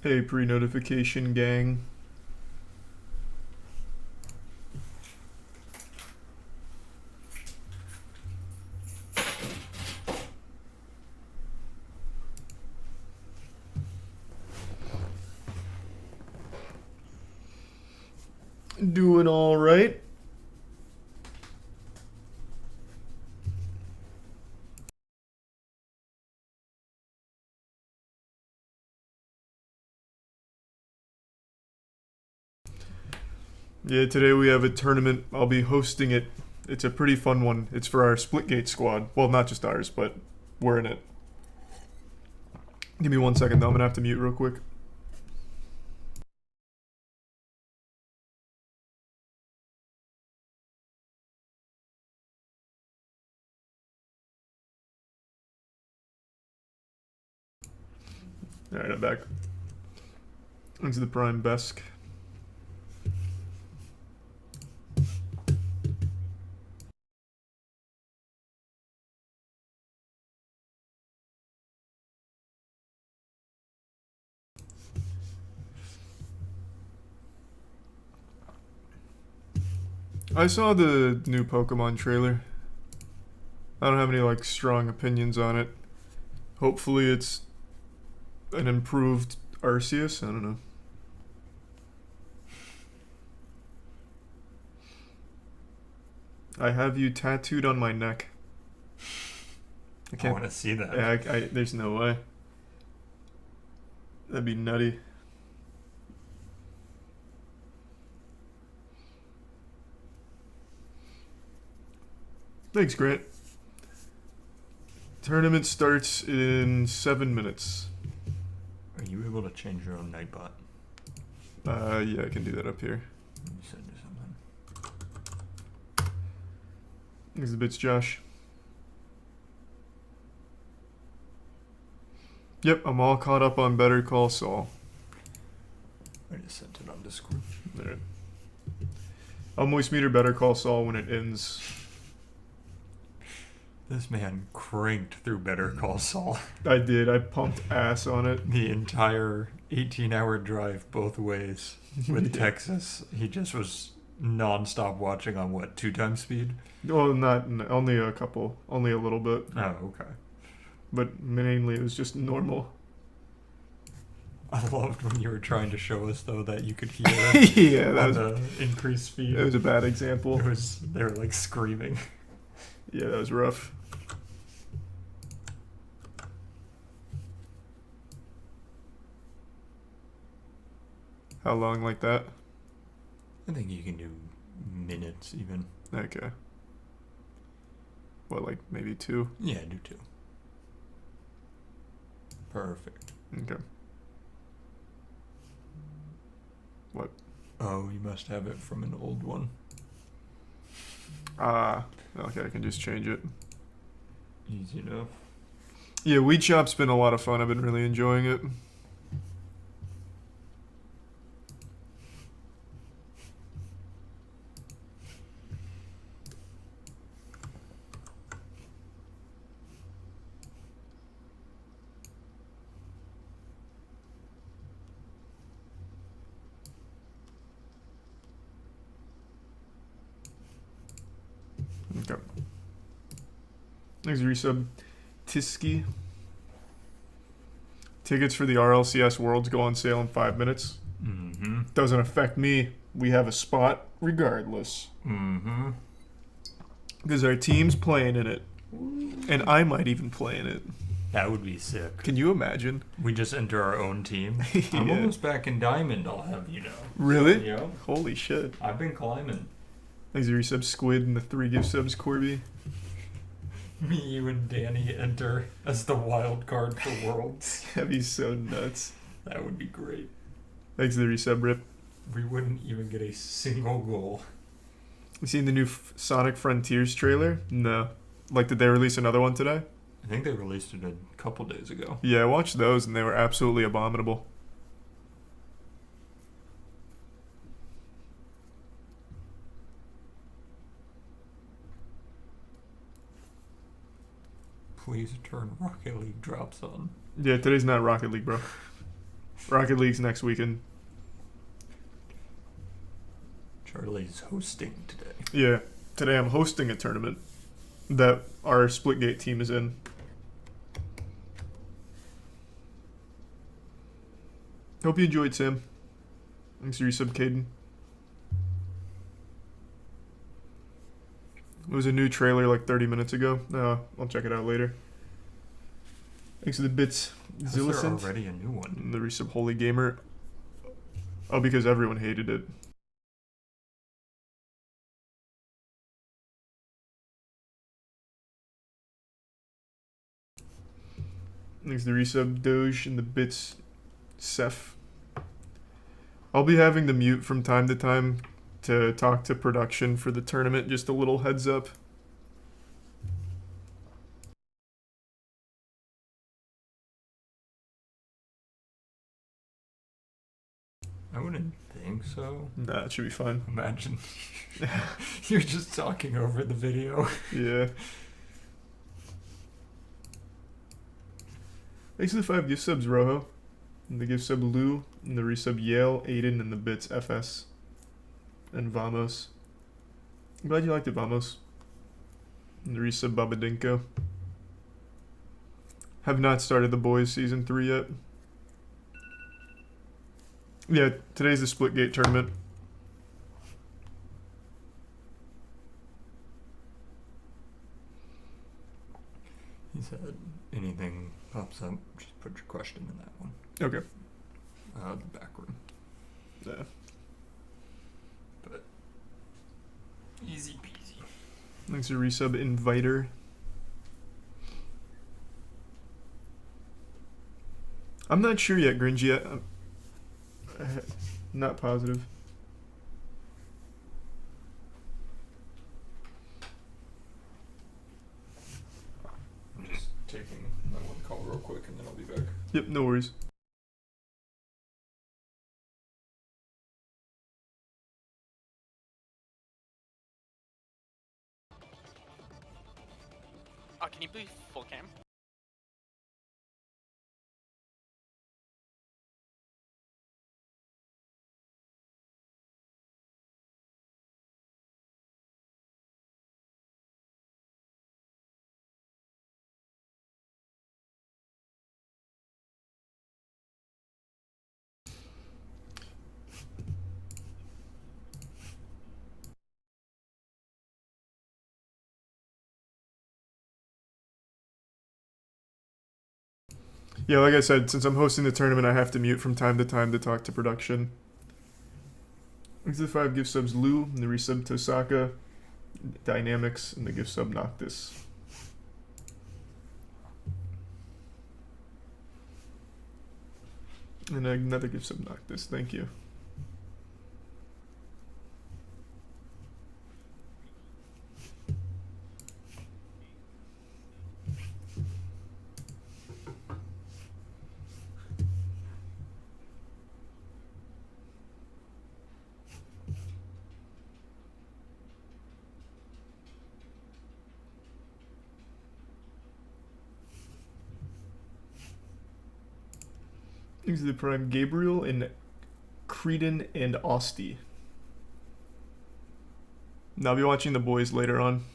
Hey, pre-notification gang. Doing all right. Yeah, today we have a tournament. I'll be hosting it. It's a pretty fun one. It's for our SplitGate squad. Well, not just ours, but we're in it. Give me 1 second though. I'm gonna have to mute real quick. Alright, I'm back. Into the Prime Besk. I saw the new Pokemon trailer. I don't have any like strong opinions on it. Hopefully it's an improved Arceus. I don't know. I have you tattooed on my neck. I want to see that. Yeah, there's no way. That'd be nutty. Thanks, Grant. Tournament starts in 7 minutes. Are you able to change your own Nightbot? Yeah, I can do that up here. You said do something. Thanks the bits, Josh. Yep, I'm all caught up on Better Call Saul. I just sent it on Discord. Alright. I'll moist meter Better Call Saul when it ends. This man cranked through Better Call Saul. I did. I pumped ass on it. The entire 18-hour drive both ways with Yeah. Texas. He just was non-stop watching on what, 2 times speed? Well, only a couple, only a little bit, Oh, okay. but mainly it was just normal. I loved when you were trying to show us though that you could hear Yeah, that on was the increased speed. that was a bad example. They were like screaming. Yeah, that was rough. How long like that? I think you can do minutes even. Okay. What, like maybe 2? Yeah, do 2. Perfect. Okay. What? Oh, you must have it from an old one. Okay, I can just change it. Easy enough. Yeah, Weed Shop's been a lot of fun. I've been really enjoying it. Okay. Thanks, resub. Tiski. Tickets for the RLCS Worlds go on sale in 5 minutes. Mm-hmm. Doesn't affect me. We have a spot regardless. Mm-hmm. Because our team's playing in it. And I might even play in it. That would be sick. Can you imagine? We just enter our own team. I'm Yeah. almost back in Diamond, I'll have you know. Really? Yeah. Holy shit. I've been climbing. Thanks, resub Squid and the 3 gift subs, Corby. Me, you, and Danny enter as the wild card for Worlds. That'd be so nuts. That would be great. Thanks to the resub, Rip. We wouldn't even get a single goal. You seen the new Sonic Frontiers trailer? No. Like, did they release another one today? I think they released it a couple days ago. Yeah, I watched those and they were absolutely abominable. Please turn Rocket League drops on. Yeah, today's not Rocket League, bro. Rocket League's next weekend. Charlie's hosting today. Yeah, today I'm hosting a tournament that our Splitgate team is in. Hope you enjoyed, Sam. Thanks for your sub, Caden. It was a new trailer like 30 minutes ago. I'll check it out later. Thanks for the bits, Is there Zillicent. already a new one? And the resub Holy Gamer. Oh, because everyone hated it. Thanks to the resub Doge and the bits Seth. I'll be having the mute from time to time to talk to production for the tournament. Just a little heads up. I wouldn't think so. Nah, it should be fine. Imagine you're just talking over the video. Yeah. Thanks for the 5 gift subs, Rojo. And the gift sub Lou. And the resub Yale, Aiden, and the bits FS. And Vamos. I'm glad you liked it, Vamos. And the resub Babadinko. Have not started the boys season 3 yet. Yeah, today's the Splitgate tournament. He said, anything pops up, just put your question in that one. Okay. The back room. Yeah. But easy peasy. Thanks for resub Inviter. I'm not sure yet, Gringy. I'm not positive. I'm just taking my one call real quick and then I'll be back. Yep, no worries. Can you be full cam? Yeah, like I said, since I'm hosting the tournament, I have to mute from time to talk to production. Thanks to the 5 gift subs Lou, and the resub Tosaka, Dynamics, and the gift sub Noctis. And another gift sub Noctis, thank you. Thanks to the Prime Gabriel and Creedon and Osti. And I'll be watching the boys later on.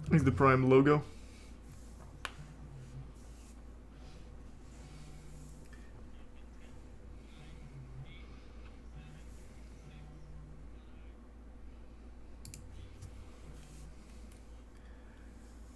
Thanks to the Prime logo.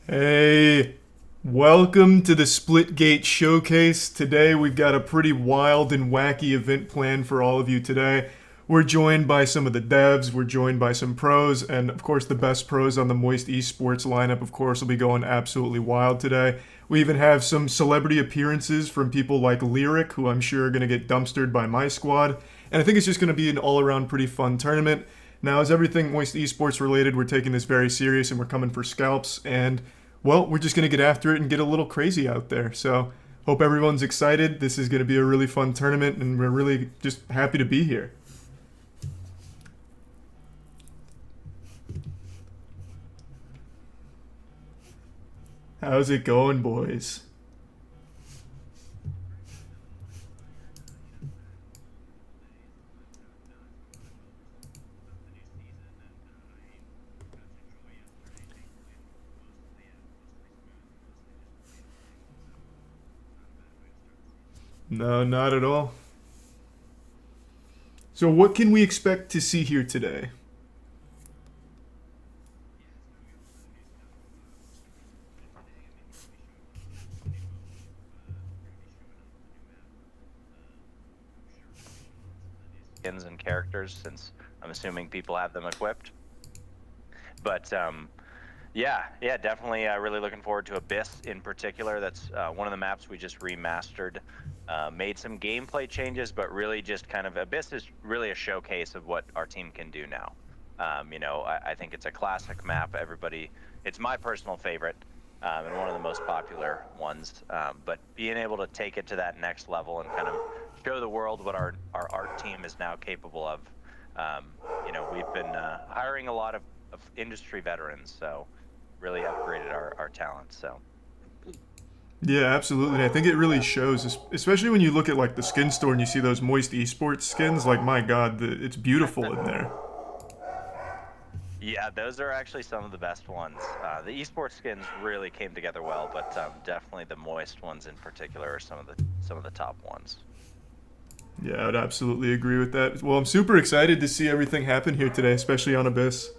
Hey, welcome to the Splitgate Showcase. Today we've got a pretty wild and wacky event planned for all of you today. We're joined by some of the devs, we're joined by some pros, and of course the best pros on the Moist Esports lineup, of course, will be going absolutely wild today. We even have some celebrity appearances from people like Lyric, who I'm sure are going to get dumpstered by my squad. And I think it's just going to be an all-around pretty fun tournament. Now, as everything Moist Esports related, we're taking this very serious and we're coming for scalps. And, well, we're just going to get after it and get a little crazy out there. So, hope everyone's excited. This is going to be a really fun tournament, and we're really just happy to be here. How's it going, boys? No, not at all. So what can we expect to see here today? skins and characters, since I'm assuming people have them equipped. But yeah, definitely really looking forward to Abyss in particular. That's one of the maps we just remastered. Made some gameplay changes, but really just kind of Abyss is really a showcase of what our team can do now. You know, I think it's a classic map. It's my personal favorite and one of the most popular ones. But being able to take it to that next level and kind of show the world what our art team is now capable of. You know, we've been hiring a lot of industry veterans, so really upgraded our talent. So. Yeah, absolutely. I think it really shows, especially when you look at like the skin store and you see those Moist Esports skins. Like, my God, it's beautiful in there. Yeah, those are actually some of the best ones. The esports skins really came together well, but definitely the Moist ones in particular are some of the top ones. Yeah, I would absolutely agree with that. Well, I'm super excited to see everything happen here today, especially on Abyss.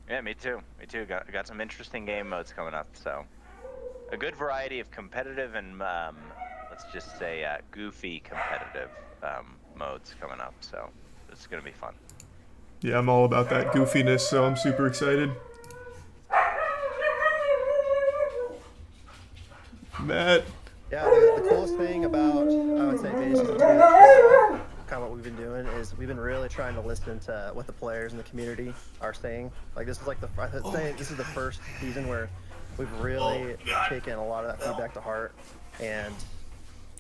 Yeah, me too. Me too. Got some interesting game modes coming up, so a good variety of competitive and let's just say goofy competitive modes coming up. So it's gonna be fun. Yeah, I'm all about that goofiness, so I'm super excited. Matt. Yeah, the coolest thing about, I would say, Beta Season 2, kind of what we've been doing, is we've been really trying to listen to what the players in the community are saying. Like, this is like this is the first season where we've really taken a lot of that feedback to heart and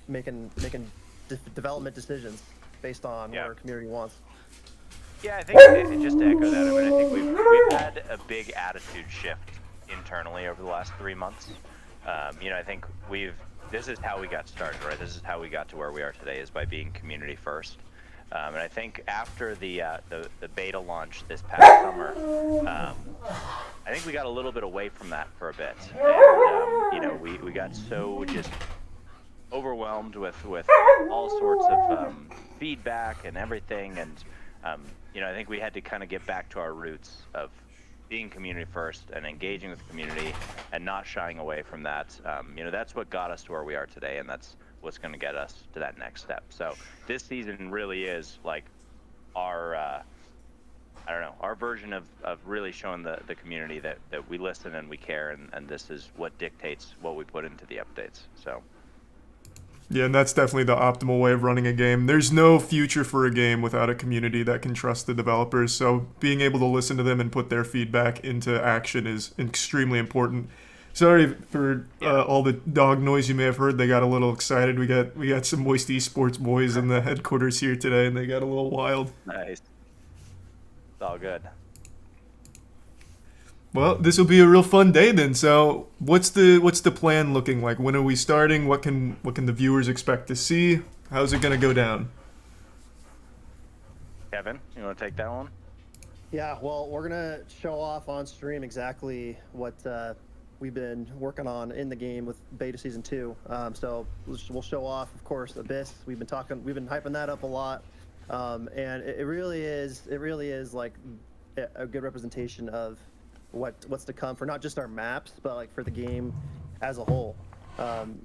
making development decisions based on what our community wants. Yeah, I think just to echo that, I mean, I think we've had a big attitude shift internally over the last 3 months. You know, I think this is how we got started, right? This is how we got to where we are today, is by being community first. And I think after the beta launch this past summer, I think we got a little bit away from that for a bit. And, you know, we got so just overwhelmed with all sorts of feedback and everything. And, you know, I think we had to kind of get back to our roots of being community first and engaging with the community and not shying away from that. You know, that's what got us to where we are today, and that's what's going to get us to that next step. So this season really is like our, I don't know, our version of really showing the community that we listen and we care, and this is what dictates what we put into the updates. So. Yeah, and that's definitely the optimal way of running a game. There's no future for a game without a community that can trust the developers, so being able to listen to them and put their feedback into action is extremely important. Sorry for all the dog noise you may have heard. They got a little excited. We got some Moist Esports boys in the headquarters here today, and they got a little wild. Nice. It's all good. Well, this will be a real fun day then. So, what's the plan looking like? When are we starting? What can the viewers expect to see? How's it gonna go down? Kevin, you want to take that one? Yeah, well, we're gonna show off on stream exactly what we've been working on in the game with Beta Season 2. So we'll show off, of course, Abyss. We've been hyping that up a lot, and it really is like a good representation of what's to come for not just our maps, but like for the game as a whole.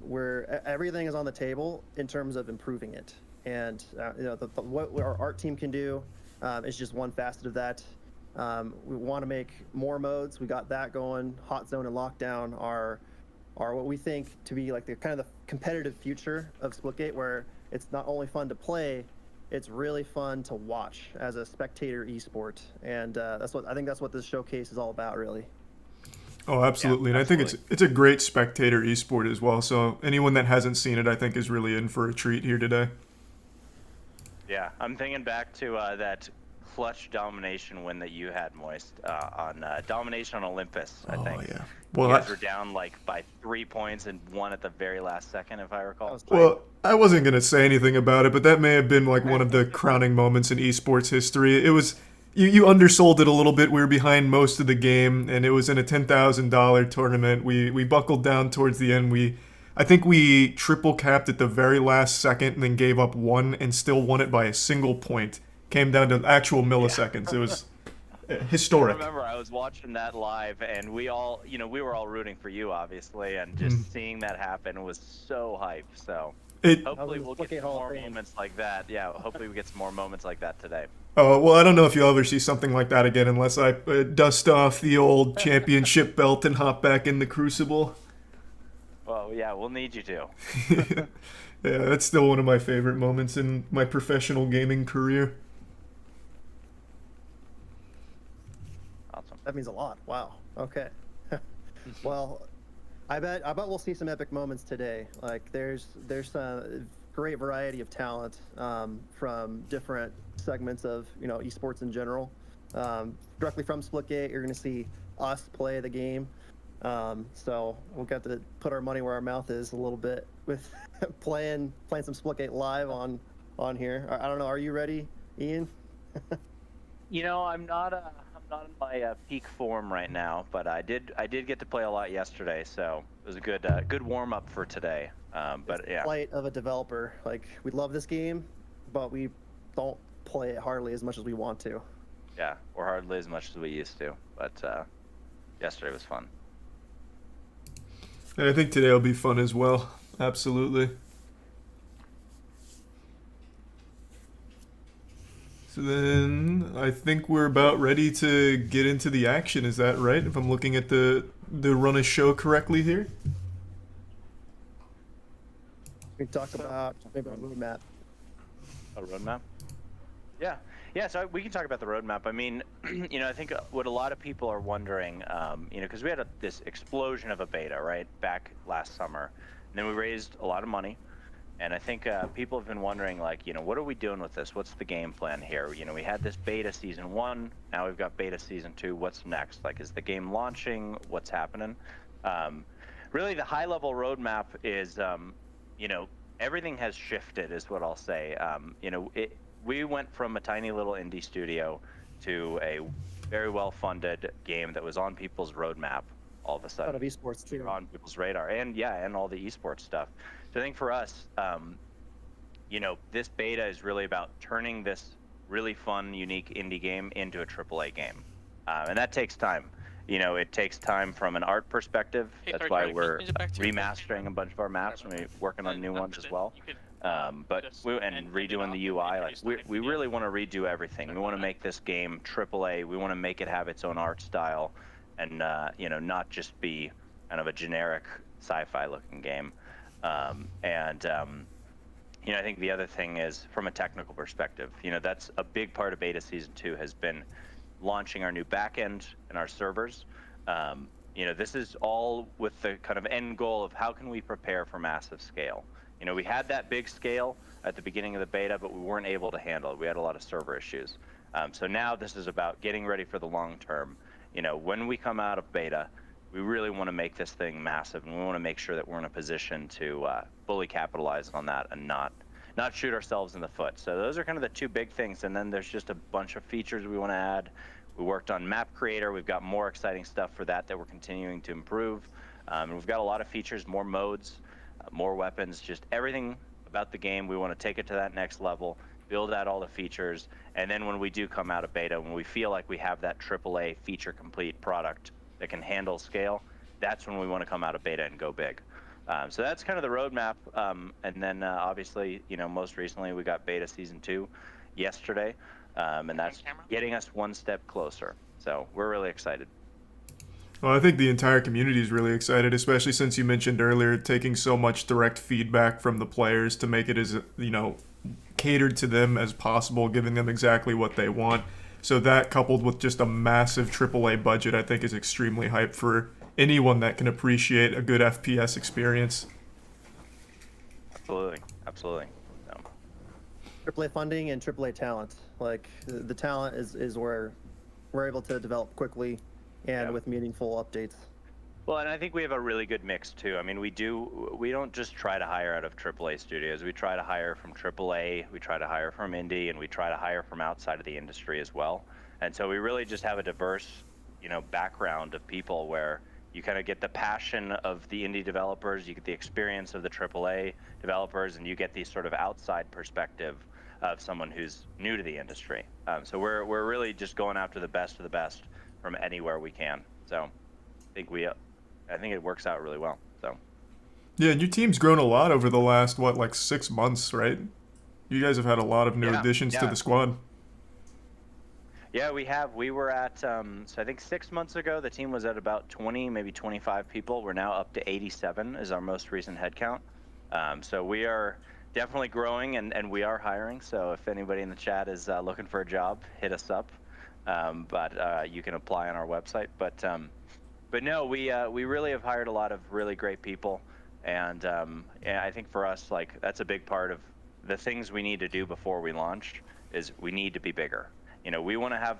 Where everything is on the table in terms of improving it, and you know, what our art team can do is just one facet of that. We want to make more modes. We got that going. Hot Zone and Lockdown are what we think to be like the kind of the competitive future of Splitgate, where it's not only fun to play, it's really fun to watch as a spectator esport, and I think that's what this showcase is all about, really. Oh, absolutely. Yeah, And I think absolutely. it's a great spectator esport as well. So anyone that hasn't seen it, I think, is really in for a treat here today. Yeah, I'm thinking back to that clutch domination win that you had, Moist, on Domination on Olympus, I Oh, think. yeah. You Well, guys were down like by 3 points and won at the very last second, if I recall. That was tight. well, I wasn't going to say anything about it, but that may have been like one of the crowning moments in esports history. It was, you undersold it a little bit. We were behind most of the game, and it was in a $10,000 tournament. We buckled down towards the end. I think we triple capped at the very last second and then gave up one and still won it by a single point. Came down to actual milliseconds. It was I historic. remember I was watching that live, and we all, we were all rooting for you, obviously, and just seeing that happen was so hype. So It, hopefully we'll get Splitgate some Hall of more Fame. moments like that. Yeah, hopefully we get some more moments like that today. well, I don't know if you'll ever see something like that again unless I dust off the old championship belt and hop back in the crucible. Well, yeah, we'll need you to. Yeah, that's still one of my favorite moments in my professional gaming career. Awesome. That means a lot. Wow. Okay. Well, I bet we'll see some epic moments today. Like there's a great variety of talent from different segments of esports in general. Directly from Splitgate, you're going to see us play the game. So we'll get to put our money where our mouth is a little bit with playing some Splitgate live on here. I don't know. Are you ready, Ian? I'm not in my peak form right now, but I did get to play a lot yesterday, so it was a good warm up for today. But yeah, Plight of a developer. Like we love this game, but we don't play it hardly as much as we want to. yeah, or hardly as much as we used to. But yesterday was fun. And I think today will be fun as well. Absolutely. So then I think we're about ready to get into the action. Is that right? If I'm looking at the run a show correctly here? We can talk about maybe our roadmap. A roadmap? Yeah. Yeah, so we can talk about the roadmap. I mean, I think what a lot of people are wondering, because we had this explosion of a beta, right, back last summer. And then we raised a lot of money. And I think people have been wondering, like, what are we doing with this? What's the game plan here? We had this beta season 1. Now we've got beta season 2. What's next? Like, is the game launching? What's happening? Really, the high-level roadmap is, everything has shifted, is what I'll say. We went from a tiny little indie studio to a very well-funded game that was on people's roadmap all of a A sudden. lot of esports too. On people's radar, and all the esports stuff. So I think for us, this beta is really about turning this really fun, unique indie game into a AAA game, and that takes time. It takes time from an art perspective. Hey, That's sorry, why Cody, we're can you back to your remastering a bunch of our maps and we're working on new ones as well. But redoing the UI, like we really want to redo everything. We want to make this game AAA. We want to make it have its own art style, and not just be kind of a generic sci-fi looking game. I think the other thing is from a technical perspective. That's a big part of beta season 2 has been launching our new backend and our servers. This is all with the kind of end goal of how can we prepare for massive scale. We had that big scale at the beginning of the beta, but we weren't able to handle it. We had a lot of server issues. So now this is about getting ready for the long term. When we come out of beta, we really want to make this thing massive, and we want to make sure that we're in a position to fully capitalize on that and not shoot ourselves in the foot. So those are kind of the two big things, and then there's just a bunch of features we want to add. We worked on Map Creator. We've got more exciting stuff for that we're continuing to improve. And we've got a lot of features, more modes, more weapons, just everything about the game. We want to take it to that next level, build out all the features, and then when we do come out of beta, when we feel like we have that AAA feature complete product that can handle scale, that's when we want to come out of beta and go big. So that's kind of the roadmap. And then obviously, most recently we got beta season 2 yesterday, and that's getting us one step closer. So we're really excited. Well, I think the entire community is really excited, especially since you mentioned earlier taking so much direct feedback from the players to make it as, catered to them as possible, giving them exactly what they want. So that, coupled with just a massive AAA budget, I think is extremely hype for anyone that can appreciate a good FPS experience. Absolutely, absolutely. So, AAA funding and AAA talent. Like the talent is where we're able to develop quickly and with meaningful updates. well, and I think we have a really good mix too. I mean, we don't just try to hire out of AAA studios. We try to hire from AAA, we try to hire from indie, and we try to hire from outside of the industry as well. And so we really just have a diverse, background of people where you kind of get the passion of the indie developers, you get the experience of the AAA developers, and you get the sort of outside perspective of someone who's new to the industry. So we're really just going after the best of the best from anywhere we can. So I think it works out really well. So Yeah, and your team's grown a lot over the last, 6 months, right? You guys have had a lot of new additions to the squad. Yeah, we have. We were at, so I think 6 months ago, the team was at about 20, maybe 25 people. We're now up to 87 is our most recent head count. So we are definitely growing, and we are hiring. So if anybody in the chat is looking for a job, hit us up. But you can apply on our website. But no, we really have hired a lot of really great people. And I think for us, that's a big part of the things we need to do before we launch is we need to be bigger. We want to have,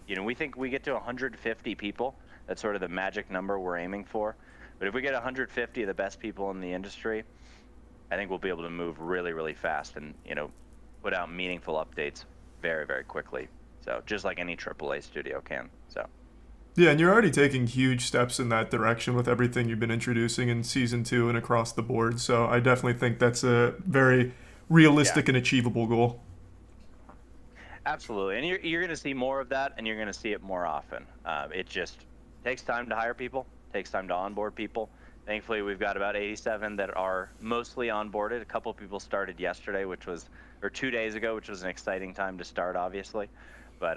we think we get to 150 people. That's sort of the magic number we're aiming for. But if we get 150 of the best people in the industry, I think we'll be able to move really, really fast and, put out meaningful updates very, very quickly. So just like any AAA studio can. So. Yeah, and you're already taking huge steps in that direction with everything you've been introducing in Season 2 and across the board. So I definitely think that's a very realistic and achievable goal. Absolutely, and you're going to see more of that, and you're going to see it more often. It just takes time to hire people, takes time to onboard people. Thankfully, we've got about 87 that are mostly onboarded. A couple of people started yesterday, or 2 days ago, which was an exciting time to start, obviously. But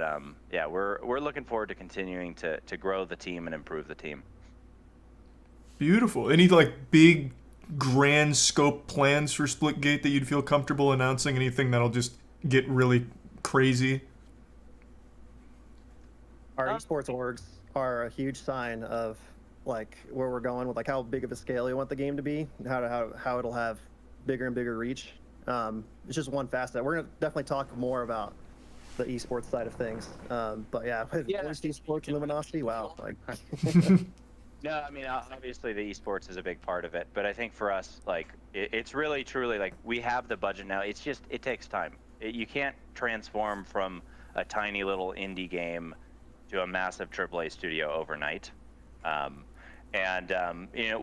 yeah, we're looking forward to continuing to grow the team and improve the team. Beautiful. Any big, grand scope plans for Splitgate that you'd feel comfortable announcing? Anything that'll just get really crazy? Our esports orgs are a huge sign of where we're going with how big of a scale we want the game to be, how it'll have bigger and bigger reach. It's just one facet. We're gonna definitely talk more about the esports side of things. But yeah, with esports and Luminosity, wow. No, I mean, obviously the esports is a big part of it, but I think for us, it's really truly we have the budget now. It's just, it takes time. You can't transform from a tiny little indie game to a massive AAA studio overnight. We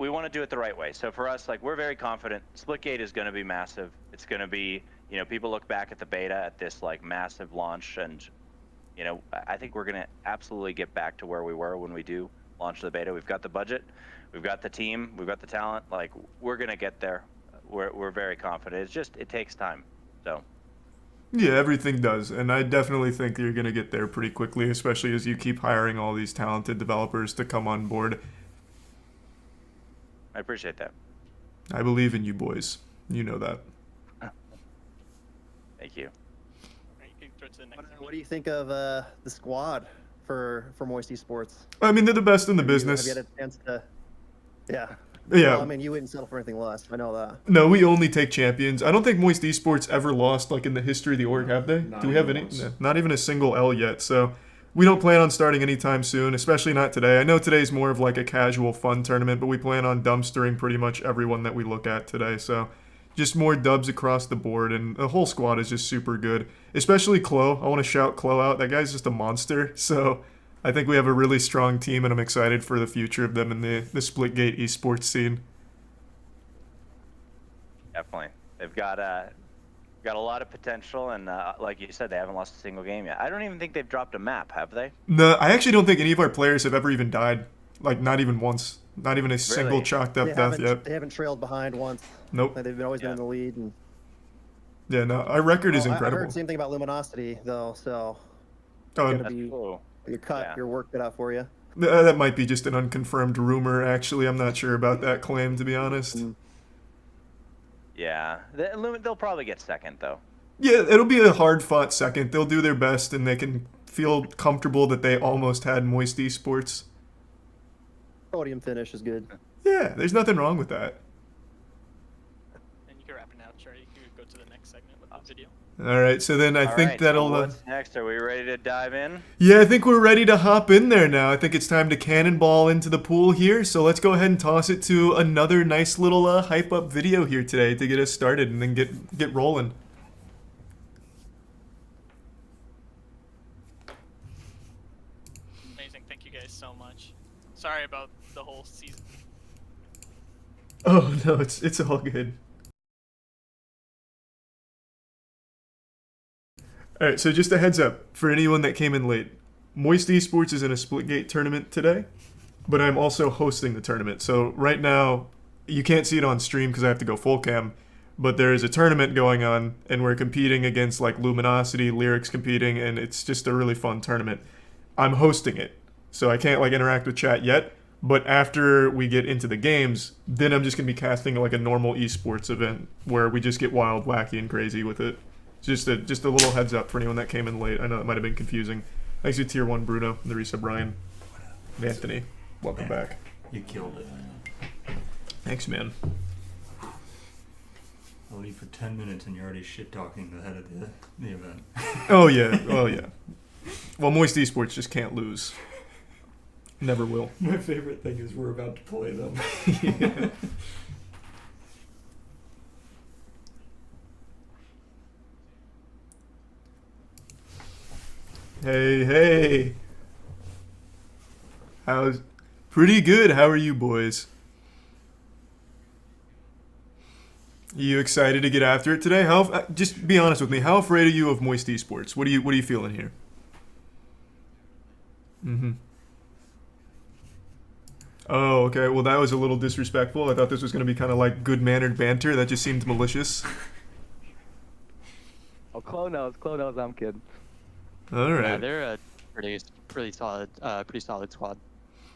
want to do it the right way. So for us, we're very confident. Splitgate is going to be massive. It's going to be, people look back at the beta at this massive launch, and I think we're going to absolutely get back to where we were when we do launch the beta. We've got the budget, we've got the team, we've got the talent. We're going to get there. We're very confident. It's just, it takes time. So. Yeah, everything does, and I definitely think you're going to get there pretty quickly, especially as you keep hiring all these talented developers to come on board. I appreciate that. I believe in you boys. You know that. Thank you. What do you think of the squad for Moist Esports? I mean, they're the best in the business. Have you had a chance to? Yeah. Yeah. Well, I mean, you wouldn't settle for anything less. I know that. No, we only take champions. I don't think Moist Esports ever lost in the history of the org, have they? Not Do we have any? even once. No, not even a single L yet. So we don't plan on starting anytime soon, especially not today. I know today's more of a casual fun tournament, but we plan on dumpstering pretty much everyone that we look at today. So just more dubs across the board, and the whole squad is just super good. Especially Chloe. I want to shout Chloe out. That guy's just a monster. So I think we have a really strong team, and I'm excited for the future of them in the Splitgate esports scene. Definitely. They've got a lot of potential, and like you said, they haven't lost a single game yet. I don't even think they've dropped a map, have they? No, I actually don't think any of our players have ever even died. Not even once. Not even a single chalked up death yet. They haven't trailed behind once. Nope. They've always been in the lead. And... Yeah, no, our record is incredible. I heard the same thing about Luminosity, though, so Oh, it's going to be your cut, your work cut out for you. That might be just an unconfirmed rumor, actually. I'm not sure about that claim, to be honest. Yeah, they'll probably get second, though. Yeah, it'll be a hard-fought second. They'll do their best, and they can feel comfortable that they almost had Moist Esports. Podium finish is good. Yeah, there's nothing wrong with that. And you can wrap it now, Charlie. You can go to the next segment with the video. All right, so then I All think right, that'll. So what's next? Are we ready to dive in? Yeah, I think we're ready to hop in there now. I think it's time to cannonball into the pool here. So let's go ahead and toss it to another nice little hype up video here today to get us started and then get rolling. Amazing. Thank you guys so much. Sorry about the whole season. Oh no, it's all good. All right, so just a heads up for anyone that came in late. Moist Esports is in a Splitgate tournament today, but I'm also hosting the tournament. So right now, you can't see it on stream because I have to go full cam, but there is a tournament going on, and we're competing against like Luminosity, Lyrics competing, and it's just a really fun tournament. I'm hosting it, so I can't like interact with chat yet. But after we get into the games, then I'm just gonna be casting like a normal esports event where we just get wild, wacky, and crazy with it. Just a little heads up for anyone that came in late. I know it might have been confusing. Thanks to Tier 1 Bruno, Larissa, Brian, and Anthony. Welcome back. You killed it. Thanks, man. I'll leave for 10 minutes and you're already shit talking the head of the event. Oh yeah, oh yeah. Well, Moist Esports just can't lose. Never will. My favorite thing is we're about to play them. Yeah. Hey. How's pretty good. How are you boys? You excited to get after it today? How just be honest with me. How afraid are you of Moist Esports? What are you feeling here? Mhm. Oh, okay. Well, that was a little disrespectful. I thought this was going to be kind of like good-mannered banter. That just seemed malicious. Oh, Chloe knows. I'm kidding. All Yeah, right. they're a pretty solid squad.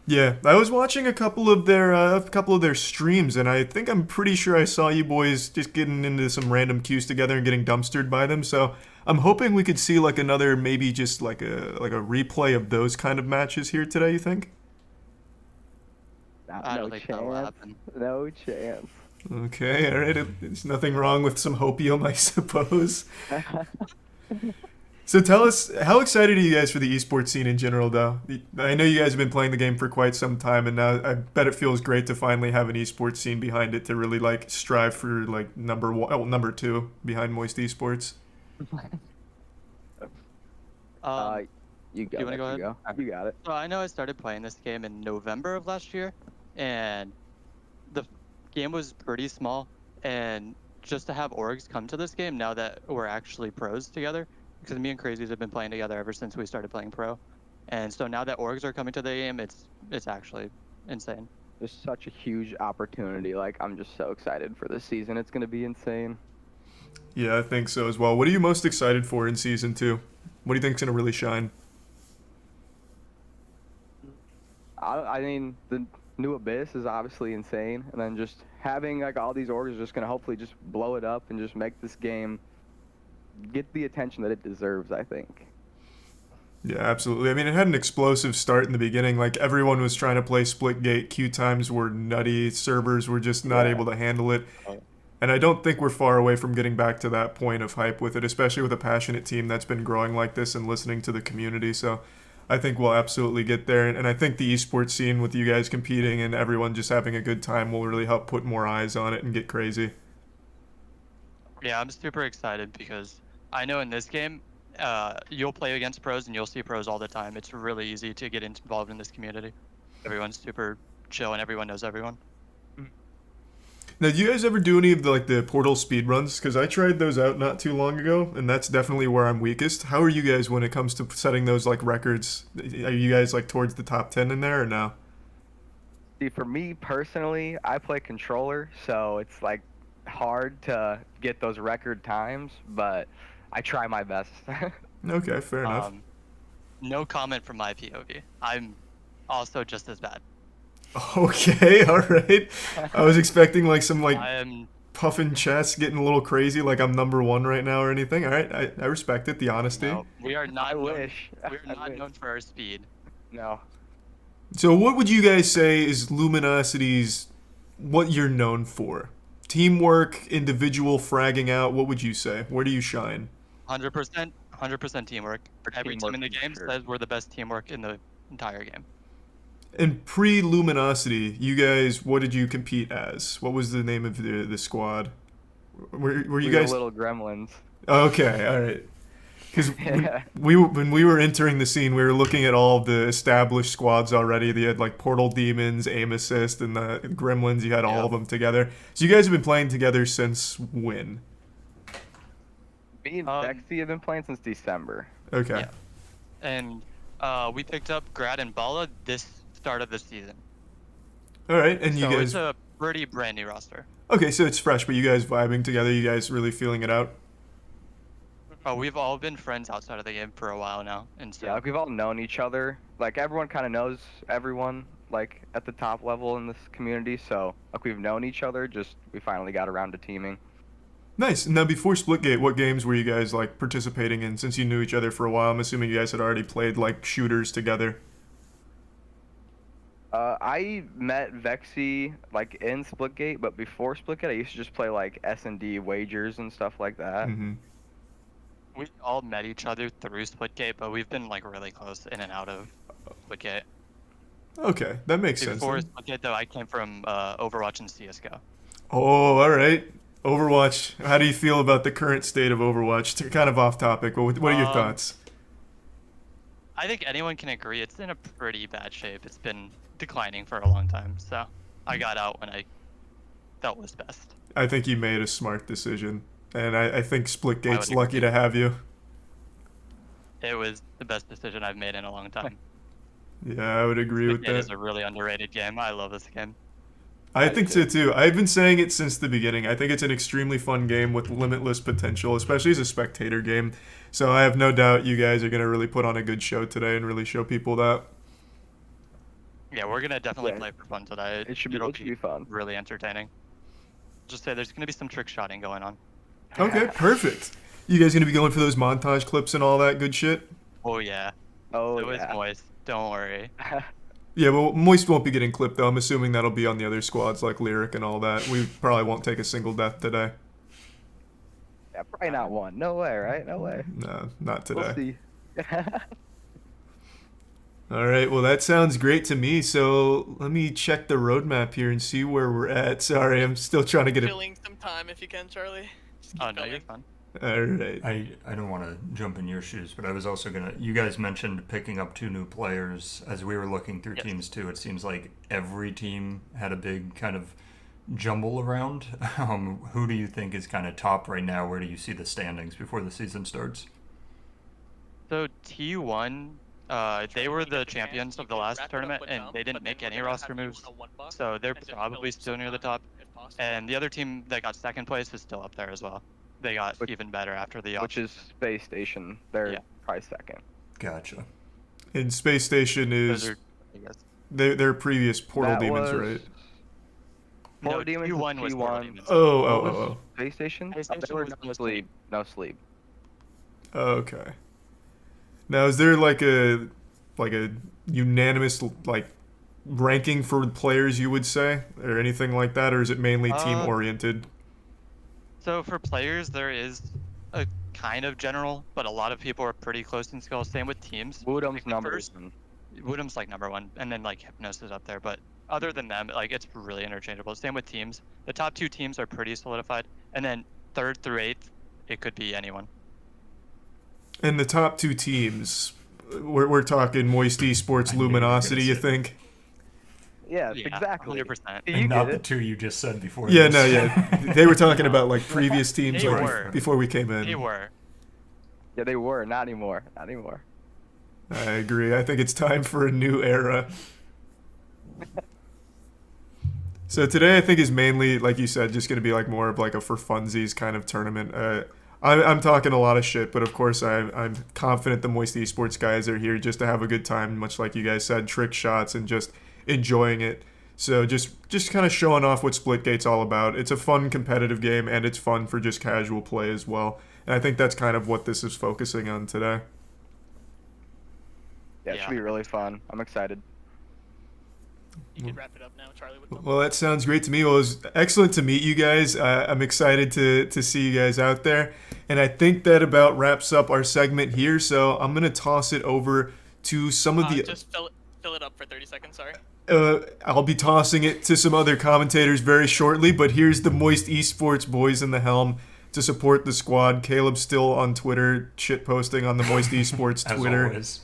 Yeah, I was watching a couple of their streams, and I'm pretty sure I saw you boys just getting into some random queues together and getting dumpstered by them. So I'm hoping we could see like another, maybe just like a replay of those kind of matches here today. You think? I don't think that will happen. No chance. Okay, all right. There's nothing wrong with some hopium, I suppose. So tell us, how excited are you guys for the esports scene in general, though? I know you guys have been playing the game for quite some time, and now I bet it feels great to finally have an esports scene behind it to really like strive for like number two behind Moist Esports. You go. you wanna go ahead? You got it. So I know I started playing this game in November of last year, and the game was pretty small. And just to have orgs come to this game now that we're actually pros together, because me and Crazies have been playing together ever since we started playing pro, and so now that orgs are coming to the game, it's actually insane. There's such a huge opportunity. Like, I'm just so excited for this season. It's gonna be insane. Yeah, I think so as well. What are you most excited for in season 2? What do you think's gonna really shine? I mean, the new Abyss is obviously insane, and then just having like all these orgs is just gonna hopefully just blow it up and just make this game get the attention that it deserves, I think. Yeah, absolutely. I mean, it had an explosive start in the beginning. Like, everyone was trying to play Splitgate. Queue times were nutty. Servers were just not able to handle it. And I don't think we're far away from getting back to that point of hype with it, especially with a passionate team that's been growing like this and listening to the community. So I think we'll absolutely get there. And I think the esports scene with you guys competing and everyone just having a good time will really help put more eyes on it and get crazy. Yeah, I'm super excited because I know in this game, you'll play against pros and you'll see pros all the time. It's really easy to get involved in this community. Everyone's super chill and everyone knows everyone. Now, do you guys ever do any of the Portal speedruns? Because I tried those out not too long ago, and that's definitely where I'm weakest. How are you guys when it comes to setting those like records? Are you guys like towards the top 10 in there or no? See, for me personally, I play controller, so it's like hard to get those record times, but I try my best. Okay, fair enough. No comment from my POV. I'm also just as bad. Okay, all right. I was expecting like some like. I am puffing chest, getting a little crazy like I'm number one right now or anything. All right, I respect it, the honesty. No, we are not. I known- wish. We are I not wish. known for our speed. No. So what would you guys say is Luminosity's, what you're known for? Teamwork, individual fragging out, what would you say? Where do you shine? 100% teamwork. Every team in the Teamwork, game sure. says we're the best teamwork in the entire game. And pre-Luminosity, you guys, what did you compete as? What was the name of the squad? Were you We guys... were little gremlins. Okay, all right. Because Yeah. when we were entering the scene, we were looking at all the established squads already. They had like Portal Demons, Aim Assist, and the Gremlins. You had all Yep. of them together. So you guys have been playing together since when? Me and Um, Vexy have been playing since December. Okay. Yeah. And we picked up Grad and Bala this start of the season. All right, and you So guys. it's a pretty brand new roster. Okay, so it's fresh, but you guys vibing together. You guys really feeling it out. Oh, we've all been friends outside of the game for a while now, and so Yeah, like we've all known each other. Like everyone kind of knows everyone, like at the top level in this community. So like we've known each other. Just we finally got around to teaming. Nice. Now, before Splitgate, what games were you guys like participating in? Since you knew each other for a while, I'm assuming you guys had already played like shooters together. I met Vexy like in Splitgate, but before Splitgate, I used to just play like S&D wagers and stuff like that. Mm-hmm. we all met each other through Splitgate, but we've been like really close in and out of Splitgate. Okay, that makes sense. Before then. Splitgate, though, I came from Overwatch and CS:GO. Oh, all right. Overwatch. How do you feel about the current state of Overwatch? Kind of off topic, but what are your thoughts? I think anyone can agree it's in a pretty bad shape. It's been declining for a long time, so I got out when I felt was best. I think you made a smart decision, and I think Splitgate's would lucky agree. to have you. It was the best decision I've made in a long time. Yeah, I would agree with Splitgate is that. a really underrated game. I love this game. I think so too. I've been saying it since the beginning. I think it's an extremely fun game with limitless potential, especially as a spectator game. So I have no doubt you guys are going to really put on a good show today and really show people that. Yeah, we're gonna definitely Yeah. play for fun today. It should be. It'll It should be fun. really entertaining. Just say there's gonna be some trick shotting going on. Okay, perfect. You guys going to be going for those montage clips and all that good shit? Oh yeah. Oh It was yeah. moist. Don't worry. Yeah, well, Moist won't be getting clipped, though. I'm assuming that'll be on the other squads, like Lyric and all that. We probably won't take a single death today. Yeah, probably not one. No way, right? No way. No, not We'll today. see. All right, well, that sounds great to me. So let me check the roadmap here and see where we're at. Sorry, I'm still trying to get it. Filling some time if you can, Charlie. Just keep Oh no, going. you're fine. All right. I don't want to jump in your shoes, but I was also gonna. You guys mentioned picking up 2 new players as we were looking through Yes. teams too. It seems like every team had a big kind of jumble around. Who do you think is kind of top right now? Where do you see the standings before the season starts? So T1, they were the champions of the last tournament, and they didn't make any roster moves. So they're probably still near the top. And the other team that got second place is still up there as well. They got even better after the Which is Space Station. They're Yeah. probably second. Gotcha. And Space Station Those is are, I guess. their previous Portal That Demons, was- right? No, Portal Demons is T1 was Portal T1. Demons. Oh, What oh, was oh, Space Station? Space They Station were was no No sleep. No sleep. oh. Okay. Now, is there like a unanimous like ranking for players you would say, or anything like that, or is it mainly team oriented? So for players, there is a kind of general, but a lot of people are pretty close in skill. Same with teams. Woodham's Like, the number first- one. Woodham's like number 1, and then like Hypnos is up there. But other than them, like it's really interchangeable. Same with teams. The top 2 teams are pretty solidified, and then 3rd through 8th, it could be anyone. And the top 2 teams, we're talking Moist Esports, I knew you were gonna Luminosity. You say- think? Yeah, Yeah, exactly. 100%. You And get not the it. 2 you just said before. Yeah, this. no, yeah. They were talking about like previous teams They like, were. before we came in. They were. Yeah, they were. Not anymore. Not anymore. I agree. I think it's time for a new era. So today, I think is mainly, like you said, just going to be like more of like a for funsies kind of tournament. I'm talking a lot of shit, but of course I'm confident the Moist Esports guys are here just to have a good time, much like you guys said, trick shots and just enjoying it. So just kind of showing off what Splitgate's all about. It's a fun competitive game, and it's fun for just casual play as well. And I think that's kind of what this is focusing on today. Yeah, it should be really fun. I'm excited. You can wrap it up now, Charlie. With them. Well, that sounds great to me. Well, it was excellent to meet you guys. I'm excited to see you guys out there. And I think that about wraps up our segment here. So I'm going to toss it over to some of the... Just fill it up for 30 seconds, sorry. I'll be tossing it to some other commentators very shortly, but here's the Moist Esports boys in the helm to support the squad. Caleb's still on Twitter, shitposting on the Moist Esports As Twitter. always.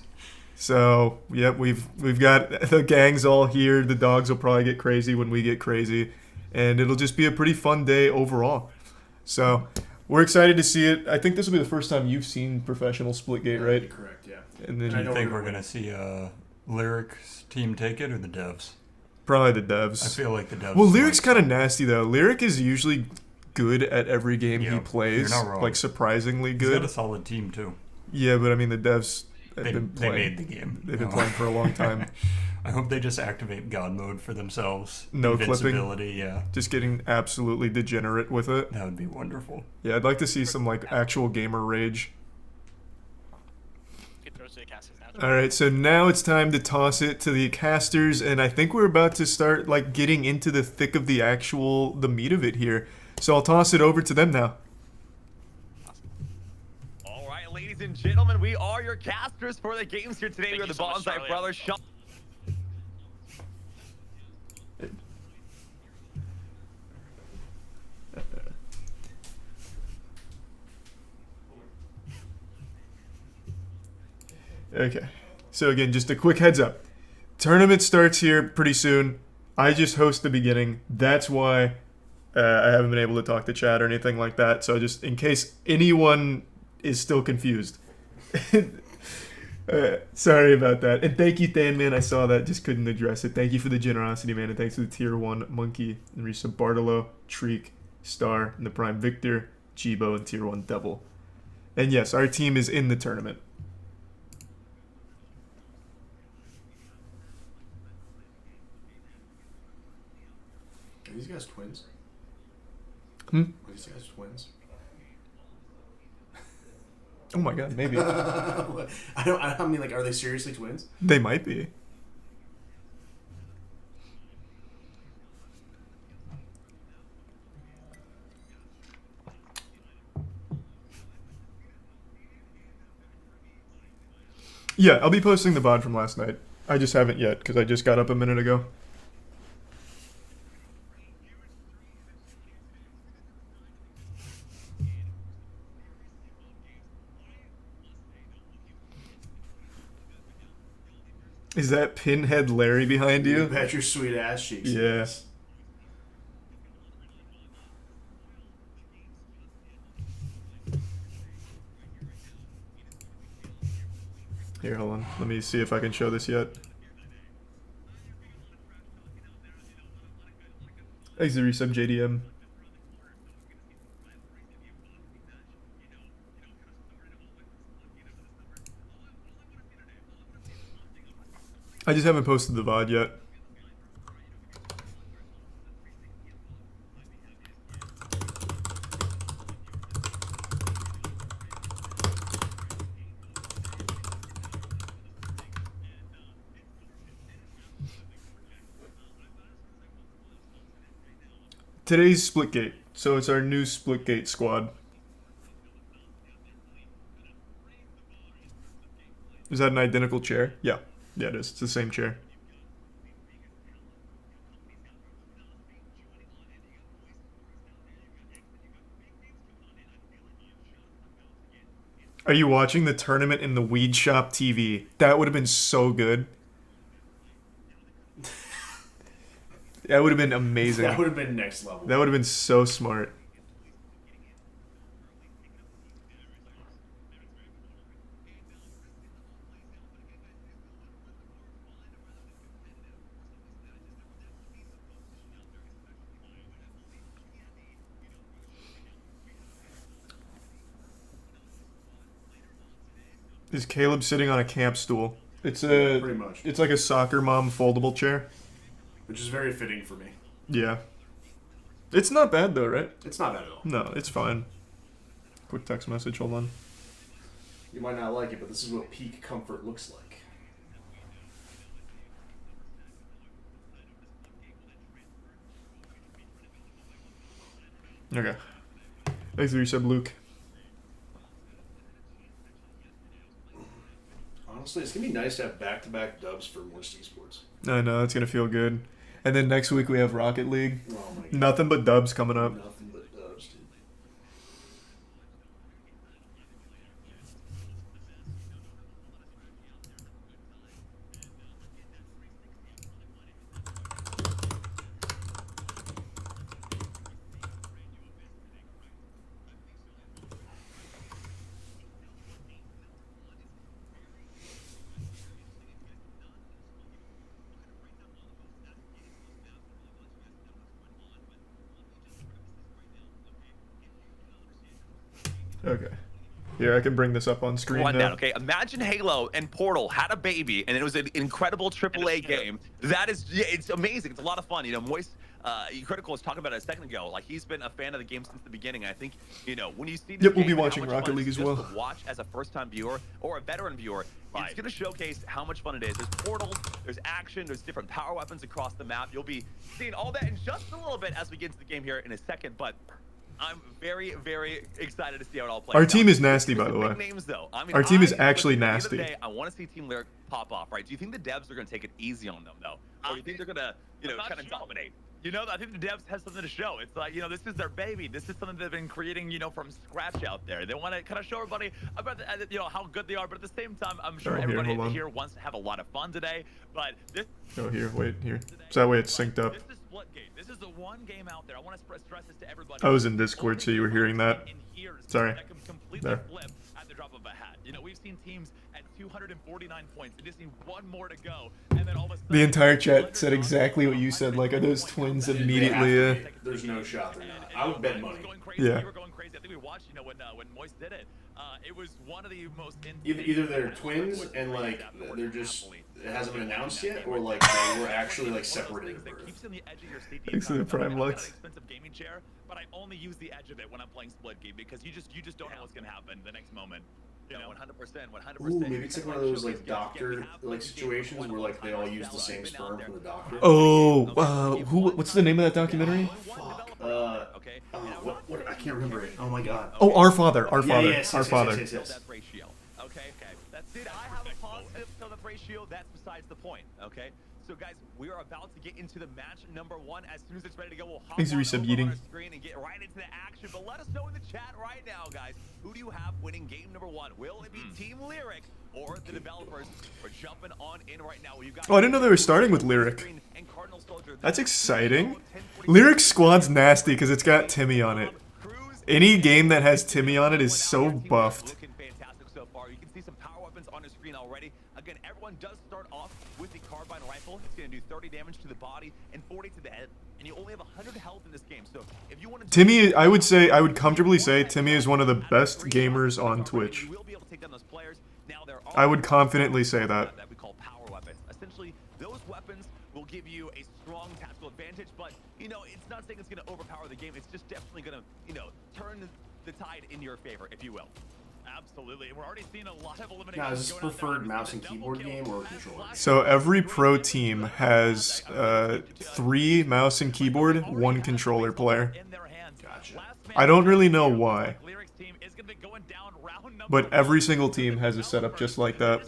So, yep, we've got the gangs all here. The dogs will probably get crazy when we get crazy, and it'll just be a pretty fun day overall. So, we're excited to see it. I think this will be the first time you've seen professional Splitgate, right? Correct, yeah. And then Do you think we're going to see Lyric's team take it or the devs? probably the devs. I feel like the devs. Well, Lyric's might- kind of nasty though. Lyric is usually good at every game he Yeah, plays, you're not wrong. like surprisingly He's good. got a solid team too. Yeah, but I mean the devs have They been playing. made the game. They've been No. playing for a long time. I hope they just activate God mode for themselves. No clipping. Invincibility, yeah. Just getting absolutely degenerate with it. That would be wonderful. Yeah, I'd like to see some like actual gamer rage. You can throw it to the casters now. All right, so now it's time to toss it to the casters, and I think we're about to start like getting into the thick of the meat of it here. So I'll toss it over to them now. All right, ladies and gentlemen, we are your casters for the games here today. Thank We are you the so much, Bonsai Charlie. Brothers. Okay. So again, just a quick heads up. Tournament starts here pretty soon. I just host the beginning. That's why I haven't been able to talk to chat or anything like that. So just in case anyone is still confused. Sorry about that. And thank you, Than Man. I saw that. Just couldn't address it. Thank you for the generosity, man. And thanks to the Tier 1 Monkey, and Risa Bartolo, Treek, Star, and the Prime Victor, Jibo, and Tier 1 Devil. And yes, our team is in the tournament. Are these guys twins? Hmm? Are these guys twins? Oh my god, maybe. I mean, like, are they seriously twins? They might be. Yeah, I'll be posting the VOD from last night. I just haven't yet because I just got up a minute ago. Is that Pinhead Larry behind You you? bet your sweet ass cheeks. Yeah. Here, hold on. Let me see if I can show this yet. Thanks to resub JDM. I just haven't posted the VOD yet. Today's Splitgate, so it's our new Splitgate squad. Is that an identical chair? Yeah. Yeah, it is. It's the same chair. Are you watching the tournament in the Weed Shop TV? That would have been so good. That would have been amazing. That would have been next level. That would have been so smart. Is Caleb sitting on a camp stool? It's a Pretty much. It's like a soccer mom foldable chair. which is very fitting for me. Yeah. It's not bad though, right? It's not bad at all. No, it's fine. Quick text message, hold on. You might not like it, but this is what peak comfort looks like. Okay. Thanks for your sub, Luke. Honestly, it's going to be nice to have back-to-back dubs for Moist Esports. I know, it's gonna feel good. And then next week we have Rocket League. Oh my god. Nothing but dubs coming up. Nothing but dubs, dude. Okay. Here, I can bring this up on screen One now. down, okay? Imagine Halo and Portal had a baby, and it was an incredible AAA game. That is, yeah, it's amazing. It's a lot of fun. You know, Moist, Critical was talking about it a second ago. Like, he's been a fan of the game since the beginning. I think, you know, when you see the Yep, we'll be game and how watching much Rocket fun League it's as just well. to watch as a first-time viewer or a veteran viewer, it's going to showcase how much fun it is. There's Portal, there's action, there's different power weapons across the map. You'll be seeing all that in just a little bit as we get into the game here in a second, but I'm very, very excited to see how it all plays Our out. team is nasty, by Some the way. big names, though. I mean, Our team is listen, actually at the end of the nasty. day, I want to see Team Lyric pop off, right? Do you think the devs are going to take it easy on them, though? Or do you think they're going to, you know, kind of dominate? You know, I think the devs has something to show. It's like, you know, this is their baby. This is something they've been creating, you know, from scratch out there. They want to kind of show everybody about, you know, how good they are. But at the same time, I'm sure Oh, here, everybody hold on. here wants to have a lot of fun today. But this Oh, here, wait, here. So that way it's synced up. this is SplitGate. This is the one game out there. I want to stress this to everybody. I was in Discord, so you were hearing that. Sorry. That can completely There. flip at the drop of a hat. You know, we've seen teams at 249 points. They just need one more to go, and then all of a sudden, The entire chat said exactly what you said. Like, are those twins immediately? There's no shot they're not. I would bet money. Yeah. We were going crazy. I think we watched, you know, when Moist did it. It was one of the most Either they're twins and like they're just it hasn't been announced yet, or like they were actually like separated at birth. keeps you on the edge of your seat. Thanks for the Prime I've got an Lux. expensive gaming chair, but I only use the edge of it when I'm playing SplitGate because you just don't know what's gonna happen the next moment. You know, 100%. Ooh, maybe it's like one of those like doctor like situations where like they all use the same sperm from the doctor. Oh, what's the name of that documentary? Fuck. What? I can't remember it. Oh my god. Oh, Our Father. Our Yeah, Father. yes, Our yes, Father. yes, yes, yes. Death ratio. Okay. That's it. I have a positive to the ratio. That's besides the point. Okay. So guys, we are about to get into the match number 1. As soon as it's ready to go, we'll hop Thanks for on resub, over Yeating. on our screen and get right into the action. But let us know in the chat right now, guys. Who do you have winning game number 1? Will it be Team Lyric or the developers? We're jumping on in right now. You guys Oh, I didn't know they were starting with Lyric. That's exciting. Lyric Squad's nasty because it's got Timmy on it. Any game that has Timmy on it is so buffed. Looking fantastic so far. You can see some power weapons on the screen already. Again, everyone does start off with the carbine rifle. It's going to do 30 damage to the body and 40 to the head. And you only have 100 health in this game. So if you want to Timmy, I would comfortably say Timmy is one of the best gamers on Twitch. you will be able to take down those players. Now there are I would confidently say that. we call power weapons. Essentially, those weapons will give you a strong tactical advantage, but you know, it's not saying it's going to overpower the game. It's just definitely going to, you know, turn the tide in your favor, if you will. Absolutely. We're already seeing a lot of eliminations. Now, is this preferred mouse and keyboard game or controller? So every pro team has 3 mouse and keyboard, 1 controller player. Gotcha. I don't really know why, but every single team has a setup just like that.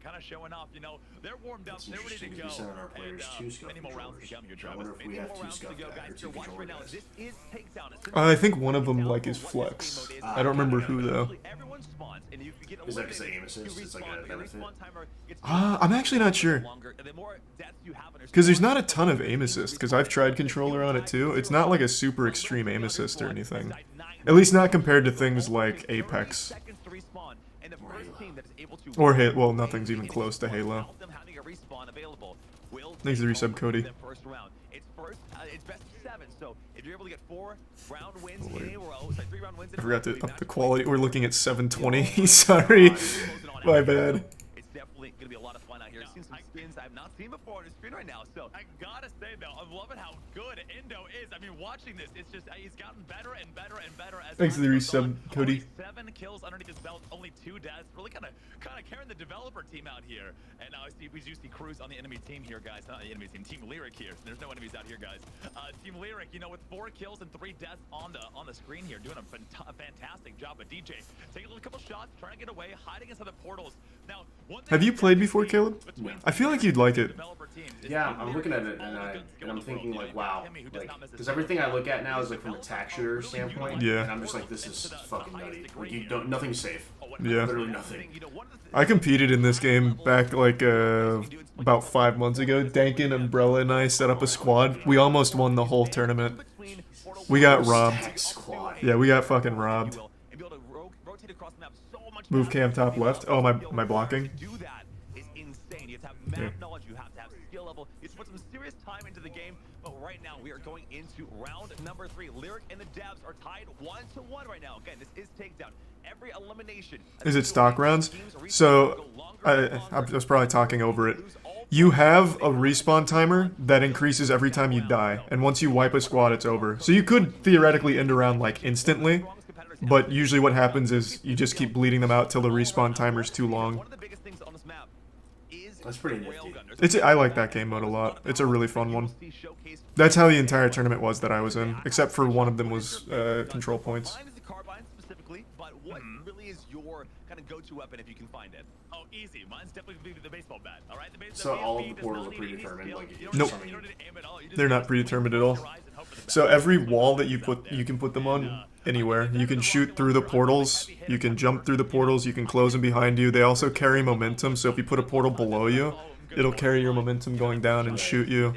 Kind of showing off, you know, they're warmed up, It's they're ready to interesting go. to be sending our players two scuff many more rounds to controllers. come here, I wonder Travis. if we Many have more 2 rounds to scuff go, guys guys. or 2 You're watching right controller now. guys. This is takedown. I think one of them like is Flex. I don't remember who though. Everyone spawns, and if you get Is that 'cause of aim eliminated, assist? you It's like a respawn, but your benefit? respawn timer gets I'm actually not sure. longer, and the more deaths you have on your Because there's spawn, not a ton of aim assist, because I've tried controller on it too. It's not like a super extreme aim assist or anything. At least not compared to things like Apex. seconds to respawn, and the first team that is able to Or well, nothing's even close to Halo. without them having a respawn available will Thanks for take resub, over Cody. the first round. It's best of 7, so if you're able to get 4 round wins in a row, it's like 3 round wins in I a row, forgot to you'll be up back the to quality. back. We're looking at 720. Sorry. My bad. It's definitely definitely going to be a lot of fun out here. Seeing some skins I've not seen before on the screen right now. So I gotta say though, I'm loving how good Indo is. I mean, watching this, it's just he's gotten better and better and better as Thanks for the resub, Cody. Only 7 kills underneath his belt, only 2 deaths. Really kind of carrying the developer team out here. And now we do see Cruz on the enemy team here, guys. Not the enemy team, Team Lyric here. There's no enemies out here, guys. Team Lyric, you know, with 4 kills and 3 deaths on the screen here, doing a fantastic job. But DJ taking a couple shots, trying to get away, hiding inside the portals. Now, Have you played before, Caleb? I feel like you'd like it. Yeah, I'm looking at it and I'm thinking like, wow, like, because everything I look at now is like from a tack shooter standpoint. Yeah. And I'm just like, this is fucking nutty. Like, you don't, nothing's safe. Yeah. Literally nothing. I competed in this game back like about 5 months ago. Dankin, Umbrella, and I set up a squad. We almost won the whole tournament. We got robbed. Yeah, we got fucking robbed. Move cam top left. Oh, my blocking. Do that is insane. You have to have map knowledge. You have to have skill level. It's put some serious time into the game. But right now we are going into round number 3. Lyric and the devs are tied 1-1 right now. Again, this is takedown. Every elimination. Is it stock rounds? So I was probably talking over it. You have a respawn timer that increases every time you die, and once you wipe a squad, it's over. So you could theoretically end a round like instantly, but usually what happens is you just keep bleeding them out till the respawn timer's too long. That's pretty nifty. I like that game mode a lot. It's a really fun one. That's how the entire tournament was that I was in, except for one of them was control points. What really is your kind of go-to weapon if you can find it? Oh, easy. Mine's definitely going to be the baseball bat. All right. So all of the portals are predetermined. Like, nope. They're not predetermined at all. So every wall that you can put them on anywhere. You can shoot through the portals. You can jump through the portals. You can close them behind you. They also carry momentum. So if you put a portal below you, it'll carry your momentum going down and shoot you.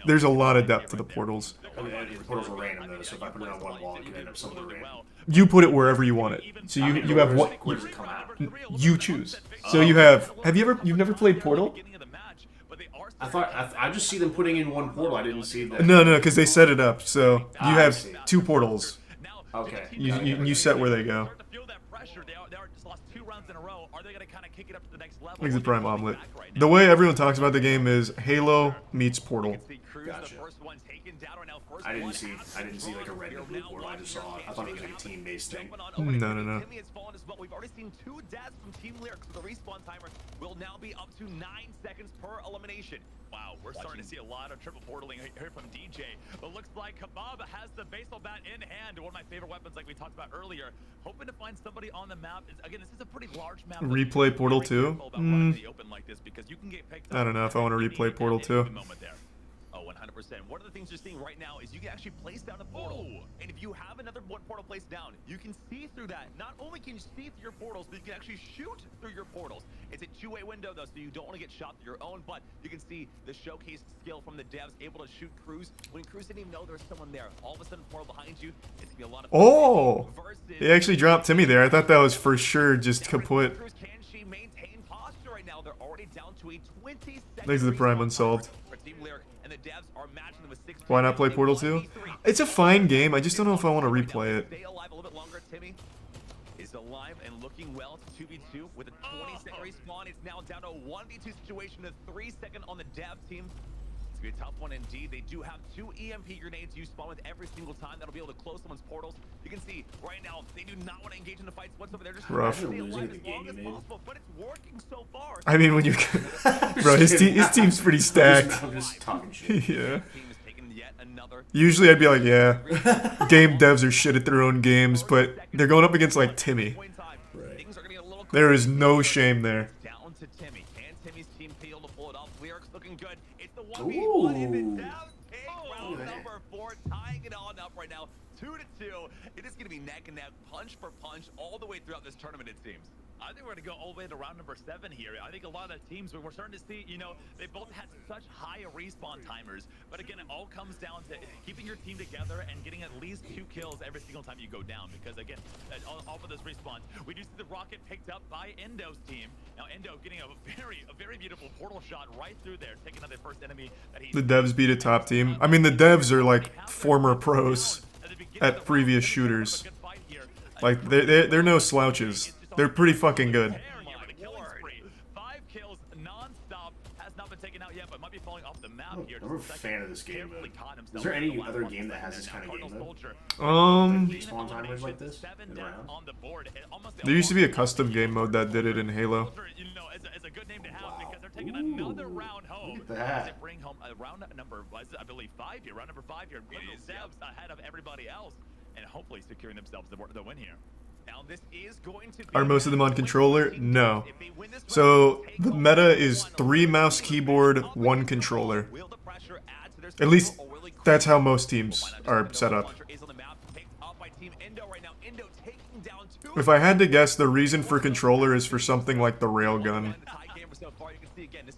There's a lot of depth to the portals. I mean, the portals are random though, so if I put it on one wall, it can end up somewhere random. You put it wherever you want it. So you have what Where does it come out? you choose. So you've never played Portal? I just see them putting in one portal. I didn't see that. No, because they set it up. So you have see. 2 portals. Okay. You set where they go. Like the Prime Omelet. The way everyone talks about the game is Halo meets Portal. Gotcha. I didn't see like a red and blue portal. I just saw. I thought it was like a team-based thing. No. We've already seen 2 deaths from Team Lyric, so the respawn timer will now be up to 9 seconds per elimination. Wow, we're starting to see a lot of triple portaling here from DJ. But looks like Kebab has the baseball bat in hand, one of my favorite weapons, like we talked about earlier. Hoping to find somebody on the map. Again, this is a pretty large map. Replay Portal 2? I don't know if I want to replay Portal 2. Oh, 100%. One of the things you're seeing right now is you can actually place down a portal. And if you have another one portal placed down, you can see through that. Not only can you see through your portals, but you can actually shoot through your portals. It's a 2-way window, though, so you don't want to get shot through your own, but you can see the showcase skill from the devs, able to shoot Cruz. When Cruz didn't even know there was someone there. All of a sudden, portal behind you. It's going to be a lot of fun. Oh! He actually dropped Timmy there. I thought that was for sure just kaput. Can she maintain posture right now? They're already down to a 20-second. Thanks to the Prime Unsolved. And the devs are matching them with 6. Why not play Portal 2? It's a fine game. I just don't know if I want to replay it. Stay alive a little bit longer. Timmy is alive and looking well. It's 2v2 with a 20-second respawn. It's now down to a 1v2 situation. A 3-second on the dev team. It's gonna be a tough one indeed. They do have 2 EMP grenades you spawn with every single time. That'll be able to close someone's portals. You can see right now they do not want to engage in the fights whatsoever. They're just rough. trying to stay alive as long as possible, but it's working so far. I mean, when you, bro, his team's pretty stacked. I'm just talking shit. Yeah. Usually I'd be like, yeah, game devs are shit at their own games, but they're going up against like Timmy. Right. There is no shame there. Down to Timmy. Can Timmy's team fail to pull it off? Lyric's looking good. It's the 1v1 in the down pick. Round number 4, tying it on up right now. 2-2. It is going to be neck and neck, punch for punch, all the way throughout this tournament, it seems. I think we're going to go all the way to round number 7 here. I think a lot of the teams, we're starting to see, you know, they both had such high respawn timers. But again, it all comes down to keeping your team together and getting at least 2 kills every single time you go down. Because again, off of this respawn, we do see the rocket picked up by Endo's team. Now Endo getting a very beautiful portal shot right through there, taking out the first enemy that he. The devs beat a top team. I mean, the devs are like former pros at previous shooters. Like they're no slouches. They're pretty fucking good. 5 kills I'm a fan of this game mode. Is there any other game that has this kind of game mode? Spawn timers like this? In the round? There used to be a custom game mode that did it in Halo. Another round home. Look at that. Bring home round number, I believe 5 here. Round number 5 here. Devs ahead of everybody else, and hopefully securing themselves the win here. Now this is going to be Are most of them on controller? No. So the meta is 3 mouse, keyboard, 1 controller. At least that's how most teams are set up. If I had to guess, the reason for controller is for something like the railgun.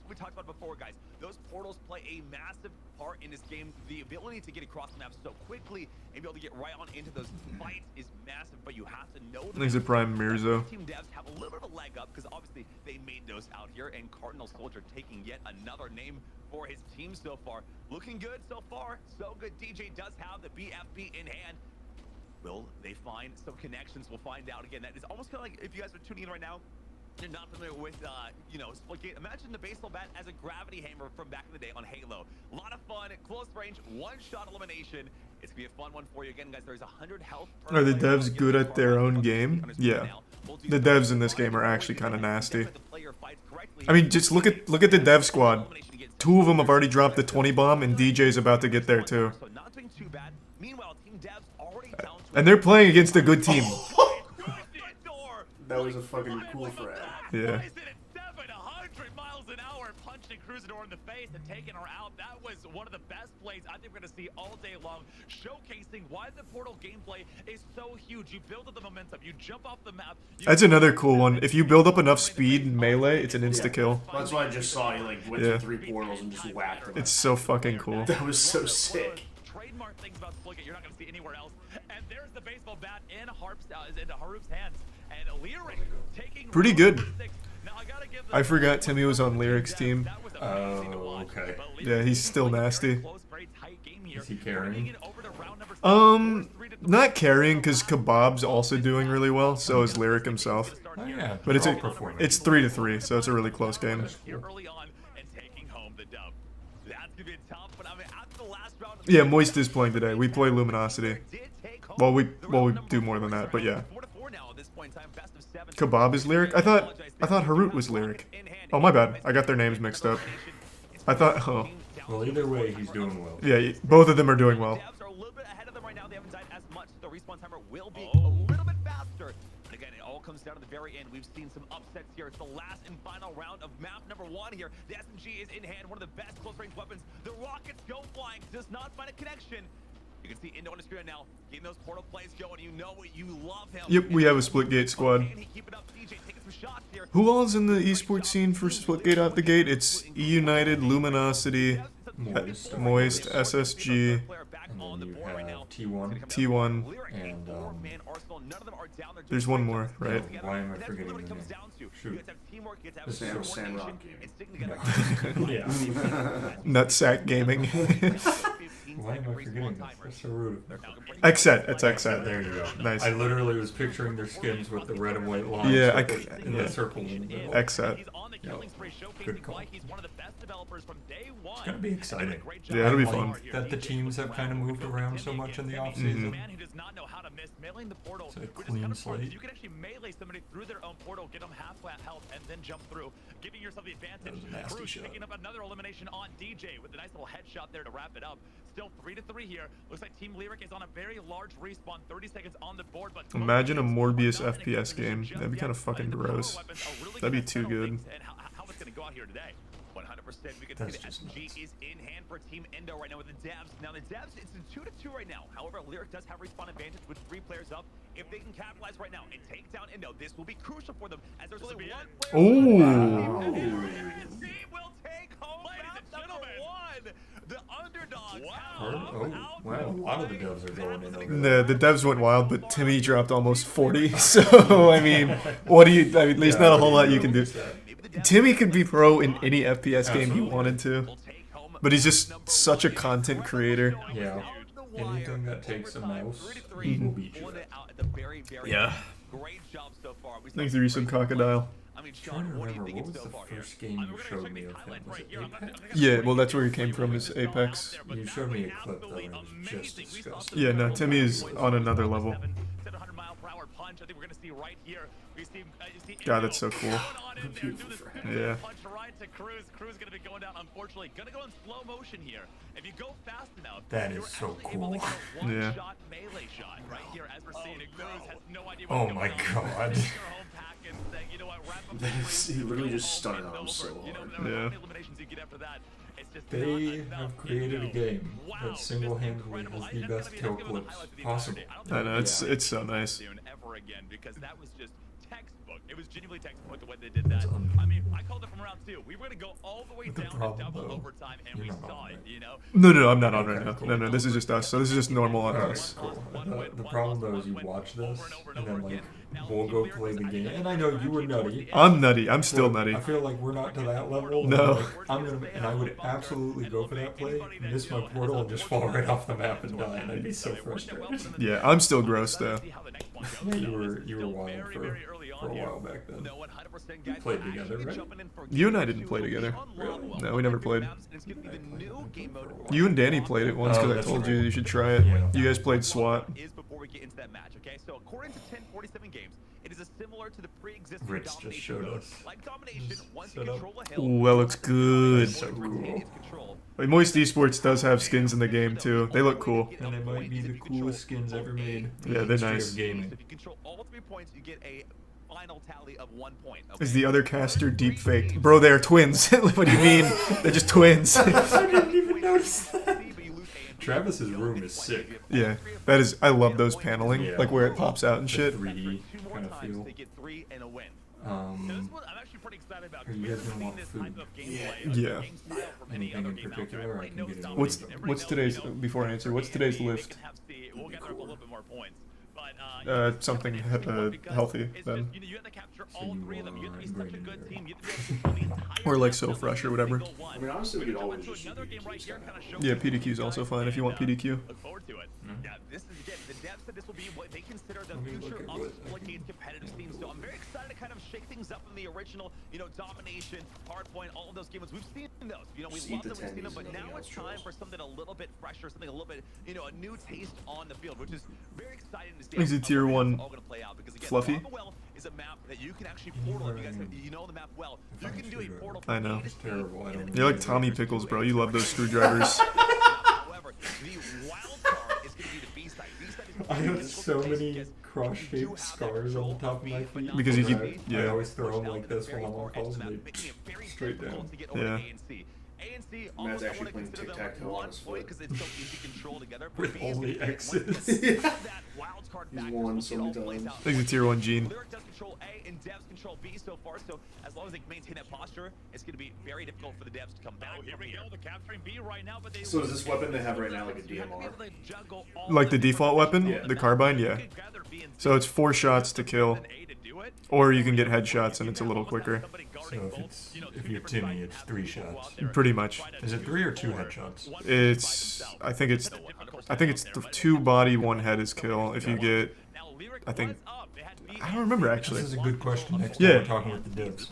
We talked about before, guys. Those portals play a massive part in this game. The ability to get across the map so quickly and be able to get right on into those fights is massive, but you have to know Thanks to Prime Mirzo. Team devs have a little bit of a leg up because obviously they made those out here, and Cardinal Soldier taking yet another name for his team so far. Looking good so far. So good. DJ does have the BFB in hand. Will they find some connections? We'll find out. Again, that is almost kind of like if you guys are tuning in right now, you're not familiar with, SplitGate. Imagine the baseball bat as a gravity hammer from back in the day on Halo. A lot of fun, close range, one-shot elimination. It's gonna be a fun one for you. Again, guys, there's 100 health. Are the devs good at their own game? Yeah. The devs in this game are actually kind of nasty. I mean, just look at the dev squad. 2 of them have already dropped the 20 bomb, and DJ's about to get there too. And they're playing against a good team. That was a fucking cool frag. Yeah. 700 miles an hour, punching Cruisador in the face and taking her out. That was one of the best plays I think we're going to see all day long, showcasing why the Portal gameplay is so huge. You build up the momentum, you jump off the map. That's another cool one. If you build up enough speed in melee, it's an insta-kill. That's why I just saw you like went through 3 portals and just whacked them. It's so fucking cool. That was so sick. Trademark things about SplitGate you're not going to see anywhere else. And there's the baseball bat in Harup's hands. And Lyric taking pretty good. Now, I forgot Timmy was on Lyric's team. Oh, okay. Yeah, he's still nasty. Is he carrying? Not carrying because Kebab's also doing really well. So is Lyric himself. Oh, yeah. But it's 3-3, so it's a really close game. Yeah, Moist is playing today. We play Luminosity. Well, we do more than that, but yeah. Kebab is Lyric? I thought Harut was Lyric. Oh, my bad. I got their names mixed up. I thought, oh. Well, either way, he's doing well. Yeah, both of them are doing well. Again, it all comes down to the very end. We've seen some upsets here. It's the last and final round of map number 1 here. The SMG is in hand, one of the best close-range weapons. The rockets go flying, does not find a connection. You can see Indo on the screen now, getting those portal plays going. You know it, you love him. Yep, we have a SplitGate squad. Who all is in the esports scene for SplitGate out the gate? It's E-United, Luminosity, Moist, SSG, and then you have T1, and there's one more, right? Why am I forgetting the name? Shoot. Sandrock Gaming. Yeah. Nutsack Gaming. Why am I forgetting this? That's so rude. Xset, it's Xset. There you go. Nice. I literally was picturing their skins with the red and white lines. Yeah, the circle in the middle. Xset. Yeah. Good call. It's gonna be exciting. Yeah, it'll be fun. That the teams have kind of moved around so much in the offseason. It's a clean slate. You can actually melee somebody through their own portal, get them half flat health, and then jump through, giving yourself the advantage. Bruce picking up another elimination on DJ with a nice little headshot there to wrap it up. Still 3-3 here. Looks like Team Lyric is on a very large respawn. 30 seconds on the board, but imagine a Morbius FPS game. That'd be kind of fucking gross. That'd be too good. And how it's going to go out here today. 100%. We can see the SMG is in hand for Team Endo right now with the devs. Now the devs, it's a 2-2 right now. However, Lyric does have respawn advantage with 3 players up. If they can capitalize right now and take down Endo, this will be crucial for them as there's only one player. Ooh. Team will take home number 1. The underdog. Wow. Wow. A lot of the devs are going in. The devs went wild, but Timmy dropped almost 40. So I mean, what do you? I mean, there's not a whole lot you can do. Timmy could be pro in any FPS game he wanted to, but he's just such a content creator. Yeah. Anything that takes a mouse, he will beat you. Yeah. Great job so far. Thanks to Resub Crocodile. I mean, Trying to Sean, what do you remember, think what was so the far here? first game I you mean, we're gonna showed check me the of him? highlights Was right it here. I'm not Apex? gonna Yeah, show well, that's where he you came from, what is this is all out Apex. there, but You that showed me was a clip though, and absolutely it was just amazing. We saw disgusting. some Yeah, no, incredible Timmy's points on from another the level. 700 mile per hour punch. I think we're gonna see right here. We see, you see God, that's so cool. going on in there, do this Yeah. punch right to Cruz. Cruz gonna be going down. Unfortunately, gonna go in slow motion here. If you go fast enough, That you're is so actually able to cool. get a one Yeah. shot melee shot right here as we're seeing it. Cruz has no idea Oh what's my going on. God. Taking her home pack and saying, you know what, wrap up the He free, literally go just home, stunned it's him over. so You know, hard. there are Yeah. how many eliminations you get after that. It's just They not enough. have created a You game wow, that single-handedly incredible. has the That's best gonna kill be one of the clips highlights of the possible. entire day. I know, it's so nice. Soon ever again, because that was just textbook. It was genuinely textbook the way they did that. It's I mean, I called it from round 2. We were gonna go all the way But the down to problem, double though, overtime, and you're we not saw on it. it. You know. No, I'm not on right now. No, this is just us. So this is just normal on Alright, us. cool. The problem though is you watch this, and then like, we'll go play the game, and I know you were nutty. I'm nutty. I'm still nutty. I feel like we're not to that level. No. Like, and I would absolutely go for that play, miss my portal, and just fall right off the map and die, and I'd be so frustrated. Yeah, I'm still gross though. Yeah, you were wild for a while back then. We played together, right? You and I didn't play together. Really? No, we never played. You and Danny played it once Oh, because I that's told right. you should try it. Yeah. You guys played SWAT. Is before we get into that match, okay? So according to 1047 games, it is similar to the pre-existing Ritz just domination showed mode. us. Like domination, once you set up. control a hill, Ooh, that looks good. So cool. Wait, Moist Esports does have skins in the game too. They look cool. And they might be the coolest skins ever made. in Yeah, the they're history nice. of gaming. If you control all 3 points, you get a final tally of 1 point. Is the other caster deep faked? Bro, they are twins. What do you mean? They're just twins. I didn't even notice that. Travis's room is sick. Yeah, that is. I love those paneling, Yeah. like where it pops out and The shit. 3D kind of feel. They get 3 and a win. Um, I'm actually pretty excited about. Are you guys gonna want this food? type of gameplay, Yeah. game style from any Anything other in game out particular? there. I Everybody can knows get into What's it. everybody today's knows, before I answer? What's today's they lift? can have C. We'll get there with a little bit more points. But, Something healthy then. You have to capture So all you 3 of them. You have to be are such a ingrained good in team. You have to be able to control the entire Or like map So without Fresh or losing a whatever. single one. I mean, honestly, we We're could gonna always jump just into another do game right here, PDQ kinda stuff. showcase Yeah, it PDQ is to you also guys, fine if you want and, PDQ. Look forward to it. Yeah, this is again, the devs said this will be what they consider the Let me future look at of what- SplitGate's competitive scene. So I'm very excited to kind of shake things up from the original, domination, hardpoint, all of those games. We've seen those. We See love the them, we've seen them, tendies but and now nothing it's else, time trolls. for something a little bit fresher, something a little bit, a new taste on the field, which is very exciting to see. Is it how tier it's one all gonna play out, because again, fluffy? Lava Well is a map that you can actually portal. If you guys know the map well, you can do a portal. I know. It's terrible. I don't You're like Tommy Pickles, bro. You love those screwdrivers. However, the wild card is going to be the B side. B side is I have difficult so to many chase. cross-shaped scars on the top of my feet. Because you keep- I yeah. always throw them like this while I'm on calls, and they straight down. Yeah. ANC Matt's almost, I actually wanna playing consider them tic-tac-toe on one his point foot. because it's so easy to control together. With B is only gonna get one X's. because that wild card He's factor won will so get many all plays times. out. I think it's tier 1 Gene. Lyric does control A and Devs control B so far, so as long as they maintain that posture, it's going to be very difficult for the Devs to come back. Oh, here we go. They're capturing B right now, but they So is this weapon they have right now like a DMR? Like the default weapon, Yeah. the carbine, yeah. So it's 4 shots to kill, or you can get headshots and it's a little quicker. So if you're Timmy, it's 3 shots. Pretty much. Is it 3 or 2 headshots? I think it's 2 body, 1 head is kill. If you get, I don't remember actually. This is a good question next Yeah. time we're talking with the devs.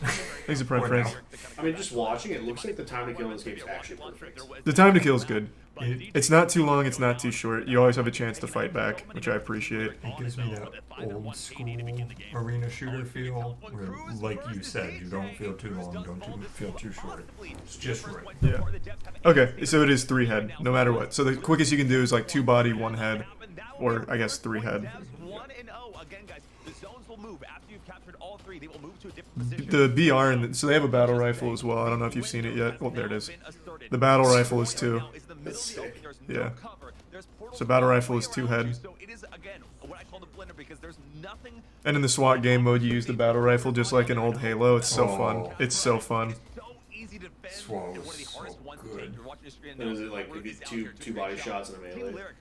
Thanks for prime friends. I mean, just watching it looks like the time to kill in this game is actually perfect. The time to kill is good. It's not too long, it's not too short. You always have a chance to fight back, which I appreciate. It gives me that old school arena shooter feel, where, like you said, you don't feel too long, don't feel too short. It's just right. Yeah. Okay, so it is 3 head, no matter what. So the quickest you can do is like 2 body, 1 head, or I guess 3 head. 1-0 again, guys. The zones will move after you've captured all 3. They will move to a different position. The BR, and so they have a battle rifle as well. I don't know if you've seen it yet. Well, there it is. The battle rifle is 2. Yeah. So battle rifle is 2 head. So it is again what I call the blender because there's nothing And in the SWAT game mode, you use the battle rifle just like in old Halo. It's so fun. Oh. It's so fun. so easy to defend. SWAT and was one of the so hardest ones to good. take. You're watching your screen And is now. it like We're maybe down here, two body shots and a melee? Or...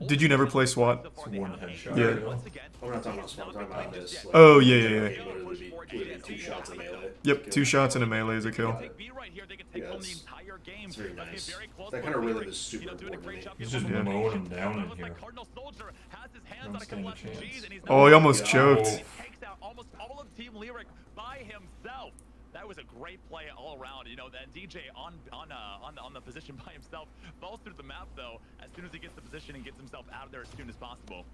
Did you never play SWAT? So far, It's they one have headshot. Yeah. right now. once again, I'm not talking about SWAT, I'm talking about this. Like, Oh, yeah, yeah, yeah. It would be 2 shots and melee. Yep, 2 shots and a melee is a kill. take B right here, they can take Yeah, home the it's- entire game. It's very Let's nice. get very close. That kind of rhythm is super doing a great important. job. He's just Yeah. mowing them down in Looks here. like Cardinal Soldier has his hands Don't on a couple stand a SMGs, chance. and he's Oh, he almost Yeah. choked. takes out almost all of of Team Lyric by himself. That was a great play all around. You know, that DJ on the position by himself falls through the map though. As soon as he gets the position and gets himself out of there as soon as possible.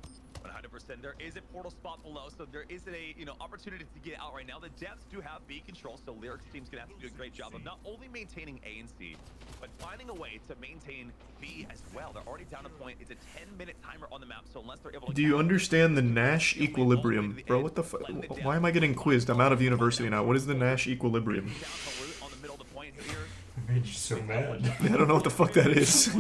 100%. There is a portal spot below, so there is a opportunity to get out right now. The Devs do have B control, so Lyric's team's gonna have to do a great job of not only maintaining A and C, but finding a way to maintain B as well. They're already down a point. It's a 10-minute timer on the map, so unless they're able to. Do you understand the Nash equilibrium, bro? What the fuck? Why am I getting quizzed? I'm out of university now. What is the Nash equilibrium? It made you so mad. I don't know what the fuck that is.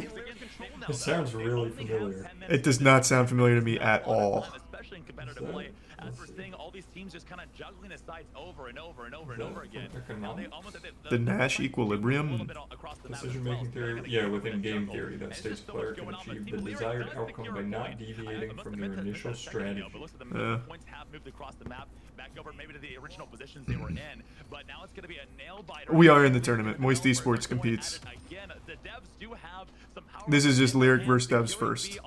It sounds really familiar. It does not sound familiar to me at all. Especially in competitive play, as we're seeing all these teams just kind of juggling the sides over and over and over and over again. Now they almost the Nash equilibrium? Decision-making theory, yeah, within game theory, that states a player can achieve the desired outcome by not deviating from their initial strategy. Points have moved across the map, back over maybe to the original positions they were in, but now it's going to be a nail-biter. We are in the tournament. Moist Esports competes. This is just Lyric versus Devs first.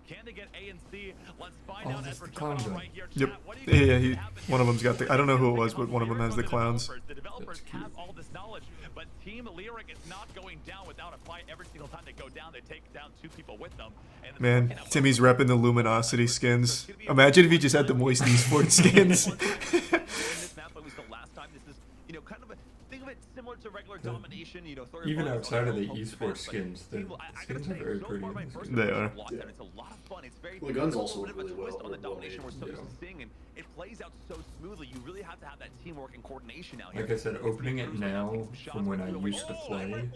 Can they get A and C? Let's find Oh, out that's as the we're clowns jumping then. right here. Yep. Chat, what do you Yeah, think one of them's got the. I don't know who it was, but one of them has the clowns. The developers have all this knowledge, but Team Lyric is not going down without a fight. Every single time they go down, they take down 2 people with them. And Man, Timmy's repping the Luminosity skins. Imagine if he just had the Moist Esports skins. Kind of think of it similar to regular domination. Even outside of the esports skins, the skins are very pretty. They are. Yeah. It's a lot of fun. It's very The guns also a little bit of a really twist on the well domination we're so made. used to seeing, and it plays out so smoothly. You really have to have that teamwork and coordination out here. Like I said, opening it now from when I used to play,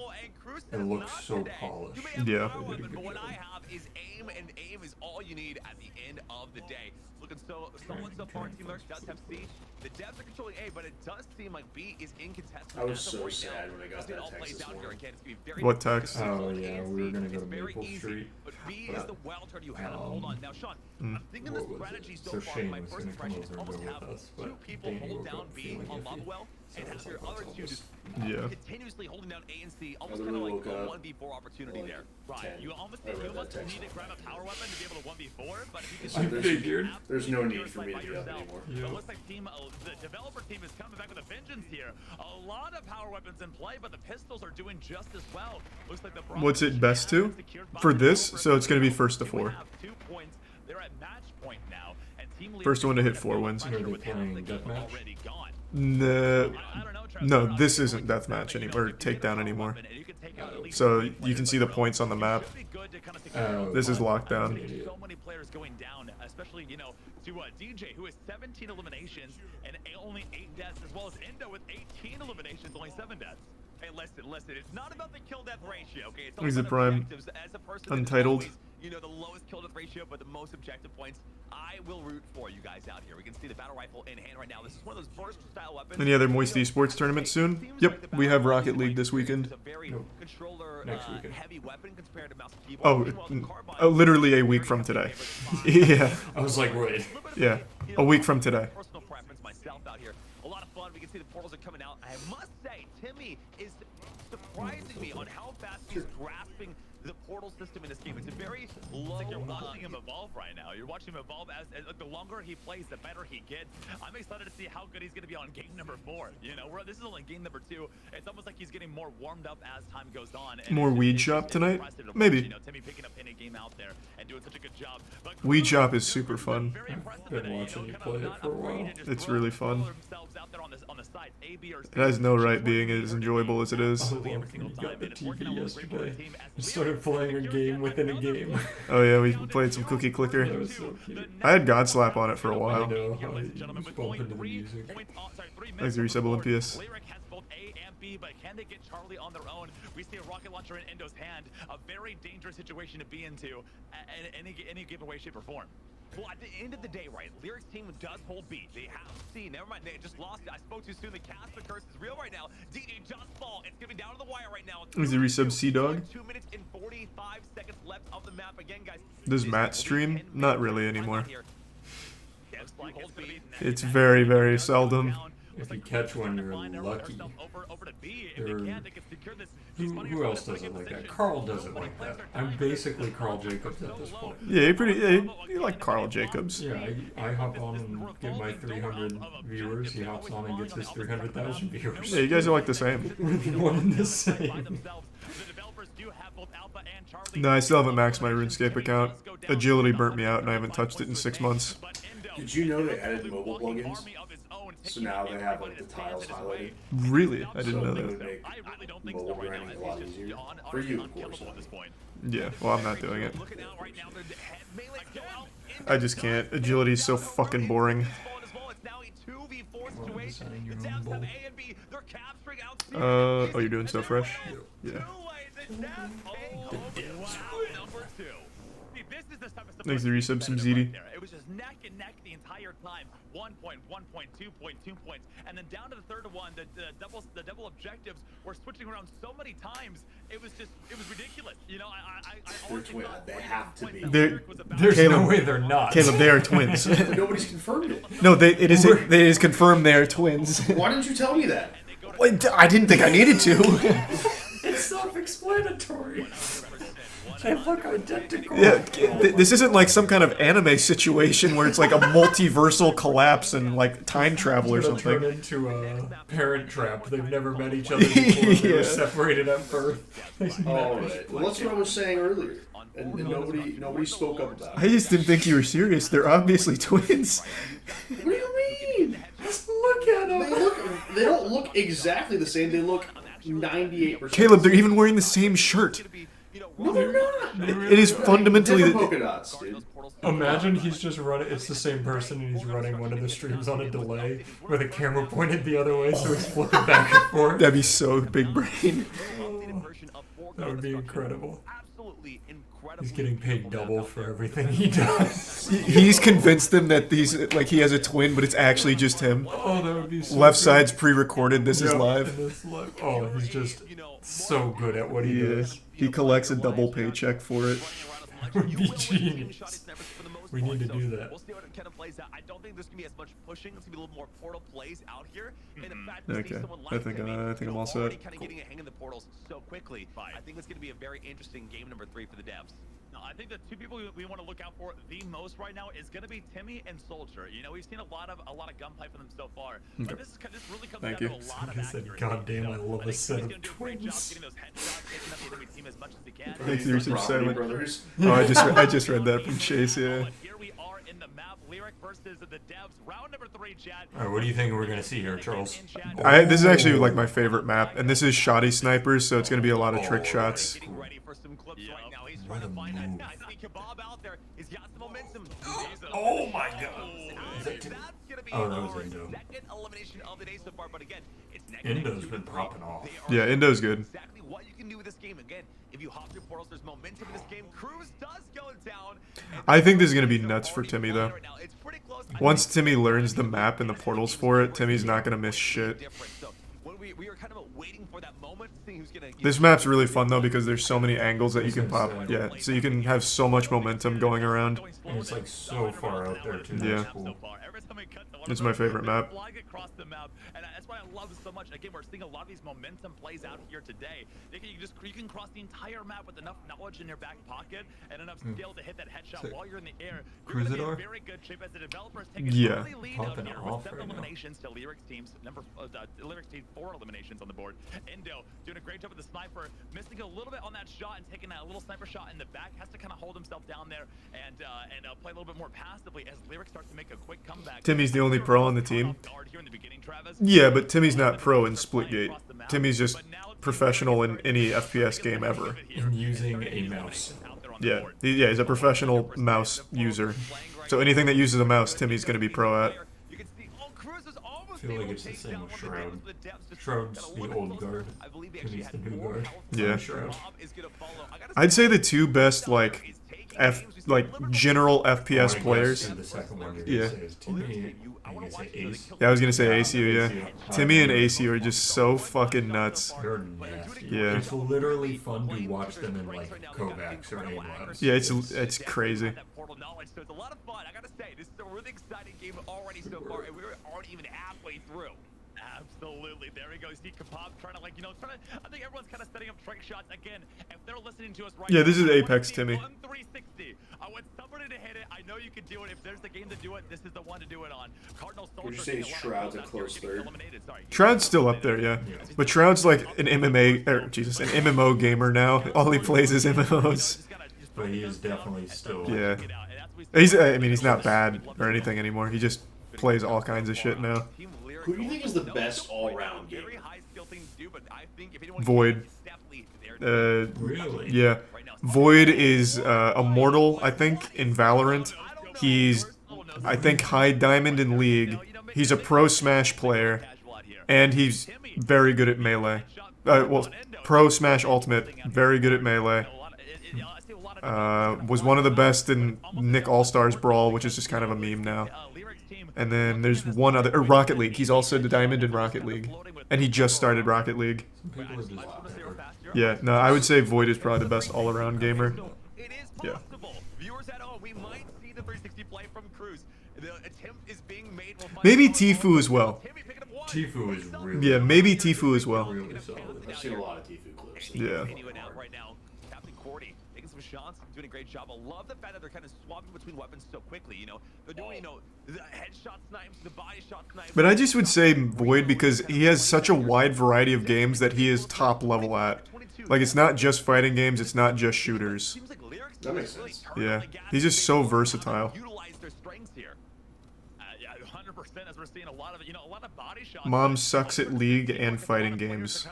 it looks so polished. Yeah. But what I have is aim, and aim is all you need at the end of the day. Looking so solid so far. Team Lyric does have C. The Devs are controlling A, but it does seem like B is incontestable. I was so sad when I got that text this morning. What text? Oh yeah, we were gonna go to Maple Street. But B is the wild card you have. Hold on. Now, Sean, I'm thinking the What was strategy it? so So far, Shane my was first gonna come impression is over and almost go have with us, 2 but people Danny hold woke down up B feeling on iffy. Lovewell, and have your other 2 just Yeah. continuously holding down A and C, almost I kind of literally like a woke up 1v4 opportunity like there. Right. 10. You almost I read that need text to grab a power weapon to be able to 1v4, but if you So can there's- figured. There's no need for me to be up yourself. anymore. But it looks like the developer team is coming back with a vengeance here. A lot of power weapons in play, but the pistols are doing just as well. Looks like the What's it best to? For this, so it's going to be first to 4. have 2 points. They're at match point now, and Team First one to hit 4 wins. Are they playing deathmatch? already gone. No, this isn't deathmatch anymore, or takedown anymore. So you can see the points on the map. This is lockdown. So many players going down, especially to DJ, who has 17 eliminations and only 8 deaths, as well as Endo with 18 eliminations, only 7 deaths. Hey, listen, it's not about the kill-death ratio, okay? It's all He's a about prime. objectives. As a person that's Untitled. always, the lowest kill-death ratio, but the most objective points, I will root for you guys out here. We can see the battle rifle in hand right now. This is one of those burst-style weapons. Any other Moist Esports tournaments soon? Yep, we have Rocket League this weekend. It's a very controller Next weekend. heavy weapon compared to mouse and keyboard. Literally a week from today. Yeah, I was like, wait. yeah, a week from today. Personal preference myself out here. A lot of fun. We can see the portals are coming out. I must say, Timmy is surprising me on how fast he's grasping the portal system in this game. It's a very low. Like you're watching him evolve right now. You're watching him evolve as the longer he plays, the better he gets. I'm excited to see how good he's going to be on game number 4. This is only game number 2. It's almost like he's getting more warmed up as time goes on. And More Weed Shop tonight? Maybe. Timmy picking up any game out there and doing such a good job. But Weed Shop is super fun. I've been watching you play it for a while. It's really fun. On the sides, A, B, or C. It has no right being as enjoyable as it is. Oh, well, you got the TV yesterday. You started playing a game within a game. Oh yeah, we played some Cookie That Clicker. was so cute. I had Godslap on it for a I while. know how you just bump into the music. Thanks, Resub Olympius. Lyric has both A and B, but can they get Charlie on their own? We see a rocket launcher in Endo's hand. A very dangerous situation to be into in any given way, shape, or form. Well, at the end of the day, right, Lyric's team does hold B. They have C. Never mind, they just lost it. I spoke too soon. The Casper curse is real right now. DJ just fall. It's going to be down to the wire right now. Is he Resub Sea Dog? 2 minutes and 45 seconds left of the map. Again, guys. Does Matt stream? Not really anymore. It's It's very, very seldom. If you catch one, you're lucky. Who else does it like that? Carl does it like that. I'm basically Carl Jacobs at this point. Yeah, you like Carl Jacobs. Yeah, I hop on and get my 300 viewers. He hops on and gets his 300,000 viewers. Yeah, you guys are like the same. We're one and the same. No, I still haven't maxed my RuneScape account. Agility burnt me out, and I haven't touched it in 6 months. Did you know they added mobile plugins? So now they have like the tiles highlighted. Really? I didn't know It would that. make mobile grinding a lot easier. For you, of course. Yeah, well, I'm not doing it. I just can't. Agility is so fucking boring. Oh, you're doing so fresh? Yeah. Thanks to resub some ZD. It was just neck and neck the entire time. 1 point, 1 point, 2 point, 2 points, and then down to the third one, the double objectives were switching around so many times. It was ridiculous. You know, They're twins. They have to be. There's Caleb, no way they're not. Caleb, they are twins. Nobody's confirmed it. No, it is confirmed they are twins. Why didn't you tell me that? Wait, I didn't think I needed to. It's self-explanatory. They look identical. Yeah, this isn't like some kind of anime situation where it's like a multiversal collapse and like time travel or It's gonna something. turn into a Parent Trap. They've never met each other before. They were separated at birth. All right. Well, that's what I was saying earlier, and nobody spoke up about I it. just didn't think you were serious. They're obviously twins. What do you mean? Just look at them. They don't look exactly the same. They look 98%. Caleb, they're even wearing the same shirt. No, they're not. It is fundamentally Different polka dots, dude. Imagine he's just running. It's the same person, and he's running one of the streams on a delay with a camera pointed the other way, so he's flipping back and forth. That'd be so big brain. That would be incredible. He's getting paid double for everything he does. He's convinced them that he has a twin, but it's actually just him. Oh, that would be so Left good. side's pre-recorded. This is Yep, live. and this live. Oh, he's just so good at what he does. He collects a double paycheck for it. That would be genius. We need to do that. We'll see how it kind of plays out. I don't think there's gonna be as much pushing. It's gonna be a little more portal plays out here. And in fact, to see Okay, someone I like think Timmy, I'm all set. already kind of getting a hang of the portals so quickly. I think it's gonna be a very interesting game number 3 for the devs. Now, I think the two people we want to look out for the most right now is going to be Timmy and Soldier. You know, we've seen a lot of gunplay from them so far. But this really comes down to a lot of said, accuracy. God damn, I love a set of He's gonna do a great job twins. getting those headshots, taking up the enemy team as much as he can. Thanks, there's some Property silent. Brothers. Oh, I just read that from Chase. Yeah. Here we are in the map. Lyric versus the devs. Round number 3, chat. All right, what do you think we're gonna see here, Charles? This is actually like my favorite map, and this is shoddy snipers, so it's gonna be a lot of trick shots. Getting ready for some clips right now. He's trying to find that guy. I see Kebab out there. He's got some momentum. Oh my God! Is that That's Tim? gonna be Oh, that was our Indo. second elimination of the day so far. But again, it's neck and neck, Indo's 2 been to 3. popping off. They are Yeah, Indo's good. Exactly what you can do with this game. Again, if you hop through portals, there's momentum in this game. Cruz does go down. I think this is gonna be nuts for Timmy though. Once Timmy learns the map and the portals for it, Timmy's not gonna miss shit. We are kind of waiting for that moment, seeing who's gonna. This map's really fun though because there's so many angles that you can pop. Yeah, so you can have so much momentum going around. And it's like so far out there too. Yeah. That's cool. It's my favorite map. Flying across the map, and that's why I love this so much. Again, we're seeing a lot of these momentum plays out here today. You can cross the entire map with enough knowledge in your back pocket and enough skill to hit that headshot while you're in the air. You're gonna be in very good shape as the developers take an Yeah. early lead out Popping here off with 7 right now. eliminations to Lyric's team's Lyric's team 4 eliminations on the board. Indo doing a great job with the sniper, missing a little bit on that shot and taking that little sniper shot in the back. Has to kind of hold himself down there and play a little bit more passively as Lyric starts to make a quick comeback. Timmy's the only pro on the team. Yeah, but Timmy's not pro in Splitgate. Timmy's just professional in any FPS game ever. And using a mouse. Yeah, he's a professional mouse user. So anything that uses a mouse, Timmy's gonna be pro at. I feel like it's the same with Shroud. Shroud's the old guard. Timmy's the new guard. Yeah. Shroud. I'd say the two best general FPS players. The second one you're Yeah. gonna say is Timmy. I'm gonna say Ace. Yeah, I was gonna say ACU, yeah. Timmy and ACU are just so fucking nuts. They're nasty. Yeah. It's literally fun to watch them in like Kovacs or aim labs. Yeah, it's crazy. So it's a lot of fun. I gotta say, this is a really exciting game already so far, and we're already even halfway through. Absolutely. There he goes. See Kapop trying to, like, I think everyone's kind of setting up trick shots again. If they're listening to us right now. Yeah, this is Apex, Timmy. 360. I want somebody to hit it. I know you can do it. If there's the game to do it, this is the one to do it on. Cardinal Soldier. Would you say Shroud's a close third? Shroud's still up there, yeah. But Shroud's like an an MMO gamer now. All he plays is MMOs. But he is definitely still. Yeah. I mean, he's not bad or anything anymore. He just plays all kinds of shit now. Who do you think is the best all-round gamer? Void. Really? Yeah. Void is Immortal, I think, in Valorant. He's, I think, High Diamond in League. He's a pro Smash player. And he's very good at Melee. Well, pro Smash Ultimate, very good at Melee. Was one of the best in Nick All-Stars Brawl, which is just kind of a meme now. And then there's one other, Rocket League. He's also the Diamond in Rocket League. And he just started Rocket League. Yeah, no, I would say Void is probably the best all-around gamer. Yeah. Maybe Tfue as well. Tfue is really. Yeah, maybe Tfue as well. Really solid. I've seen a lot of Tfue clips. Yeah. Shots, doing a great job. I love the fact that they're kind of swapping between weapons so quickly, They're doing, the headshot snipes, the body shot snipes. But I just would say Void because he has such a wide variety of games that he is top level at. Like, it's not just fighting games, it's not just shooters. That makes sense. Yeah, he's just so versatile. Mom sucks at League and fighting games.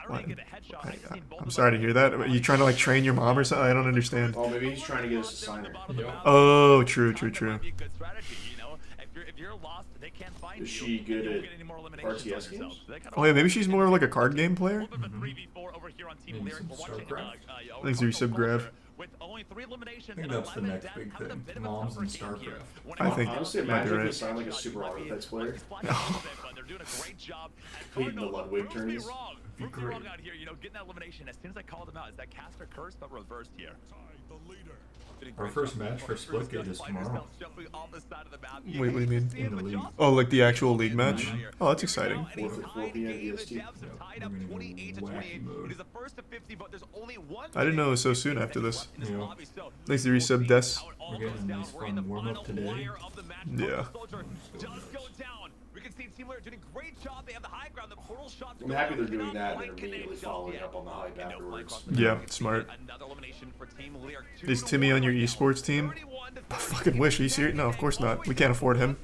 I'm sorry to hear that. Are you trying to like train your mom or something? I don't understand. Oh, maybe he's trying to get us a signer. Oh, true. Is she good at RTS games? Oh yeah, maybe she's more like a card game player. Thanks for your sub graph. I think that's the next big thing. Moms and StarCraft. I think honestly, imagine if they sound like a Super Artifacts player. Playing the Ludwig tourneys. Be great. Getting that elimination as soon as I called him out. Is that caster curse but reversed here? Our first match for Splitgate is tomorrow. Wait, what do you mean? In the league. Oh, like the actual league match? Oh, that's exciting. 4 p.m. EST. Wacky mode. I didn't know it was so soon after this. Yeah. Thanks to resub Des. We're getting a nice fun warm up today. Yeah. I'm happy they're doing that and they're immediately following up on the hype afterwards. Yeah, smart. Is Timmy on your esports team? I fucking wish. Are you serious? No, of course not. We can't afford him.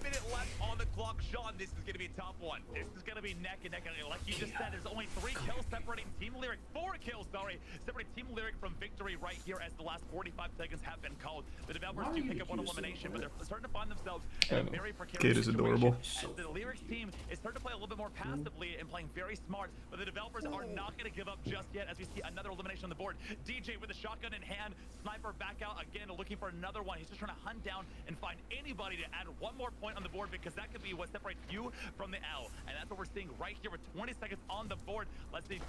This is going to be a tough one. This is going to be neck and neck. Like you just said, there's only 3 kills separating Team Lyric. 4 kills, sorry, separating Team Lyric from victory right here as the last 45 seconds have been called. The developers do pick up one elimination, but they're starting to find themselves in a very precarious Kate is adorable. As the Lyric team is starting to play a little bit more passively and playing very smart, but the developers are not going to give up just yet as we see another elimination on the board. DJ with a shotgun in hand, Sniper back out again looking for another one. He's just trying to hunt down and find anybody to add one more point on the board because that could be what separates you from the L. And that's what we're seeing right here with 20 seconds on the board. Let's see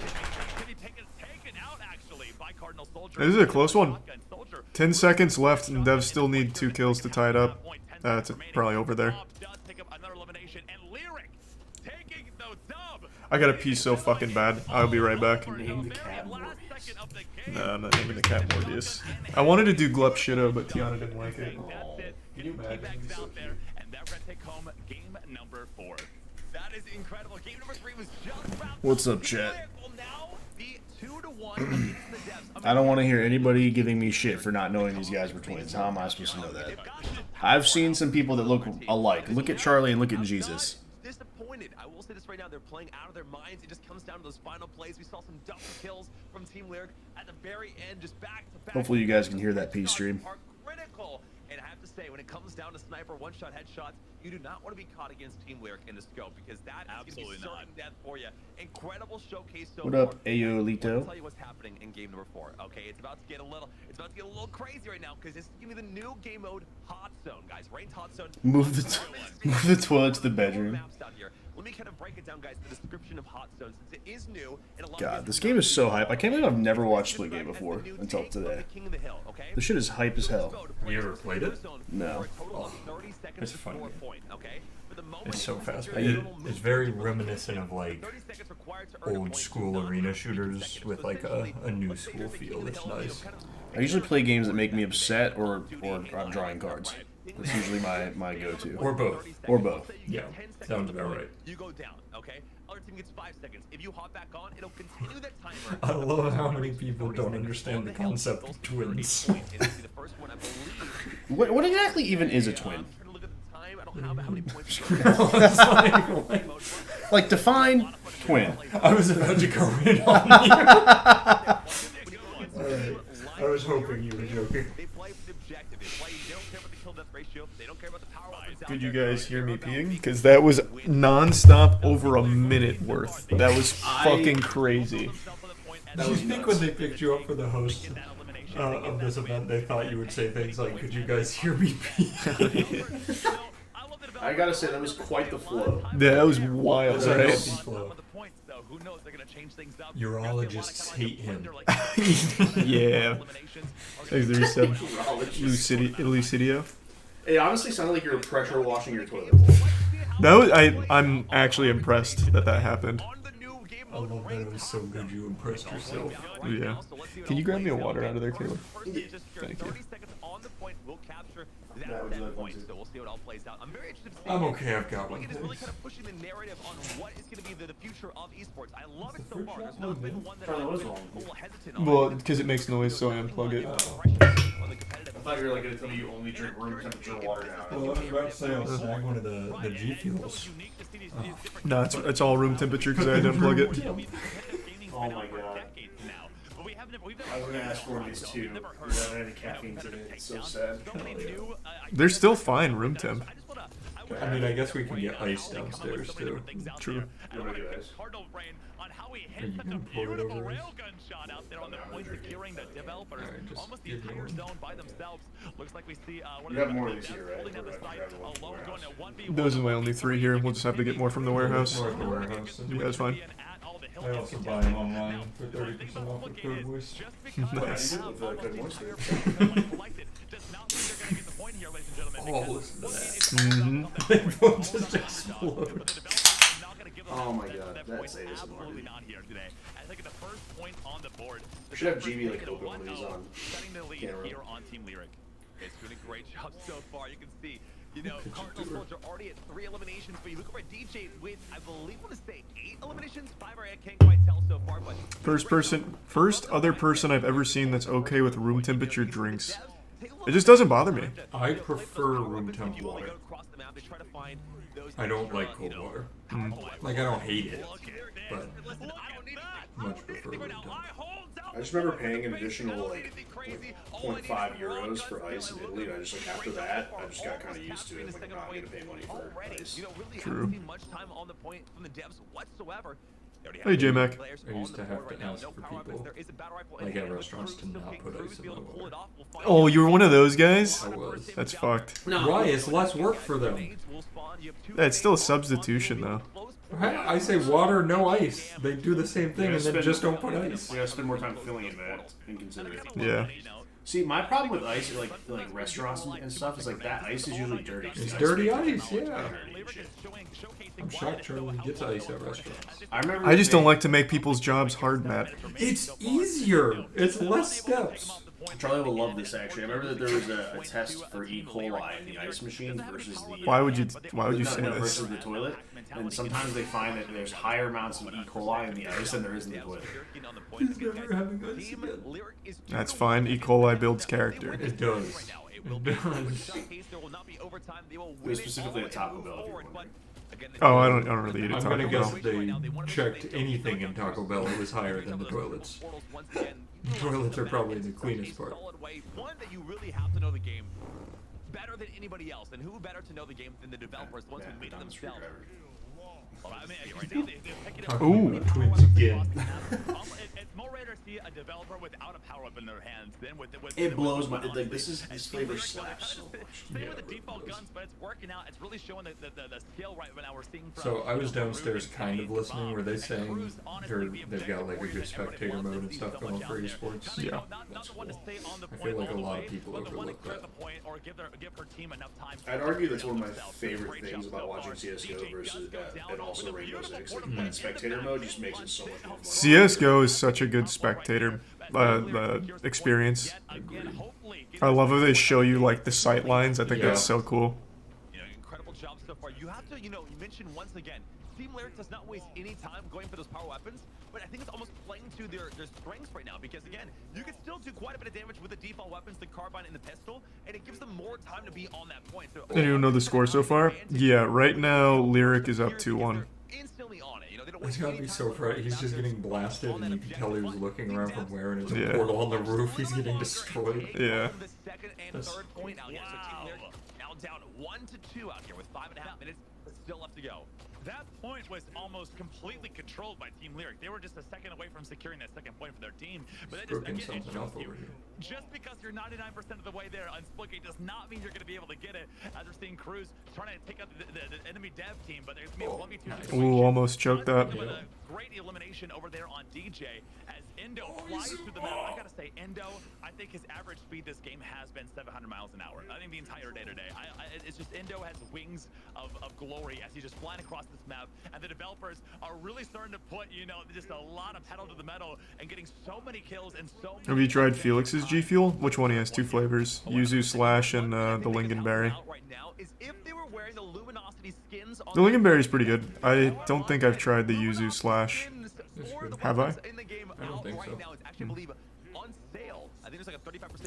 Timmy taken out actually by Cardinal Soldier. This is a close one. 10 seconds left and Devs still need 2 kills to tie it up. It's probably over there. I gotta pee so fucking bad. I'll be right back. Name the cat Morbius. No, I'm not naming the cat Morbius. I wanted to do Glup Shido, but Tiana didn't like it. Can you imagine? And they're gonna take home game number 4. That is incredible. Game number 3 was just wrapped. What's up, chat? Will now be 2-1 against the Devs. I don't want to hear anybody giving me shit for not knowing these guys were twins. How am I supposed to know that? I've seen some people that look alike. Look at Charlie and look at Jesus. Disappointed. I will say this right now. They're playing out of their minds. It just comes down to those final plays. We saw some double kills from Team Lyric at the very end, just back to back. Hopefully you guys can hear that P stream. Are critical. And I have to say, when it comes down to sniper one-shot headshots, you do not want to be caught against Team Lyric in the scope because that is going to be certain death for you. Incredible showcase so What far. up, Ayo Lito? I'll tell you what's happening in game number 4. Okay, it's about to get a little crazy right now because this is gonna be the new game mode Hot Zone, guys. Ranked Hot Zone. Move the toilet to the bedroom. Let me kind of break break it down, guys, the description of Hot Zone, since it is new. God, this game is so hype. I can't believe I've never watched Splitgate before until today. This shit is hype as hell. Have you ever played it? No. Oh, it's a fun game. It's so fast. It's very reminiscent of like old school arena shooters with like a new school feel. It's nice. I usually play games that make me upset or I'm drawing cards. That's usually my go-to. Or both. Or both. Yeah, sounds about right. You go down, okay? Other team gets 5 seconds. If you hop back on, it'll continue that timer. I love how many people don't understand the concept of twins. What exactly even is a twin? Like, define twin. I was about to go in on you. Alright. I was hoping you were joking. Could you guys hear me peeing? Because that was non-stop over a minute worth. That was fucking crazy. Do you think when they picked you up for the host of this event, they thought you would say things like, could you guys hear me pee? I gotta say, that was quite the flow. Yeah, that was wild, right? Urologists hate him. Yeah. Like the reset. Lucidio. It honestly sounded like you were pressure washing your toilet bowl. That was, I'm actually impressed that happened. I love that it was so good you impressed yourself. Yeah. Can you grab me a water out of there, Caleb? Thank you. I'm okay, I've got one. Really kind of pushing the narrative on what is going to be the future of esports. I love it so far. There's not been one that I was a little hesitant on. Well, because it makes noise, so I unplug it. I thought you were like going to tell me you only drink room temperature water now. Well, I was about to say I'll snag one of the G Fuels. No, it's all room temperature because I had to unplug it. Oh my god. I was going to ask for one of these too, without any caffeine today. It's so sad. They're still fine room temp. I mean, I guess we can get ice downstairs too. True. Are you gonna pour it over us? Alright, just give me one. You have more of these here, right? Those are my only 3 here. We'll just have to get more from the warehouse. More at the warehouse. Yeah, that's fine. I also buy them online for 30% off with code voice. Nice. Oh, listen to that. Mm-hmm. They will just explode. Oh my god, that's ASMR. I should have GB like open when he's on camera. It's doing a great job so far. You can see, you know, Cardinal Soldier already at 3 eliminations, but you look over at DJ with, I believe, I want to say 8 eliminations. 5 I can't quite tell so far, but First other person I've ever seen that's okay with room temperature drinks. It just doesn't bother me. I prefer room temp water. I don't like cold water. Like, I don't hate it, but much prefer room temp. I just remember paying an additional like 0.5 euros for ice in Italy, and I just like after that, I just got kind of used to it. Like, I'm not going to pay money for ice. True. Hey, J-Mac. I used to have to ask for people, like at restaurants, to not put ice in the water. Oh, you were one of those guys? I was. That's fucked. Why? It's less work for them. Yeah, it's still a substitution, though. I say water, no ice. They do the same thing and then just don't put ice. We gotta spend more time filling in that and consider it. Yeah. See, my problem with ice, like restaurants and stuff, is like that ice is usually dirty. It's dirty ice, yeah. Dirty and shit. I'm shocked Charlie gets ice at restaurants. I just don't like to make people's jobs hard, Matt. It's easier. It's less steps. Charlie will love this actually. I remember that there was a test for E. coli in the ice machines versus the. Why would you say this? Versus the toilet, and sometimes they find that there's higher amounts of E. coli in the ice than there is in the toilet. He's never having ice again. That's fine. E. coli builds character. It does. It does. It was specifically at Taco Bell. If you're wondering. Oh, I don't really eat at I'm Taco gonna guess Bell. they checked anything in Taco Bell. It was higher than the toilets. The toilets are probably the cleanest part. One that you really have to know the game better than anybody else, and who better to know the game than the developers once who made it themselves. Ooh. Twins again. It's more rare to see a developer without a power weapon in their hands than with It blows my with like this flavor Lyric, slaps so much. Same with the default guns, but it's working out. It's really showing the skill right now we're seeing from. So I was downstairs kind of listening. Were they saying they've got like a good spectator mode and stuff going for esports? Yeah. That's cool. I feel like a lot of people overlook that. I'd argue that's one of my favorite things about watching CS:GO versus and also Rainbow Six. Like, that spectator mode just makes it so much more fun. CS:GO is such a good spectator experience. I love how they show you like the sight lines. I think that's so cool. Incredible job so far. You have to, you mentioned once again, Team Lyric does not waste any time going for those power weapons, but I think it's almost playing to their strengths right now because, again, you can still do quite a bit of damage with the default weapons, the carbine and the pistol, and it gives them more time to be on that point. So, Anyone know the score so far? Yeah, right now, Lyric is up 2-1. instantly on it. It's gotta be so frustrating. He's just getting blasted, and you can tell he was looking around from where, and there's a portal on the roof. He's getting destroyed. Yeah. The second and third point out here. So Team Lyric now down 1-2 out here with 5.5 minutes still left to go. That point was almost completely controlled by Team Lyric. They were just a second away from securing that second point for their team. But that just, again, it shows you, just because you're 99% of the way there on SplitGate does not mean you're going to be able to get it. As we're seeing Cruz trying to take out the enemy dev team, but there's going to be a 1v2 situation. Ooh, almost choked that. A great elimination over there on DJ as Endo flies through the map. I gotta say, Endo, I think his average speed this game has been 700 miles an hour. I think the entire day today. It's just Endo has wings of glory as he's just flying across this map, and the developers are really starting to put, just a lot of pedal to the metal and getting so many kills and so many. Have you tried Felix's G Fuel? Which one? He has 2 flavors: Yuzu Slash and the Lingonberry. The Lingonberry is pretty good. I don't think I've tried the Yuzu Slash. Have I? I don't think so.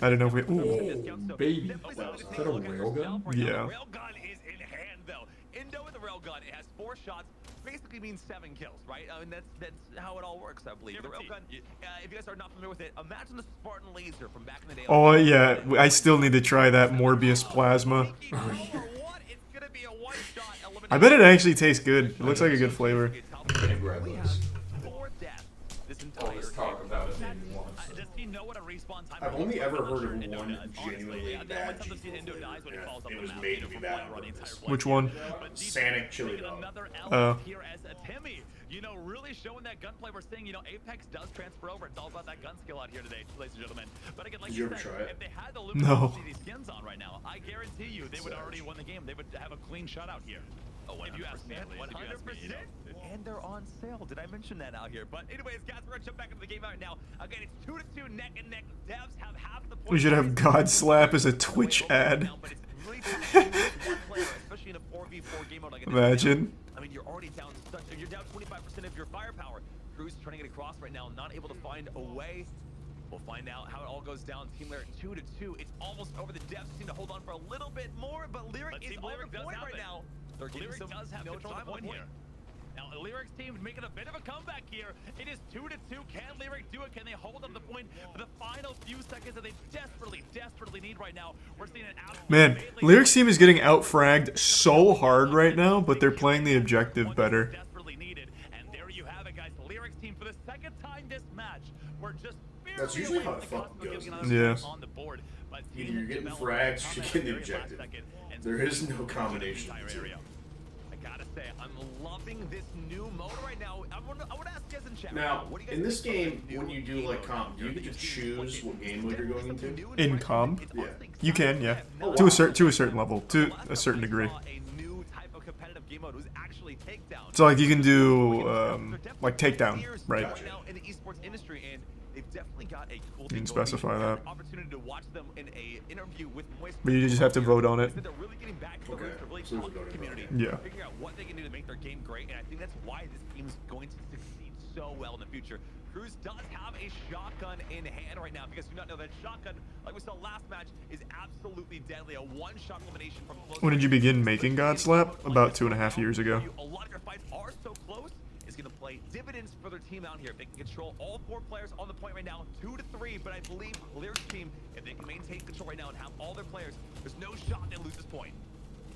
I don't know if we. Ooh, baby. Is that a railgun? Yeah. Railgun is in hand though. Endo with the railgun, it has 4 shots, basically means 7 kills, right? I mean that's how it all works, I believe. The railgun, if you guys are not familiar with it, imagine the Spartan laser from back in the day. Oh yeah, I still need to try that Morbius Plasma. I bet it actually tastes good. It looks like a good flavor. Let's talk about it maybe once. I've only ever heard of one genuinely bad G Fuel flavor. Yeah, it was made to be bad on purpose. Which one? Sanic Chili Dog. Really showing that gunplay. We're seeing, Apex does transfer over. It's all about that gun skill out here today, ladies and gentlemen. But again, like Did you you ever said, try it? if they had the Luminosity skins on right now, I guarantee you they would already won the game. They would have a clean shutout here. Oh, if you ask me, 100%. And they're on sale. Did I mention that out here? But anyways, guys, we're gonna jump back into the game right now. Again, it's 2-2, neck and neck. Devs have half the points. We should have God Slap as a Twitch ad. Imagine. I mean, you're already down. You're down 25% of your firepower. Cruz trying to get across right now, not able to find a way. We'll find out how it all goes down. Team Lyric 2-2. It's almost over. The devs seem to hold on for a little bit more, but Lyric is on the point right now. Lyric does have control of the point here. Now, the Lyric's team making a bit of a comeback here. It is 2-2. Can Lyric do it? Can they hold up the point for the final few seconds that they desperately need right now? We're seeing an absolute Man, Lyric's team is getting out-fragged so hard right now, but they're playing the objective better. Desperately needed. And there you have it, guys. The Lyric's team for the second time this match. We're just That's usually how it fucking goes. Yeah. On the board, but either you're getting fragged or you're getting the objective. There is no combination of the two. I gotta say, I'm loving this new mode right now. I want to ask you guys in chat. Now, in this game, when you do like comp, do you get to choose what game mode you're going into? In comp? Yeah. You can, yeah. Oh, wow. To a certain level, to a certain degree. So like you can do like takedown, right? You can specify that. But you just have to vote on it. Okay. So there's a voting mode. Yeah. Figure out what they can do to make their game great, and I think that's why this team is going to succeed so well in the future. Cruz does have a shotgun in hand right now, because you do not know that shotgun, like we saw last match, is absolutely deadly. A one-shot elimination from close. When did you begin making God Slap? About 2.5 years ago. A lot of your fights are so close. It's going to play dividends for their team out here. They can control all 4 players on the point right now, 2-3. But I believe Lyric's team, if they can maintain control right now and have all their players, there's no shot they lose this point.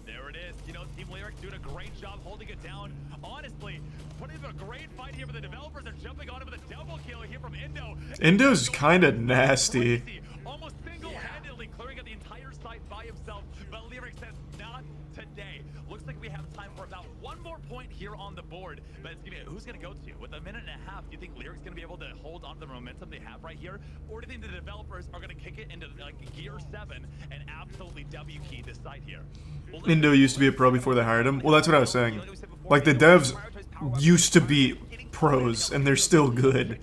There it is. You know, Team Lyric doing a great job holding it down. Honestly, putting up a great fight here, but the developers are jumping on it with a double kill here from Indo. Indo's kind of nasty. Almost single-handedly clearing out the entire site by himself, but Lyric says not today. Looks like we have time for about one more point here on the board, but it's gonna be, who's gonna go to? With a minute and a half, do you think Lyric's gonna be able to hold on to the momentum they have right here, or do you think the developers are gonna kick it into like gear 7 and absolutely W key this site here? Well, Indo used to be a pro before they hired him. Well, that's what I was saying. Like, the devs used to be pros, and they're still good.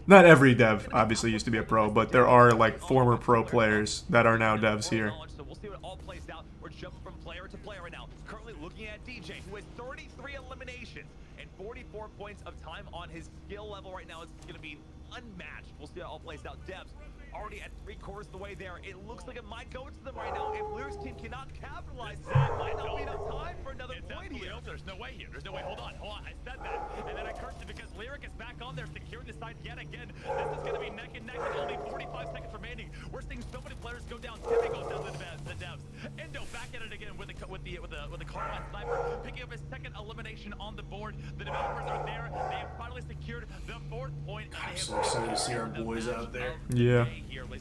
Not every dev, obviously, used to be a pro, but there are, like, former pro players that are now devs here. So we'll see what it all plays out. We're jumping from player to player right now. Currently looking at DJ, who has 33 eliminations and 44 points of time on his skill level right now. It's going to be unmatched. We'll see how it all plays out. Devs already at 3/4 of the way there. It looks like it might go to them right now. If Lyric's team cannot capitalize, that might not be enough time for another point here. There's no way here. There's no way. Hold on. I said that. And then I cursed it because Lyric is back on there securing the side yet again. This is going to be neck and neck with only 45 seconds remaining. We're seeing so many players go down. Timmy goes down to the devs. Endo back at it again with the carbine sniper, picking up his second elimination on the board. The developers are there. They have finally secured the 4th point. I'm so excited to see our boys out there. Yeah.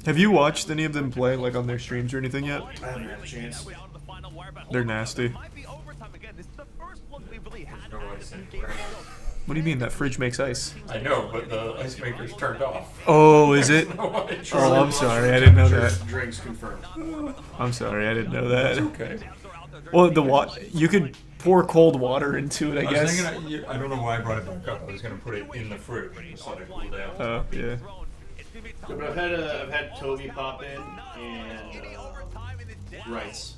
Have you watched any of them play, like, on their streams or anything yet? I haven't had a chance. They're nasty. What do you mean, that fridge makes ice? I know, but the ice maker's turned off. Oh, is it? No, Oh, I'm sorry, I didn't know that. Drinks confirmed. I'm sorry, I didn't know that. Okay. Well, you could pour cold water into it, I guess. I don't know why I brought it back up. I was gonna put it in the fridge and let it cool down. Oh, yeah. Yeah, but I've had Toby pop in and Rights.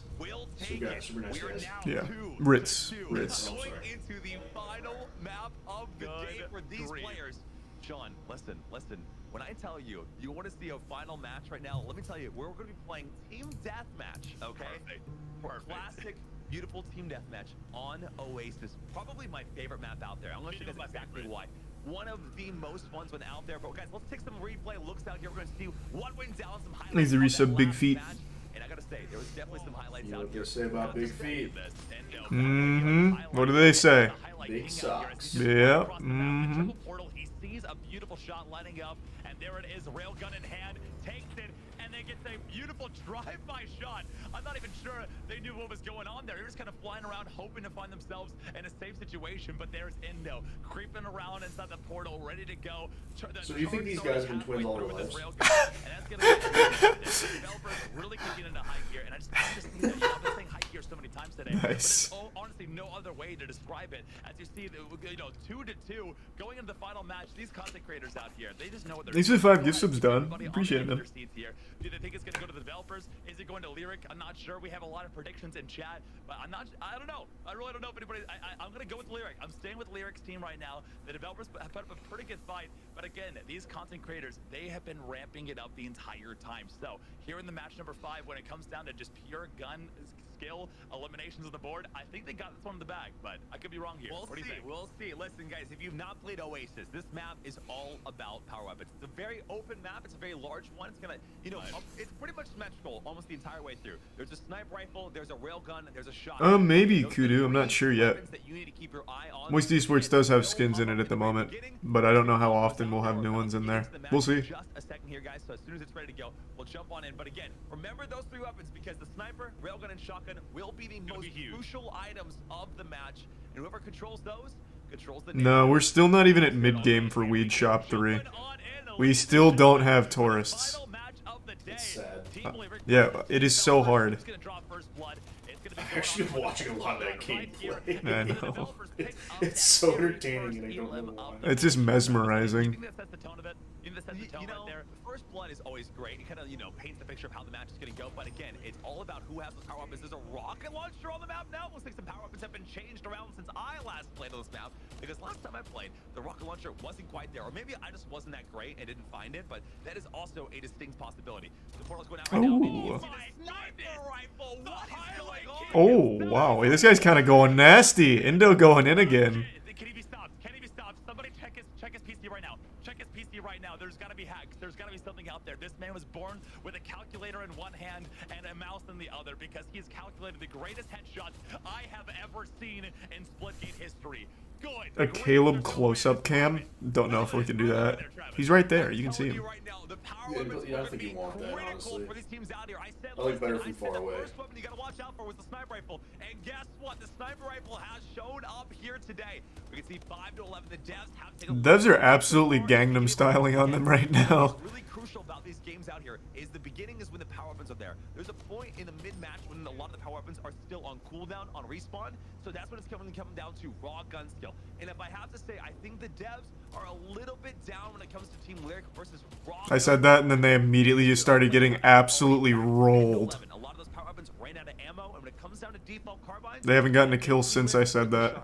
So got super nice guys. Yeah. Ritz. I'm sorry. Into the final map of the day for these players. Sean, listen. When I tell you, you want to see a final match right now, let me tell you, we're going to be playing Team Deathmatch, okay? Perfect. Classic, beautiful Team Deathmatch on Oasis. Probably my favorite map out there. I'm going to show you guys exactly why. One of the most fun ones out there. But guys, let's take some replay looks out here. We're going to see what went down, some highlights. Needs to resub Big Feet. And I gotta say, there was definitely some highlights You know out what here. they say about Big Feet? What do they say? Big socks. Yeah. Portal, he sees a beautiful shot lining up, and there it is, railgun in hand, takes it, and then gets a beautiful drive-by shot. I'm not even sure they knew what was going on there. They were just kind of flying around, hoping to find themselves in a safe situation. But there's Indo creeping around inside the portal, ready to go. So you think these guys have been twins all their lives? And that's gonna be the developers really kicking into high gear, and I just think that, I've been saying high gear so many times today. Nice. But there's honestly no other way to describe it. As you see, 2-2 going into the final match. These content creators out here, they just know what they're Thanks for the 5 gift subs, Don. Appreciate it, man. Do they think it's gonna go to the developers? Is it going to Lyric? I'm not sure. We have a lot of predictions in chat, but I don't know. I really don't know if anybody. I'm gonna go with Lyric. I'm staying with Lyric's team right now. The developers have put up a pretty good fight, but again, these content creators, they have been ramping it up the entire time. So here in the match number 5, when it comes down to just pure gun skill, eliminations on the board, I think they got this one in the bag, but I could be wrong here. What do you think? We'll see. Listen, guys, if you've not played Oasis, this map is all about power weapons. It's a very open map. It's a very large one. It's gonna, it's pretty much symmetrical almost the entire way through. There's a sniper rifle, there's a railgun, there's a shotgun. Maybe Kudu. I'm not sure yet. Moist Esports does have skins in it at the moment, but I don't know how often we'll have new ones in there. We'll see. Just a second here, guys. So as soon as it's ready to go, we'll jump on in. But again, remember those 3 weapons because the sniper, railgun, and shotgun will be the most crucial items of the match. And whoever controls those controls the. No, we're still not even at mid-game for Weed Shop 3. We still don't have tourists. It's sad. Yeah, it is so hard. I've actually been watching a lot of that gameplay. I know. It's so entertaining and I don't know why. It's just mesmerizing. First blood is always great. It kind of, paints the picture of how the match is going to go. But again, it's all about who has the power weapons. There's a rocket launcher on the map now. Looks like some power weapons have been changed around since I last played on this map. Because last time I played, the rocket launcher wasn't quite there. Or maybe I just wasn't that great and didn't find it. But that is also a distinct possibility. The portal's going out right now. And you see the sniper rifle. What is going on? Oh, wow. This guy's kind of going nasty. Indo going in again. Can he be stopped? Can he be stopped? Somebody check his PC right now. Check his PC right now. There's got to be hacks. there's got to be something out there. This man was born with a calculator in one hand and a mouse in the other because he's calculated the greatest headshots I have ever seen in Splitgate history. Good. A Caleb close-up cam? Don't know if we can do that. He's right there. You can see him. Yeah, I think you want that, honestly. I like better from far away. The first weapon you gotta watch out for was the sniper rifle. And guess what? The sniper rifle has shown up here today. We can see 5 to 11. The devs have taken Devs are absolutely Gangnam styling on them right now. What's really crucial about these games out here is the beginning is when the power weapons are there. There's a point in the mid-match when a lot of the power weapons are still on cooldown, on respawn. So that's when it's coming down to raw gun skill. And if I have to say, I think the devs are a little bit down when it comes to Team Lyric versus raw. I said that, and then they immediately just started getting absolutely rolled. A lot of those power weapons ran out of ammo, and when it comes down to default carbines, They haven't gotten a kill since I said that.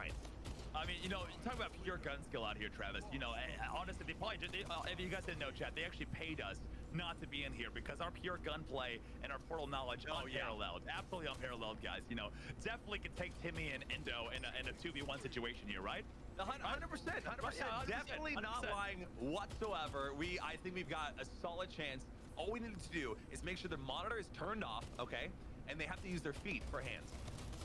I mean, you know, talk about pure gun skill out here, Travis. You know, honestly, they probably just, if you guys didn't know, chat, they actually paid us not to be in here because our pure gunplay and our portal knowledge unparalleled. Absolutely unparalleled, guys. You know, definitely could take Timmy and Endo in a 2v1 situation here, right? 100%. Definitely not lying whatsoever. I think we've got a solid chance. All we need to do is make sure the monitor is turned off, okay? And they have to use their feet for hands.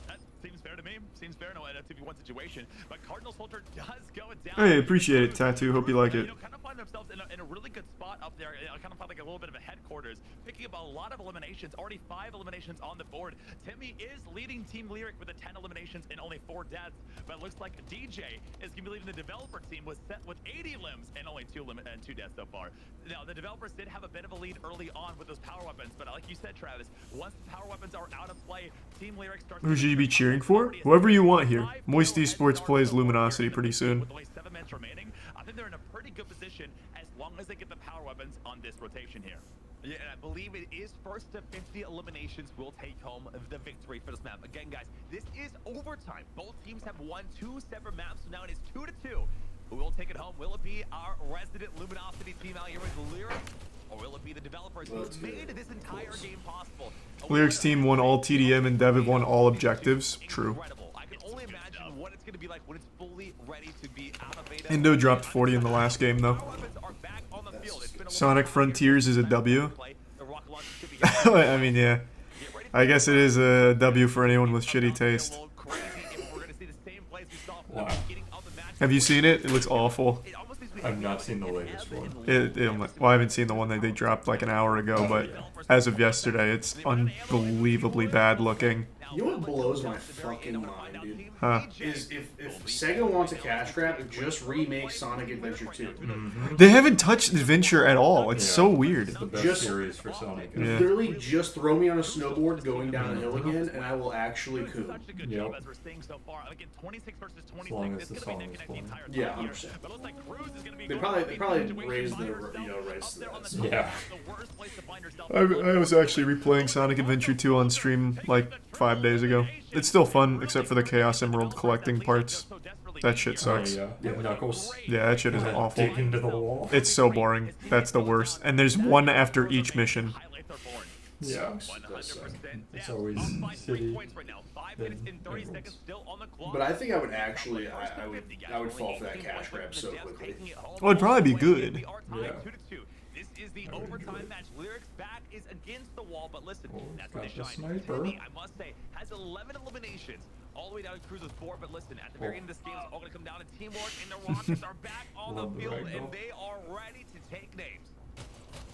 That seems fair to me. Seems fair in a 2v1 situation. But Cardinal Soldier does go down. Hey, appreciate it, Tattoo. Hope you like it. You know, kind of find themselves in a really good spot up there. Kind of find like a little bit of a headquarters, picking up a lot of eliminations. Already 5 eliminations on the board. Timmy is leading Team Lyric with 10 eliminations and only 4 deaths. But it looks like DJ is going to be leading the developer team with 80 limbs and only 2 deaths so far. Now, the developers did have a bit of a lead early on with those power weapons. But like you said, Travis, once the power weapons are out of play, Team Lyric starts. Who should you be cheering for? Whoever you want here. Moist Esports plays Luminosity pretty soon. With only 7 minutes remaining, I think they're in a pretty good position as long as they get the power weapons on this rotation here. Yeah, and I believe it is first to 50 eliminations will take home the victory for this map. Again, guys, this is overtime. Both teams have won 2 separate maps, so now it is 2-2. Who will take it home? Will it be our resident Luminosity team out here with Lyric? Or will it be the developers who made this entire game possible? Lyric's team won all TDM and Dev have won all objectives. True. I can only imagine what it's going to be like when it's fully ready to be out of beta. Indo dropped 40 in the last game, though. Sonic Frontiers is a W. I mean, yeah. I guess it is a W for anyone with shitty taste. Wow. Have you seen it? It looks awful. I've not seen the latest one. Well, I haven't seen the one that they dropped like an hour ago, but as of yesterday, it's unbelievably bad looking. You know what blows my fucking mind, dude? Huh? Is if Sega wants a cash grab, just remake Sonic Adventure 2. They haven't touched Adventure at all. It's so weird. The best series for Sonic. Yeah. Literally just throw me on a snowboard going down a hill again, and I will actually coup. Yep. As long as the song is playing. Yeah, 100%. They probably raised the rights to that. So. Yeah. I was actually replaying Sonic Adventure 2 on stream like 5 days ago. It's still fun, except for the Chaos Emerald collecting parts. That shit sucks. Oh, yeah. Knuckles. Yeah, that shit is awful. Dig into the wall. It's so boring. That's the worst. And there's one after each mission. Yeah. It's always City. But I think I would actually, I would fall for that cash grab so quickly. Well, it'd probably be good. Yeah. This is the overtime match. Lyrics back is against the wall, but listen, that's got the the shine. sniper. Timmy, I must say, has 11 eliminations. All the way down to Cruz with 4, but listen, at the very end of this game, it's all going to come down to teamwork, and the Rockets are back on the field, and they are ready to take names.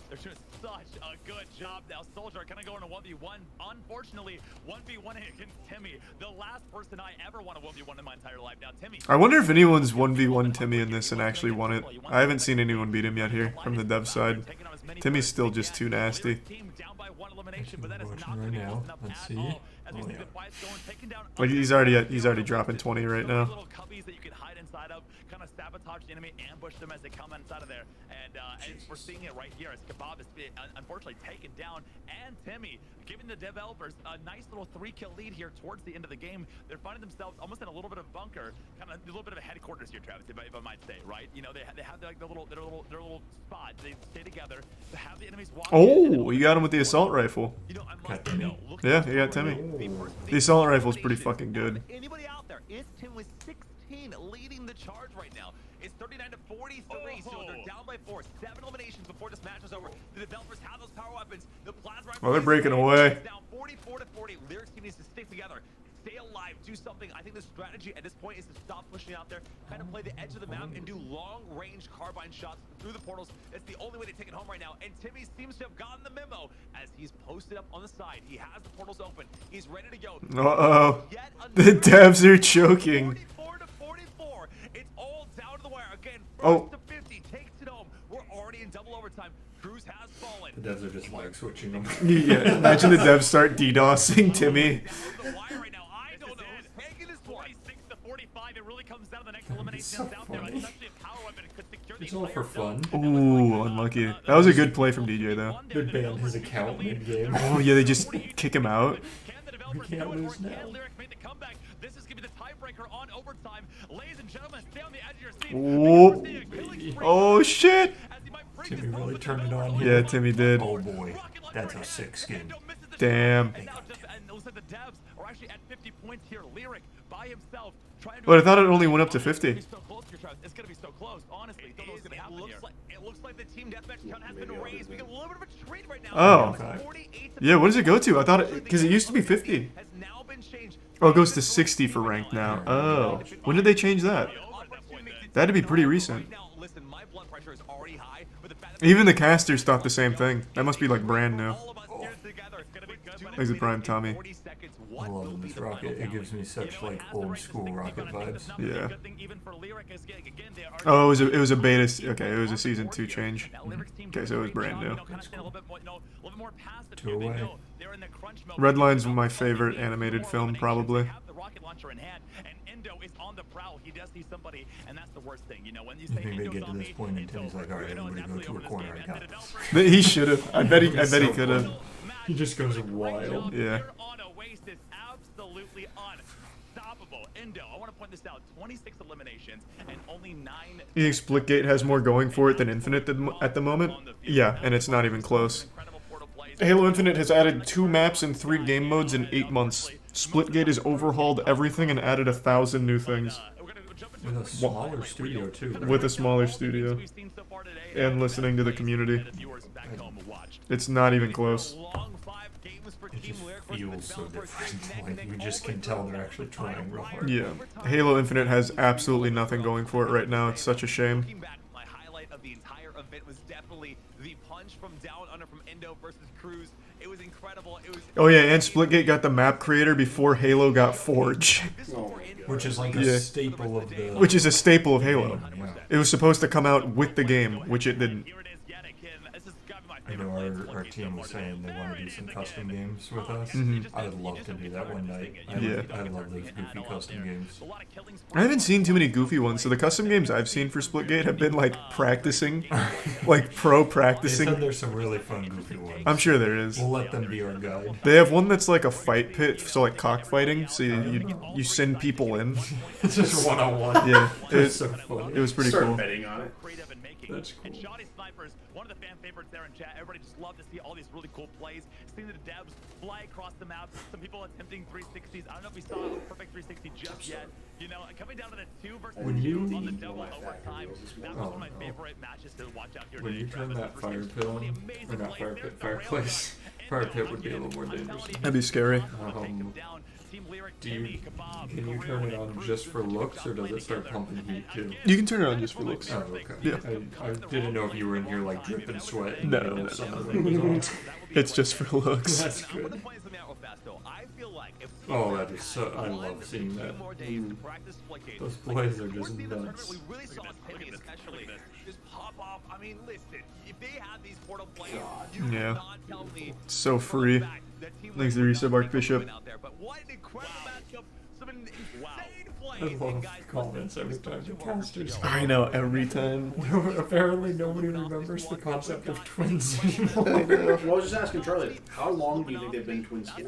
They're doing such a good job now. Soldier kind of going to 1v1. Unfortunately, 1v1 against Timmy. The last person I ever won a 1v1 in my entire life. Now, Timmy. I wonder if anyone's 1v1 Timmy in this and actually won it. I haven't seen anyone beat him yet here from the dev side. Timmy's still just too nasty. Watching right now. Let's see. Oh, yeah. Like he's already dropping 20 right now. Little cubbies that you can hide inside of, kind of sabotage the enemy, ambush them as they come inside of there, and we're seeing it right here as Kebab is unfortunately taken down, and Timmy giving the developers a nice little 3-kill lead here towards the end of the game. They're finding themselves almost in a little bit of bunker, kind of a little bit of a headquarters here, Travis, if I might say, right? You know, they have like their little spot. They stay together to have the enemies walk. Oh, you got him with the assault rifle. You know, I must say, Yeah, you got Timmy. The assault rifle's pretty fucking good. Anybody out there? Is Tim with 16 13 leading the charge right now. It's 39 to 43, so they're down by 4. 7 eliminations before this match is over. The developers have those power weapons. The plasma. Oh, they're breaking away. Down 44 to 40. Lyrics team needs to stick together. Stay alive, do something. I think the strategy at this point is to stop pushing out there, kind of play the edge of the map and do long-range carbine shots through the portals. That's the only way to take it home right now. And Timmy seems to have gotten the memo as he's posted up on the side. He has the portals open. He's ready to go. Uh-oh. The devs are choking. 44 to 44. It's all down to the wire. Again, Oh. first to 50 takes it home. We're already in double overtime. Cruz has fallen. The devs are just like switching them. Yeah, imagine the devs start DDoSing Timmy. It's all for fun. Ooh, unlucky. That was a good play from DJ though. They banned his account mid-game. Oh yeah, they just kick him out. We can't lose now. This is gonna be the tiebreaker on overtime. Ladies and gentlemen, stay on the edge of your seat. Whoop. Oh shit! Timmy really turned it on here. Yeah, Timmy did. Oh boy, that's a sick skin. Damn. And it looks like the devs are actually at 50 points here. Lyric by himself. But I thought it only went up to 50. It's gonna be so close, honestly. Don't know what's gonna happen here. It looks like the team deathmatch count has been raised. We get a little bit of a trade right now. Oh. Yeah, what does it go to? I thought it, because it used to be 50. Oh, it goes to 60 for ranked now. Oh. When did they change that? That'd be pretty recent. Even the casters thought the same thing. That must be like brand new. Thanks to Prime Tommy. I love this rocket. It gives me such like old school rocket vibes. Yeah. Oh, it was a beta. Okay, it was a season 2 change. Okay, so it was brand new. Two away. Redline's my favorite animated film, probably. I think they get to this point and Tim's like, alright, everybody go to a corner. I got this. He should have. I bet he could have. He just goes wild. Yeah. Absolutely unstoppable. Endo, I want to point this out. 26 eliminations and only 9. You think Splitgate has more going for it than Infinite at the moment? Yeah, and it's not even close. Halo Infinite has added 2 maps and 3 game modes in 8 months. Splitgate has overhauled everything and added 1,000 new things. With a smaller studio too. Right? With a smaller studio. And listening to the community. It's not even close. It just feels so different. Like, we just can tell they're actually trying real hard. Yeah. Halo Infinite has absolutely nothing going for it right now. It's such a shame. My highlight of the entire event was definitely the punch from down under from Endo versus Cruz. It was incredible. Oh yeah, and Splitgate got the map creator before Halo got Forge. Which is like a staple of the... Which is a staple of Halo. Yeah. It was supposed to come out with the game, which it didn't. I know our team was saying they want to do some custom games with us. I would love to do that one night. I love those goofy custom games. I haven't seen too many goofy ones, so the custom games I've seen for Splitgate have been like practicing, like pro practicing. They said there's some really fun goofy ones. I'm sure there is. We'll let them be our guide. They have one that's like a fight pit, so like cockfighting, so you send people in. It's just one-on-one. Yeah, It's so funny. It was pretty Start cool. betting on it. That's cool. And Shoddy Snipers, one of the fan favorites there in chat. Everybody just love to see all these really cool plays. Seeing the devs fly across the map. Some people attempting 360s. I don't know if we saw a perfect 360 just yet. You know, coming down to the 2 versus 2 on the double overtime. That was one of my favorite matches to watch out here When you turn that fire pit on, or not fire pit, fireplace, fire pit would be a little more dangerous. That'd be scary. Can you turn it on just for looks, or does it start pumping heat too? You can turn it on just for looks. Oh, okay. Yeah. I didn't know if you were in here like dripping sweat. No. It's just for looks. That's good. Oh, that is so. I love seeing that. Those plays are just nuts. I mean, listen, if they have these portal plays, Yeah. So free. Thanks to Resub Archbishop. I love comments every time the casters. I know, every time. Apparently nobody remembers the concept of twins anymore. Well, I was just asking Charlie, how long do you think they've been twins for?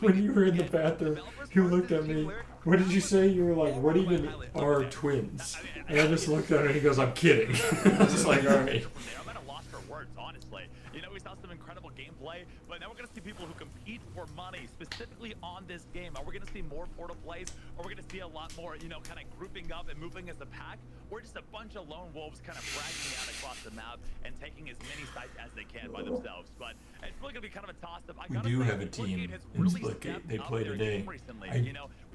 When you were in the bathroom, you looked at me. What did you say? You were like, what even are twins? And I just looked at her and he goes, I'm kidding. I was just like, alright. I'm at a loss for words, honestly. You know, we saw some incredible gameplay, but now we're going to see people who compete for money specifically on this game? Are we going to see more portal plays? Are we going to see a lot more, you know, kind of grouping up and moving as a pack? Or just a bunch of lone wolves kind of bragging out across the map and taking as many sites as they can by themselves? But it's really going to be kind of a toss-up. We do have a team in SplitGate. They play today.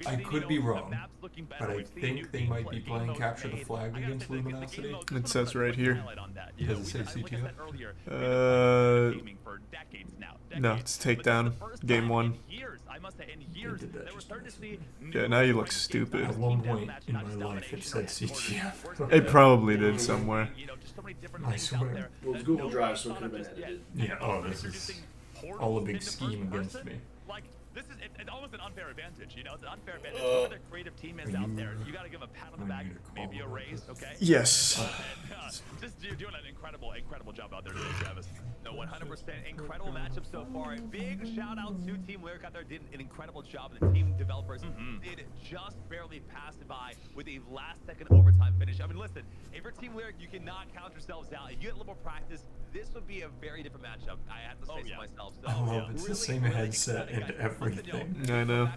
I could be wrong, but I think they might be playing Capture the Flag against Luminosity. It says right here. Does it say CTO? No, it's takedown. Game 1. Yeah, now you look stupid. At one point in my life, it said CTF. It probably did somewhere. I swear. Well, it's Google Drive, so it could have been edited. Yeah, oh, this is all a big scheme against me. This is it's almost an unfair advantage, you know. It's an unfair advantage. Whoever the creative team is out there, you got to give them a pat on the back, maybe a raise, okay? Yes. Just you're doing an incredible job out there today, Travis. No, 100% incredible matchup so far. Big shout out to Team Lyric out there. Did an incredible job. The team developers did just barely pass by with a last-second overtime finish. I mean, listen, if you're Team Lyric, you cannot count yourselves out. If you get a little more practice, this would be a very different matchup. I have to say so myself. So, I love it's the same headset and everything. I know.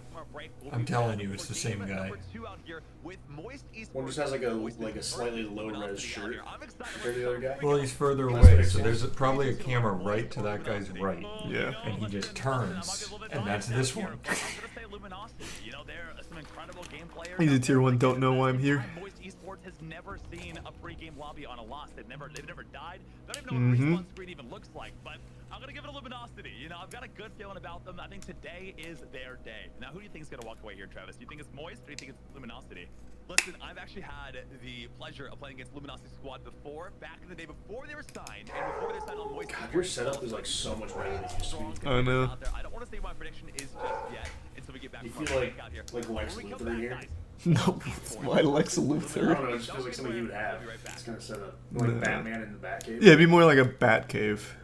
I'm telling you, it's the same guy. One just has like a slightly low res shirt compared to the other guy. Well, he's further away, so there's probably a camera right to that guy's right. Yeah. And he just turns, and that's this one. He's a tier 1, don't know why I'm here. Moist Esports has never seen a pre-game lobby on a loss. They've never died. They don't even know what a respawn screen even looks like. But I'm gonna give it a Luminosity. You know, I've got a good feeling about them. I think today is their day. Now, who do you think is gonna walk away here, Travis? Do you think it's Moist, or do you think it's Luminosity? Listen, I've actually had the pleasure of playing against Luminosity Squad before, back in the day before they were signed, and before they signed on Moist. God, your setup is like so much better than it used to be. I know. I don't want to say my prediction is just yet until we get back. You feel like Lex Luthor in here? No, why Lex I don't Luthor? know, it just feels like something you would have. It's kind of set up. Like Batman in the Batcave. Yeah, it'd be more like a bat cave.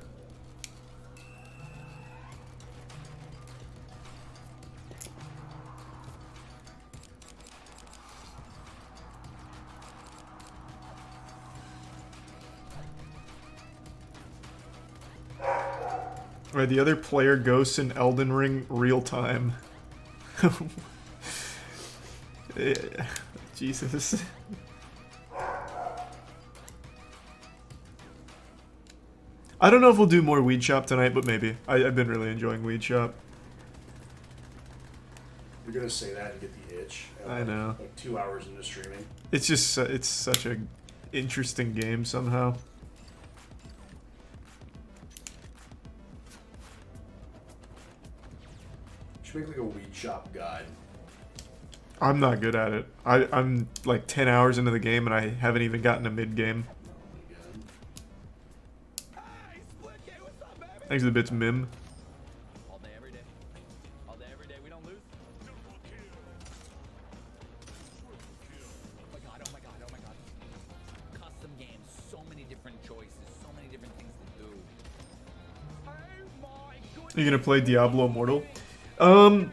Right, the other player ghosts in Elden Ring real time. Jesus. I don't know if we'll do more Weed Shop tonight, but maybe. I've been really enjoying Weed Shop. You're gonna say that and get the itch. I know. Like 2 hours into streaming. It's just, it's such a interesting game somehow. Should make like a Weed Shop guide. I'm not good at it. I'm like 10 hours into the game and I haven't even gotten a mid-game. Thanks to the bits, Mim. All day, every day. All day, every day. We don't lose. Oh my god, oh my god, oh my god. Custom games, so many different choices, so many different things to do. Are you gonna play Diablo Immortal? I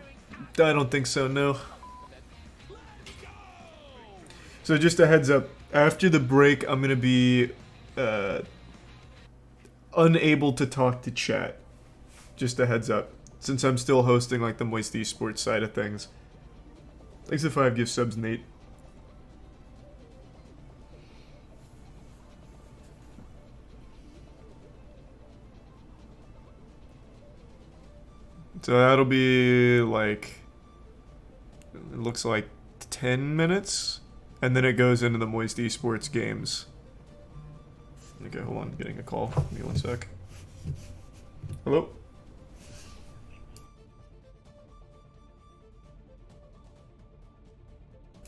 don't think so, no. So just a heads up, after the break, I'm gonna be unable to talk to chat. Just a heads up, since I'm still hosting like the Moist Esports side of things. Thanks to 5 gift subs, Nate. So that'll be like, it looks like 10 minutes, and then it goes into the Moist Esports games. Okay, hold on, getting a call. Give me 1 sec. Hello?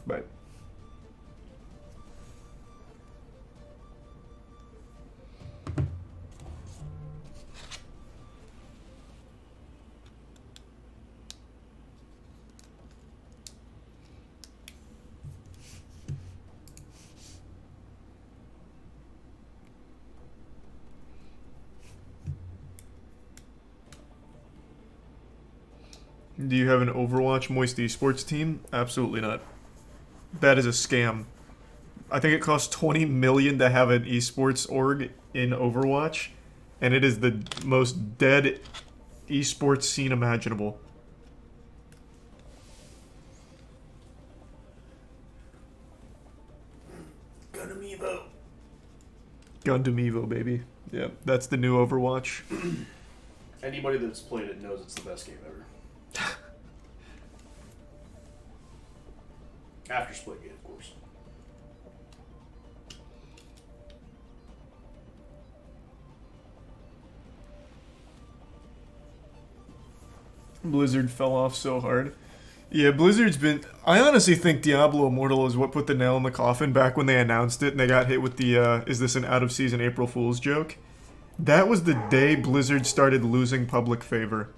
Bye. Do you have an Overwatch Moist Esports team? Absolutely not. That is a scam. I think it costs 20 million to have an esports org in Overwatch, and it is the most dead esports scene imaginable. Gundam Evo. Gundam Evo, baby. Yeah, that's the new Overwatch. Anybody that's played it knows it's the best game ever. After Splitgate, of course. Blizzard fell off so hard. Yeah, Blizzard's been... I honestly think Diablo Immortal is what put the nail in the coffin back when they announced it and they got hit with the, is this an out-of-season April Fool's joke? That was the day Blizzard started losing public favor.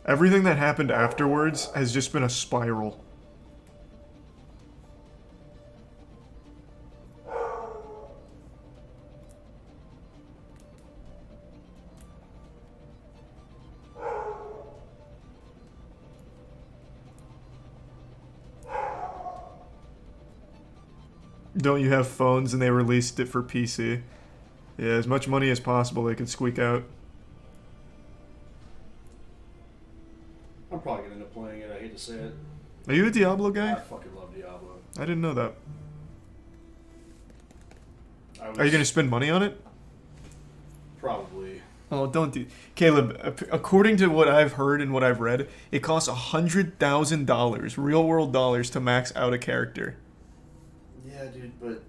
Everything that happened afterwards has just been a spiral. Don't you have phones and they released it for PC? Yeah, as much money as possible they could squeak out. I'm probably gonna end up playing it. I hate to say it. Are you a Diablo I guy? fucking love Diablo. I didn't know that. Are you gonna spend money on it? Probably. Oh, don't do... Caleb, according to what I've heard and what I've read, it costs $100,000, real-world dollars, to max out a character. Yeah, dude, but...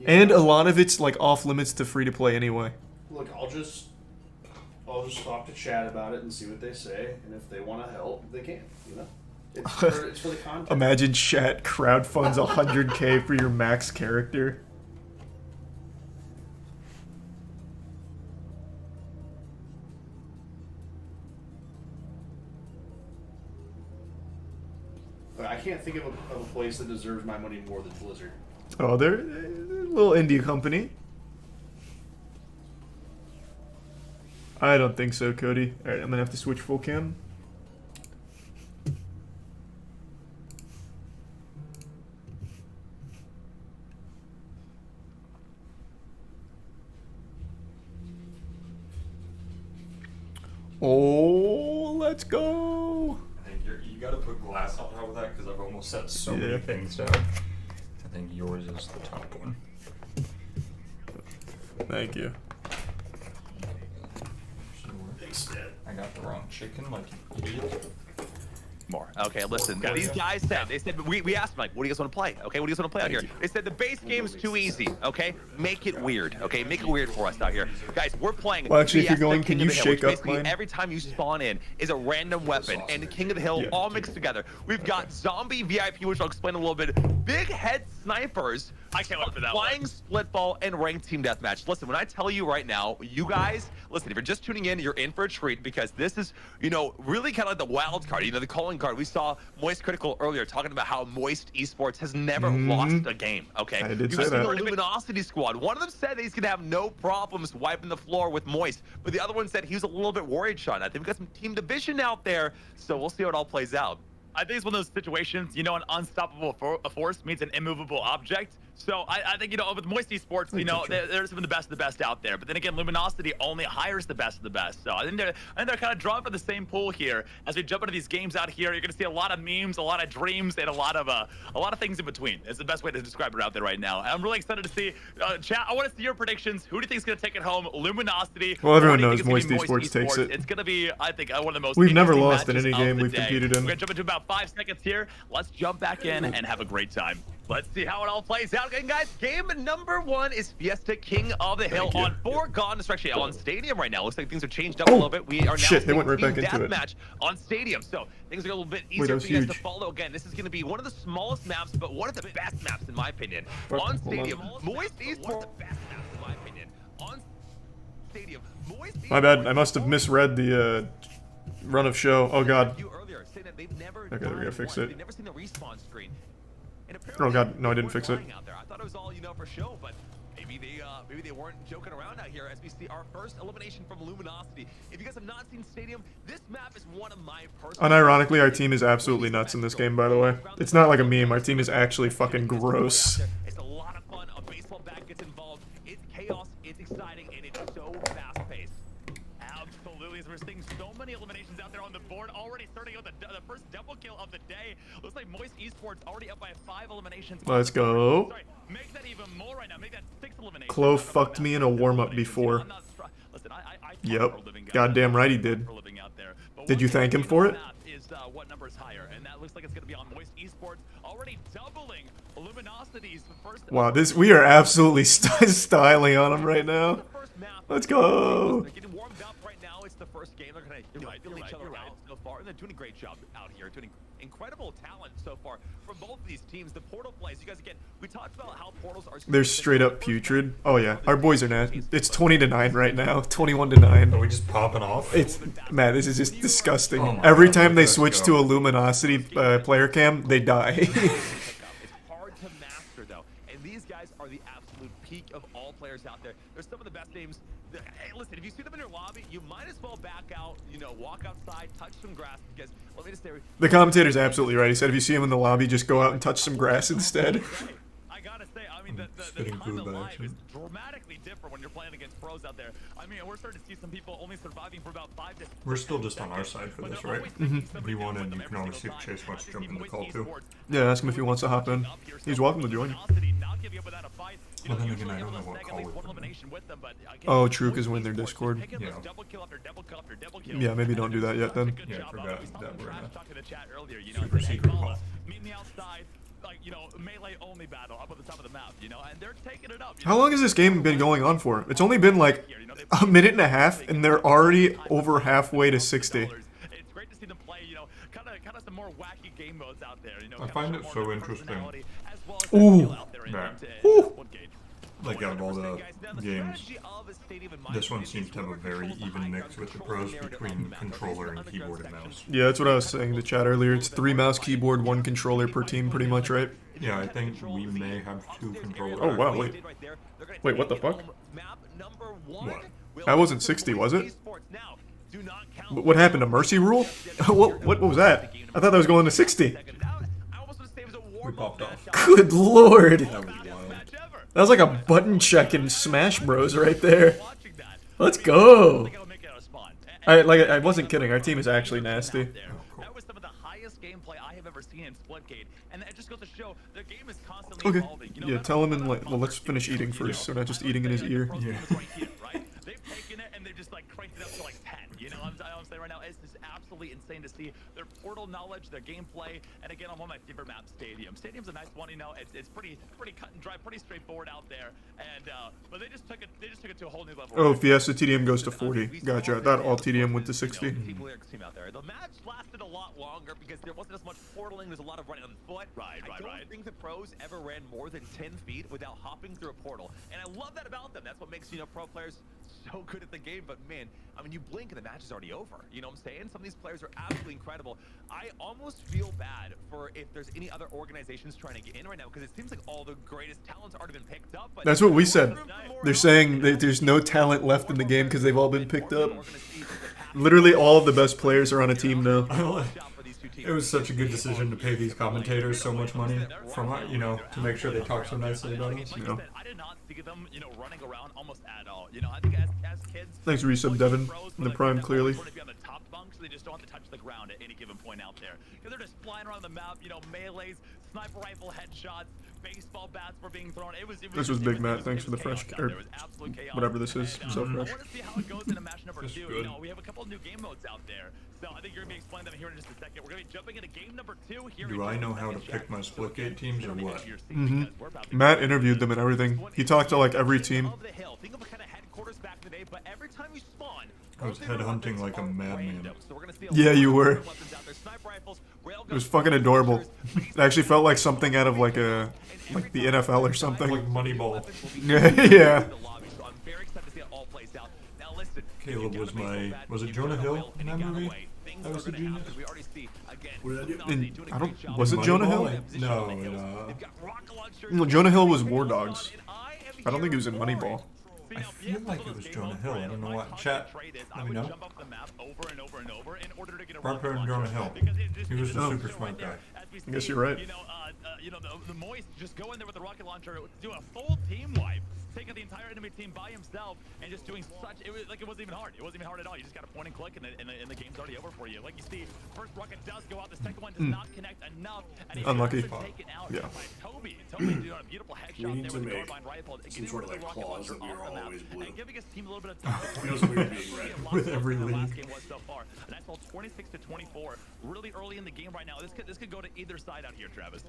And a lot of it's, like, off-limits to free-to-play anyway. Look, I'll just talk to chat about it and see what they say, and if they want to help, they can, you know? It's for the content. Imagine chat crowdfunds 100K for your max character. But I can't think of a place that deserves my money more than Blizzard. Oh, they're a little indie company. I don't think so, Cody. Alright, I'm gonna have to switch full cam. Oh, let's go! I think you gotta put glass on top of that because I've almost set so Yeah. many things down. I think yours is the top one. Thank you. Thanks, Dad. I got the wrong chicken, like you idiot. More. Okay, listen. These guys said, we asked them, like, what do you guys want to play? Okay, what do you guys want to play out here? They said the base game's too easy, okay? Make it weird, okay? Make it weird for us out here. Guys, we're playing Well, actually, if you're Fiesta going, King can of you the Hill, shake which up basically mine? every time you spawn in is a random weapon, and King of the Hill all mixed together. We've got Zombie VIP, which I'll explain a little bit. Big head snipers. I can't wait for that Flying split ball and ranked team deathmatch. Listen, when I tell you right now, you guys, listen, if you're just tuning in, you're in for a treat because this is, you know, really kind of like the wild card, you know, the calling card. We saw moistcr1tikal earlier talking about how Moist Esports has never lost a game, okay? I did You've say seen that. the Luminosity squad. One of them said that he's going to have no problems wiping the floor with Moist, but the other one said he was a little bit worried, Sean. I think we've got some team division out there, so we'll see how it all plays out. I think it's one of those situations, you know, an unstoppable force meets an immovable object. So I think, you know, with Moist Esports, you know, they're some of the best out there. But then again, Luminosity only hires the best of the best. So I think they're kind of drawn from the same pool here. As we jump into these games out here, you're going to see a lot of memes, a lot of dreams, and a lot of things in between. It's the best way to describe it out there right now. I'm really excited to see. Chat, I want to see your predictions. Who do you think is going to take it home? Luminosity. Well, everyone Or do you knows think it's gonna be Moist Esports takes it. It's going to be, I think, one of the most. We've never interesting lost in matches any of game the we've day. competed in. We're going to jump into about 5 seconds here. Let's jump back in and have a great time. Let's see how it all plays out. And guys, game number 1 is Fiesta King of the Hill on Foregone. It's actually on Stadium right now. Looks like things have changed up a little bit. We are now shit, they went right seeing back into it. deathmatch on Stadium. So things are a little bit that easier was for you guys to huge. follow. Again, this is going to be one of the smallest maps, but one of the best maps in my opinion. Fuck, On hold on. Stadium, Moist Esports, one of the best maps in my opinion. On Stadium, Moist My bad, I must have misread the run of show. Oh god. Okay, we gotta fix it. They've never seen the respawn screen. And Oh god, no, I didn't fix it. out there. I thought it was all, you know, for show, but maybe they weren't joking around out here as we see our first elimination from Luminosity. If you guys have not seen Stadium, this map is one of my personal. Unironically, our team is absolutely nuts in this game, by the way. It's not like a meme, our team is actually fucking gross. It's a lot of fun. A baseball bat gets involved. It's chaos, it's exciting, and it's so fast-paced. Absolutely. many eliminations out there on the board. Already starting out the first double kill of the day. Looks like Moist Esports already up by 5 eliminations. Let's go. Sorry, make that even more right now. Make that 6 eliminations. Clo fucked me in a warm-up before. Listen, Yep. Goddamn right he did. Did you thank him for it? What number is higher, and that looks like it's going to be on Moist Esports, already doubling Luminosity's first. Wow, we are absolutely styling on him right now. Let's go. They're getting warmed up right now. It's the first game. They're going to feel each other out so far, and they're doing a great job out here, doing incredible talent so far from both of these teams. The Portal plays, you guys, again, we talked about how portals are. They're straight up putrid. Oh yeah, our boys are nasty. It's 20-9 right now. 21-9. Are we just popping off? It's man, this is just disgusting. Oh Every God, time they let's switch go. to a Luminosity player cam, they die. It's hard to master though, and these guys are the absolute peak of all players out there. They're some of the best names. Hey, listen, if you see them in your lobby, you might as well back out, walk outside, touch some grass, because let me just say, The commentator's absolutely right. He said if you see him in the lobby, just go out and touch some grass instead. I gotta say, I mean, the Spitting time food by alive is accident. dramatically different when you're playing against pros out there. I mean, we're starting to see some people only surviving for about 5 to 6 We're still just on our side for this, right? If you want in, you can always see if Chase wants to jump in the call too. Yeah, ask him if he wants to hop in. He's welcome to join. Well, then again, I don't know what call we're from. Oh, true, because we're in their Discord. Yeah. Yeah, maybe don't do that yet then. Yeah, I forgot that we're in a Super super secret call. Meet me outside, melee only battle up at the top of the map, and they're taking it up. How long has this game been going on for? It's only been like a minute and a half, and they're already over halfway to 60. It's great to see them play, kind of some more wacky game modes out there. I find it so interesting. Ooh. Like out of all the games, this one seems to have a very even mix with the pros between controller and keyboard and mouse. Yeah, that's what I was saying in the chat earlier. It's 3 mouse, keyboard, 1 controller per team, pretty much, right? Yeah, I think we may have 2 controllers. Oh wow, wait. Wait, what the fuck? What? That wasn't 60, was it? What happened to Mercy Rule? what was that? I thought that was going to 60. We popped off. Good lord. That was wild. That was like a button check in Smash Bros right there. Let's go. I wasn't kidding. Our team is actually nasty. That was some of the highest gameplay I have ever seen in SplitGate, and it just goes to show the game is constantly Okay. evolving. Yeah, tell him and well, let's finish eating first, so we're not just eating in his ear. Yeah. They've taken it and they've just cranked it up to 10. I'm saying right now, it's just absolutely insane to see their portal knowledge, their gameplay, and again, on one of my favorite maps, Stadium. Stadium's a nice one, it's pretty cut and dry, pretty straightforward out there, and but they just took it to a whole new level. Oh, Fiesta TDM goes to 40. Gotcha. I thought all TDM went to 60. Team out there. The match lasted a lot longer because there wasn't as much portaling. There's a lot of running on foot. I don't think the pros ever ran more than 10 feet without hopping through a portal, and I love that about them. That's what makes pro players so good at the game. But man, I mean, you blink and the match is already over. You know what I'm saying? Some of these players are absolutely incredible. I almost feel bad for if there's any other organizations trying to get in right now, because it seems like all the greatest talents already been picked up. But That's what we said. They're saying that there's no talent left in the game because they've all been picked up. Literally all of the best players are on a team now. It was such a good decision to pay these commentators so much money from, to make sure they talk so nicely about us. I did not see them, running around almost at all. I think as kids. Thanks for resub, Devin. In the prime, clearly. They just don't have to touch the ground at any given point out there. Because they're just flying around the map, melees, sniper rifle headshots, baseball bats were being thrown. This was Big Matt. Thanks for the fresh, or whatever this is. So fresh. I want to see how it goes into match number 2. We have a couple new game modes out there. So I think you're going to be explaining them here in just a second. We're going to be jumping into game number 2 here. Do I know how to pick my SplitGate teams or what? Matt interviewed them and everything. He talked to every team. Think of a kind of headquarters back in the day, but every time you spawn, I was headhunting like a madman. Yeah, you were. It was fucking adorable. It actually felt like something out of like the NFL or something. Like Moneyball. Yeah. Caleb was it Jonah Hill in that movie? That was the genius? Was it Jonah Hill? No, No, Jonah Hill was War Dogs. I don't think he was in Moneyball. I feel like it was Jonah Hill. I don't know what. Chat, let me know. Roger and Jonah Hill. He was the super smart guy. I guess you're right. The Moist just go in there with the rocket launcher, do a full team wipe. taking the entire enemy team by himself and just doing such. It was like it wasn't even hard. It wasn't even hard at all. You just got to point and click, and the game's already over for you. Like you see, first rocket does go out. The second one does not connect enough. And he's Unlucky. taken out Yeah. by Toby. Toby doing a beautiful headshot need there to with the make carbine rifle, some sort of like clause that we are always blue. and giving his team a little bit of time. Feels weird being red. With every The last league. game was so far. A nice little 26-24. Really early in the game right now. This could go to either side out here, Travis.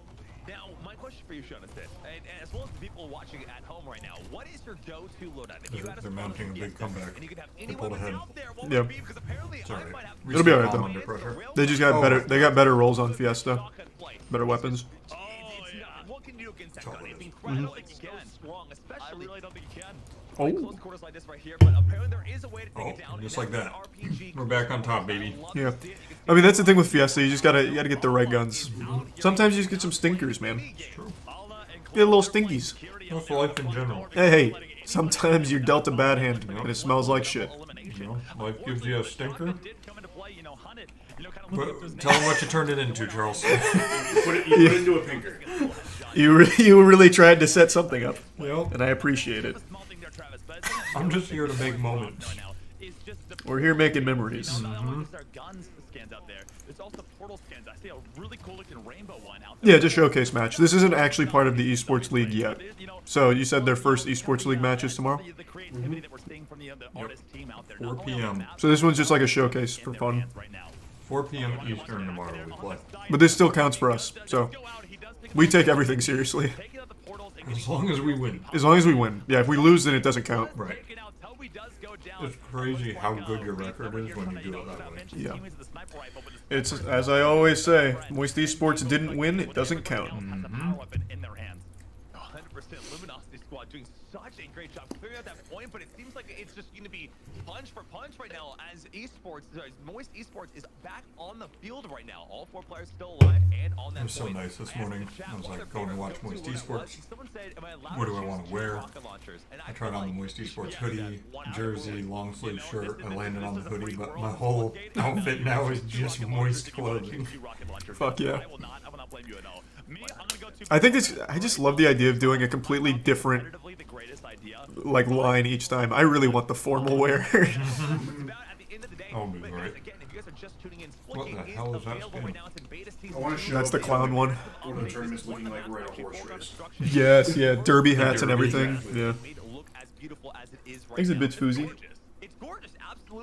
Now, my question for you, Sean, is this, and as well as the people watching at home right now, what is your go-to loadout? If you had a They're spot mounting a on big comeback. and you could have They any pulled weapons ahead. out there, what Yeah. would it be? Because apparently Sorry. I might have It'll be alright, Calm though. under pressure. They just got better. They got better rolls on Fiesta. Better weapons. Oh, yeah. What can you do against that gun? It's I incredible. don't think you can. Strong, especially I really don't think you can. like Oh. close quarters like this right here. But apparently there is a way to take it down. Just and like that's that. an RPG. We're back on top, baby. Yeah. I mean, that's the thing with Fiesta. You gotta get the right guns. Sometimes you just get some stinkers, man. Get a little stinkies. That's life in general. Hey, sometimes you're dealt a bad hand and it smells like shit. You know, life gives you a stinker. Did come into play, Hunted, But tell them what you turned it into, Charles. You put it into a pinker. You really tried to set something up, Well, and I appreciate it. I'm just here to make moments. We're here making memories. There's also portal skins. I see a really cool looking rainbow one out there. Yeah, just showcase match. This isn't actually part of the esports league yet. So you said their first esports league match is tomorrow? The creativity that we're seeing from the artist team out there. 4 p.m. So this one's just like a showcase for fun. 4 p.m. Eastern tomorrow we play. But this still counts for us, so we take everything seriously. As long as we win. As long as we win. Yeah, if we lose, then it doesn't count. Right. It's crazy how good your record is when you do it that way. Yeah. It's, as I always say, Moist Esports didn't win, it doesn't count. 100% Luminosity squad doing such a great job clearing out that point, but it seems like it's just going to be punch for punch right now as Moist Esports is back on the field right now. All 4 players still alive and on that It was so point. nice this morning. I was like, going to watch Moist Esports. What do I want to wear? I tried on the Moist Esports hoodie, jersey, long sleeve shirt. I landed on the hoodie, but my whole outfit now is just moist clothing. Fuck yeah. I think it's, I just love the idea of doing a completely different like line each time. I really want the formal wear. Oh, right. What the hell is that skin? I want to show That's the up clown one. One of the tournaments looking like we're at a horse race. Yes, yeah, derby hats and everything. Exactly. Yeah. I think it's a bit foozy.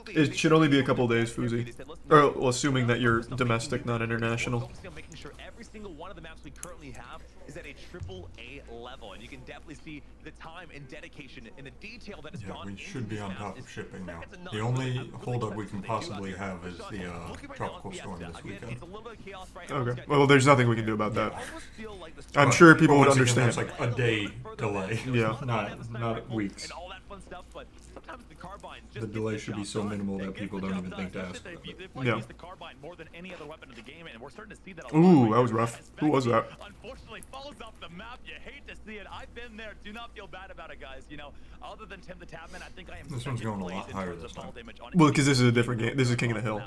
It should only be a couple days, Foozy. Or, well, assuming that you're domestic, not international. Making sure every single one of the maps we currently have is at a AAA level, and you can definitely see the time and dedication and the detail that has Yeah, gone we into should be these on maps. top of It's shipping now. second to none. The only I'm really holdup we excited can to see you out possibly there. have is the Looking right tropical now at storm Fiesta, this again, weekend. it's a little bit of chaos right now. Okay. Well, there's nothing we can do about that. I almost feel like the I'm But sure people would once again, understand. That's like a day delay. Yeah. Not weeks. and all that fun stuff, but sometimes the carbine just The gets delay the should be job so done. minimal It that gets people the don't job even done. think to It's ask. just for it. they Yeah. use the carbine more than any other weapon in the game, and we're starting to see that a lot Ooh, right that was now. rough. Who was that? Unfortunately, follows up the map. You hate to see it. I've been there. Do not feel bad about it, guys. Other than Tim the Tapman, I think I am. This one's going a lot second place in higher terms this of ball time. damage on Well, because this is a different game. This is King of the Hill.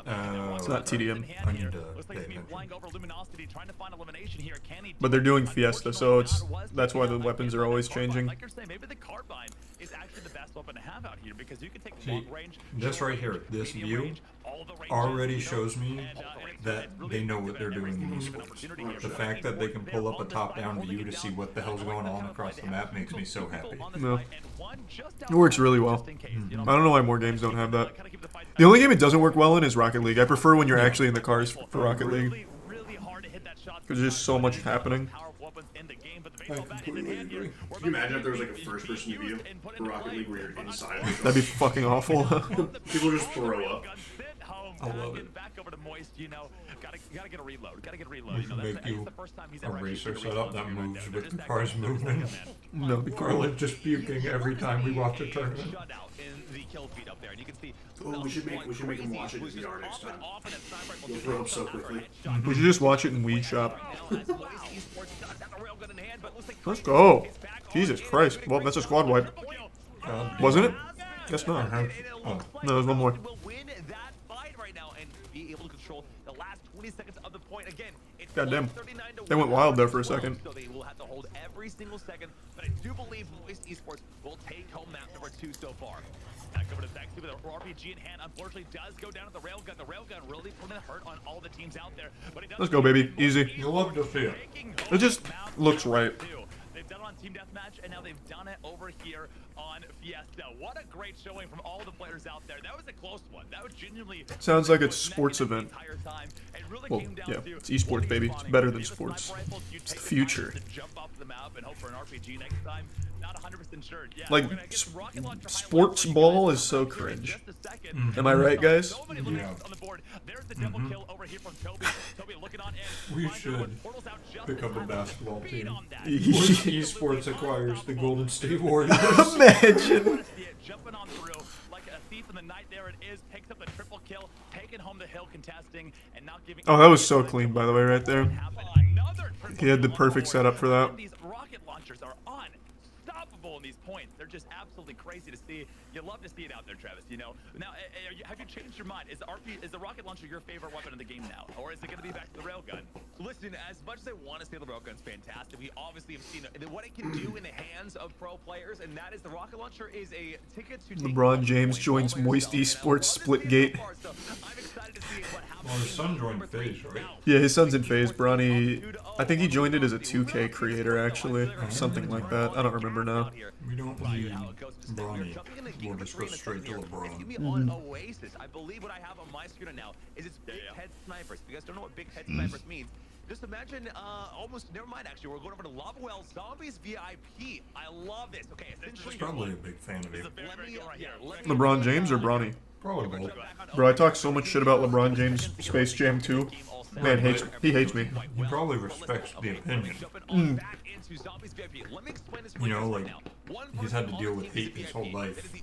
It's not TDM. I need to Looks like pay it's me attention. flying over Luminosity, trying to find elimination here. Can he? But they're doing Fiesta, so it's that's why the weapons are always changing. Like you're saying, maybe the carbine is actually the best weapon to have out here because you can take See, long range. this short right here, range, this medium view, range, all the ranges, already shows me and it's that really they know what good they're at every doing in single esports. opportunity here. The So fact that they can they're pull up on a this top-down side, view holding to it see down. what the hell's going on across the map makes me so happy. No. And one just It works really well. just in case, I don't know why more games don't have that. The only game it doesn't work well in is Rocket League. I prefer when you're actually in the cars for Rocket League. Because there's just so much happening. I completely agree. Can you imagine if there was like a first-person view for Rocket League where you're inside? That'd be fucking awful. People just throw up. I love it. Back over to Moist, gotta get a reload. Gotta get a reload. We should make you a racer setup that moves with the car's movement. No, be Or cool. like just puking every time we watch a tournament. Oh, we should make them watch it in VR next time. They'll throw up so quickly. We should just watch it in Weed Shop. Let's go. Jesus Christ. Well, that's a squad wipe. Wasn't it? Guess not. Oh. No, there's one more. The last 20 seconds of the point. Again, it's Goddamn. 39 to They went win. wild there for a second. So they will have to hold every single second. But I do believe Moist Esports will take home map number 2 so far. Back over to Zexy with an RPG in hand. Unfortunately, does go down to the railgun. The railgun really putting a hurt on all the teams out there. But it does. Let's go, baby. Easy. You love to see it. It just looks right. They've done it on Team Deathmatch, and now they've done it over here on Fiesta. What a great showing from all the players out there. That was a close one. That was genuinely Sounds like it's sports event. Well, yeah, it's esports, baby. It's better than sports. It's the future. Like, sports ball is so cringe. Am I right, guys? Yeah. We should pick up a basketball team. Esports acquires the Golden State Warriors. Imagine. Jumping on through like a thief in the night. There it is. Picks up a triple kill, taking home the hill, contesting, and not giving. Oh, that was so clean, by the way, right there. He had the perfect setup for that. These rocket launchers are unstoppable in these points. They're just absolutely crazy to see. You love to see it out there, Travis. You know. Now, have you changed your mind? Is the rocket launcher your favorite weapon in the game now, or is it going to be back to the railgun? Listen, as much as I want to say the railgun's fantastic, we obviously have seen what it can do in the hands of pro players, and that is the rocket launcher is a ticket to. LeBron James joins Moist Esports Splitgate. Well, his son joined FaZe, right? Yeah, his son's in FaZe. Bronny, I think he joined it as a 2K creator, actually. Something like that. I don't remember now. We don't need Bronny. We'll just go straight to LeBron. On Oasis, I believe what I have on my screen now is it's big head snipers. If you guys don't know what big head snipers means, just imagine, never mind actually, we're going over to Lava Well Zombies VIP. I love this. Okay, essentially. He's probably a big fan of you. LeBron James or Bronny? Probably both. Bro, I talk so much shit about LeBron James Space Jam 2. Man, he hates me. He probably respects the opinion. You know, like, he's had to deal with hate his whole life.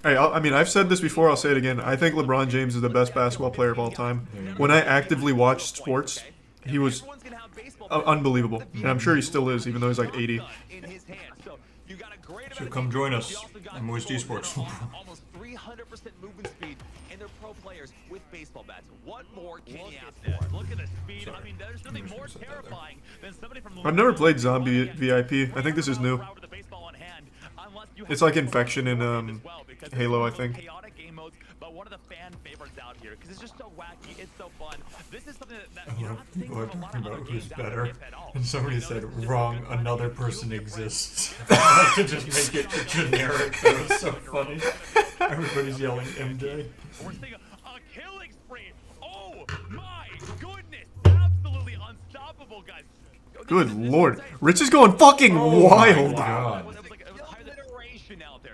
Hey, I mean, I've said this before, I'll say it again. I think LeBron James is the best basketball player of all time. When I actively watched sports, he was unbelievable. And I'm sure he still is, even though he's like 80. So come join us on Moist Esports. Almost 300% movement speed, and they're pro players with baseball bats. What more can you ask for? Look at the speed. Sorry. I mean, there's nothing more terrifying than somebody from. I've never played Zombie VIP. I think this is new. It's like Infection in Halo, I think. Chaotic game modes, but one of the fan favorites out here because it's just so wacky. It's so fun. This is something that I you're love not seeing people are from a lot talking of about other who's games out better, there, if at all. and somebody You know, said, this is wrong, just another person exists. I like to just make it generic. That was so funny. Everybody's yelling MJ. We're seeing a killing spree. Oh my goodness. Absolutely unstoppable, guys. Good lord. Rich is going fucking wild. God.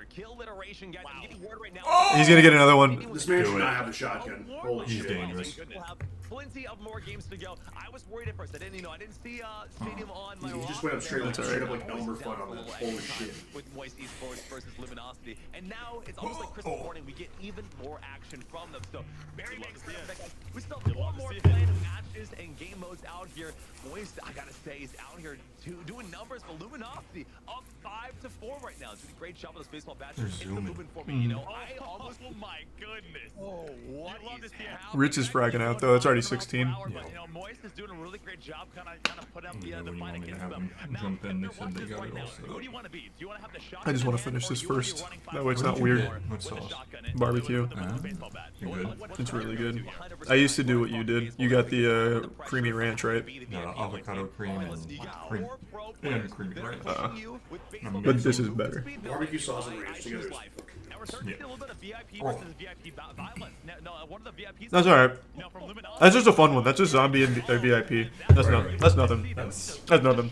Kill literation, guys. I'm getting word right now. He's gonna get another one. This man should not have a shotgun. Holy He's shit. dangerous. We'll have plenty of more games to go. I was worried at first. I didn't see Stadium on my He just went up straight like alright. Elmer Fudd on him. Holy shit. With Moist Esports versus Luminosity. And now it's almost like Christmas morning. We get even more action from them. So very excited. We still have one more plan of matches and game modes out here. Moist, I gotta say, is out here doing numbers for Luminosity. Up 5-4 right now. It's doing a great job with this baseball bat. It's moving for me. You know, I almost. Oh my goodness. Oh, what? Love to see it happen. Rich is fragging out though. It's already 16. But, you know, Moist is doing a really great job kind of putting up the fight against them. Jump in, they said they got it all set Who up. do you want to be? Do you want to have the shot? I just want to finish this first. That way it's not weird. What sauce? Barbecue. You good? It's really good. I used to do what you did. You got the creamy ranch, right? Avocado cream and creamy ranch. But this is better. Barbecue sauce and ranch together. That's alright. That's just a fun one. That's just zombie and VIP. That's nothing. That's nothing. That's nothing.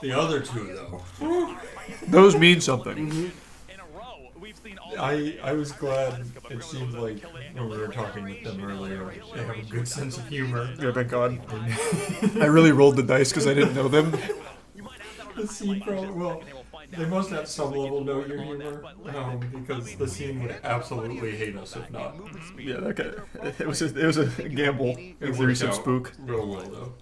The other two, though. Those mean something. I was glad it seemed like when we were talking with them earlier, they have a good sense of humor. Yeah, thank God. I really rolled the dice because I didn't know them. The scene probably, well, they must at some level know your humor, because the scene would absolutely hate us if not. Yeah, that guy. It was a gamble. It was some spook. Real well, though.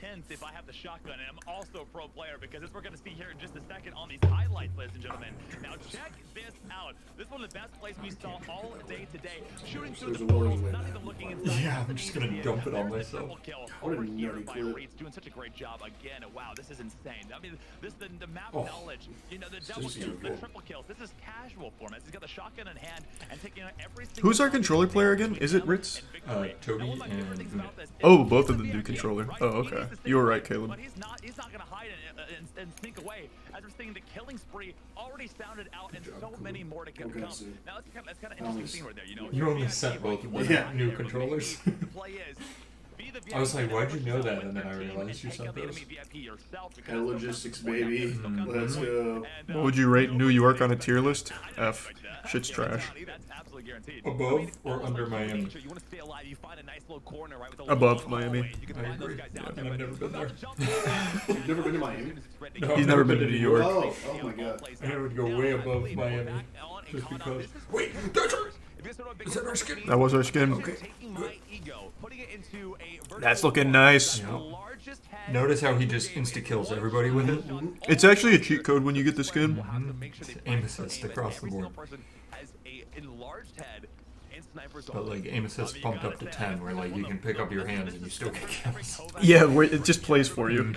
hints if I have the shotgun, and I'm also a pro player, because as we're going to see here in just a second on these highlights, ladies and gentlemen. Now check this out. This is one of the best plays we saw all day today. Shooting through the portals, not even looking inside. Yeah, I'm just gonna dump it on myself. What a nutty clip. Reed's doing such a great job again. Wow, this is insane. I mean, this the map knowledge. You know, the double kills, the triple kills. This is casual for him. He's got the shotgun in hand and taking out every single. Who's our controller player again? Is it Ritz? Toby and Oh, both of them do controller. Oh, okay. You were right, Caleb. But he's not going to hide and sneak away. As we're seeing, the killing spree already sounded out, and so many more to come. Now that's kind of an interesting thing right there. You know, you only sent both of the new controllers. The play is. I was like, why'd you know that? And then I realized you sent those. And logistics, baby. Let's go. What would you rate New York on a tier list? F. Shit's trash. Above or under Miami? Above Miami. I agree. Yeah, and I've never been there. You've never been to Miami? No, He's never been to New York. Oh my god. I would go way above Miami. Just because. Wait, that's our... Is that our skin? That was our skin. Okay. That's looking nice. Yeah. Notice how he just insta-kills everybody with it? It's actually a cheat code when you get the skin. Aim assist across the board. But like aim assist bumped up to 10, where like you can pick up your hands and you still get kills. Yeah, it just plays for you.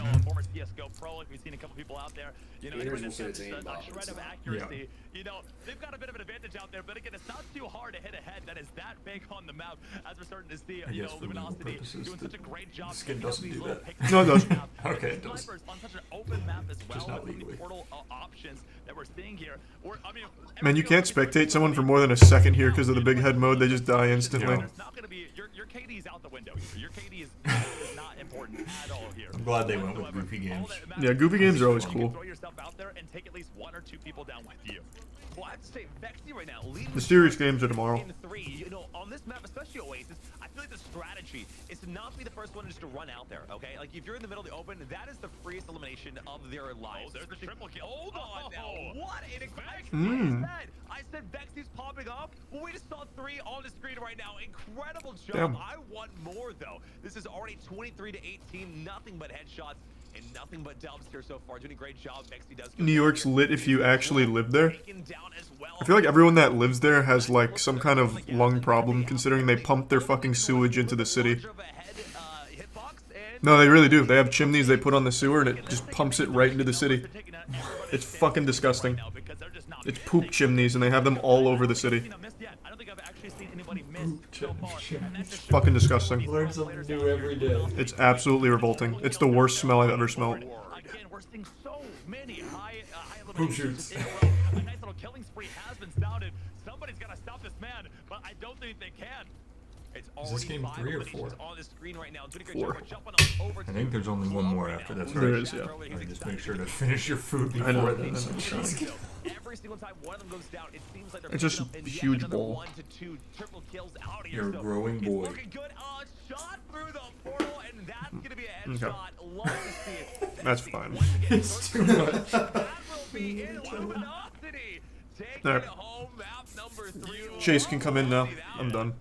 Haters will say it's aimbot. Yeah. You know, they've got a bit of an advantage out there, but again, it's not too hard to hit a head that is that big on the map, as we're starting to see, you know, Luminosity doing such a great job. Skin doesn't do that. No, it doesn't. Okay, it does. On such an open map as well, Just not with the legally. portal options that we're seeing here. I mean, Man, you can't spectate someone for more than a second here because of the big head mode. They just die instantly. It's not going to be your KD is out the window. Your KD is not important at all here. I'm glad they went with goofy games. Yeah, goofy games are always cool. Throw yourself out there and take at least 1 or 2 people down with you. Well, I'd say Vexy right now leading The serious games are tomorrow. in 3. You know, on this map, especially Oasis, I feel like the strategy is to not be the first one just to run out there, okay? Like, if you're in the middle of the open, that is the freest elimination of their lives. Oh, there's the triple kill. Hold on now. What an exciting I said Vexy's popping off. Well, we just saw 3 on the screen right now. Incredible job. Damn. I want more, though. This is already 23 to 18. Nothing but headshots and nothing but dubs here so far. Doing a great job. Vexy does. New York's lit if you actually live there. I feel like everyone that lives there has like some kind of lung problem, considering they pump their fucking sewage into the city. No, they really do. They have chimneys they put on the sewer and it just pumps it right into the city. It's fucking disgusting. It's poop chimneys and they have them all over the city. It's fucking disgusting. Learn something new every day. It's absolutely revolting. It's the worst smell I've ever smelled. Again, we're seeing so many high Poop shoots. a nice little killing spree has been sounded. Somebody's got to stop this man, but I don't think they can. It's Is this game 3 or 4? on the screen right now. 4. I think there's only one more after this. There is, yeah. Right, just make sure to finish your food I know. before then. Every single time one of them goes down, it seems like It's just a huge bowl. 1 to 2 triple kills out here. You're a growing boy. Looking good. Shot through the portal, and that's gonna be a headshot. Love to see it. That's fine. It's too much. That will be in Luminosity. Taking There. it home, map number 3. Chase can come in now. I'm done.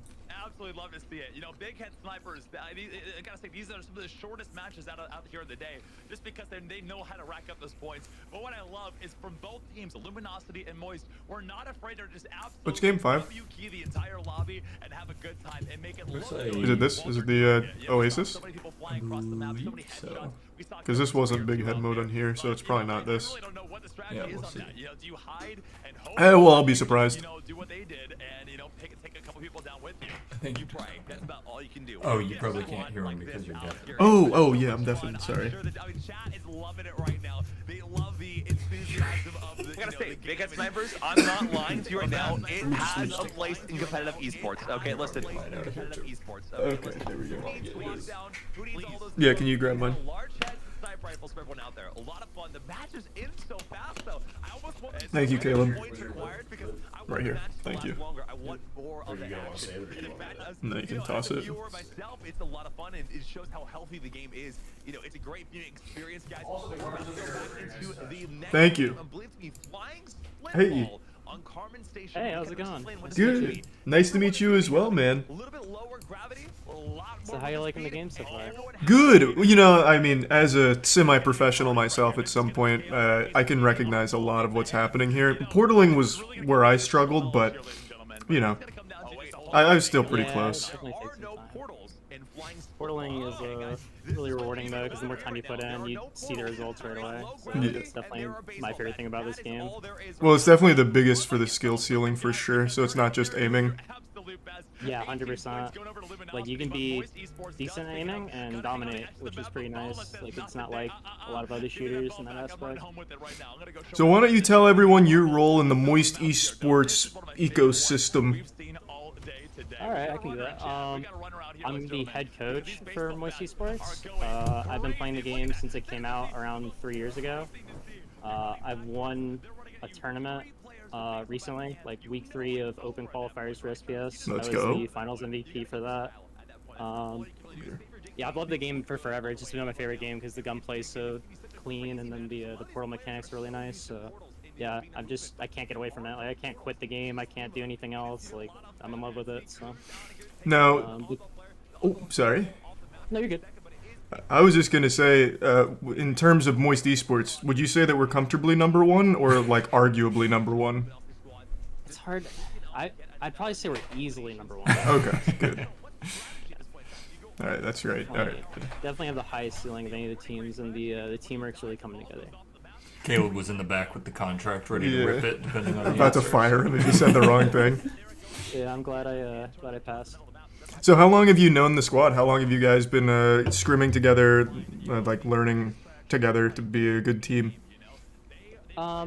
Absolutely love to see it. You know, big head snipers. I gotta say, these are some of the shortest matches out here in the day, just because they know how to rack up those points. But what I love is from both teams, Luminosity and Moist, we're not afraid to just absolutely What's game 5? W-key the entire lobby and have a good time and make it look like- Is it this? Is it the Oasis? So many people flying across the map, so many So. headshots. We saw Because this wasn't big head mode on here, so it's probably not I this. really don't know what the strategy Yeah, is we'll on see. that. You know, do you hide and hope? Well, I'll be surprised. You know, do what they did and, you know, take a couple people down with you. I think You pray. That's about all you can do. Oh, you probably can't hear him because you're deaf. Oh, yeah, I'm deafened. Sorry. I'm sure that, I mean, chat is loving it right now. They love the enthusiasm of the. I gotta say, Big Head Snipers, I'm not lying to you right now. It has a place in competitive esports. Okay, listen. competitive esports. Okay, there we go. Who needs all those Yeah, can you grab mine? large heads and sniper rifles for everyone out there? A lot of fun. The match is in so fast, though. I almost want Thank you, Caleb. points required because I want Right here. the match to Thank last you. longer. I want more Or of you the gotta wanna action. save it or And you in fact, as, No, you can know, toss as a it. viewer myself, it's a lot of fun and it shows how healthy the game is. You know, it's a great viewing experience, guys. We're about to go back into the next Thank you. game. I believe it's gonna be flying split Hey. ball on Carmen Station. Hey, how's it going? Good. Nice to meet you as well, man. A little bit lower gravity, a lot So more how you movement liking the speed. game so far? Good. You know, I mean, as a semi-professional myself at some point, I can recognize a lot of what's happening here. Portaling was where I struggled, but, you know, I was still pretty Yeah, close. it definitely takes some time. Portaling is really rewarding though, because the more time you put in, you see the results right away. So Yeah. it's definitely my favorite thing about this game. Well, it's definitely the biggest for the skill ceiling for sure, so it's not just aiming. Yeah, 100%. Like you can be decent at aiming and dominate, which is pretty nice. Like it's not like a lot of other shooters in that aspect. So why don't you tell everyone your role in the Moist Esports ecosystem? Alright, I can do that. I'm the head coach for Moist Esports. I've been playing the game since it came out around 3 years ago. I've won a tournament recently, like week 3 of open qualifiers for SPS. Let's I was go. the finals MVP for that. Yeah, I've loved the game for forever. It's just been my favorite game because the gunplay's so clean, and then the portal mechanics are really nice. So yeah, I can't get away from it. Like I can't quit the game. I can't do anything else. Like I'm in love with it. So Now, oh, sorry. no, you're good. I was just gonna say, in terms of Moist Esports, would you say that we're comfortably #1 or like arguably #1? It's hard. I'd probably say we're easily #1. Okay, good. All right, that's great. All right. Definitely have the highest ceiling of any of the teams, and the teamwork's really coming together. Caleb was in the back with the contract ready to Yeah. rip it, depending on the About to answer. fire him if he said the wrong thing. Yeah, I'm glad I passed. So how long have you known the squad? How long have you guys been scrimming together, like learning together to be a good team?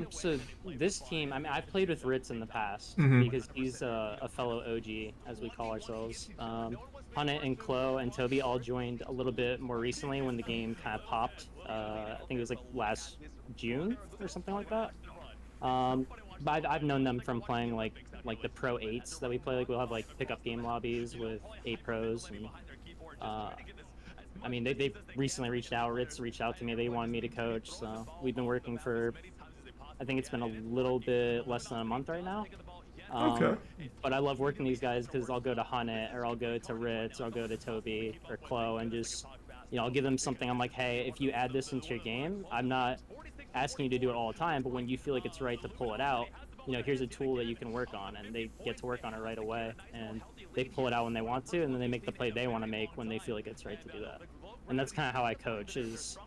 So this team, I mean, I've played with Ritz in the past because he's a fellow OG, as we call ourselves. Hunnit and Chloe and Toby all joined a little bit more recently when the game kind of popped. I think it was like last June or something like that. But I've known them from playing like the Pro 8s that we play. Like we'll have like pickup game lobbies with 8 pros, and I mean they recently reached out. Ritz reached out to me. They wanted me to coach, so we've been working for. I think it's been a little bit less than a month right now. Okay. But I love working these guys because I'll go to Hunnit or I'll go to Ritz or I'll go to Toby or Chloe and just, I'll give them something. I'm like, hey, if you add this into your game, I'm not asking you to do it all the time, but when you feel like it's right to pull it out, here's a tool that you can work on, and they get to work on it right away. And they pull it out when they want to, and then they make the play they want to make when they feel like it's right to do that. And that's kind of how I coach. Is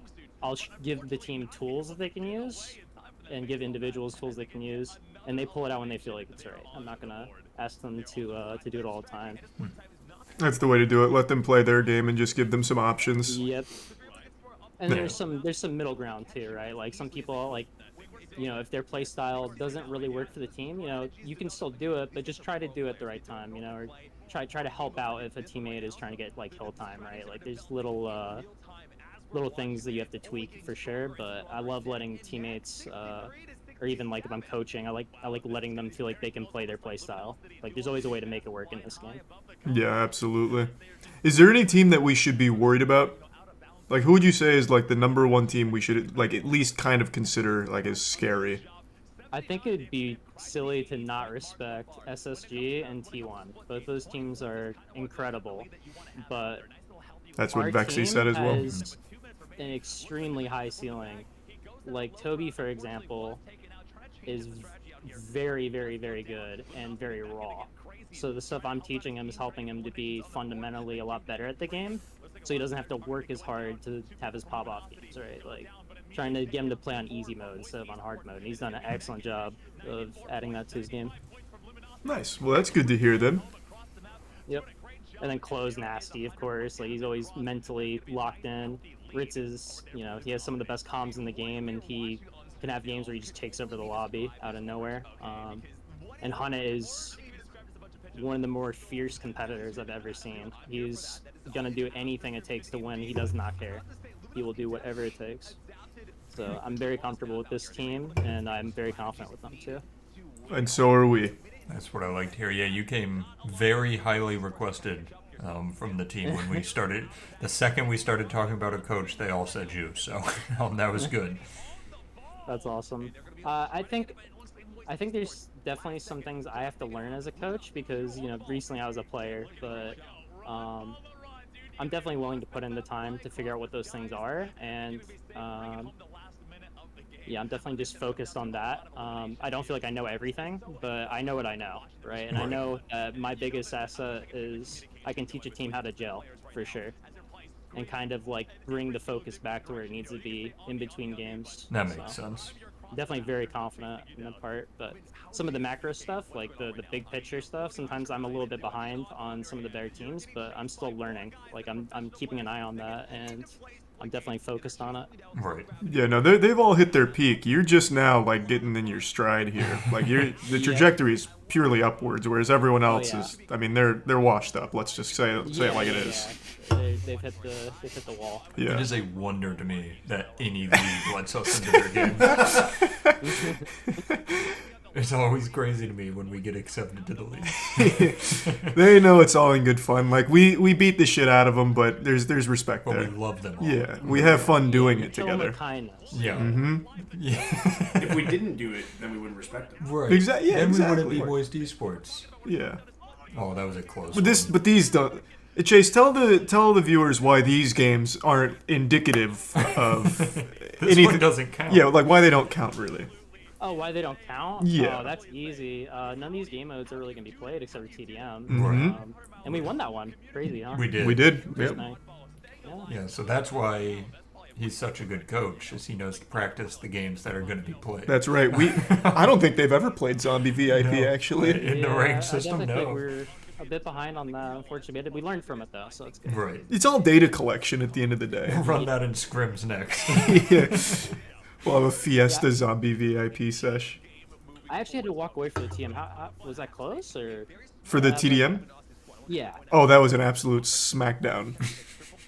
I'll give the team tools that they can use, and give individuals tools they can use, and they pull it out when they feel like it's right. I'm not gonna ask them to do it all the time. That's the way to do it. Let them play their game and just give them some options. Yep. And Yeah. there's some middle ground too, right? Like some people like, if their play style doesn't really work for the team, you can still do it, but just try to do it at the right time, or try to help out if a teammate is trying to get like kill time, right? Like there's little things that you have to tweak for sure, but I love letting teammates or even like if I'm coaching, I like letting them feel like they can play their play style. Like there's always a way to make it work in this game. Yeah, absolutely. Is there any team that we should be worried about? Like, who would you say is like the #1 team we should like at least kind of consider like as scary? I think it'd be silly to not respect SSG and T1. Both those teams are incredible, but That's what our Vexy team said as well. has an extremely high ceiling. Like Toby, for example, is very, very, very good and very raw. So the stuff I'm teaching him is helping him to be fundamentally a lot better at the game, so he doesn't have to work as hard to have his pop-off games, right? Like trying to get him to play on easy mode instead of on hard mode. And he's done an excellent job of adding that to his game. Nice. Well, that's good to hear then. Yep. And then Chloe's nasty, of course. Like he's always mentally locked in. Ritz is, he has some of the best comms in the game, and he can have games where he just takes over the lobby out of nowhere. And Hana is one of the more fierce competitors I've ever seen. He's gonna do anything it takes to win. He does not care. He will do whatever it takes. So I'm very comfortable with this team, and I'm very confident with them too. And so are we. That's what I liked here. Yeah, you came very highly requested from the team when we started. The second we started talking about a coach, they all said you. So that was good. That's awesome. I think there's definitely some things I have to learn as a coach because, you know, recently I was a player, but I'm definitely willing to put in the time to figure out what those things are. And yeah, I'm definitely just focused on that. I don't feel like I know everything, but I know what I know, right? And I know my biggest asset is I can teach a team how to gel, for sure. And kind of like bring the focus back to where it needs to be in between games. That makes sense. Definitely very confident in that part, but some of the macro stuff, like the big picture stuff, sometimes I'm a little bit behind on some of the better teams, but I'm still learning. Like I'm keeping an eye on that, and I'm definitely focused on it. Right. Yeah, no, they've all hit their peak. You're just now like getting in your stride here. Like the trajectory is purely upwards, whereas everyone else is. I mean, they're washed up. Let's just say it like it is. They've hit the wall. Yeah. It is a wonder to me that any league lets us into their game. It's always crazy to me when we get accepted to the league. They know it's all in good fun. Like we beat the shit out of them, but there's respect there. But we love them all. Yeah, we have fun doing it together. Kindness. Yeah. Yeah. If we didn't do it, then we wouldn't respect them. Right. Exactly. Yeah, then exactly. we wouldn't be Moist Esports. Yeah. Oh, that was a close But these don't. Chase, tell the viewers why these games aren't indicative of this anything. One doesn't count. Yeah, like why they don't count really. Oh, why they don't count? Yeah. Oh, that's easy. None of these game modes are really gonna be played except for TDM. And we won that one. Crazy, huh? We did. We did. Yep. Yeah, so that's why he's such a good coach, is he knows to practice the games that are going to be played. That's right. I don't think they've ever played Zombie VIP actually. In the ranked system, I think no. we're a bit behind on that, unfortunately. We learned from it though, so it's good. Right. It's all data collection at the end of the day. We'll run that in scrims next. Yeah. We'll have a Fiesta Zombie VIP sesh. I actually had to walk away from the TM. How was that close or? For the TDM? Yeah. Oh, that was an absolute smackdown.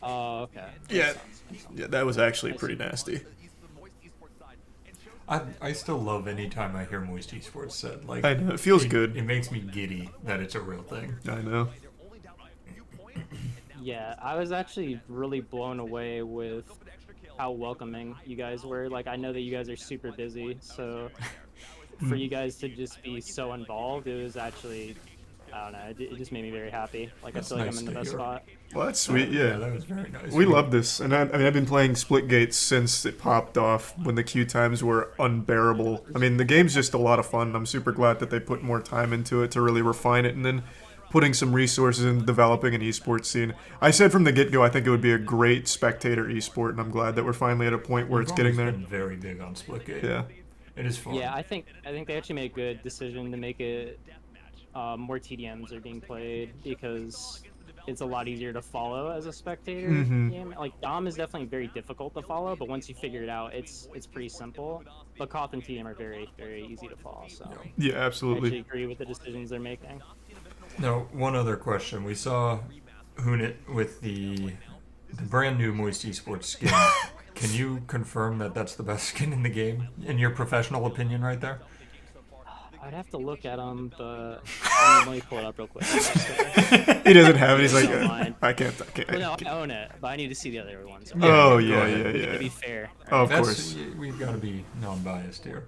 Oh, okay. Yeah. Yeah, that was actually pretty nasty. I still love any time I hear Moist Esports said. Like, I know, it feels good. It makes me giddy that it's a real thing. I know. Yeah, I was actually really blown away with how welcoming you guys were. Like, I know that you guys are super busy, so for you guys to just be so involved, it was actually, I don't know, it just made me very happy. Like, I feel like I'm in the best spot. Well, that's sweet, yeah. That was very nice. We love this, and I mean, I've been playing Splitgate since it popped off when the queue times were unbearable. I mean, the game's just a lot of fun. I'm super glad that they put more time into it to really refine it, and then putting some resources into developing an esports scene. I said from the get-go I think it would be a great spectator esport, and I'm glad that we're finally at a point where it's getting there. Been very big on Splitgate. Yeah. It is fun. Yeah, I think they actually made a good decision to make it more TDMs are being played because it's a lot easier to follow as a spectator game. Like Dom is definitely very difficult to follow, but once you figure it out, it's pretty simple. But Koth and TDM are very, very easy to follow. So yeah, absolutely. I actually agree with the decisions they're making. Now, one other question. We saw Hunit with the brand new Moist Esports skin. Can you confirm that that's the best skin in the game, in your professional opinion right there? I'd have to look at them, but let me pull it up real quick. He doesn't have it. He's like, I can't. Well, no, I own it, but I need to see the other ones. Oh, yeah. To be fair. Oh, of course. We've got to be non-biased here.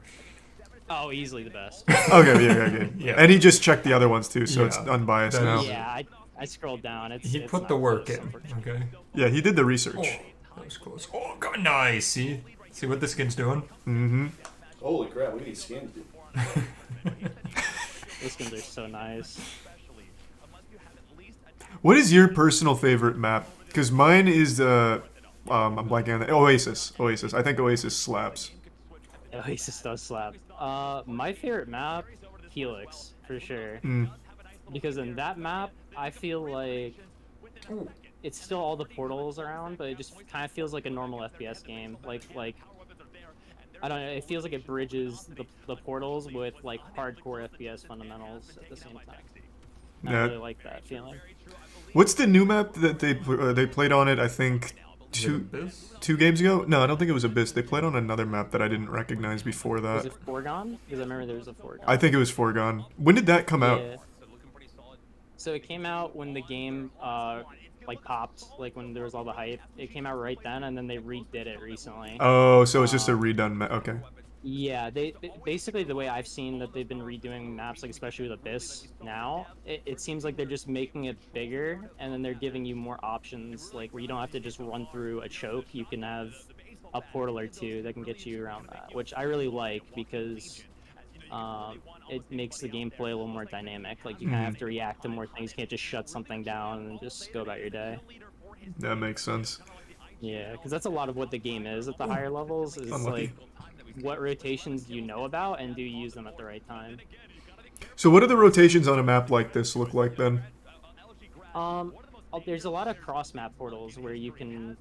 Oh, easily the best. Okay. Yeah. And he just checked the other ones too, so it's unbiased now. Yeah, I scrolled down. He put the work in. Okay. Yeah, he did the research. Oh, that was close. Oh, God, nice. See what the skin's doing? Mm-hmm. Holy crap! Look at these skins, dude. Those skins are so nice. What is your personal favorite map? Because mine is I'm blanking on that. Oasis. I think Oasis slaps. Oasis does slap. My favorite map, Helix, for sure. Because in that map, I feel like it's still all the portals around, but it just kind of feels like a normal FPS game. Like I don't know, it feels like it bridges the portals with like hardcore FPS fundamentals at the same time. I really like that feeling. What's the new map that they played on it? I think two games ago. No, I don't think it was Abyss. They played on another map that I didn't recognize before that. Was it Foregone? Because I remember there was a Foregone. I think it was Foregone. When did that come out? So it came out when the game like popped, like when there was all the hype. It came out right then, and then they redid it recently. Oh, so it's just a redone map. Okay. Yeah, they basically the way I've seen that they've been redoing maps, like especially with Abyss now, it seems like they're just making it bigger, and then they're giving you more options, like where you don't have to just run through a choke. You can have a portal or two that can get you around that, which I really like because it makes the gameplay a little more dynamic. Like you kind of have to react to more things. You can't just shut something down and just go about your day. That makes sense. Yeah, because that's a lot of what the game is at the higher levels. Is Unlucky. like, what rotations do you know about, and do you use them at the right time? So what do the rotations on a map like this look like then? There's a lot of cross-map portals where you can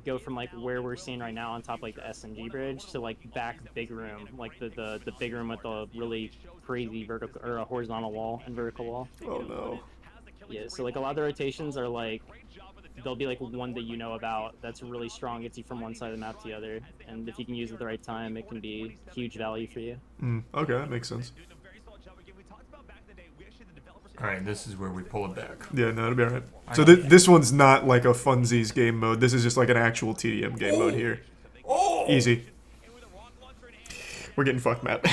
go from like where we're seeing right now on top like the SNG bridge to like back big room, like the big room with the really crazy vertical or a horizontal wall and vertical wall. Oh no. Yeah, so like a lot of the rotations are like there'll be like one that you know about that's really strong, gets you from one side of the map to the other, and if you can use it at the right time, it can be huge value for you. Okay, that makes sense. Alright, this is where we pull it back. Yeah, no, it'll be alright. So this one's not like a funsies game mode. This is just like an actual TDM game mode here. Easy. We're getting fucked, Matt.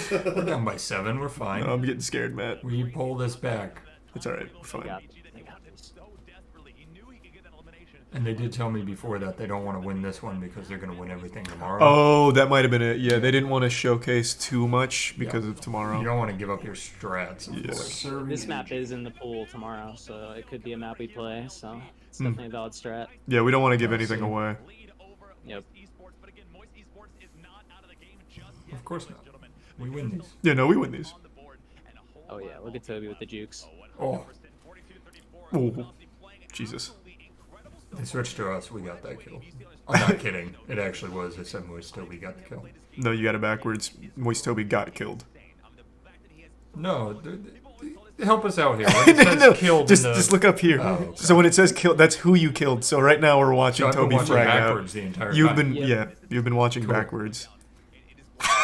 We're down by 7, we're fine. I'm getting scared, Matt. We pull this back. It's alright, we're fine. They got this. And they did tell me before that they don't want to win this one because they're going to win everything tomorrow. Oh, that might have been it. Yeah, they didn't want to showcase too much because of tomorrow. You don't want to give up your strats. Yeah. This map is in the pool tomorrow, so it could be a map we play, so it's definitely a valid strat. Yeah, we don't want to give anything away. Yep. Of course not. We win these. Yeah, no, we win these. Oh yeah, look at Toby with the jukes. Oh. Oh, Jesus. They switched to us, we got that kill. I'm not kidding. It actually was. I said Moist Toby got the kill. No, you got it backwards. Moist Toby got killed. No, help us out here. When it says killed just look up here. Oh, okay. So when it says killed, that's who you killed. So right now we're watching I've been Toby watching frag backwards out. the entire You've time. been you've been watching backwards.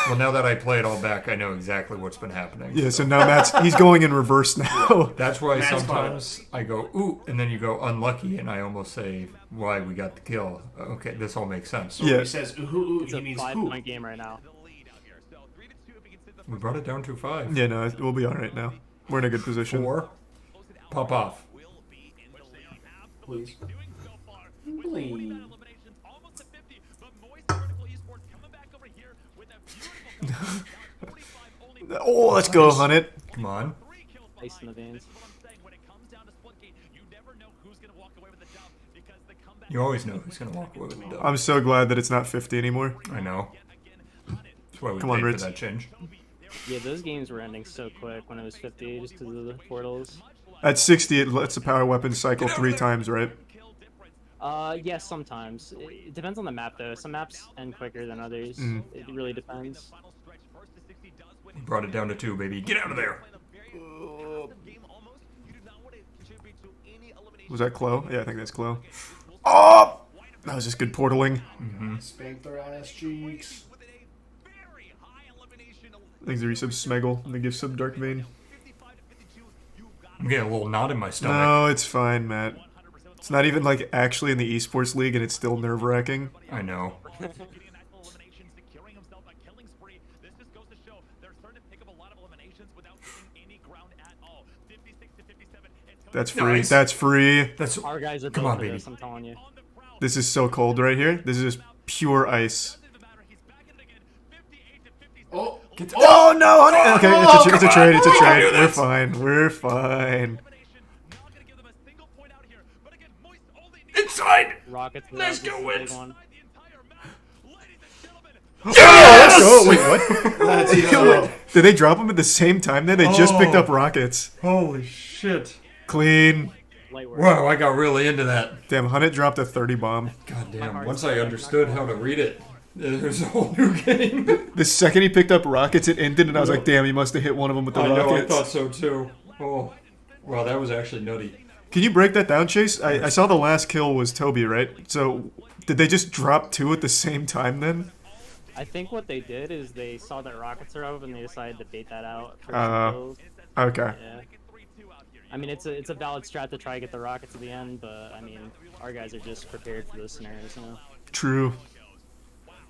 Well, now that I play it all back, I know exactly what's been happening. Yeah, so now he's going in reverse now. That's why sometimes I go, ooh, and then you go unlucky, and I almost say, why we got the kill. Okay, this all makes sense. So when he says ooh, It's he a means 5-point game right now. We brought it down to 5. Yeah, no, we'll be alright now. We're in a good position. 4. Pop off. Please. Please. Oh, let's go, hunt it. Come on. Ice in the veins. You always know who's going to walk away with the dub. I'm so glad that it's not 50 anymore. I know. That's why we Come on, paid for Ritz. that change. Yeah, those games were ending so quick when it was 50 just because of the portals. At 60, it lets the power weapon cycle 3 times, right? Yes, sometimes. It depends on the map, though. Some maps end quicker than others. It really depends. We brought it down to 2, baby. Get out of there. Was that Chloe? Yeah, I think that's Chloe. Oh! That was just good portaling. Spank their ass cheeks. Thanks to resub Smeggle and the gift sub Dark Vein. I'm getting a little knot in my stomach. No, it's fine, Matt. It's not even like actually in the esports league and it's still nerve-wracking. I know. That's free. Nice. That's free. That's Our guys are Come built on, for baby. this, I'm telling you. This is so cold right here. This is just pure ice. Oh, Oh no! Okay, it's a trade. It's a Come on, trade. do We're this. fine. We're fine. inside. Rockets. Let's go, Wins. Wins. One. Yes! Oh wait, what? let's go. Did they drop them at the same time? There, they just picked up rockets. Holy shit. Clean. Light work. Wow, I got really into that. Damn, Hunnit dropped a 30 bomb. God damn. Once I understood how to read it, there's a whole new game. The second he picked up rockets, it ended, and I was like, damn, he must have hit one of them with the I know, I rockets. thought so too. Oh. Wow, that was actually nutty. Can you break that down, Chase? I saw the last kill was Toby, right? So, did they just drop 2 at the same time then? I think what they did is they saw that rockets are up and they decided to bait that out for Uh, some kills. Okay. Yeah. I mean, it's a valid strat to try to get the rockets at the end, but I mean, our guys are just prepared for those scenarios, you know. True.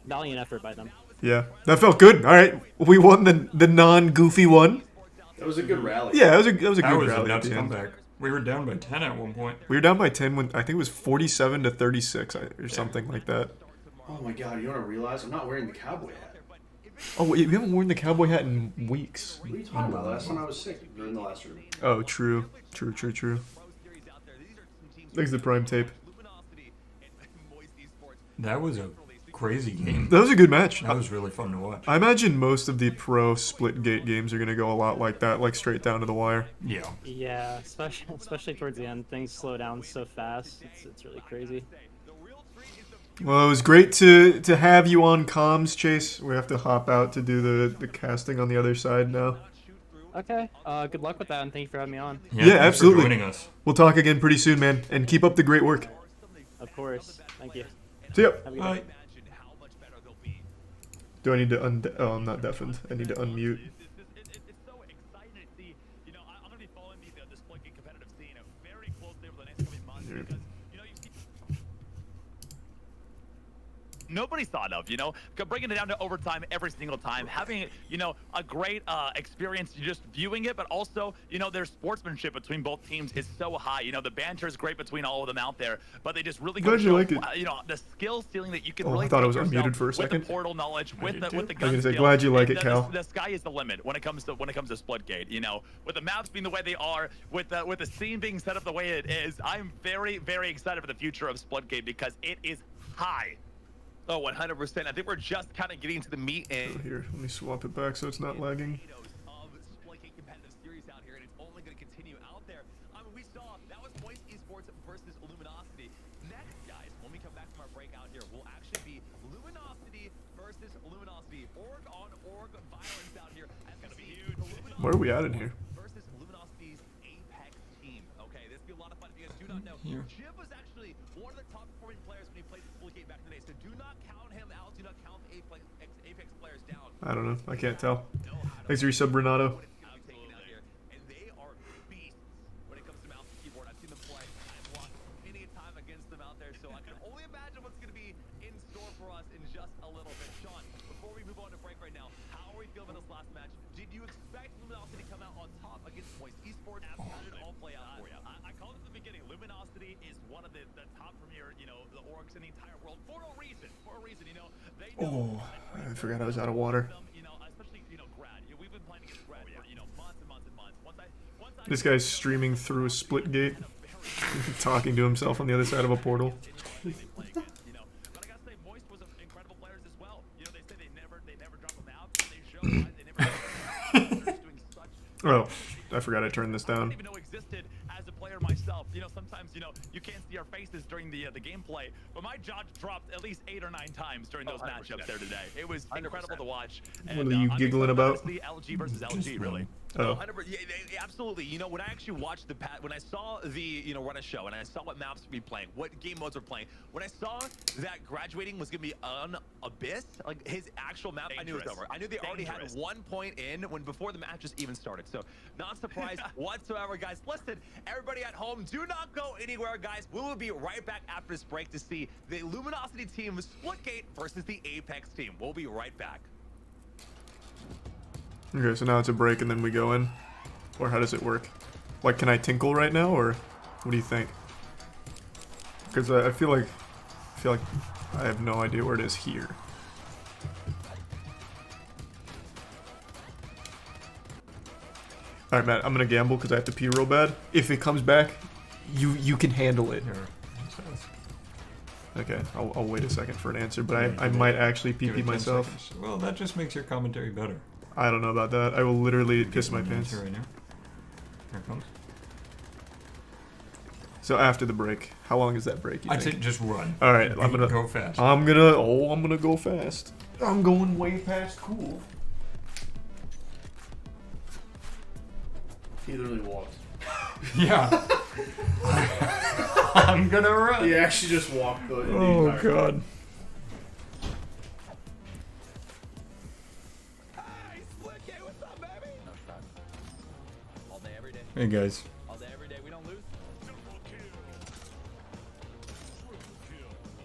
Valiant effort by them. Yeah, that felt good. All right, we won the non-goofy one. That was a good rally. Yeah, that was a good That was rally a at nuts the end. comeback. We were down by 10 at one point. We were down by 10 when I think it was 47 to 36 or something like that. Oh my god, you want to realize I'm not wearing the cowboy hat. Oh, wait, you haven't worn the cowboy hat in weeks. What are you talking about? Last time I was sick. You're in the last room. Oh, true. True. Thanks to Prime Tape. That was a crazy game. That was a good match. That was really fun to watch. I imagine most of the pro Splitgate games are going to go a lot like that, like straight down to the wire. Yeah. Yeah, especially towards the end, things slow down so fast. It's really crazy. Well, it was great to have you on comms, Chase. We have to hop out to do the casting on the other side now. Okay. Good luck with that, and thank you for having me on. Yeah, absolutely. For joining us. We'll talk again pretty soon, man. And keep up the great work. Of course. Thank you. See ya. Have a good Bye. day. Do I need to oh, I'm not deafened. I need to unmute. It's so exciting to see. You know, I'm going to be following the SplitGate competitive scene very closely over the next coming months because, you know, you see nobody thought of, you know, bringing it down to overtime every single time, having, you know, a great experience just viewing it, but also, you know, their sportsmanship between both teams is so high. You know, the banter is great between all of them out there, but they just really Glad you like it. you know, the skill ceiling that you can Oh, really I thought I take was yourself unmuted for a with second. the portal knowledge, with the gun I was gonna say, skill, glad you like and it, Cal. The sky is the limit when it comes to Splitgate. You know, with the maps being the way they are, with the scene being set up the way it is, I'm very, very excited for the future of Splitgate because it is high. Oh, 100%. I think we're just kind of getting to the meat and Here, let me swap it back so it's not lagging. of SplitGate competitive series out here, and it's only going to continue out there. I mean, we saw that was Moist Esports versus Luminosity. Next, guys, when we come back from our breakout here, will actually be Luminosity versus Luminosity. Org on org violence out here. That's going to be huge. Where are we at in here? Versus Luminosity's Apex team. Okay, this will be a lot of fun. If you guys do not know, Here. Jib was actually one of the top performing players when he played SplitGate back in the day. So do not count him out. Do not count the Apex players down. I don't know. I can't tell. Thanks for your sub, Renato. Taken out here, and they are beasts when it comes to mouse and keyboard. I've seen them play. I've lost many a time against them out there, so I can only imagine what's going to be in store for us in just a little bit. Sean, before we move on to break right now, how are we feeling about this last match? Did you expect Luminosity to come out on top against Moist Esports? How did it all play out for you? I called it at the beginning. Luminosity is one of the top premier, you know, the orgs in the entire world for a reason. For a reason, you know. They know. Oh, I forgot I was out of water. You know, especially, you know, Grad. We've been playing against Grad for, you know, months and months and months. Once I This guy's streaming through a Splitgate, talking to himself on the other side of a portal. you know, but I gotta say, Moist was incredible players as well. You know, they say they never drop a map. They show why they never. They're doing such. Oh, I forgot I turned this I down. didn't even know existed as a player myself. You know, sometimes, you know, you can't see our faces during the gameplay, but my jaw dropped at least 8 or 9 times during those matchups there today. It was incredible to watch. What are you giggling about? Honestly, LG versus LG, really. Oh. 100%. Yeah, absolutely. You know, when I actually watched when I saw the, you know, run a show and I saw what maps we playing, what game modes we're playing, when I saw that graduating was going to be on Abyss, like his actual map, I knew it was over. I knew they already had 1 point in before the matches even started. So, not surprised whatsoever, guys. Listen, everybody at home, do not go anywhere, guys. We will be right back after this break to see the Luminosity team Splitgate versus the Apex team. We'll be right back. Okay, so now it's a break and then we go in? Or how does it work? Like, can I tinkle right now, or what do you think? Because I feel like I have no idea where it is here. Alright, Matt, I'm gonna gamble because I have to pee real bad. If it comes back, you can handle it. Okay, I'll wait a second for an answer, but I might actually pee myself. Seconds. Well, that just makes your commentary better. I don't know about that. I will literally piss my pants. Right now. Here it comes. So after the break, how long is that break? I'd say just run. All right, I'm gonna go fast. I'm gonna go fast. I'm going way past cool. He literally walked. Yeah. I'm gonna run. He actually just walked the Oh entire god. All day, every day. Hey guys. All day, every day. We don't lose. Oh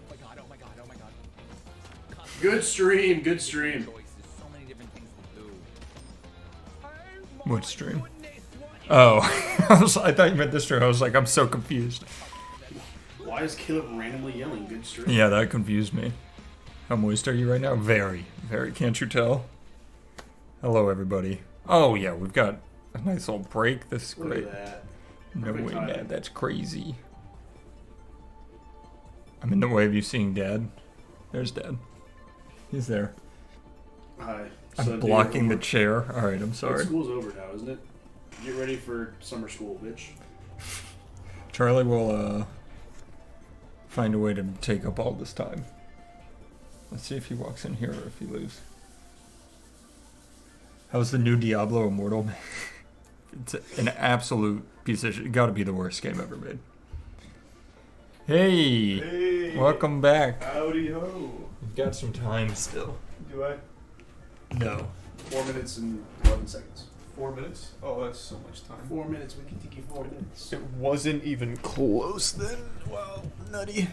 my god, oh my god, oh my god. Good stream, good stream. What stream? Oh, I thought you meant this stream. I was like, I'm so confused. Why is Caleb randomly yelling good stream? Yeah, that confused me. How moist are you right now? Very, very. Can't you tell? Hello, everybody. Oh, yeah, we've got a nice little break. This is great. Look at that. No Perfect way, timing. Dad. That's crazy. I'm in the way of you seeing Dad. There's Dad. He's there. Hi. I'm blocking the chair. Alright, I'm sorry. School's over now, isn't it? Get ready for summer school, bitch. Charlie will find a way to take up all this time. Let's see if he walks in here or if he leaves. How's the new Diablo Immortal? It's an absolute piece of shit. Gotta be the worst game ever made. Hey! Welcome back. Howdy ho. We've got some time still. Do I? No. 4 minutes and 11 seconds. 4 minutes? Oh, that's so much time. 4 minutes, we can take you 4 minutes. It wasn't even close then. Wow, nutty.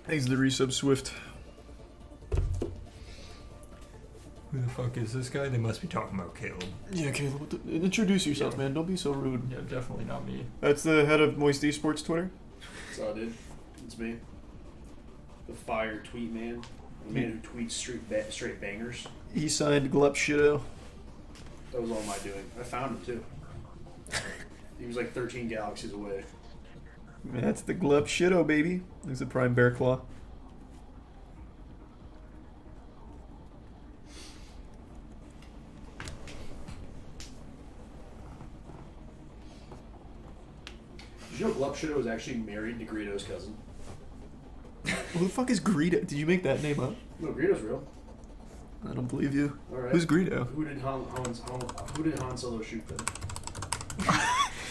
Thanks to the resub Swift. Who the fuck is this guy? They must be talking about Caleb. Yeah, Caleb, introduce yourself, man. Don't be so rude. Yeah, definitely not me. That's the head of Moist Esports Twitter? That's all I did. It's me. The fire tweet man. The man who tweets straight bangers. He signed Glup Shido. That was all my doing. I found him too. He was like 13 galaxies away. That's the Glup Shido, baby. There's a Prime Bear Claw. Did you know Glup Shido was actually married to Greedo's cousin? Who the fuck is Greedo? Did you make that name up? No, Greedo's real. I don't believe you. All right. Who's Greedo? Who did Han Solo shoot then?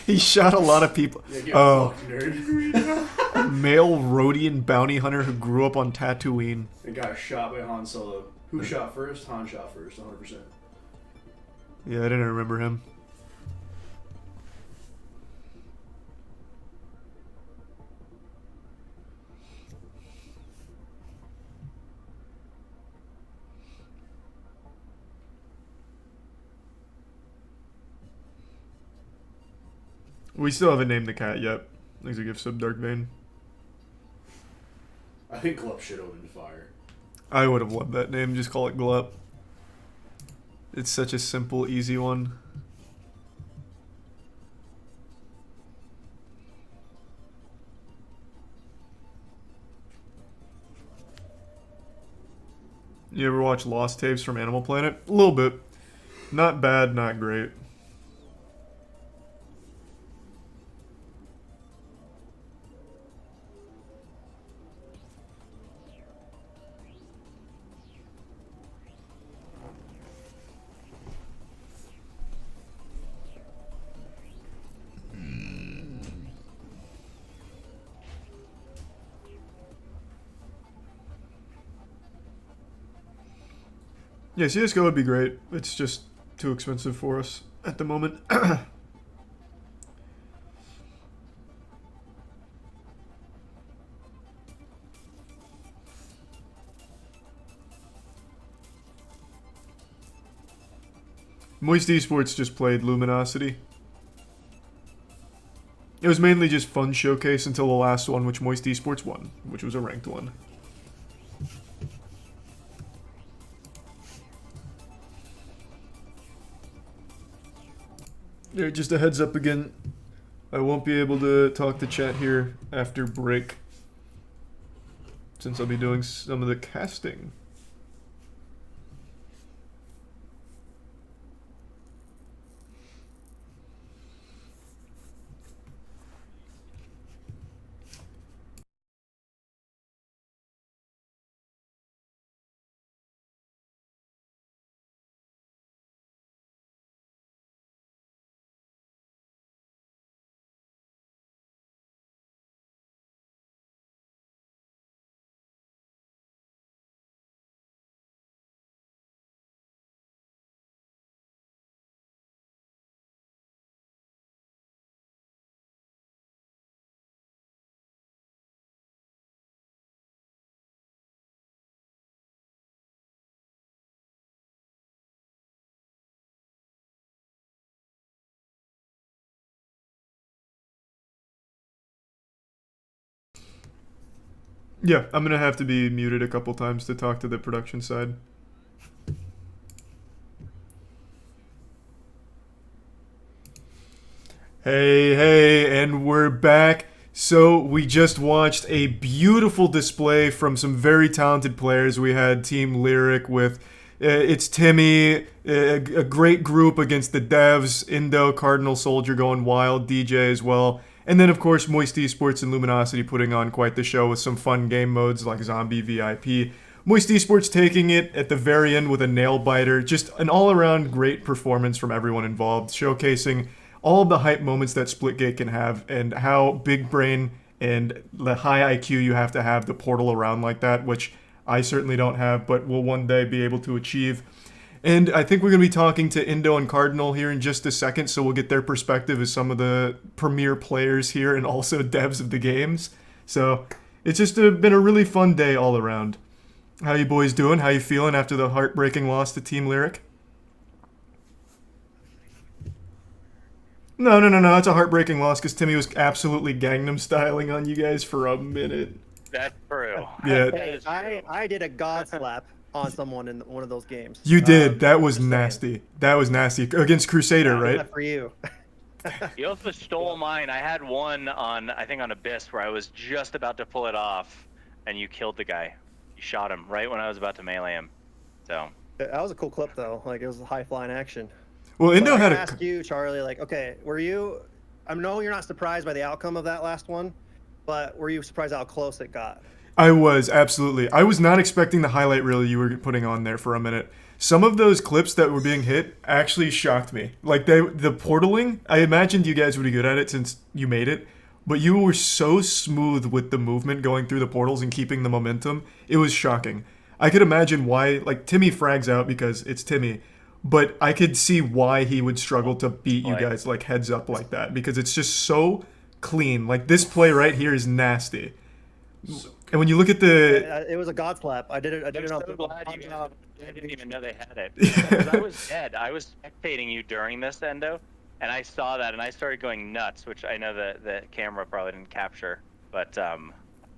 He shot a lot of people. Yeah, get fucked, nerd. A male Rhodian bounty hunter who grew up on Tatooine. The guy shot by Han Solo. Who shot first? Han shot first, 100%. Yeah, I didn't remember him. We still haven't named the cat yet. Thanks a gift sub, Dark Vein. I think Glup should have been fire. I would have loved that name. Just call it Glup. It's such a simple, easy one. You ever watch Lost Tapes from Animal Planet? A little bit. Not bad, not great. Yeah, CSGO would be great. It's just too expensive for us at the moment. Moist Esports just played Luminosity. It was mainly just fun showcase until the last one, which Moist Esports won, which was a ranked one. Yeah, just a heads up again. I won't be able to talk to chat here after break, since I'll be doing some of the casting. Yeah, I'm gonna have to be muted a couple times to talk to the production side. Hey, and we're back. So we just watched a beautiful display from some very talented players. We had Team Lyric with it's Timmy, a great group against the devs, Indo, Cardinal Soldier going wild, DJ as well. And then, of course, Moist Esports and Luminosity putting on quite the show with some fun game modes like Zombie VIP. Moist Esports taking it at the very end with a nail biter. Just an all-around great performance from everyone involved, showcasing all of the hype moments that Splitgate can have and how big brain and the high IQ you have to portal around like that, which I certainly don't have, but will one day be able to achieve. And I think we're going to be talking to Indo and Cardinal here in just a second, so we'll get their perspective as some of the premier players here and also devs of the games. So it's just been a really fun day all around. How you boys doing? How you feeling after the heartbreaking loss to Team Lyric? No. It's a heartbreaking loss because Timmy was absolutely Gangnam styling on you guys for a minute. That's true. Yeah. Hey, I did a god slap on someone in one of those games. You did. That was nasty. That was nasty. Against Crusader, right? That for you. You also stole mine. I had one on, I think on Abyss, where I was just about to pull it off, and you killed the guy. You shot him right when I was about to melee him. So. That was a cool clip, though. Like, it was a high-flying action. Well, Indo had to ask you, Charlie, like, okay, were you... I know you're not surprised by the outcome of that last one, but were you surprised how close it got? I was, absolutely. I was not expecting the highlight reel you were putting on there for a minute. Some of those clips that were being hit actually shocked me. Like, the portaling, I imagined you guys would be good at it since you made it, but you were so smooth with the movement going through the portals and keeping the momentum. It was shocking. I could imagine why, like, Timmy frags out because it's Timmy, but I could see why he would struggle to beat you guys, like, heads up like that, because it's just so clean. Like, this play right here is nasty. And when you look at the... It was a god slap. I did it I'm on so glad you guys, I didn't even know they had it. Because I was dead. I was spectating you during this, Endo, and I saw that, and I started going nuts, which I know the camera probably didn't capture, but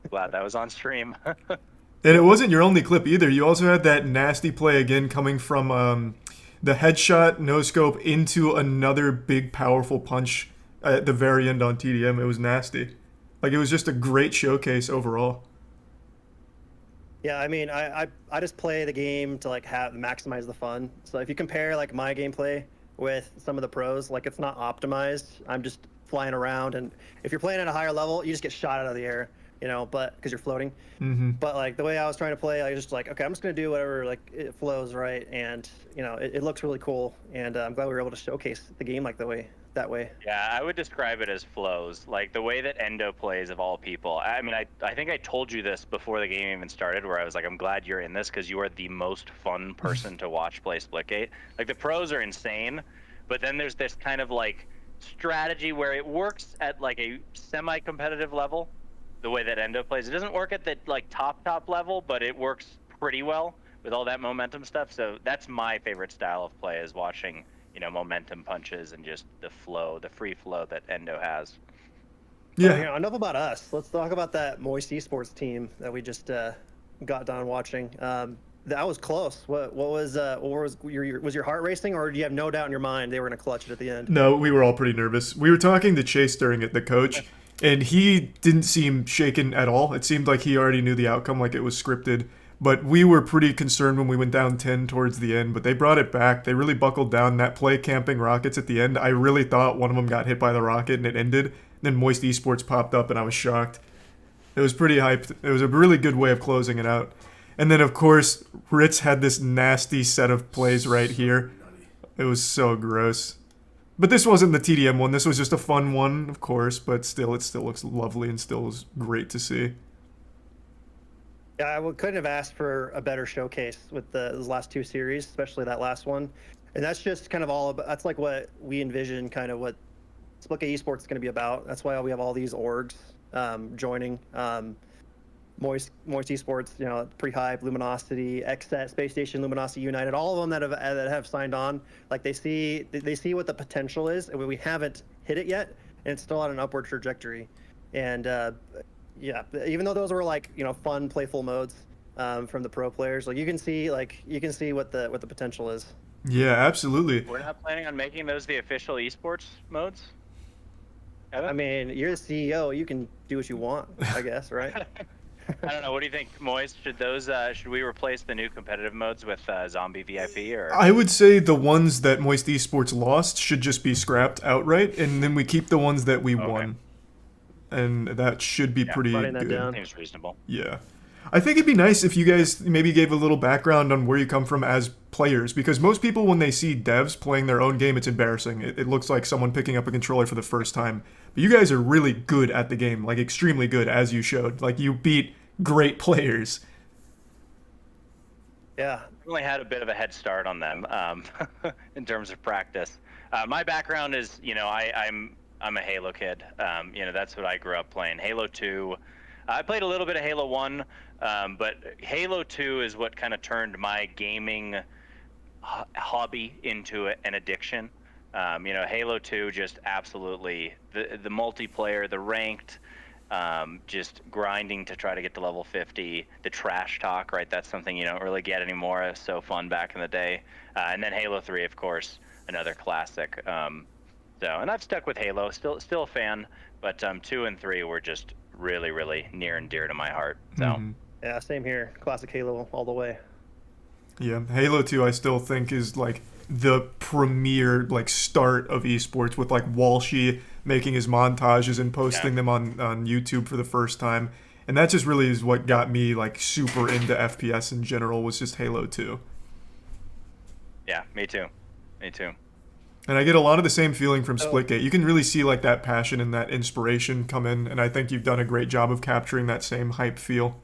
glad that was on stream. And it wasn't your only clip either. You also had that nasty play again coming from the headshot, no-scope, into another big, powerful punch at the very end on TDM. It was nasty. Like, it was just a great showcase overall. Yeah, I mean, I just play the game to, like, maximize the fun. So if you compare, like, my gameplay with some of the pros, like, it's not optimized. I'm just flying around, and if you're playing at a higher level, you just get shot out of the air, you know, but because you're floating. Mm-hmm. But, like, the way I was trying to play, I was just like, okay, I'm just going to do whatever, like, it flows right, and, you know, it looks really cool, and I'm glad we were able to showcase the game like that way. Yeah, I would describe it as flows. Like, the way that Endo plays, of all people. I mean, I think I told you this before the game even started, where I was like, I'm glad you're in this, because you are the most fun person to watch play Splitgate. Like, the pros are insane, but then there's this kind of, like, strategy where it works at, like, a semi-competitive level, the way that Endo plays. It doesn't work at the, like, top level, but it works pretty well with all that momentum stuff. So that's my favorite style of play, is watching, you know, momentum punches and just the flow, the free flow that Endo has. Yeah. So, enough about us. Let's talk about that Moist Esports team that we just got done watching. That was close. What was your heart racing, or do you have no doubt in your mind they were going to clutch it at the end? No, we were all pretty nervous. We were talking to Chase during it, the coach, and he didn't seem shaken at all. It seemed like he already knew the outcome, like it was scripted. But we were pretty concerned when we went down 10 towards the end, but they brought it back. They really buckled down. That play camping rockets at the end, I really thought one of them got hit by the rocket and it ended. Then Moist Esports popped up and I was shocked. It was pretty hyped. It was a really good way of closing it out. And then, of course, Ritz had this nasty set of plays right here. It was so gross. But this wasn't the TDM one. This was just a fun one, of course, but still, it still looks lovely and still was great to see. Yeah, I couldn't have asked for a better showcase with those last two series, especially that last one. And that's just kind of all about, that's like what we envision, kind of what Splitgate Esports is going to be about. That's why we have all these orgs joining. Moist Esports, you know, Pre-Hype, Luminosity, XSET, Space Station, Luminosity United, all of them that have signed on. Like, they see what the potential is, and we haven't hit it yet, and it's still on an upward trajectory. And yeah, even though those were like, you know, fun, playful modes from the pro players, like you can see what the potential is. Yeah, absolutely. We're not planning on making those the official esports modes. I mean, you're the CEO. You can do what you want, I guess, right? I don't know. What do you think, Moist? Should we replace the new competitive modes with Zombie VIP or? I would say the ones that Moist Esports lost should just be scrapped outright, and then we keep the ones that we won. And that should be pretty good. Down. Seems reasonable. Yeah. I think it'd be nice if you guys maybe gave a little background on where you come from as players, because most people, when they see devs playing their own game, it's embarrassing. It looks like someone picking up a controller for the first time. But you guys are really good at the game, like extremely good, as you showed. Like, you beat great players. Yeah. I only had a bit of a head start on them in terms of practice. My background is, you know, I'm a Halo kid. You know, that's what I grew up playing. Halo 2. I played a little bit of Halo 1, but Halo 2 is what kind of turned my gaming hobby into an addiction. You know, Halo 2 just absolutely, the multiplayer, the ranked, just grinding to try to get to level 50, the trash talk, right? That's something you don't really get anymore. It was so fun back in the day. And then Halo 3, of course, another classic. And I've stuck with Halo, still a fan, but 2 and 3 were just really, really near and dear to my heart. So yeah, same here. Classic Halo all the way. Yeah, Halo 2 I still think is like the premier like start of esports, with like Walshy making his montages and posting them on YouTube for the first time. And that just really is what got me like super into FPS in general, was just Halo 2. Yeah, me too. And I get a lot of the same feeling from Splitgate. You can really see like that passion and that inspiration come in, and I think you've done a great job of capturing that same hype feel.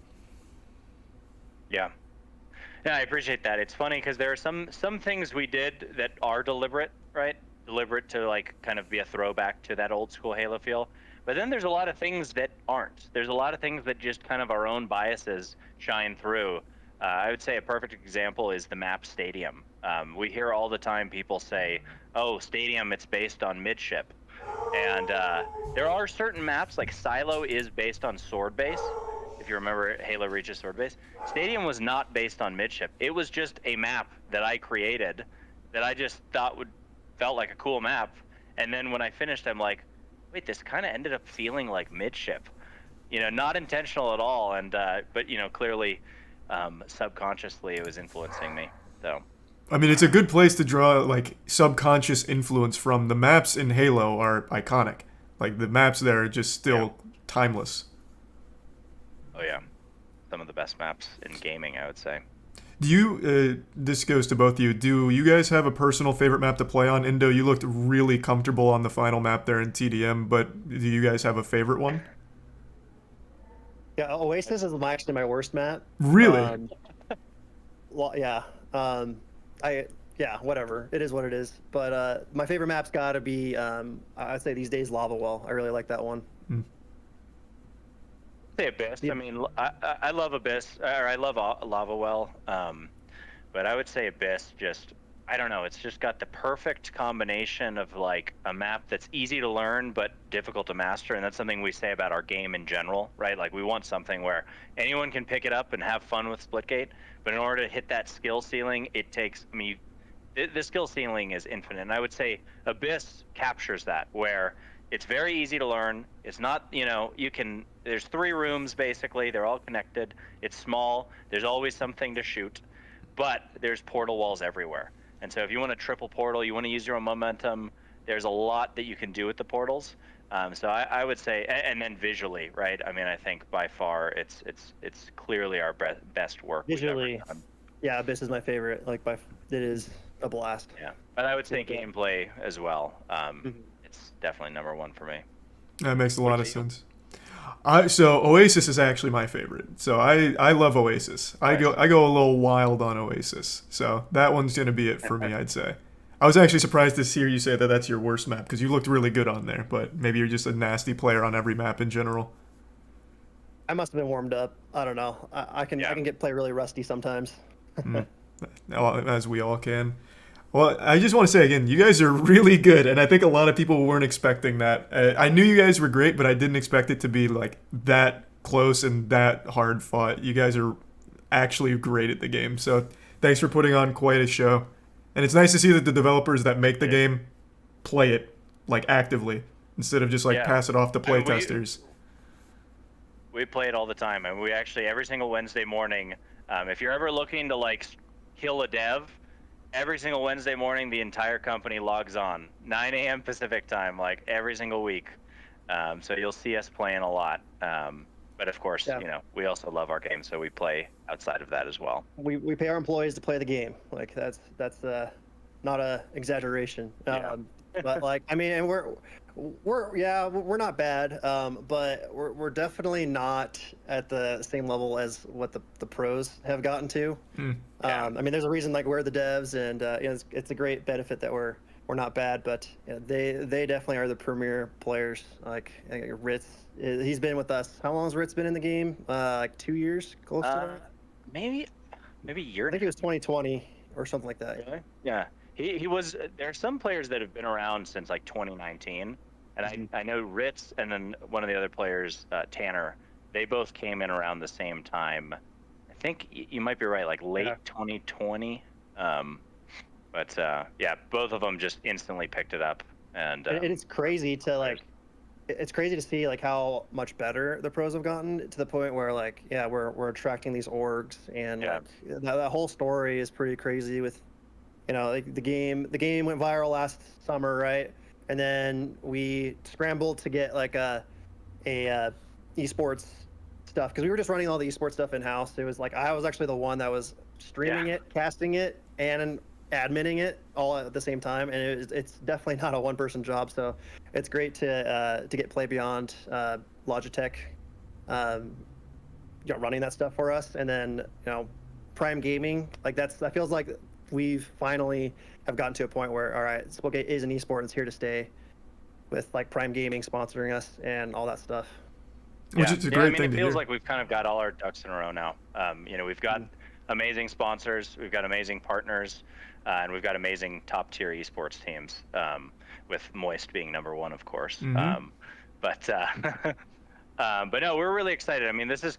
Yeah, I appreciate that. It's funny because there are some things we did that are deliberate, right? Deliberate to like kind of be a throwback to that old school Halo feel. But then there's a lot of things that aren't. There's a lot of things that just kind of our own biases shine through. I would say a perfect example is the map Stadium. We hear all the time people say, oh, Stadium, it's based on midship. And there are certain maps, like Silo is based on sword base. If you remember Halo Reach's sword base. Stadium was not based on midship. It was just a map that I created that I just thought felt like a cool map. And then when I finished, I'm like, wait, this kind of ended up feeling like midship. You know, not intentional at all. And but, you know, clearly subconsciously it was influencing me. So I mean, it's a good place to draw like subconscious influence from. The maps in Halo are iconic. Like the maps there are just still timeless. Oh yeah, some of the best maps in gaming, I would say. Do you, this goes to both of you, do you guys have a personal favorite map to play on? Indo, you looked really comfortable on the final map there in TDM, but do you guys have a favorite one? Yeah, Oasis is actually my worst map. Really? Well, yeah. Whatever. It is what it is. But my favorite map's got to be, I'd say these days, Lava Well. I really like that one. Say Abyss. I mean, I love Abyss, or I love Lava Well. But I would say Abyss just, I don't know, it's just got the perfect combination of like a map that's easy to learn but difficult to master, and that's something we say about our game in general, right? Like we want something where anyone can pick it up and have fun with Splitgate, but in order to hit that skill ceiling, it takes, I mean, the skill ceiling is infinite, and I would say Abyss captures that, where it's very easy to learn. It's not, you know, there's 3 rooms basically, they're all connected, it's small, there's always something to shoot, but there's portal walls everywhere. And so if you want to triple portal, you want to use your own momentum, there's a lot that you can do with the portals. So I would say, and then visually, right? I mean, I think by far it's clearly our best work. Visually, yeah, Abyss is my favorite. Like, it is a blast. Yeah, but I would say gameplay as well. It's definitely #1 for me. That makes a lot of sense. So Oasis is actually my favorite. So I love Oasis. I go a little wild on Oasis. So that one's gonna be it for me, I'd say. I was actually surprised to hear you say that that's your worst map, because you looked really good on there. But maybe you're just a nasty player on every map in general. I must have been warmed up. I don't know. I can play really rusty sometimes. As we all can. Well, I just want to say again, you guys are really good, and I think a lot of people weren't expecting that. I knew you guys were great, but I didn't expect it to be like that close and that hard fought. You guys are actually great at the game. So thanks for putting on quite a show. And it's nice to see that the developers that make the game play it like actively instead of just like pass it off to play testers. We play it all the time, and we actually every single Wednesday morning. If you're ever looking to like kill a dev, every single Wednesday morning the entire company logs on 9 a.m. Pacific time, like every single week. So you'll see us playing a lot. But of course, you know, we also love our game, so we play outside of that as well. We pay our employees to play the game. Like that's not a exaggeration. But like, I mean, and we're not bad, but we're definitely not at the same level as what the pros have gotten to. I mean, there's a reason like we're the devs, and you know, it's a great benefit that we're not bad, but you know, they definitely are the premier players. Like Ritz, he's been with us. How long has Ritz been in the game? Like 2 years, close to that? Maybe a year. I think it was 2020 or something like that. Really? Yeah. He was. There are some players that have been around since like 2019, and I know Ritz and then one of the other players, Tanner. They both came in around the same time. I think you might be right, like late 2020. But yeah, both of them just instantly picked it up, and it's crazy to like. It's crazy to see like how much better the pros have gotten to the point where like we're attracting these orgs, and like, that whole story is pretty crazy with. You know, like the game went viral last summer, right? And then we scrambled to get like a esports stuff because we were just running all the esports stuff in house. It was like I was actually the one that was streaming it, casting it, and adminning it all at the same time. And it's definitely not a one-person job. So it's great to get Play Beyond, Logitech, running that stuff for us, and then you know, Prime Gaming. Like that feels like. We've finally have gotten to a point where, all right, Splitgate is an esport and it's here to stay with like Prime Gaming sponsoring us and all that stuff. Which is a great thing to hear. It feels like we've kind of got all our ducks in a row now. You know, we've got amazing sponsors, we've got amazing partners, and we've got amazing top tier esports teams, with Moist being number one, of course. But no, we're really excited. I mean, this is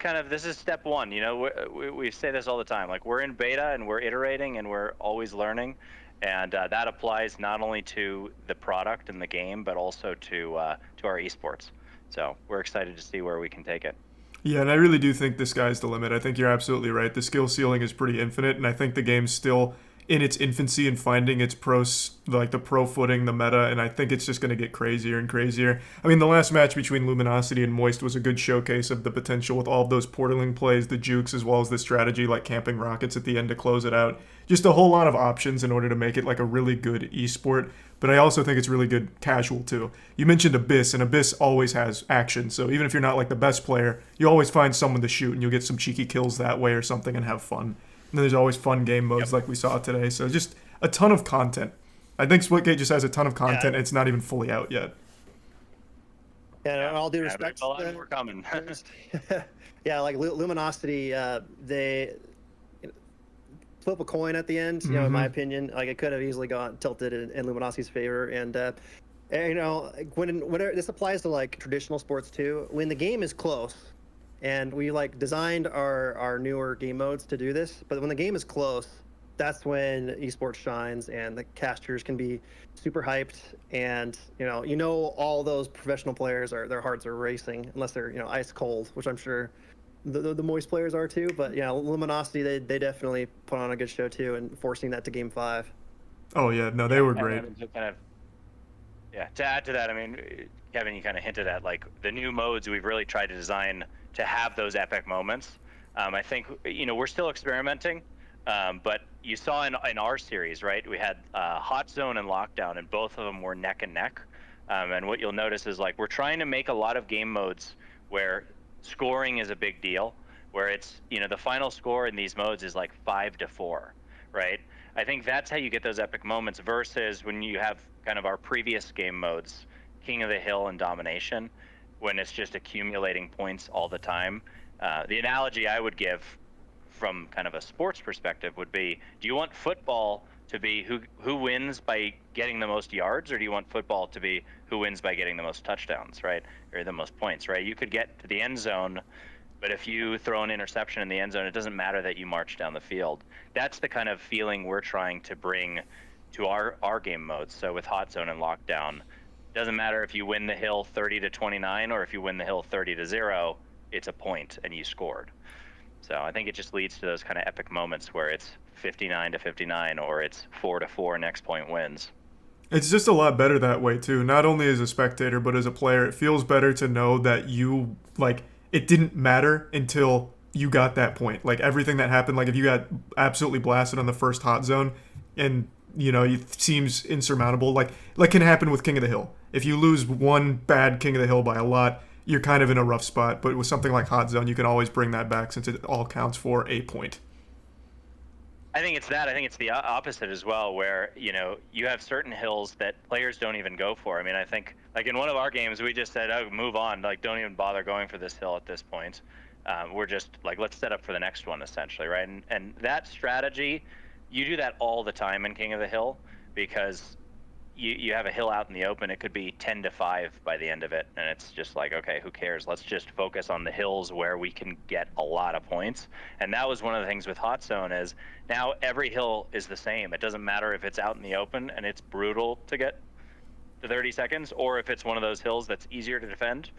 step one. You know, we say this all the time. Like we're in beta and we're iterating and we're always learning, and that applies not only to the product and the game, but also to our esports. So we're excited to see where we can take it. Yeah, and I really do think the sky's the limit. I think you're absolutely right. The skill ceiling is pretty infinite, and I think the game's still in its infancy and finding its the pro footing, the meta, and I think it's just going to get crazier and crazier. I mean, the last match between Luminosity and Moist was a good showcase of the potential with all of those portaling plays, the jukes, as well as the strategy like camping rockets at the end to close it out. Just a whole lot of options in order to make it like a really good esport, but I also think it's really good casual too. You mentioned Abyss, and Abyss always has action, so even if you're not like the best player, you always find someone to shoot, and you'll get some cheeky kills that way or something and have fun. And then there's always fun game modes like we saw today. So just a ton of content. I think Splitgate just has a ton of content. And it's not even fully out yet. Yeah, and all due respect, we're coming. yeah, like Luminosity, they flip a coin at the end. You know, in my opinion, like it could have easily gone tilted in Luminosity's favor. And you know, whenever this applies to like traditional sports too, when the game is close. And we like designed our newer game modes to do this, but when the game is close, that's when esports shines and the casters can be super hyped, and you know all those professional players their hearts are racing unless they're ice cold, which I'm sure the Moist players are too. But Luminosity they definitely put on a good show too, and forcing that to Game 5. Oh yeah, no, they were great. To add to that, I mean, Kevin, you kind of hinted at like the new modes we've really tried to design to have those epic moments. I think we're still experimenting, but you saw in our series, right? We had Hot Zone and Lockdown, and both of them were neck and neck. And what you'll notice is like we're trying to make a lot of game modes where scoring is a big deal, where it's the final score in these modes is like 5-4, right? I think that's how you get those epic moments versus when you have kind of our previous game modes, King of the Hill and Domination, when it's just accumulating points all the time. The analogy I would give from kind of a sports perspective would be, do you want football to be who wins by getting the most yards, or do you want football to be who wins by getting the most touchdowns, right? Or the most points, right? You could get to the end zone But if you throw an interception in the end zone, it doesn't matter that you march down the field. That's the kind of feeling we're trying to bring to our game modes. So with Hot Zone and Lockdown, it doesn't matter if you win the hill 30-29 or if you win the hill 30-0, it's a point and you scored. So I think it just leads to those kind of epic moments where it's 59-59 or it's 4-4 next point wins. It's just a lot better that way too. Not only as a spectator, but as a player, it feels better to know that you like it didn't matter until you got that point. Like everything that happened, like if you got absolutely blasted on the first Hot Zone, and it seems insurmountable. Like can happen with King of the Hill. If you lose one bad King of the Hill by a lot, you're kind of in a rough spot. But with something like Hot Zone, you can always bring that back since it all counts for a point. I think it's that. I think it's the opposite as well, where, you have certain hills that players don't even go for. I mean, I think, like in one of our games, we just said, oh, move on. Like, don't even bother going for this hill at this point. We're just like, let's set up for the next one, essentially, right? And that strategy, you do that all the time in King of the Hill, because you have a hill out in the open. It could be 10-5 by the end of it, and it's just like, okay, who cares? Let's just focus on the hills where we can get a lot of points. And that was one of the things with Hot Zone is now every hill is the same. It doesn't matter if it's out in the open and it's brutal to get to 30 seconds, or if it's one of those hills that's easier to defend.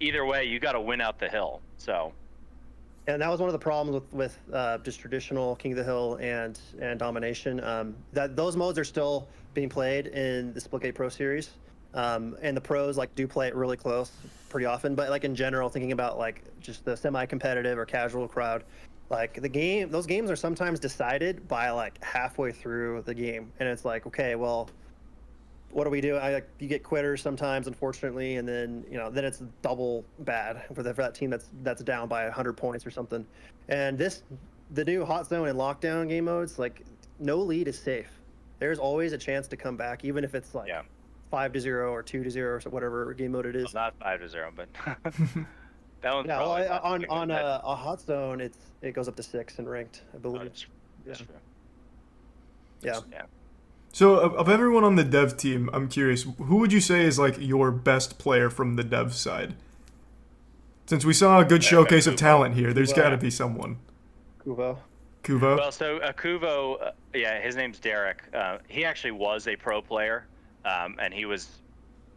Either way, you got to win out the hill. So. And that was one of the problems with just traditional King of the Hill and domination. That those modes are still being played in the Splitgate Pro Series, and the pros do play it really close pretty often. But in general, thinking about just the semi-competitive or casual crowd, those games are sometimes decided by halfway through the game, and it's okay, well, what do we do? You get quitters sometimes, unfortunately, and then then it's double bad for that team that's down by 100 points or something. And the new Hot Zone and Lockdown game modes, no lead is safe. There's always a chance to come back, even if it's 5-0 or 2-0 or whatever game mode it is. Well, not 5-0, but that one's on a Hot Zone, it goes up to 6 in ranked, I believe. That's true. Yeah. So, of everyone on the dev team, I'm curious, who would you say is your best player from the dev side? Since we saw a good showcase of talent here, there's got to be someone. Kuvo. Well, so Kuvo, his name's Derek. He actually was a pro player, and he was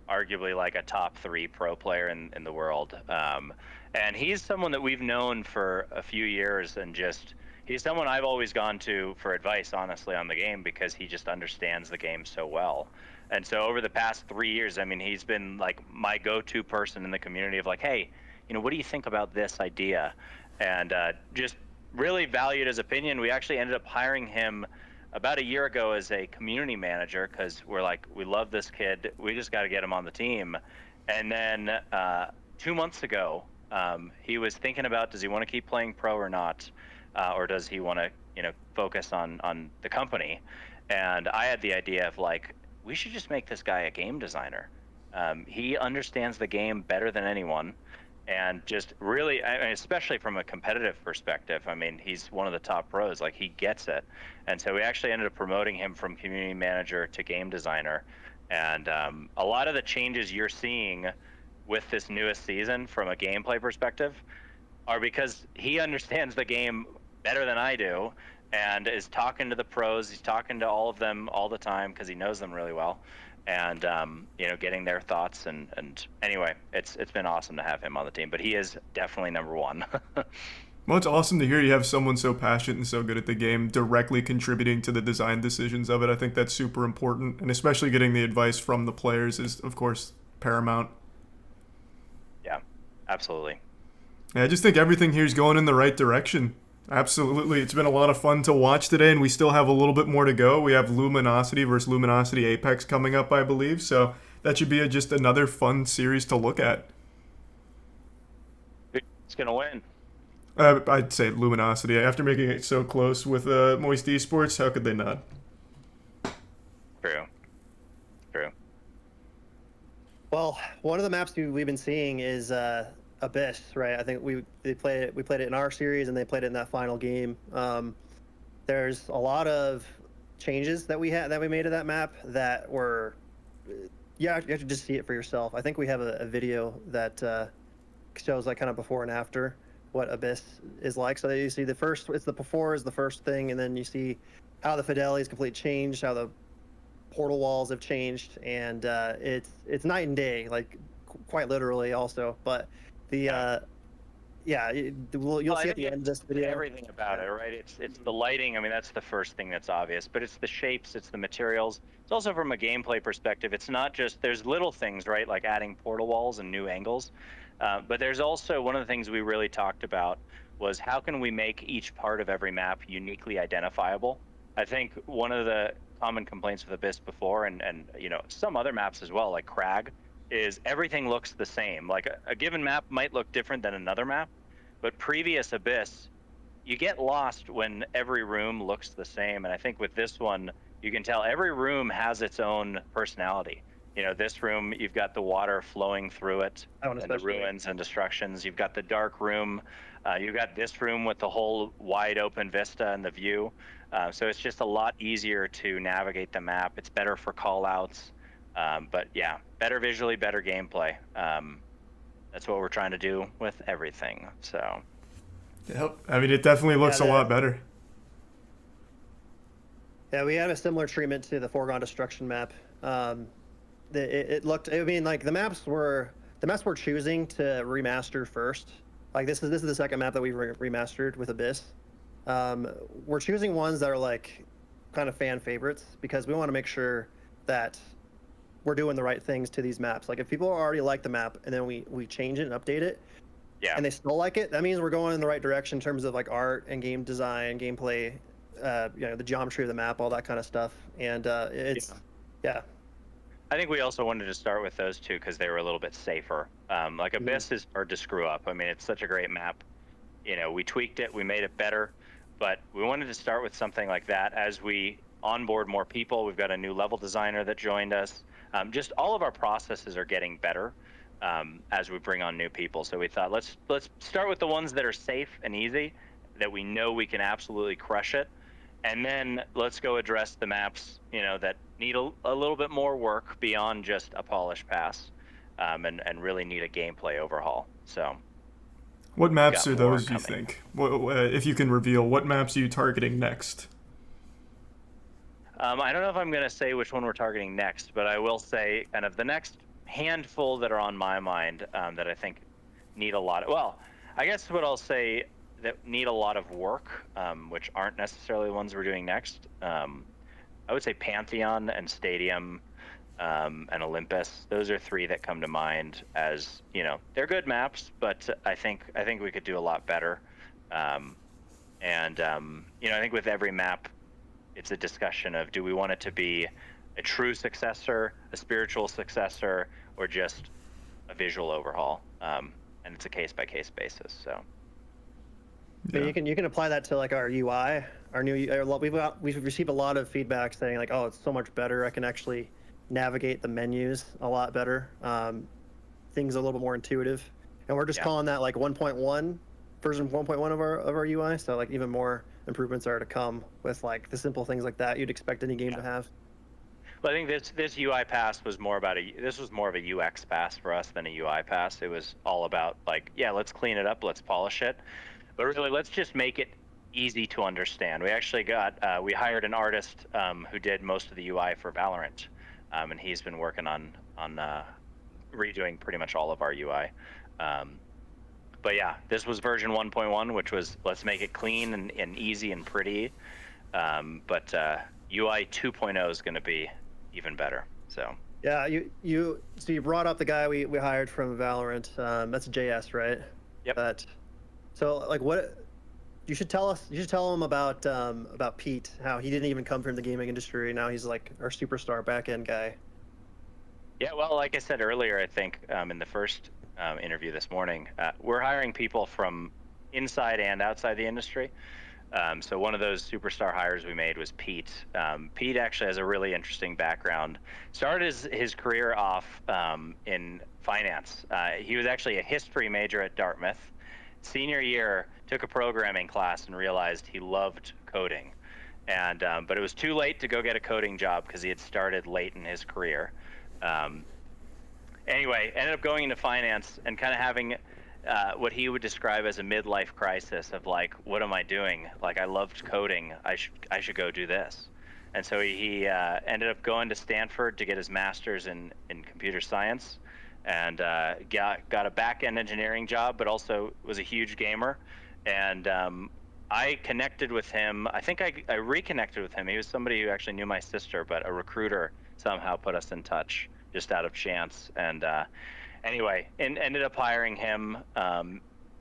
arguably a top 3 pro player in the world. And he's someone that we've known for a few years, and he's someone I've always gone to for advice, honestly, on the game, because he just understands the game so well. And so over the past 3 years, I mean, he's been my go-to person in the community of hey, what do you think about this idea? And just really valued his opinion. We actually ended up hiring him about a year ago as a community manager, because we're we love this kid. We just got to get him on the team. And then 2 months ago, he was thinking about, does he want to keep playing pro or not? Or does he want to, focus on the company? And I had the idea of we should just make this guy a game designer. He understands the game better than anyone, and just really, especially from a competitive perspective, I mean, he's one of the top pros. He gets it. And so we actually ended up promoting him from community manager to game designer. And a lot of the changes you're seeing with this newest season from a gameplay perspective are because he understands the game better than I do, and is talking to the pros. He's talking to all of them all the time because he knows them really well, and getting their thoughts. And anyway, it's been awesome to have him on the team. But he is definitely number 1. Well, it's awesome to hear you have someone so passionate and so good at the game directly contributing to the design decisions of it. I think that's super important, and especially getting the advice from the players is, of course, paramount. Yeah, absolutely. Yeah, I just think everything here is going in the right direction. Absolutely. It's been a lot of fun to watch today, and we still have a little bit more to go. We have Luminosity versus Luminosity Apex coming up, I believe, so that should be just another fun series to look at. Who's going to win? I'd say Luminosity. After making it so close with Moist Esports, how could they not? True. Well, one of the maps we've been seeing is Abyss, right? I think we played it in our series, and they played it in that final game. There's a lot of changes that we made to that map that were, you have to just see it for yourself. I think we have a video that shows kind of before and after. what Abyss is like. So you see it's the before is the first thing, and then you see how the fidelity's completely changed, how the portal walls have changed, and it's night and day, like quite literally also. But the you'll see at the end of this video everything about it, right? It's the lighting. I mean, that's the first thing that's obvious, but it's the shapes, it's the materials. It's also from a gameplay perspective. It's not just there's little things, right, like adding portal walls and new angles, but there's also one of the things we really talked about was how can we make each part of every map uniquely identifiable. I think one of the common complaints with Abyss before, and some other maps as well, like Crag, is everything looks the same. Like a given map might look different than another map, but previous Abyss, you get lost when every room looks the same. And I think with this one, you can tell every room has its own personality. This room, you've got the water flowing through it, and the ruins and destructions. You've got the dark room. You've got this room with the whole wide open vista and the view. So it's just a lot easier to navigate the map. It's better for call outs. But yeah, better visually, better gameplay. That's what we're trying to do with everything. So, yep. I mean, it definitely looks a lot better. Yeah, we have a similar treatment to the Foregone Destruction map. It looked. I mean, like the maps we're choosing to remaster first. Like this is the second map that we've remastered with Abyss. We're choosing ones that are like kind of fan favorites because we want to make sure that we're doing the right things to these maps. Like if people already like the map and then we change it and update it, and they still like it, that means we're going in the right direction in terms of like art and game design, gameplay, the geometry of the map, all that kind of stuff. And yeah. I think we also wanted to start with those two because they were a little bit safer. Like Abyss is hard to screw up. I mean, it's such a great map. We tweaked it, we made it better, but we wanted to start with something like that as we onboard more people. We've got a new level designer that joined us. Just all of our processes are getting better as we bring on new people. So we thought let's start with the ones that are safe and easy, that we know we can absolutely crush it, and then let's go address the maps that need a little bit more work beyond just a polish pass, and really need a gameplay overhaul. So what maps are those, you think? If you can reveal, what maps are you targeting next? I don't know if I'm going to say which one we're targeting next, but I will say kind of the next handful that are on my mind that I think need a lot of, well, I guess what I'll say that need a lot of work, which aren't necessarily the ones we're doing next. I would say Pantheon and Stadium and Olympus. Those are three that come to mind as, they're good maps, but I think we could do a lot better. I think with every map, it's a discussion of, do we want it to be a true successor, a spiritual successor, or just a visual overhaul? And it's a case-by-case basis. So you can apply that to like our UI, our new. We've received a lot of feedback saying like, oh, it's so much better. I can actually navigate the menus a lot better. Things are a little bit more intuitive, and we're just calling that like 1.1 version 1.1 of our UI. So like even more improvements are to come with like the simple things like that you'd expect any game to have. Well, I think this UI pass was more about this was more of a UX pass for us than a UI pass. It was all about like, let's clean it up, let's polish it, but really let's just make it easy to understand. We actually we hired an artist who did most of the UI for Valorant, and he's been working on redoing pretty much all of our UI. But yeah, this was version 1.1, which was let's make it clean and easy and pretty. But UI 2.0 is going to be even better. So yeah, you brought up the guy we hired from Valorant. That's JS, right? Yep. So like what you should tell him about Pete, how he didn't even come from the gaming industry. Now he's like our superstar back-end guy. Yeah, well, like I said earlier, I think in the first interview this morning, we're hiring people from inside and outside the industry. So one of those superstar hires we made was Pete. Pete actually has a really interesting background. Started his career off in finance. He was actually a history major at Dartmouth. Senior year, took a programming class and realized he loved coding. And but it was too late to go get a coding job because he had started late in his career. Anyway, ended up going into finance and kind of having what he would describe as a midlife crisis of like, what am I doing? Like, I loved coding. I should go do this. And so he ended up going to Stanford to get his master's in computer science, and got a back-end engineering job, but also was a huge gamer. And I connected with him. I think I reconnected with him. He was somebody who actually knew my sister, but a recruiter somehow put us in touch just out of chance. And anyway, ended up hiring him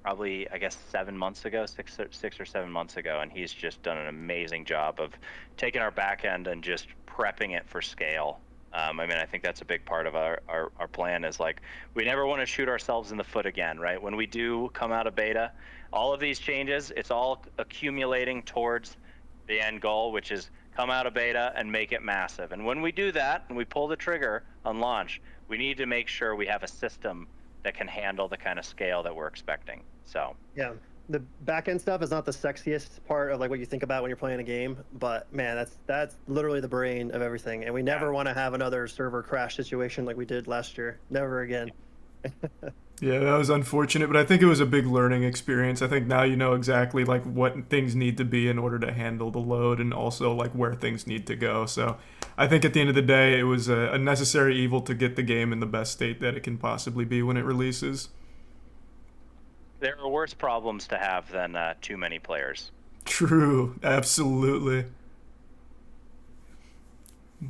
probably, I guess, 7 months ago, six or 7 months ago, and he's just done an amazing job of taking our back end and just prepping it for scale. I mean, I think that's a big part of our plan is like, we never want to shoot ourselves in the foot again, right? When we do come out of beta, all of these changes, it's all accumulating towards the end goal, which is come out of beta and make it massive. And when we do that and we pull the trigger on launch, we need to make sure we have a system that can handle the kind of scale that we're expecting. So yeah, the back end stuff is not the sexiest part of like what you think about when you're playing a game, but man, that's literally the brain of everything. And we never want to have another server crash situation like we did last year. Never again. Yeah, that was unfortunate, but I think it was a big learning experience. I think now you know exactly like what things need to be in order to handle the load, and also like where things need to go. So I think at the end of the day, it was a necessary evil to get the game in the best state that it can possibly be when it releases. There are worse problems to have than too many players. True, absolutely.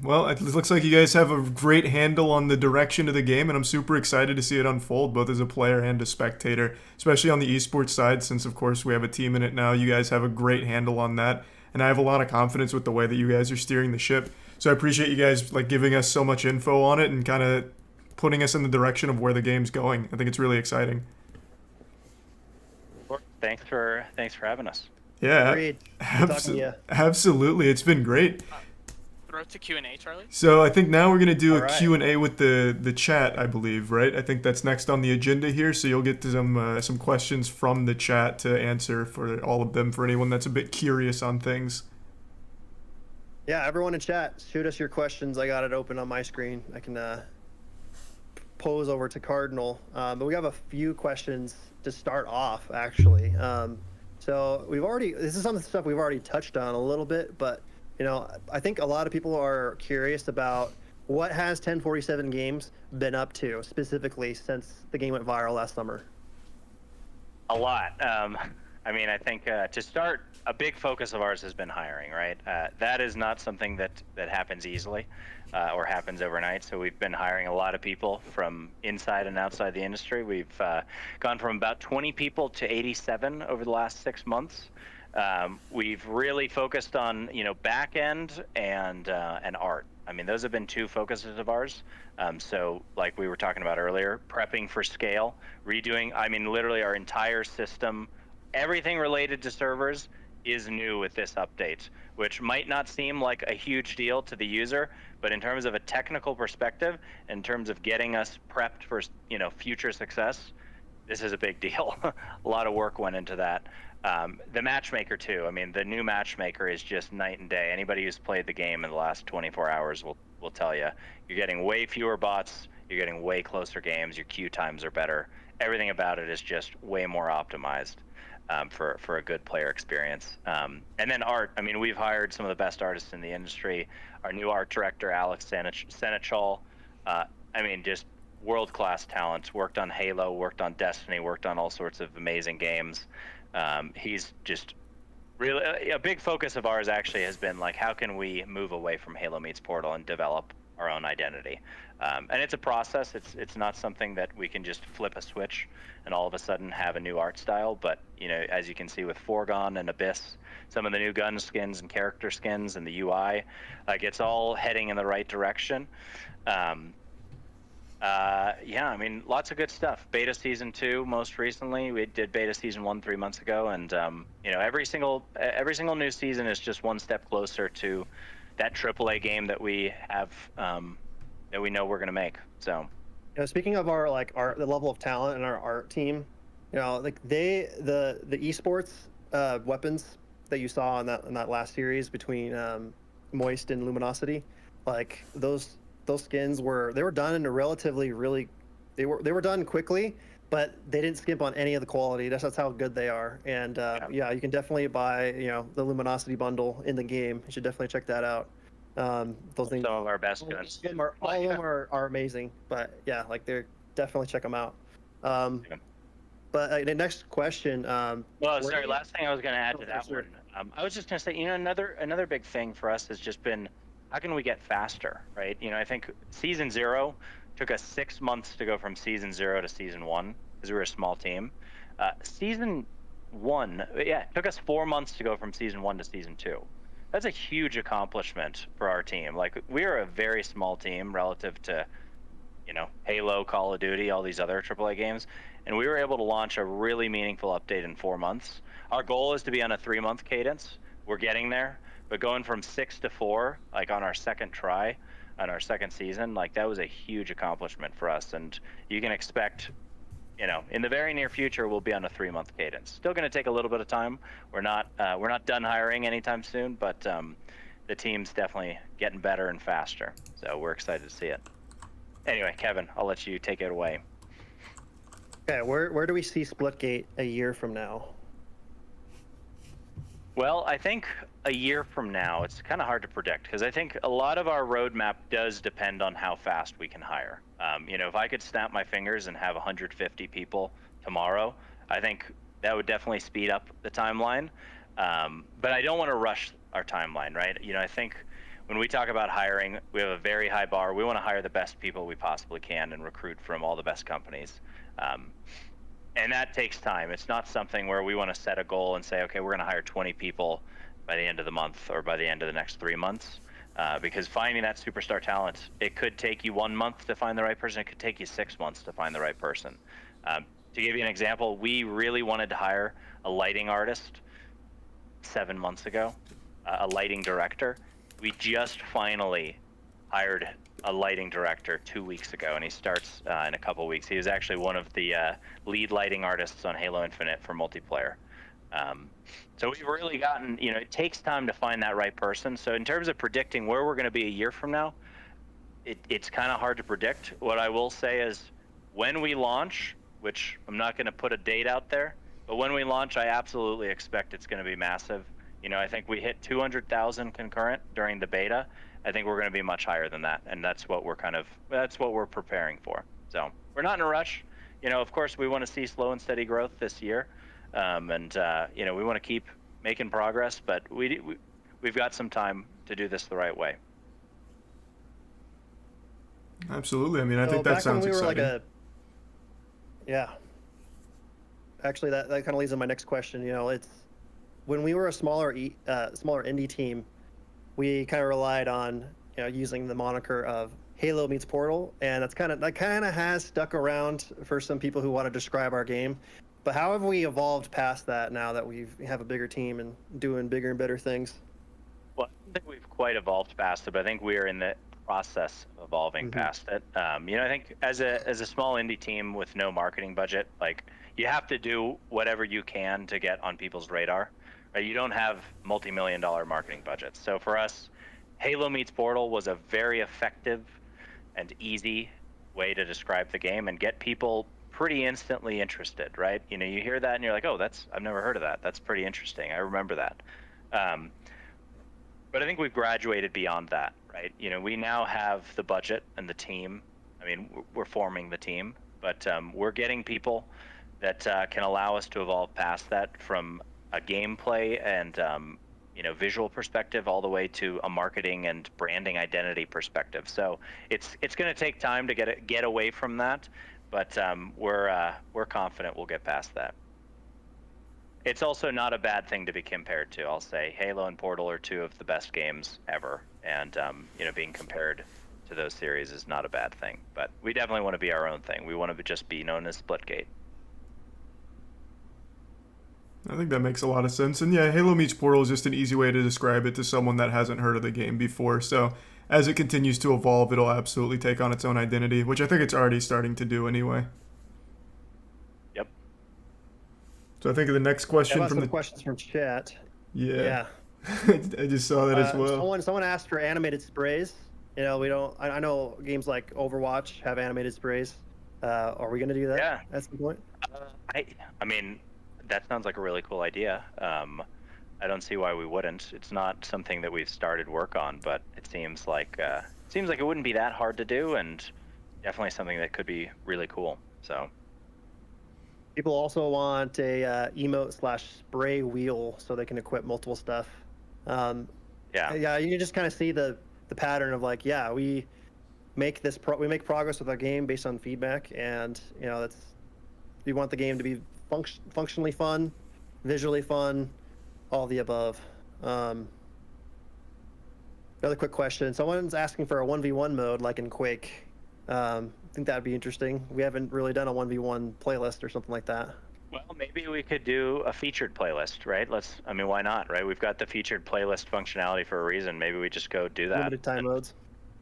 Well, it looks like you guys have a great handle on the direction of the game, and I'm super excited to see it unfold, both as a player and a spectator, especially on the esports side, since, of course, we have a team in it now. You guys have a great handle on that, and I have a lot of confidence with the way that you guys are steering the ship. So I appreciate you guys like giving us so much info on it and kind of putting us in the direction of where the game's going. I think it's really exciting. Thanks for having us. Yeah, Agreed. Good talking to you. Absolutely. It's been great. Throw to Q&A, Charlie. So I think now we're going to do a Q&A with the chat, I believe, right? I think that's next on the agenda here, so you'll get to some questions from the chat to answer for all of them for anyone that's a bit curious on things. Yeah, everyone in chat, shoot us your questions. I got it open on my screen. I can pose over to Cardinal. But we have a few questions to start off, actually. So this is some of the stuff we've already touched on a little bit, but you know, I think a lot of people are curious about what has 1047 Games been up to specifically since the game went viral last summer. A lot. I mean, I think to start, a big focus of ours has been hiring, right? That is not something that happens easily or happens overnight. So we've been hiring a lot of people from inside and outside the industry. We've gone from about 20 people to 87 over the last 6 months. We've really focused on, you know, back end and art. I mean, those have been two focuses of ours. So like we were talking about earlier, prepping for scale, redoing, I mean, literally our entire system, everything related to servers is new with this update, which might not seem like a huge deal to the user, but in terms of a technical perspective, in terms of getting us prepped for, you know, future success, this is a big deal. A lot of work went into that. The matchmaker too. I mean, the new matchmaker is just night and day. Anybody who's played the game in the last 24 hours will tell you, you're getting way fewer bots, you're getting way closer games, your queue times are better. Everything about it is just way more optimized for a good player experience. And then art. I mean, we've hired some of the best artists in the industry. Our new art director, Alex Senechal, I mean, just world-class talent. Worked on Halo, worked on Destiny, worked on all sorts of amazing games. He's just really a big focus of ours actually has been like, how can we move away from Halo meets Portal and develop our own identity? And it's a process. It's not something that we can just flip a switch and all of a sudden have a new art style. But, you know, as you can see with Foregone and Abyss, some of the new gun skins and character skins and the UI, like it's all heading in the right direction. Yeah, I mean, lots of good stuff. Beta Season 2, most recently. We did Beta Season 1 3 months ago, and you know, every single new season is just one step closer to that AAA game that we have, that we know we're gonna make. So, you know, speaking of our like art, the level of talent in our art team, you know, like the esports weapons that you saw in that last series between Moist and Luminosity, like those skins were done in a relatively they were done quickly, but they didn't skimp on any of the quality. That's how good they are. And yeah, you can definitely buy the Luminosity bundle in the game. You should definitely check that out. Those things, Some of our best guns. All of them are amazing. But yeah, like they're definitely check them out. But the next question. Well, sorry. Last thing I was going to add to that one. I was just going to say, another big thing for us has just been, how can we get faster, right? I think season 0 took us 6 months to go from season 0 to season 1 because we were a small team. Season 1, it took us 4 months to go from season 1 to season 2. That's a huge accomplishment for our team. Like, we are a very small team relative to, Halo, Call of Duty, all these other AAA games. And we were able to launch a really meaningful update in 4 months. Our goal is to be on a 3-month cadence. We're getting there, but going from 6 to 4, like on our second try, on our second season, like that was a huge accomplishment for us. And you can expect, in the very near future, we'll be on a 3-month cadence. Still going to take a little bit of time. We're not done hiring anytime soon, but the team's definitely getting better and faster. So we're excited to see it. Anyway, Kevin, I'll let you take it away. Okay, where do we see Splitgate a year from now? Well, I think a year from now, it's kind of hard to predict because I think a lot of our roadmap does depend on how fast we can hire. If I could snap my fingers and have 150 people tomorrow, I think that would definitely speed up the timeline. But I don't want to rush our timeline, right? I think when we talk about hiring, we have a very high bar. We want to hire the best people we possibly can and recruit from all the best companies. And that takes time. It's not something where we want to set a goal and say, okay, we're going to hire 20 people by the end of the month or by the end of the next 3 months. Because finding that superstar talent, it could take you 1 month to find the right person. It could take you 6 months to find the right person. To give you an example, we really wanted to hire a lighting artist 7 months ago, a lighting director. We just finally hired a lighting director 2 weeks ago, and he starts in a couple weeks. He was actually one of the lead lighting artists on Halo Infinite for multiplayer. So we've really gotten, it takes time to find that right person. So in terms of predicting where we're going to be a year from now, it's kind of hard to predict. What I will say is when we launch, which I'm not going to put a date out there, but when we launch, I absolutely expect it's going to be massive. I think we hit 200,000 concurrent during the beta. I think we're going to be much higher than that, and that's what we're preparing for. So we're not in a rush. Of course, we want to see slow and steady growth this year, and we want to keep making progress, but we've got some time to do this the right way. Absolutely. I mean, I think that sounds exciting. Yeah. Actually, that kind of leads to my next question. It's when we were a smaller indie team, we kind of relied on using the moniker of Halo meets Portal, and that kind of has stuck around for some people who want to describe our game. But how have we evolved past that now that we have a bigger team and doing bigger and better things? Well, I don't think we've quite evolved past it, but I think we are in the process of evolving past it. I think as a small indie team with no marketing budget, like you have to do whatever you can to get on people's radar. Right? You don't have multi-million-dollar marketing budgets. So for us, Halo meets Portal was a very effective and easy way to describe the game and get people pretty instantly interested, right? You hear that and you're like, oh, I've never heard of that. That's pretty interesting. I remember that. But I think we've graduated beyond that, right? We now have the budget and the team. I mean, we're forming the team, but we're getting people that can allow us to evolve past that from a gameplay and visual perspective all the way to a marketing and branding identity perspective. So it's going to take time to get away from that, but we're confident we'll get past that. It's also not a bad thing to be compared to. I'll say Halo and Portal are two of the best games ever, and being compared to those series is not a bad thing. But we definitely want to be our own thing. We want to just be known as Splitgate. I think that makes a lot of sense. And yeah, Halo meets Portal is just an easy way to describe it to someone that hasn't heard of the game before. So as it continues to evolve, it'll absolutely take on its own identity, which I think it's already starting to do anyway. Yep. So I think the next question from the questions from chat. Yeah. I just saw that as well. Someone asked for animated sprays. I know games like Overwatch have animated sprays. Are we gonna do that? Yeah. At some point? I mean, that sounds like a really cool idea. I don't see why we wouldn't. It's not something that we've started work on, but it seems like it wouldn't be that hard to do, and definitely something that could be really cool. So. People also want a emote/spray wheel so they can equip multiple stuff. Yeah, you can just kind of see the pattern of like, yeah, we make progress with our game based on feedback, and we want the game to be functionally fun, visually fun, all the above. Another quick question: someone's asking for a 1v1 mode like in Quake. I think that'd be interesting. We haven't really done a 1v1 playlist or something like that. Well, maybe we could do a featured playlist, right? Why not, right? We've got the featured playlist functionality for a reason. Maybe we just go do that. Limited time modes.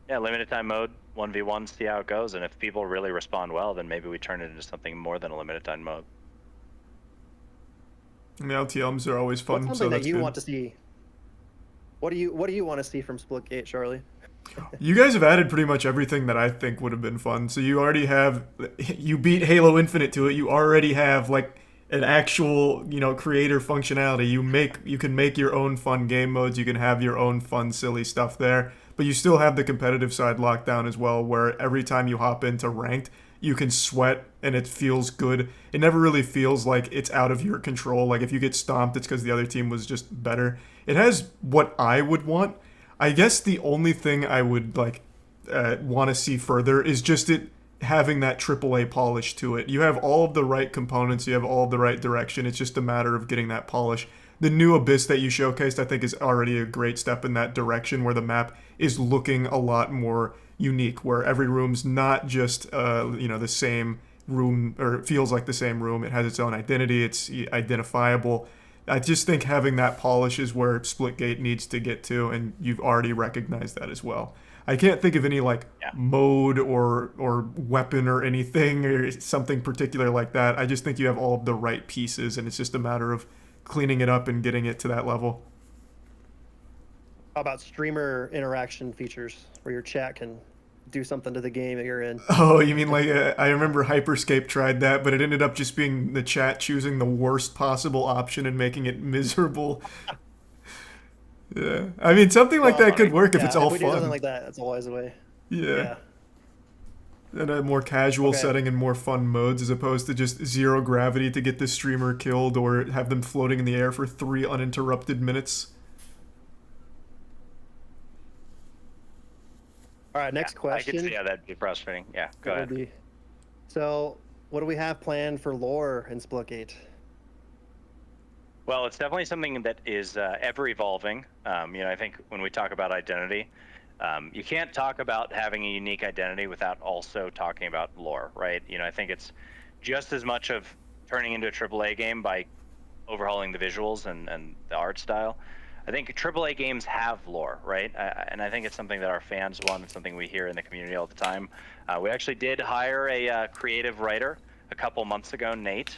Yeah, limited time mode, 1v1, see how it goes. And if people really respond well, then maybe we turn it into something more than a limited time mode. And the LTMs are always fun. What's something so that you good. want to see? What do you want to see from Splitgate, Charlie? You guys have added pretty much everything that I think would have been fun. So you already have, you beat Halo Infinite to it. You already have like an actual, creator functionality. You can make your own fun game modes. You can have your own fun, silly stuff there. But you still have the competitive side locked down as well, where every time you hop into ranked, you can sweat and it feels good. It never really feels like it's out of your control. Like if you get stomped, it's because the other team was just better. It has what I would want. I guess the only thing I would want to see further is just it having that AAA polish to it. You have all of the right components, you have all of the right direction. It's just a matter of getting that polish. The new Abyss that you showcased, I think, is already a great step in that direction, where the map is looking a lot more unique, where every room's not just the same room, or it feels like the same room. It has its own identity. It's identifiable. I just think having that polish is where Splitgate needs to get to, and you've already recognized that as well. I can't think of any mode or weapon or anything or something particular like that. I just think you have all of the right pieces, and it's just a matter of cleaning it up and getting it to that level. How about streamer interaction features where your chat can do something to the game that you're in? Oh, you mean I remember Hyperscape tried that, but it ended up just being the chat choosing the worst possible option and making it miserable. Yeah, I mean, something like that could work if it's all if we fun. do something like that, that's always the way. Yeah. And a more casual setting and more fun modes, as opposed to just zero gravity to get the streamer killed or have them floating in the air for 3 uninterrupted minutes. All right, next question. I can see how that'd be frustrating. Yeah, go ahead. So, what do we have planned for lore in Splitgate? Well, it's definitely something that is ever evolving. I think when we talk about identity, you can't talk about having a unique identity without also talking about lore, right? I think it's just as much of turning into a AAA game by overhauling the visuals and the art style. I think AAA games have lore, right? And I think it's something that our fans want. It's something we hear in the community all the time. We actually did hire a creative writer a couple months ago, Nate.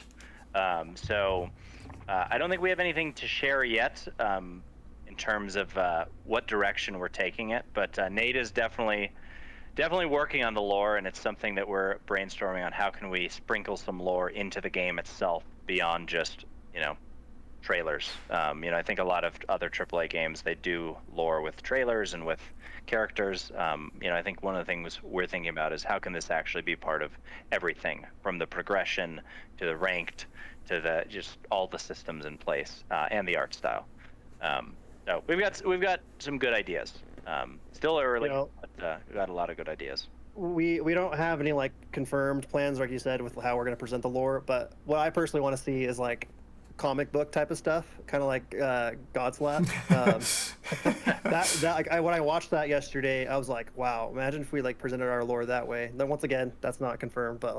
I don't think we have anything to share yet in terms of what direction we're taking it, but Nate is definitely working on the lore, and it's something that we're brainstorming on. How can we sprinkle some lore into the game itself beyond just trailers? I think a lot of other AAA games, they do lore with trailers and with characters. I think one of the things we're thinking about is how can this actually be part of everything, from the progression to the ranked to the just all the systems in place and the art style. So we've got some good ideas. Still early, but we've got a lot of good ideas. We don't have any confirmed plans, like you said, with how we're going to present the lore. But what I personally want to see is comic book type of stuff, kind of like Godslap. When I watched that yesterday, I was like, wow, imagine if we presented our lore that way. Then once again, that's not confirmed, but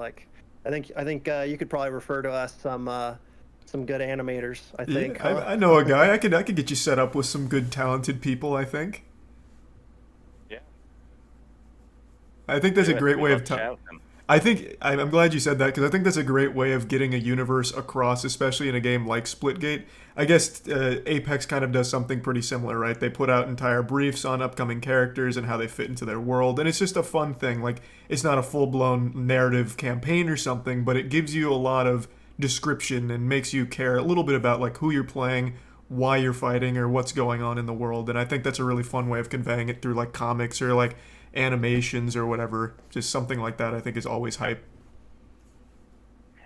I think you could probably refer to us some good animators. I think. Yeah, I know a guy. I could get you set up with some good talented people, I think. Yeah. I think that's a great way of I think I'm glad you said that because I think that's a great way of getting a universe across, especially in a game like Splitgate. I guess Apex kind of does something pretty similar, right? They put out entire briefs on upcoming characters and how they fit into their world, and it's just a fun thing. Like, it's not a full-blown narrative campaign or something, but it gives you a lot of description and makes you care a little bit about like who you're playing, why you're fighting, or what's going on in the world. And I think that's a really fun way of conveying it through like comics or like animations or whatever. Just something like that I think is always hype.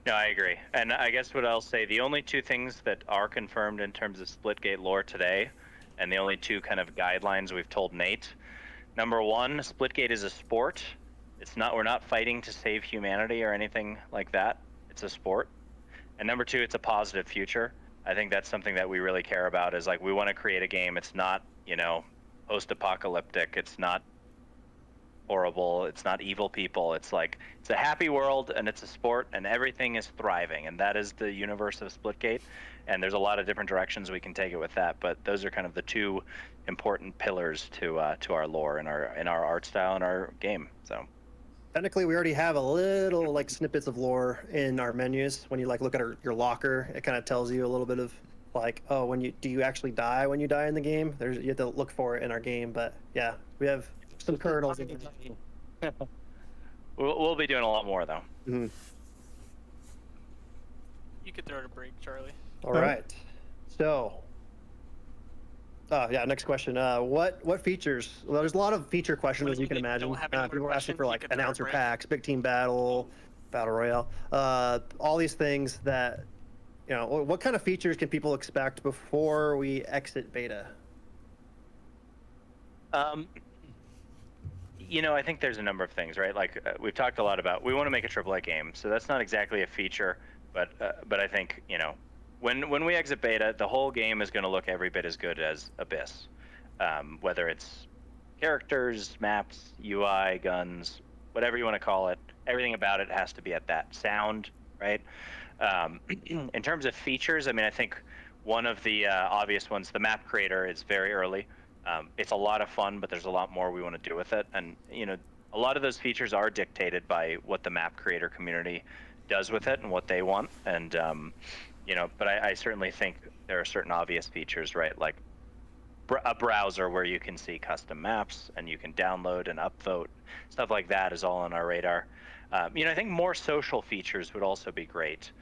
No, I agree. And I guess what I'll say, the only two things that are confirmed in terms of Splitgate lore today, and the only two kind of guidelines we've told Nate, number one, Splitgate is a sport. We're not fighting to save humanity or anything like that. It's a sport. And number two, it's a positive future. I think that's something that we really care about, is like, we want to create a game. It's not, post-apocalyptic. It's not horrible. It's not evil people. It's like, it's a happy world, and it's a sport, and everything is thriving. And that is the universe of Splitgate. And there's a lot of different directions we can take it with that. But those are kind of the two important pillars to our lore and our art style and our game. So. Technically, we already have a little like snippets of lore in our menus. When you like look at your locker, it kind of tells you a little bit of like, oh, do you actually die when you die in the game? You have to look for it in our game. But yeah, we have some kernels. We'll be doing a lot more though. Mm-hmm. You could throw it a break, Charlie. All right. So. Yeah, next question. What features? Well, there's a lot of feature questions, as you can imagine. People are asking for like announcer packs, big team battle royale, all these things that, what kind of features can people expect before we exit beta? I think there's a number of things, right? Like we've talked a lot about, we want to make a AAA game, so that's not exactly a feature, but I think, when we exit beta, the whole game is going to look every bit as good as Abyss, whether it's characters, maps, UI, guns, whatever you want to call it. Everything about it has to be at that. Sound, right? In terms of features, I think one of the obvious ones, the map creator, is very early. It's a lot of fun, but there's a lot more we want to do with it. And, a lot of those features are dictated by what the map creator community does with it and what they want. And, but I certainly think there are certain obvious features, right? Like a browser where you can see custom maps and you can download and upvote. Stuff like that is all on our radar. I think more social features would also be great.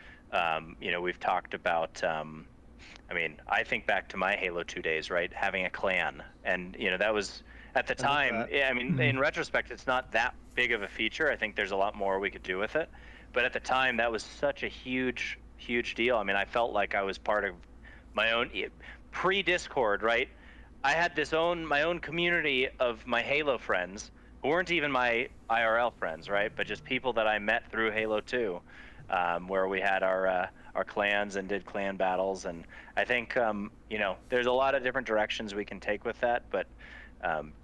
We've talked about, I think back to my Halo 2 days, right? Having a clan. And, that was, at the time, in retrospect, it's not that big of a feature. I think there's a lot more we could do with it. But at the time, that was such a huge deal. I felt like I was part of my own pre-Discord, right? I had my own community of my Halo friends who weren't even my IRL friends, right? But just people that I met through Halo 2, where we had our clans and did clan battles. And I think, there's a lot of different directions we can take with that, but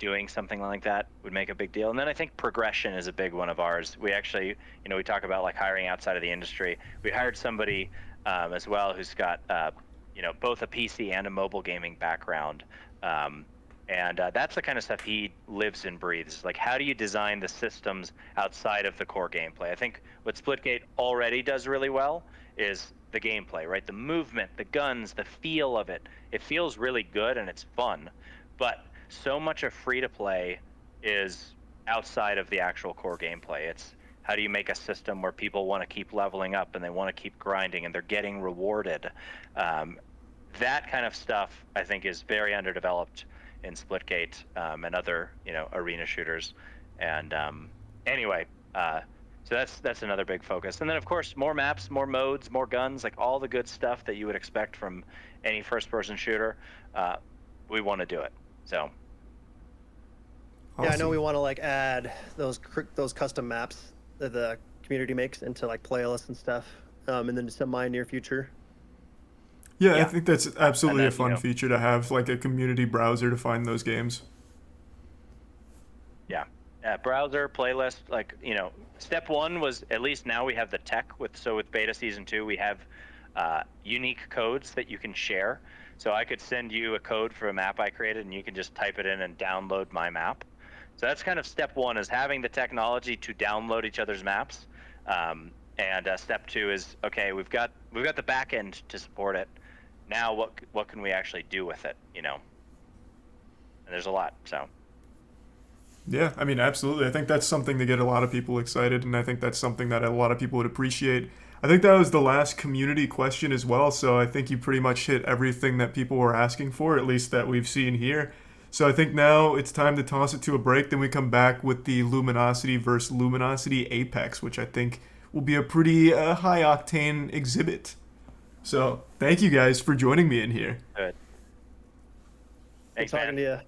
doing something like that would make a big deal. And then I think progression is a big one of ours. We actually, we talk about like hiring outside of the industry. We hired somebody as well who's got, both a PC and a mobile gaming background. And that's the kind of stuff he lives and breathes. Like, how do you design the systems outside of the core gameplay? I think what Splitgate already does really well is the gameplay, right? The movement, the guns, the feel of it. It feels really good and it's fun. But so much of free-to-play is outside of the actual core gameplay. It's how do you make a system where people want to keep leveling up and they want to keep grinding and they're getting rewarded. That kind of stuff, I think, is very underdeveloped in Splitgate and other, arena shooters. And so that's another big focus. And then, of course, more maps, more modes, more guns, like all the good stuff that you would expect from any first-person shooter. We want to do it. So. Awesome. Yeah, I know we want to like add those custom maps that the community makes into like playlists and stuff, and then semi near future. Yeah, I think that's absolutely a fun feature to have, like a community browser to find those games. Yeah, browser, playlist, like, step one was, at least now we have the tech with Beta Season 2, we have unique codes that you can share. So I could send you a code for a map I created and you can just type it in and download my map. So that's kind of step one, is having the technology to download each other's maps. And step two is, okay, we've got the back end to support it. Now what can we actually do with it, you know? And there's a lot, so. Yeah, I mean, absolutely. I think that's something to get a lot of people excited, and I think that's something that a lot of people would appreciate. I think that was the last community question as well, so I think you pretty much hit everything that people were asking for, at least that we've seen here. So I think now it's time to toss it to a break, then we come back with the Luminosity versus Luminosity Apex, which I think will be a pretty high-octane exhibit. So thank you guys for joining me in here. Good. Thanks, Good talking man.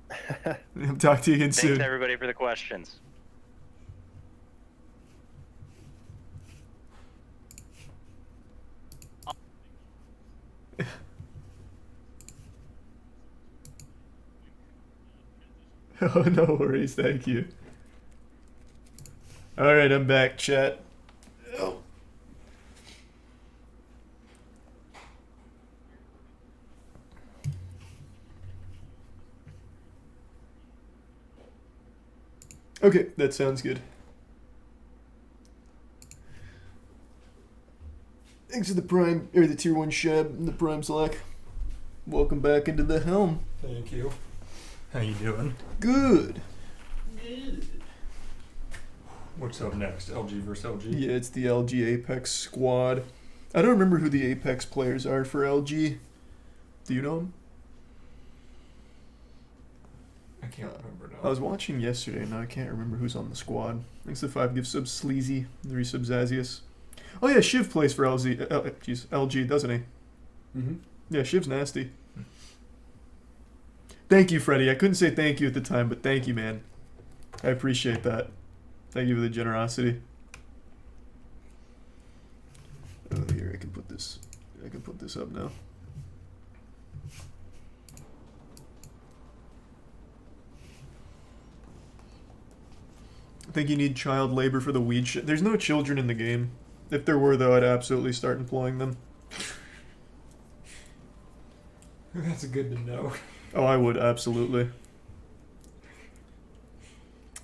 to you. I'll talk to you again soon. Thanks, everybody, for the questions. Oh, no worries. Thank you. All right, I'm back, chat. Oh. Okay, that sounds good. Thanks to the Prime, or the Tier 1 Sheb and the Prime Slack. Welcome back into the helm. Thank you. How you doing? Good. What's up next? LG versus LG? Yeah, it's the LG Apex squad. I don't remember who the Apex players are for LG. Do you know them? I can't remember now. I was watching yesterday, and I can't remember who's on the squad. Thanks to 5 gift subs, Sleazy, 3 subs, Zazius. Oh yeah, Shiv plays for LG, doesn't he? Mm-hmm. Yeah, Shiv's nasty. Thank you, Freddie. I couldn't say thank you at the time, but thank you, man. I appreciate that. Thank you for the generosity. Oh, here, I can put this up now. I think you need child labor for the weed shit. There's no children in the game. If there were, though, I'd absolutely start employing them. That's good to know. Oh, I would, absolutely.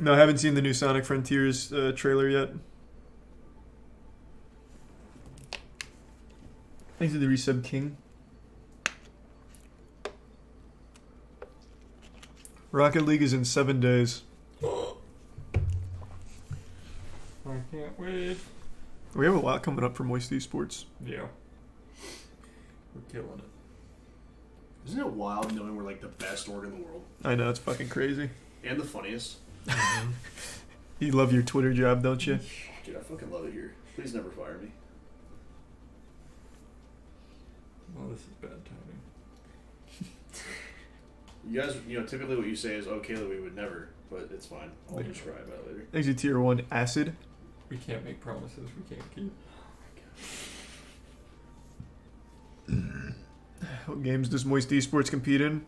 No, I haven't seen the new Sonic Frontiers trailer yet. Thanks to the resub king. Rocket League is in 7 days. I can't wait. We have a lot coming up for Moist Esports. Yeah. We're killing it. Isn't it wild knowing we're like the best org in the world? I know, it's fucking crazy. And the funniest. You love your Twitter job, don't you? Dude, I fucking love it here. Please never fire me. Well, this is bad timing. You guys, typically what you say is, oh, Caleb, we would never, but it's fine. I'll just cry about it later. Thanks to Tier 1 Acid. We can't make promises we can't keep. What games does Moist Esports compete in?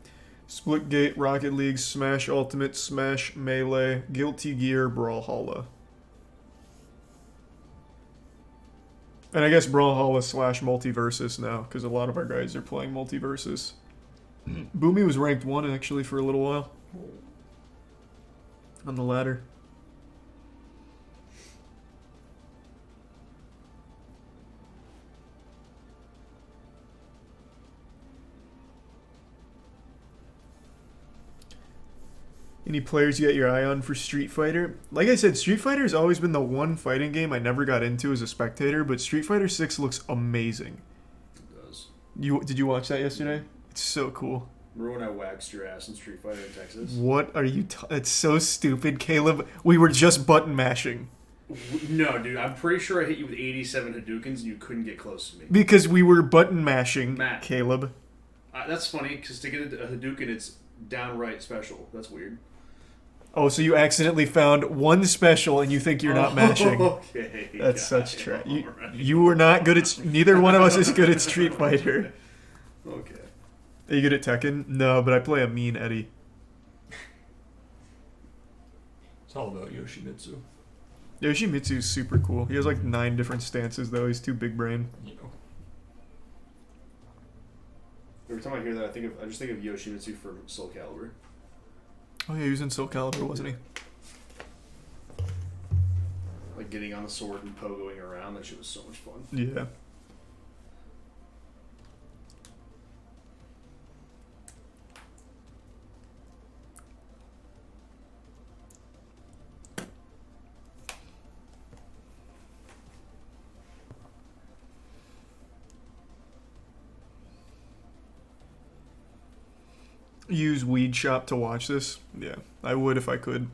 Splitgate, Rocket League, Smash Ultimate, Smash Melee, Guilty Gear, Brawlhalla. And I guess Brawlhalla / Multiversus now, because a lot of our guys are playing Multiversus. Boomy was ranked 1 actually for a little while. On the ladder. Any players you got your eye on for Street Fighter? Like I said, Street Fighter has always been the one fighting game I never got into as a spectator, but Street Fighter 6 looks amazing. It does. Did you watch that yesterday? It's so cool. Remember when I waxed your ass in Street Fighter in Texas? What are you... It's so stupid, Caleb. We were just button mashing. No, dude. I'm pretty sure I hit you with 87 Hadoukens and you couldn't get close to me. Because we were button mashing, Matt. Caleb. That's funny, because to get a Hadouken, it's downright special. That's weird. Oh, so you accidentally found one special and you think you're not mashing. Okay. That's such trash. Right. You were not good at... Neither one of us is good at Street Fighter. Okay. Are you good at Tekken? No, but I play a mean Eddie. It's all about Yoshimitsu. Yoshimitsu's super cool. He has like 9 different stances though. He's too big brain. You know. Every time I hear that, I just think of Yoshimitsu from Soul Calibur. Oh yeah, he was in Soul Calibur, wasn't he? getting on the sword and pogoing around. That shit was so much fun. Yeah. Use Weed Shop to watch this? Yeah, I would if I could.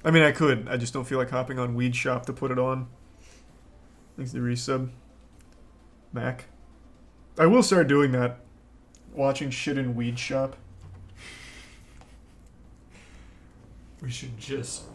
I mean, I could. I just don't feel like hopping on Weed Shop to put it on. Thanks to the resub. Mac. I will start doing that. Watching shit in Weed Shop. We should just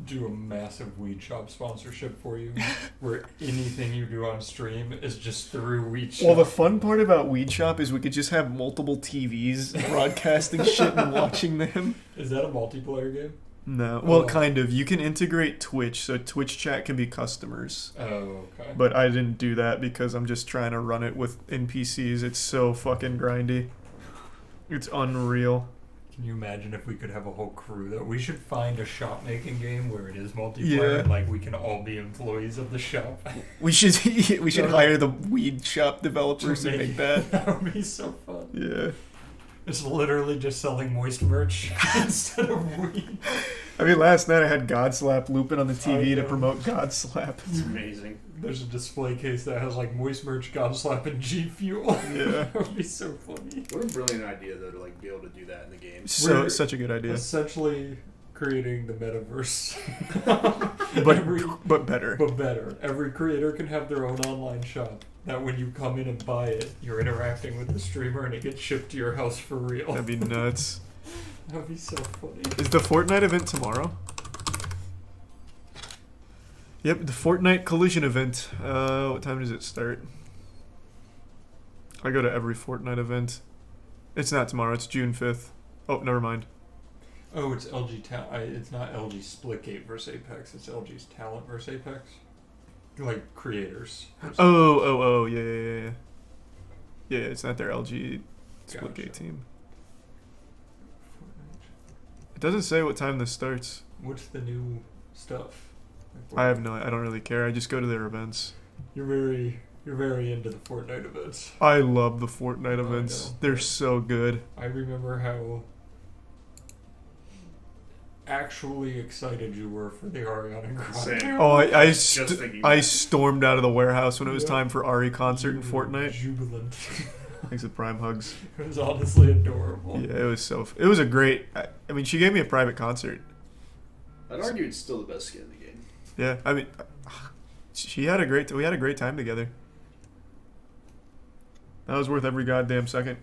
do a massive Weed Shop sponsorship for you, where anything you do on stream is just through Weed Shop. Well, the fun part about Weed Shop is we could just have multiple TVs broadcasting shit and watching them. Is that a multiplayer game? No. Well, kind of. You can integrate Twitch, so Twitch chat can be customers. Oh, okay. But I didn't do that because I'm just trying to run it with NPCs. It's so fucking grindy. It's unreal. Can you imagine if we could have a whole crew that we should find a shop making game where it is multiplayer and like we can all be employees of the shop? We should hire the Weed Shop developers to make that. That would be so fun. Yeah. It's literally just selling moist merch instead of weed. I mean, last night I had Godslap looping on the TV to promote Godslap. It's amazing. There's a display case that has like moist merch, Godslap, and G Fuel. Yeah. That would be so funny. What a brilliant idea, though, to like be able to do that in the game. Such a good idea. Essentially creating the metaverse. but better. But better. Every creator can have their own online shop. That when you come in and buy it, you're interacting with the streamer and it gets shipped to your house for real. That'd be nuts. That'd be so funny. Is the Fortnite event tomorrow? Yep, the Fortnite Collision event. What time does it start? I go to every Fortnite event. It's not tomorrow, it's June 5th. Oh, never mind. Oh, it's LG it's not LG Splitgate versus Apex, it's LG's Talent versus Apex. Like creators. Oh, yeah. Yeah, it's not their LG Splitgate team. It doesn't say what time this starts. What's the new stuff? I don't really care. I just go to their events. You're very into the Fortnite events. I love the Fortnite events. They're so good. I remember how actually excited you were for the Ariana Grande. Oh, I stormed out of the warehouse when it was time for Ari concert in Fortnite. Jubilant. Thanks to Prime Hugs. It was honestly adorable. Yeah, it was a great. I mean, she gave me a private concert. I'd argue it's still the best skin in the game. Yeah, I mean, we had a great time together. That was worth every goddamn second.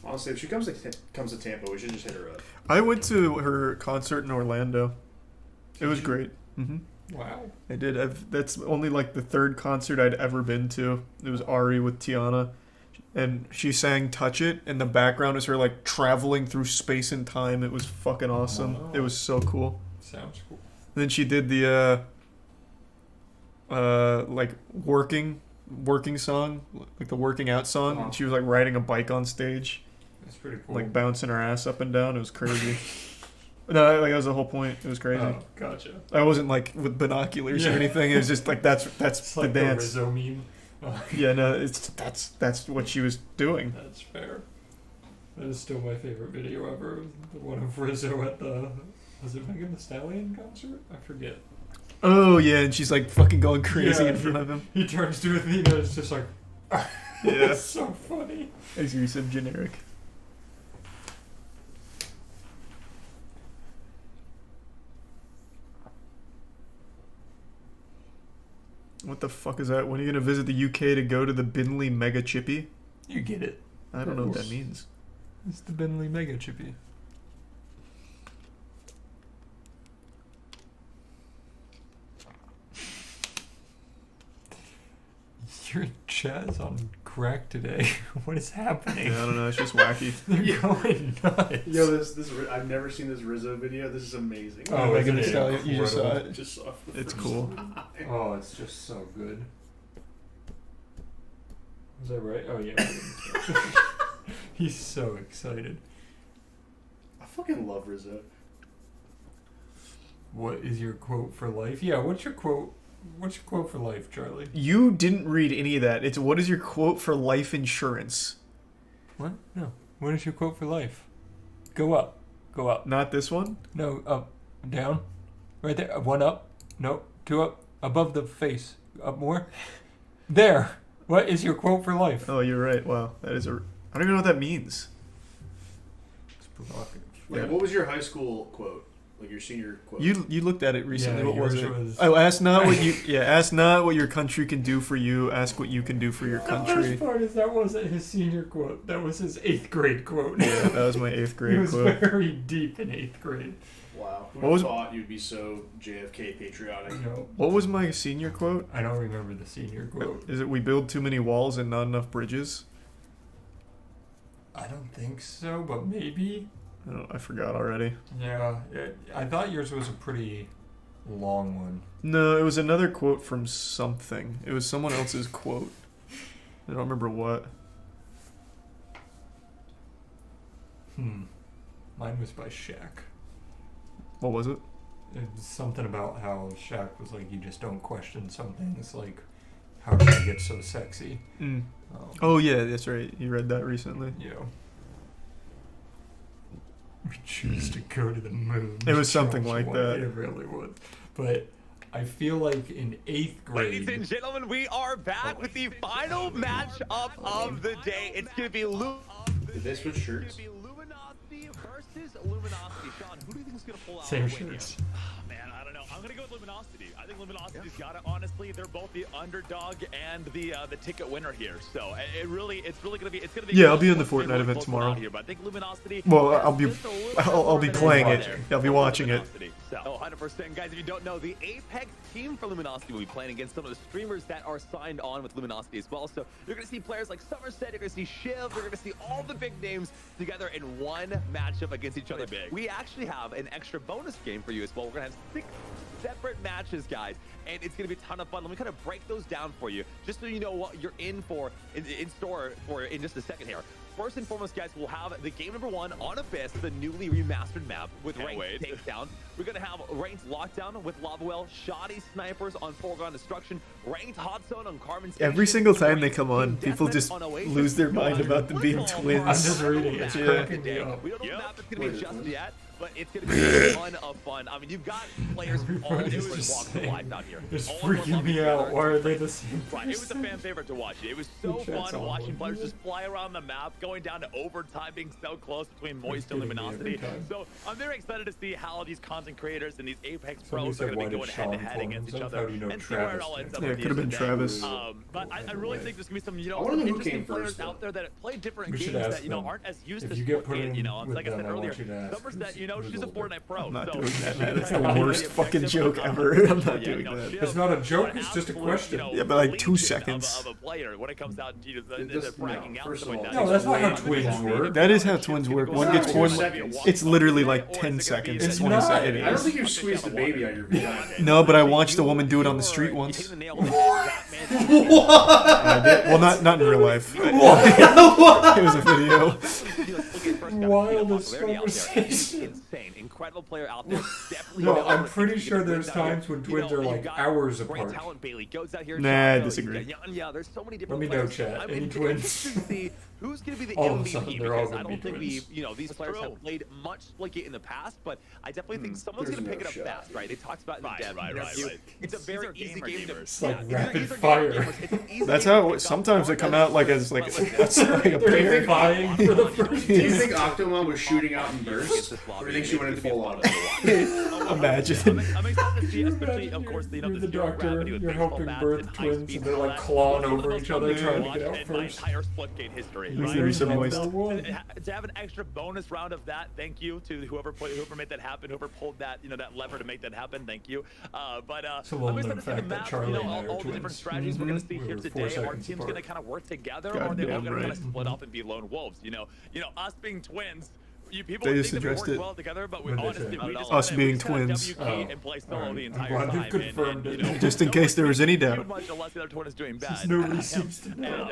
Honestly, if she comes to Tampa, we should just hit her up. I went to her concert in Orlando. It was great. Mm-hmm. Wow. I did. That's only like the third concert I'd ever been to. It was Ari with Tiana. And she sang Touch It, and the background was her like traveling through space and time. It was fucking awesome. Oh. It was so cool. Sounds cool. And then she did the like working song, like the working out song. And she was like riding a bike on stage. That's pretty cool. Like bouncing her ass up and down. It was crazy. No, like that was the whole point. It was crazy. Oh, gotcha. I wasn't like with binoculars or anything. It was just like that's it's the like dance. The Rizzo meme. Yeah, no, that's what she was doing. That's fair. That is still my favorite video ever. The one of Rizzo at the was it Megan Thee Stallion concert? I forget. Oh yeah, and she's like fucking going crazy in front of him. He turns to Athena and it's just like yeah. It's so funny. As you said, generic. What the fuck is that? When are you going to visit the UK to go to the Binley Mega Chippy? You get it. I don't know what that means. It's the Binley Mega Chippy. Your chat is on crack today. What is happening? Yeah, I don't know. It's just wacky. They're going nuts. Yo, this I've never seen this Rizzo video. This is amazing. Oh, Megan Thee Stallion. You just saw it. Just saw it. It's cool. Oh, it's just so good. Was that right? Oh yeah. He's so excited. I fucking love Rizzo. What is your quote for life? Yeah, what's your quote? What's your quote for life, Charlie? You didn't read any of that. It's what is your quote for life insurance? What? No. What is your quote for life? Go up. Go up. Not this one? No, up. Down. Right there. One up. No. Two up. Above the face. Up more. There. What is your quote for life? Oh, you're right. Wow. That is a... I don't even know what that means. It's provocative. Wait, what was your high school quote? Like your senior quote? You looked at it recently. Yeah, what was it? yours was- Oh, ask not what you... Yeah, ask not what your country can do for you. Ask what you can do for your The country. worst part is that wasn't his senior quote. That was his 8th grade quote. Yeah, that was my 8th grade He was quote. very deep in 8th grade. Wow. Who What was- thought you'd be so JFK patriotic? No, What was my senior quote? I don't remember the senior quote. Is it we build too many walls and not enough bridges? I don't think so, but maybe. I forgot already. Yeah, I thought yours was a pretty long one. No, it was another quote from something. It was someone else's quote. I don't remember what. Mine was by Shaq. What was it? It was something about how Shaq was like, you just don't question some things, like, how did I get so sexy? Oh, yeah, that's right. You read that recently. Yeah. We choose to go to the moon. It was something Charles like White. that. It really was. But I feel like in 8th grade... Ladies and gentlemen, we are back with the final matchup of the day. It's going to be Did they switch shirts? Luminosity versus Luminosity. Sean, who do you think is going to pull out Same the win here? shirts. Oh, man, I don't know. I'm going to go with Luminosity. I think Luminosity's got it. Honestly, they're both the underdog and the ticket winner here. So it's really going to be. Yeah, I'll be in the Fortnite event tomorrow. Here, but I think Luminosity. Well, has I'll be just a little I'll be bit playing more it. there. I'll be watching it. So, 100%, guys. If you don't know, the Apex team for Luminosity will be playing against some of the streamers that are signed on with Luminosity as well. So you're going to see players like Somerset, you're going to see Shiv, you're going to see all the big names together in one matchup against each other. We actually have an extra bonus game for you as well. We're going to have 6 separate matches, guys, and it's going to be a ton of fun. Let me kind of break those down for you, just so you know what you're in for, in store for in just a second here. First and foremost, guys, we'll have the game number 1 on Abyss, the newly remastered map with ranked takedown. We're going to have ranked lockdown with Lava Well, shoddy snipers on Foregone Destruction, ranked hot zone on Carmen Station. Every single time they come on, people just lose their mind about them being twins. I'm just reading it. It's cracking me up. We don't know the map it's going to be just yet, but it's going to be a ton of fun. I mean, you've got players from all different walks of life down here. It's All of them freaking love me each out. other. Why are they the same Right, it was a fan favorite to watch. It was so That's fun awful. watching players just fly around the map, going down to overtime, being so close between Moist and getting me Luminosity. every time. So I'm very excited to see how these content creators and these Apex Somebody pros said, are going to why be did going Sean head-to-head call against each himself? other How do you know and see where it Travis all ends up. came Yeah, at it the could have end been of the day. Travis. But I really think there's going to be some, I some wanna know who interesting came players first, though. out there that play different We should games ask that, you know, them. aren't as used If to you get put Splitgate, in you know, with like I said them, I earlier, want you to ask Somerset, you know, who's she's a older. Fortnite pro. I'm not so doing that, man. That's she's the got worst the fucking objective joke of ever. I'm not yeah, doing you know, that. Shiv It's not a joke, an it's just a absolute, question. you know, Yeah, but like 2 legion seconds. of a player when it comes out to the Just, bragging out first stuff of like all, that. No, that's not how Wait, twins work. That is how twins work. One gets born. It's literally like 10 seconds, It's 20 not. seconds. I don't think you've squeezed the baby out of your vagina. No, but I watched a woman do it on the street once. Well, not in real life. It was a video. Wildest conversation. Insane, incredible player out there. Definitely. No, I'm pretty sure there's times when twins are like hours Great apart. talent, Bailey goes out here. Nah, I disagree. Yeah, there's so many Let different me know, players. chat. I'm Any interested twins? to see who's going to be the All of a MVP sudden, they're all because I gonna be don't think twins. these players have played much Splitgate in the past, but I definitely think someone's There's going to pick no it up shot. fast, right? It talks about in the dev right. interview. It's a very easy game to. It's like yeah, rapid these are fire. gamers. It's an easy That's game how to it, pick up. sometimes they come out like as like that's like a They're pair. vying for the first Do you team. think Octomon was shooting out in bursts? Or do you think she went in full on? Imagine. I'm excited to see, especially, of course, you know, You're the zero doctor, gravity with you're baseball helping bats birth and high twins, speed and they're like combat. clawing One of the over most each other fun trying to games get out in my first. entire Splitgate history. At least right? there'd be some And moist. to have an extra bonus round of that, thank you to whoever made that happen, whoever pulled that, you know, that lever to make that happen. Thank you. But a I'm well-known excited to see the fact that map, Charlie you know, and I all are the different twins. strategies we're going to see We here were 4 today. Are seconds teams apart. going to kind of work together, or are they all Goddamn going to kind right. of split off and be lone wolves? You know, us being twins. people They think just that we addressed work it. well together, but we What they honestly, say? we just Us kinda- being we just kinda twins. WK and play solo Alright. the I'm entire glad time. you've confirmed and, it. you know, Just in no case there was any too doubt. much unless the other twin is doing bad. Just nobody seems to know.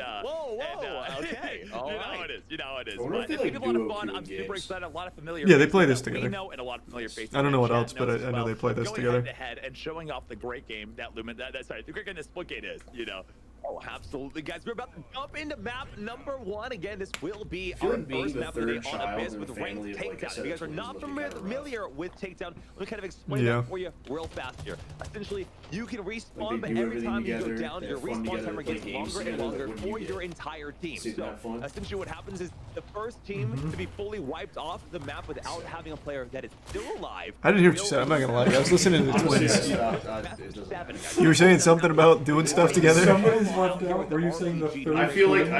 Okay. You know how it is. You know how it is. I wonder if But they, it's like, been a lot of duo fun. queue I'm super games. excited. A lot of familiar Yeah, they faces play this that we together. know and a lot of familiar faces I don't know that what chat else, but knows I as know well. they play this Going together. head to head and showing off the great game that the great game that Splitgate is. You know. Oh, absolutely, guys. We're about to jump into map number 1. Again, this will be feel our like being first the map of the day third on child Abyss in with a ranked family of, like, a takedown. If set you of guys are twins not must be kinda rough. familiar with takedown, let me kind of explain Yeah. that for you real fast here. Essentially, you can respawn, Like, they but do every everything time you go together, down, they your have fun respawn together, timer play gets games longer and together, longer what do for you your get? entire team. See, So, that fun? essentially what happens is the first team to be fully wiped off the map without having a player that is still alive. I didn't hear what you said. I'm not gonna lie. I was listening to the Honestly, twins. it doesn't matter. You were saying something about doing stuff together. Somebody's left out. Were you saying the third? I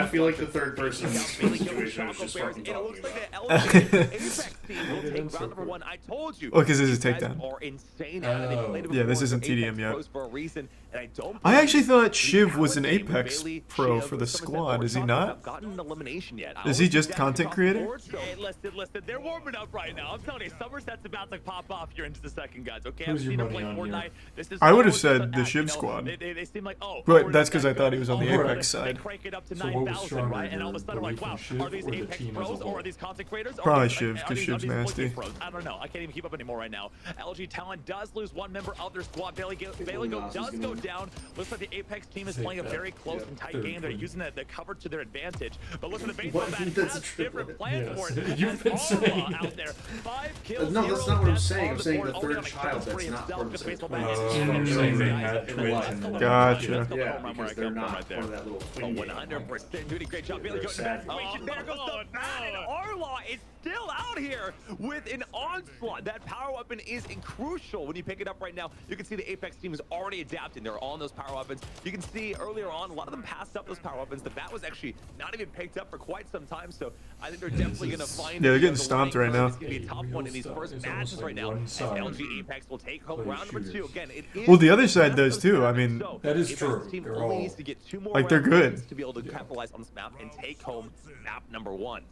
feel like the third person in this situation is just fucking And it looks talking like about. the elevated Apex team will take round number 1. I told you. Oh, 'cause this is these guys takedown. are insane at it. They played it Yeah, this before, isn't they're TDM Apex yet. pros for a reason, and I don't I actually believe thought Shiv was an the talent Apex team, Bailey, pro Shiv, for the Somerset, squad. Is he Orchard not? have gotten an elimination yet. I Is he always just think content that's creator? across the board, so- Hey, listen. They're warming up right now. I'm telling you, Somerset's about to pop off here into the second, guys. Okay, Who's I've your seen him money play on Fortnite. here? This is I would have always said an the act, Shiv you know, squad. They seem like, oh, But we're that's this 'cause I guy. thought he was on the Oh, Apex they side. crank it up to So what was 9,000, stronger, right? And all of a your sudden, like, belief in wow, Shiv are these or the Apex team as a pros or whole? are these content creators? Or Probably are these- Shiv, are 'cause these- Shiv's are these Splitgate nasty. pros? I don't know. I can't even keep up anymore right now. LG Talon does lose one member of their squad. Bailey does go down. Looks like the Apex team is playing a very close and tight game. They're using the cover to their advantage. But look at the baseball What? bat That's has true. different plans Yes. for it. You've been saying out there. 5 kills. No, that's 0 not what I'm deaths saying. on I'm the saying board. the Only third on a child kill spree that's not himself part of with the the baseball twins. bat. I'm saying they had In twins life. and then Gotcha. Yeah, Home run because right they're there, not right there. part of that little Oh, twin game. 100% doing a great job. Bailey They're going to the back. sad. Wait, there goes the bat, and Arlaw is still out here with an onslaught. That power weapon is crucial when you pick it up right now. You can see the Apex team is already adapting. They're on those power weapons. You can see earlier on, a lot of them passed up those power weapons. The bat was actually not even picked up for quite some time, so I think they're definitely going to find Yeah, they're getting the stomped winning right now. It's going to be a tough one in these first It's matches almost right like now. one As side LG Apex will take home plays round number 2. shooters. Again, it is Well, the other best side of does too. 7, I mean, so that is Apex true. team They're only all- needs to get 2 more like, they're rounds good. to be able to capitalize on this map and take home map number 1.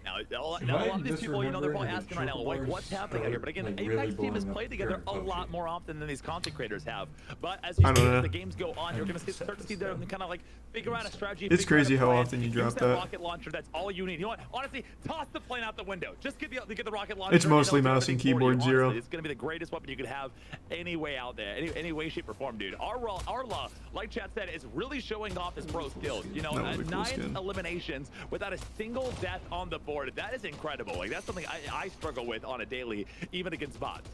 Now, a lot Am I of these people, you know, they're probably misremembering asking right now, that like, triple what's bars happening out here? But are, again, like, Apex really team has blowing played up together a here in lot PUBG? more often than these content creators have. But as you I don't see, know. as the games go on, you're going to start to see them kind of like figure out a strategy. It's figure out a crazy how plan, often you use drop that that. rocket launcher. That's all you need. You know what? Honestly, toss the plane out the window. Just get the rocket launcher. It's and it'll mostly do mouse and everything for you. keyboard, Zero. Honestly, it's going to be the greatest weapon you could have any way out there, any way, shape, or form, dude. Arla, like chat said, is really showing off his pro skills. You know, That was a cool 9 skin. eliminations without a single death on the board. That is incredible. Like, that's something I struggle with on a daily, even against bots.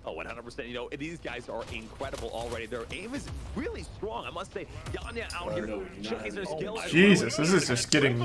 Oh, 100%. You know, these guys are incredible already. Their aim is really strong. I must say, Yanya out here showcasing their skills. Jesus, this is just getting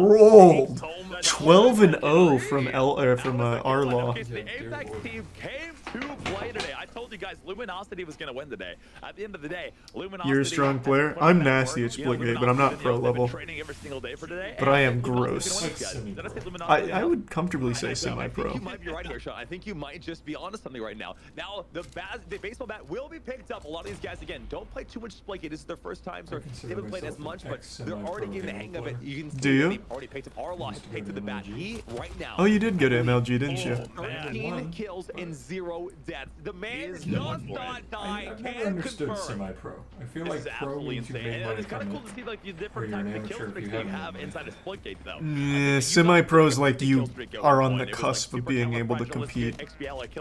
rolled. 12-0 from Arlaw. Okay, so the Apex team came to play today. I told you guys, Luminosity was going to win today. At the end of the day, Luminosity. You're a strong has player. put in I'm that nasty work. at You know, Splitgate, but I'm not Luminosity, pro they've been level. training every single day for today, But and I am Luminosity's gross. gonna win, guys. Did I say Luminosity? I would comfortably say I think semi-pro. you might be right here, Sean. I think you might just be onto something right now. Now, the baseball bat will be picked up. A lot of these guys, again, don't play too much Splitgate. This is their first time, so they haven't played as much, but they're already getting the hang of it. You can see Do you? they've already picked up Arlaw, picked up the bat. He, right now, Oh, you did go to MLG, didn't you? 13 kills and 0 deaths. The man does not die. I've never Can understood confirm. semi-pro. I feel This like is pro absolutely means you insane. made And money it's kind of from cool it. to see like the Or different you're an types of kill amateur if streaks you that you haven't have made inside of Splitgate, though. Yeah, semi-pros like you are on the cusp of being able to compete,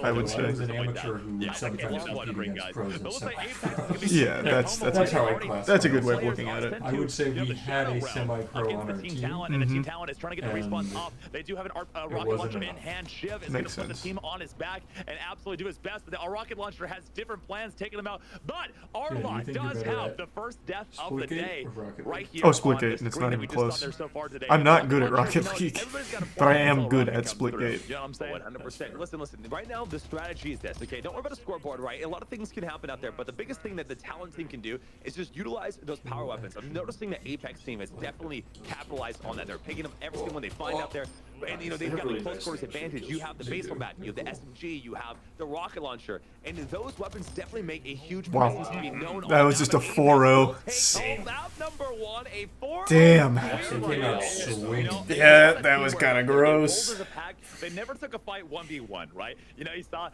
I would I say. was an amateur who sometimes competed against pros and semi-pro. Yeah, that's how I classify that's a good it. way of looking at it. I would say we had a semi-pro on our Team team. Talent, and the Team Talent is trying to get the And respawn up. They do have a rocket wasn't launcher in enough. hand. Shiv is going to Makes put the sense. team on his back and absolutely do his best, but the rocket launcher has different plans, taking them out. But Arlaw you think you're does better have at the first death of the Splitgate day or Rocket right League? here. Oh, on Splitgate, the and it's screen not that we even just saw close. there so far today. I'm The not good at launcher, Rocket you know, League, everybody's got a but I plan am until good Rocket at comes through. Splitgate. You know what I'm saying? 100%. Listen. Right now, the strategy is this, okay? Don't worry about a scoreboard, right? A lot of things can happen out there, but the biggest thing that the Talent team can do is just utilize those power weapons. I'm noticing the Apex team has definitely capitalized on that. They're picking up every single one they find out there. And you know they've got the close quarters advantage. You have the baseball bat, you have the SMG, you have the rocket launcher, and those weapons definitely make a huge presence to be known. That was just a 4-0. Damn. Yeah, that was kind of gross. They never took a fight 1v1, right? You know, you saw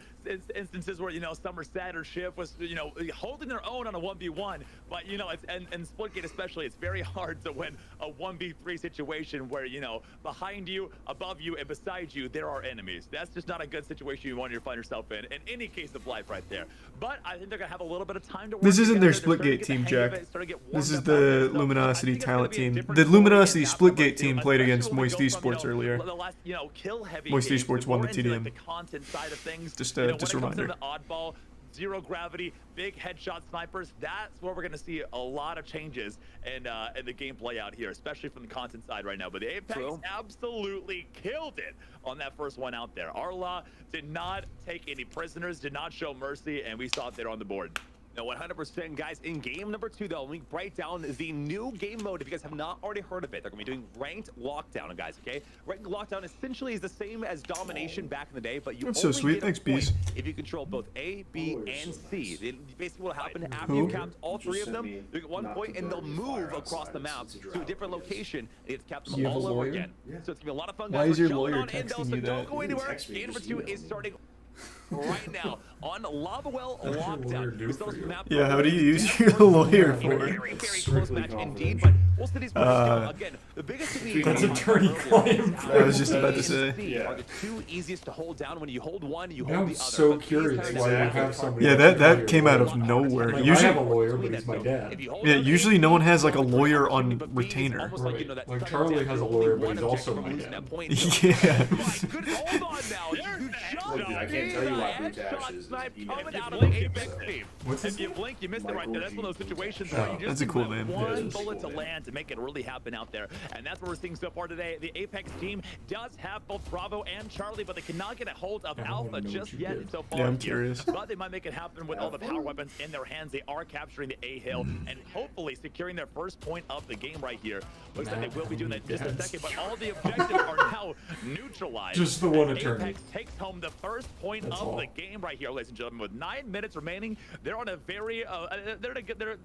instances where, you know, Somerset or Shiv was, you know, holding their own on a 1v1, but, you know, and Splitgate especially, it's very hard to win a 1v3 situation where, you know, behind you, above you, and beside you, there are enemies. That's just not a good situation you want to find yourself in any case of life right there. But I think they're going to have a little bit of time to work. This isn't their Splitgate team, Jack. This is the Luminosity talent team. The Luminosity Splitgate team played against Moist Esports earlier. Moist Esports won the TDM. The content side of things. Just a reminder. The oddball, zero gravity, big headshot snipers. That's where we're going to see a lot of changes in the gameplay out here, especially from the content side right now. But the Apex absolutely killed it on that first one out there. Arla did not take any prisoners, did not show mercy, and we saw it there on the board. No, 100%, guys. In game number 2, though, we break down the new game mode. If you guys have not already heard of it, they're going to be doing ranked lockdown, guys, okay? Ranked lockdown essentially is the same as domination back in the day, but you That's only so sweet. get a Thanks, point Bees. if you control both A, B, and C. Basically what will happen after you capped all 3 of them, you get 1 point, and they'll move across the map to a different location, and it's capped them all over again. So it's going to be a lot of fun, guys. Why is your We're lawyer jumping on texting Intel, so you don't that? go anywhere. Game number 2 is starting right now on Lava Well Lockdown. Yeah, how do you use your lawyer for? Very close match indeed, but we'll see these players again. The biggest thing That's attorney-client. I was just about to say. are the 2 easiest to hold down. When you hold one, you Now hold I'm the other. so But curious these why you guys have somebody. Yeah, that's a that lawyer. came out of nowhere. Like, I Usually, have a lawyer, but he's my dad. yeah, usually no one has like a lawyer on retainer. Right. Like Charlie has a lawyer, but he's also my dad. Yeah. Hold on now. You Look, dude, I can't tell you why Blue Cash is coming out of the Apex team. What's his If you name? blink, you missed it right there. That's one of those situations Oh, where you just that's a cool need name. one Yeah, bullet to cool name. land to make it really happen out there. And that's what we're seeing so far today. The Apex team does have both Bravo and Charlie, but they cannot get a hold of I don't Alpha know just what you yet did. so far. Yeah, I'm here. curious. But they might make it happen with all the power weapons in their hands. They are capturing the A hill and hopefully securing their first point of the game right here. Looks like they will be doing that in just a second, but all the objectives are now neutralized. Just the one And attorney. Apex takes home the first point That's of all. the game right here, ladies and gentlemen. With 9 minutes remaining, they're on a very they're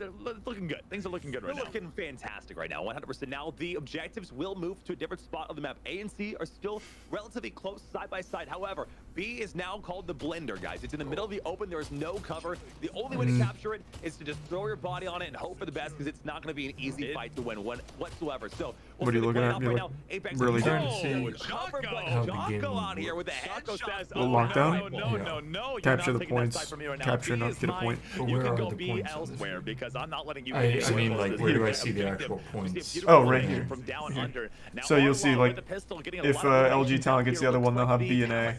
looking good. Things are looking good right They're now. looking fantastic right now, 100%. Now the objectives will move to a different spot of the map. A and C are still relatively close side by side. However, B is now called the Blender, guys. It's in the middle of the open. There is no cover. The only way to capture it is to just throw your body on it and hope for the best, because it's not going to be an easy fight to win whatsoever. So we'll What are you see looking play at? out You're right look- now. Apex really is trying to see covered, but how the Jocko game out here works. with a Jocko headshot. says, Little lockdown? No, you're Capture not the taking that points. side from me right now. Capture, B not is get a mine. point. But You where can are go the B points on this elsewhere one? because I'm not letting you. I mean, like, where do I see the actual points? Oh, right here. From down under. Now, So you'll see, Arlo like, with the pistol getting a if lot of LG Talent gets the other one, they'll have B and A.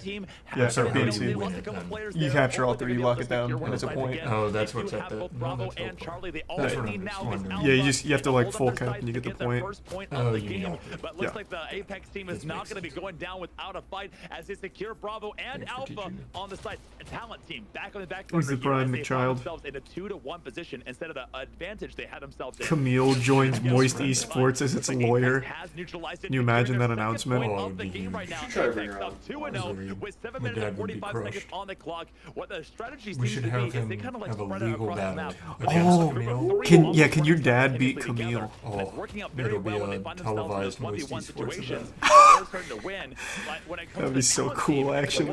Yeah, so B and C. win it then. You capture all 3, lock it down, and it's a point. Oh, that's what's You at have the- both no, Bravo that's and okay. Charlie. The That's only what need I'm now just is wondering. Alpha Yeah, you have to, like, hold full up their cap side and you to get the their point. first point Oh, of the you game. know. But looks Yeah. like the Apex team is This not makes going to be sense. going down without a fight as they secure Bravo and Thanks for Alpha teaching me. on the side. A talent team back on the back. Who's the prime child? Themselves in a 2-1 position instead of the advantage they had themselves in. Camille joins Moist Esports as its lawyer. Has neutralized it. Can you imagine that announcement? Point Oh, of the game right now. should try to bring Apex her up on. 2-0 with 7 My minutes and dad would be 45 seconds crushed. on the clock. What the strategy We seems should to have be is him they kind of like have a spread it legal across the battle map. against Oh, Camille. can your dad beat Camille? Oh, Working out very it'll be well when a they find themselves in those televised Moist 1v1 Esports situations. event. They're starting to win. But when it comes That'd to be the so talent cool, team, actually.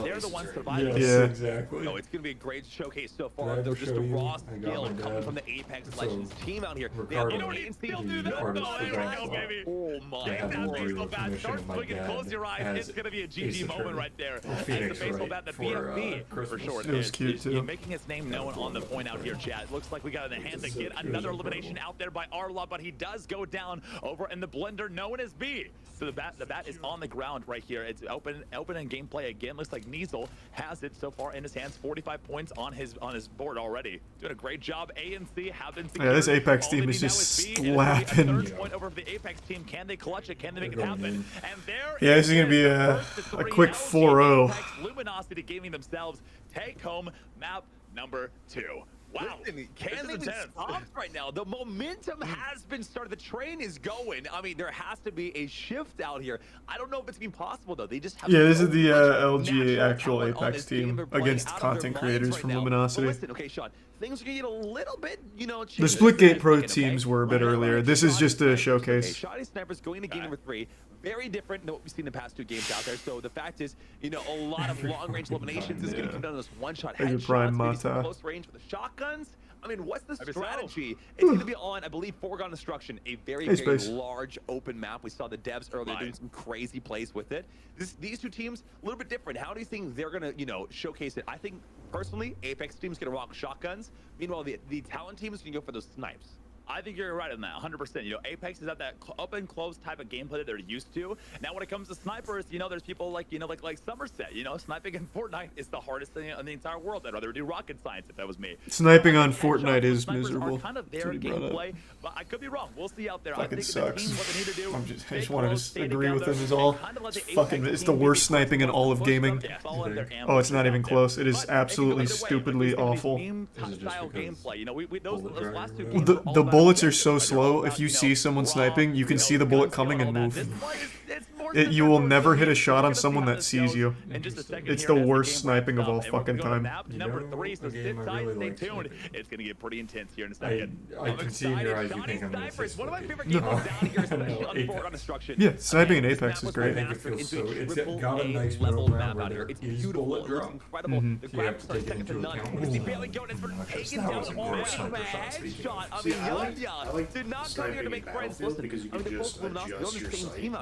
they're the ones surviving. Yes, Yeah. exactly. No, it's going to be a great showcase so Did far. I ever There's just a show you? raw I got skill my coming dad. from the Apex So, Legends team out here. Ricardo, They have You don't the even still do the that. artist Oh, for there we that go, spot. baby. Oh my They have That the lord. baseball bat permission starts of my swinging. dad Close your eyes. as It's going to be a ace GG moment attorney. right there. Or As the Phoenix baseball Wright bat, the for, BFB for Christmas. short. It was cute, too. Making his name known on the point out here, chat. It looks like we got in the hands to get another elimination out there by Arla, but he does go down over in the blender known as B. So the bat is on the ground right here. It's open in gameplay again. Looks like Niesel has it so far in his hands. 45 points on his board already. Doing a great job. A and C have been secured. Yeah, this Apex All team they is need just now is B, and it's gonna be a slapping. third point over the Apex team. Can they clutch it? Can they make it They're going happen? in. And there Yeah, this is gonna be the a first to three. quick LG 4-0. Apex Luminosity giving themselves take home map number 2. Wow. Listen, can't even stop right now. The momentum has been started. The train is going. I mean, there has to be a shift out here. I don't know if it's even possible, though. They just have this is the LGA actual Apex team against content creators from Luminosity. Listen, okay, Sean, things are going to get a little bit, the Splitgate Pro teams were a bit earlier. This is just a showcase. Shoddy Snipers going to game number 3. Very different than what we've seen in the past 2 games out there. So the fact is, a lot of long-range eliminations is going to come down to this one-shot headshots, maybe some close range with the shotguns. I mean, what's the strategy? It's going to be on, I believe, Foregone Destruction, a very large open map. We saw the devs earlier doing some crazy plays with it. These 2 teams, a little bit different. How do you think they're going to, showcase it? I think, personally, Apex team's going to rock shotguns. Meanwhile, the Talon team is going to go for those snipes. I think you're right on that, 100%. Apex is at that up and close type of gameplay that they're used to. Now, when it comes to snipers, there's people like, like Somerset. Sniping in Fortnite is the hardest thing in the entire world. I'd rather do rocket science if that was me. Sniping on Fortnite is miserable. Kind of their gameplay, but I could be wrong. We'll see out there. Fucking I think sucks. The team, what they need to do, I just want to agree with them is all. It's the worst sniping in all of gaming. Oh, it's not even close. It is absolutely stupidly awful. The bullets are so slow. If you see someone sniping, you can see the bullet coming and move. You will never hit a shot on someone that sees you. It's the worst sniping of all fucking time. Number 3, so sit tight, stay tuned. It's gonna get pretty intense here in a second. I can see in your eyes you think I'm gonna say one of my favorite games down here, especially on Foregone Destruction. Yeah, sniping in Apex is great. It's got a nice level map out here. It's beautiful. It's incredible. The graphics are second to none. We see Bailey going in for taking down the headshot. I mean, Yanya did not come here to make friends. Listen, because you can just adjust your sight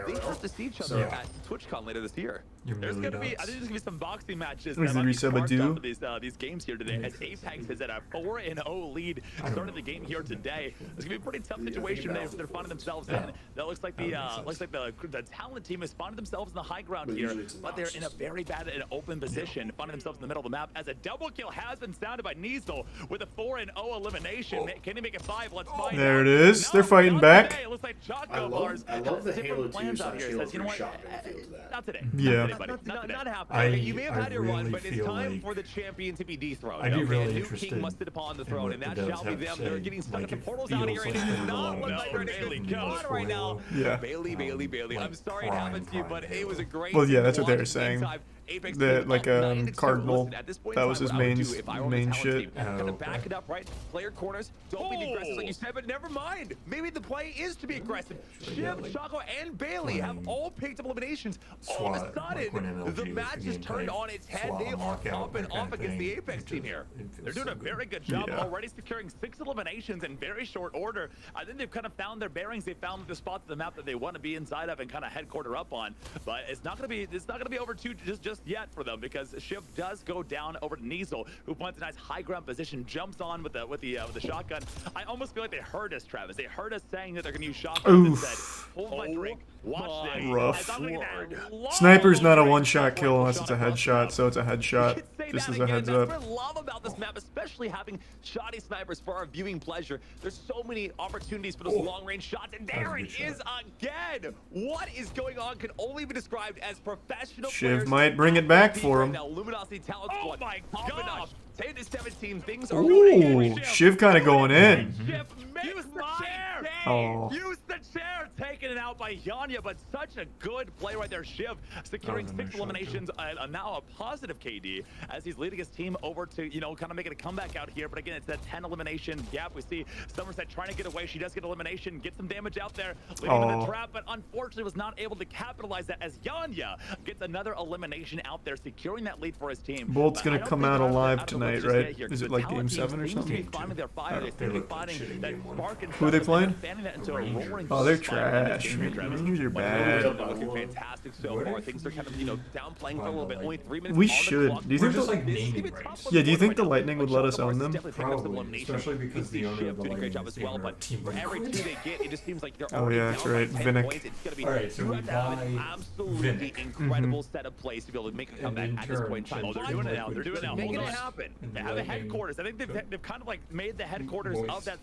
they have to see each other at TwitchCon later this year. There's gonna be, I think there's gonna be some boxing matches that might be sparked off of these games here today. As Apex is at a 4-0 lead, started the game here today. It's gonna be a pretty tough situation they're finding themselves in. That looks like the talent team is finding themselves in the high ground here, but they're in a very bad and open position, finding themselves in the middle of the map. As a double kill has been sounded by Niesel with a 4-0 elimination. Can he make it 5? Let's find out. There it is. They're fighting back. It looks like I love the Halo 2 Halo 3 shotgun feel to that. Not today. Yeah. Not happening. You may have had your run, but it's time for the champion to be dethroned. I'd be really a new interested king must sit upon the throne, and that shall be them. They're getting stuck at the portals out here, and it does not look like they're Bailey God right now. Yeah. Bailey. I'm sorry it happened to you, but it was a great. Well, yeah, that's what they were saying. Cardinal, that was his main shit. Gonna back it up, right? Player corners, don't be aggressive like you said, but never mind. Maybe the play is to be aggressive. Shiv, Shaco, and Bailey have all picked up eliminations. All of a sudden, the match is turned on its head. They are popping off against the Apex team here. They're doing a very good job already securing 6 eliminations in very short order. I think they've kind of found their bearings. They found the spots of the map that they want to be inside of and kind of headquarter up on. But it's not gonna be over just yet for them, because Shiv does go down over to Niesel, who finds a nice high ground position, jumps on with the shotgun. I almost feel like they heard us, Travis. They heard us saying that they're gonna use shotguns and said, hold my drink. Watch this. Rough. Sniper's not a one-shot kill unless it's a headshot, so it's a headshot. Just as a heads up. That's what I love about this map, especially having shoddy snipers for our viewing pleasure. There's so many opportunities for those long-range shots, and there it is again. What is going on can only be described as professional players. Shiv might bring it back for him. Now, Luminosity Talent Squad. Oh my gosh. 10-17, things are Ooh, Shiv kind of going in. Shiv, use the chair. Oh. Use the chair. Taken it out by Yanya, but such a good play right there. Shiv securing 6 eliminations, now a positive KD, as he's leading his team over to, kind of making a comeback out here. But again, it's that 10 elimination gap. We see Somerset trying to get away. She does get elimination, get some damage out there, leading in the trap, but unfortunately was not able to capitalize that, as Yanya gets another elimination out there, securing that lead for his team. Bolt's gonna come out alive tonight, right? Is it like game 7 or something? Who are they playing? Oh, they're trash. You're bad. Looking fantastic so far. Things are kind of, downplaying for a little bit. Only 3 minutes. We should. Do you think Yeah, do you think the Lightning would let us own them? Probably, especially because the owner of the Lightning is the owner of Team every 2 they get, it just seems like they're oh yeah, that's right. Vinnick. Alright, so we buy absolutely incredible set of plays to be able to make a comeback at this point in time. Oh, they're doing it now. They're doing it now. Making it happen. They have a headquarters. I think they've kind of like made the headquarters of that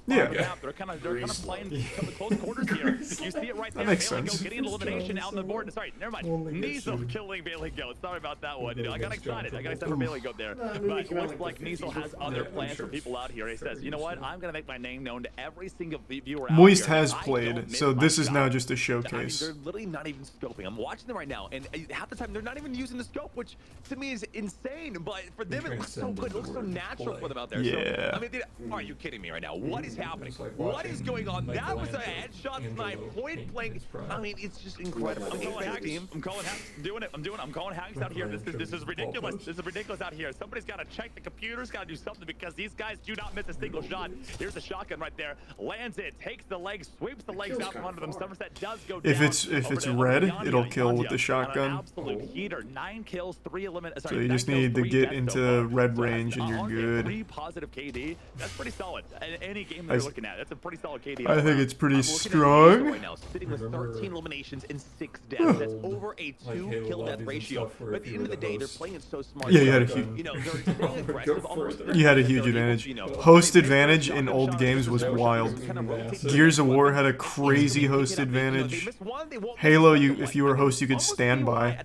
up. They're kind of playing some close quarters here. You see it right there. That makes Bailey sense. Go getting an elimination out on the board. Sorry, never mind. Niesel killing Bailey Go. Sorry about that one. I got excited. I got excited for Bailey Go there. But it looks like Niesel has other plans for people out here. He says, you know what? I'm gonna make my name known to every single viewer out Moist here. has played, so this is now just a I mean, showcase. they're literally not even scoping. I'm watching them right now, and half the time they're not even using the scope, which to me is insane. But for them, it looks so good. It looks so natural for them out there. Yeah. So, I mean, are you kidding me right now? What is happening? What is going on? That was a headshot snipe, point blank. I mean, it's just incredible. I'm calling hacks. I'm calling hacks. I'm doing it. I'm calling hacks out here. This is ridiculous. This is ridiculous out here. Somebody's got to check the computers. Got to do something because these guys do not miss a single shot. Here's a shotgun right there. Lands it. Takes the legs. Sweeps the legs out from under them. Somerset does go down. If it's red, it'll kill with the shotgun. Absolute heater. 9 kills, 3 eliminations. So you just need to get into red range and you're good. 3 positive KD. That's pretty solid. In any game that you're looking at, that's a pretty solid KD. I think it's pretty strong. Right now, sitting with 13 eliminations and 6 deaths. That's over a 2 kill death ratio. But at the end of the day, they're playing it so smart. Yeah, you had a huge. You know, they're staying aggressive. You had a huge advantage. Host advantage in old games was wild. Gears of War had a crazy host advantage. Halo, if you were host, you could stand by.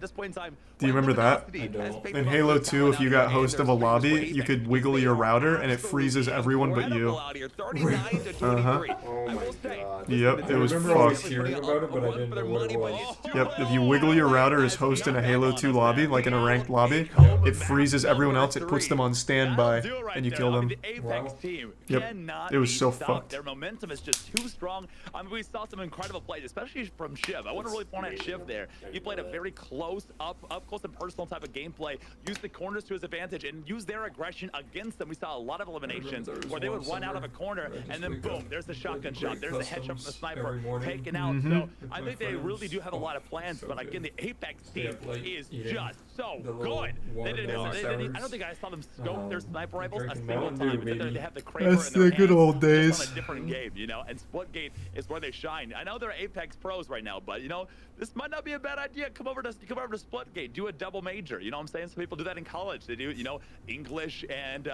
Do you remember that? In Halo 2, if you got host of a lobby, you could wiggle your router and it freezes everyone but you. Uh-huh. Oh my god. Yep, it was I was fucked. hearing about it, but I didn't know what it was. Yep, if you wiggle your router as host in a Halo 2 lobby, like in a ranked lobby, it freezes everyone else, it puts them on standby, and you kill them. Yep, it was so fucked. Their momentum is just too strong. I mean, we saw some incredible plays, especially from Shiv. I want to really point out Shiv there. He played a very close, up close and personal type of gameplay, used the corners to his advantage, and used their aggression against them. We saw a lot of eliminations where they would run out of a corner, and then boom, there's the shotgun shot, there's the headshot from the sniper, taken out. So I think they really do have a lot of plans, but again, the Apex team is just so good. I don't think I saw them scope their sniper rifles a single time. They have the Kraber That's in their the good hands, old days. just on a different game, you know, and SplitGate is where they shine. I know they're Apex pros right now, but you know, this might not be a bad idea. Come over to SplitGate, do a double major. You know what I'm saying? Some people do that in college. They do, you know, English and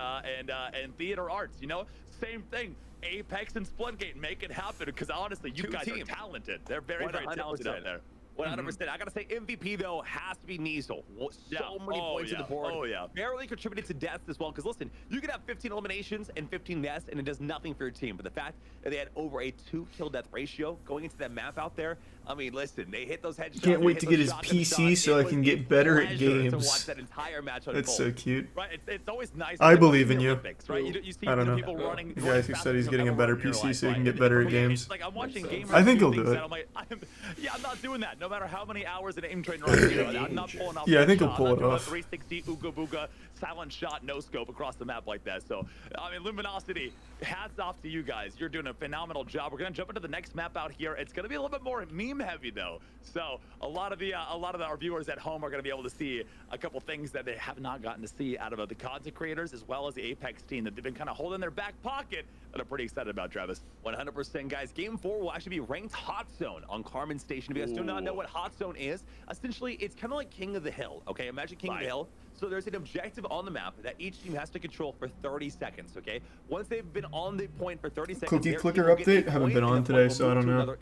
theater arts. You know, same thing. Apex and SplitGate, make it happen because honestly, you guys are talented. They're very, very talented out there. 100%. I gotta say, MVP though has to be Niesel. So many points on the board. Oh yeah. Barely contributed to deaths as well. Because listen, you can have 15 eliminations and 15 deaths, and it does nothing for your team. But the fact that they had over a 2 kill death ratio going into that map out there, I mean, listen, they hit those headshots. Can't wait to get his PC so I can get better at games. That entire match That's so cute. Right? It's always nice. I believe in you. Olympics, right? You see I don't know. people running. The guy who said he's getting a better PC so he can get better at games. Like I'm watching gamers. I think he'll do it. I'm not doing that. No matter how many hours an aim train runs, you know, I'm not pulling off. Yeah, I think he'll pull it off. 360 Ooga Booga silent shot, no scope across the map like that. So, I mean, Luminosity, hats off to you guys. You're doing a phenomenal job. We're gonna jump into the next map out here. It's gonna be a little bit more meme heavy though. So, a lot of our viewers at home are gonna be able to see a couple things that they have not gotten to see out of the content creators as well as the Apex team that they've been kind of holding in their back pocket that I'm pretty excited about, Travis. 100%, guys. Game 4 will actually be ranked Hot Zone on Carmen Station. If you guys do not know what Hot Zone is, essentially it's kind of like King of the Hill. Okay, imagine King of the Hill. So there's an objective on the map that each team has to control for 30 seconds, okay? Once they've been on the point for 30 seconds, Cookie clicker update? Haven't been on today, so I don't know.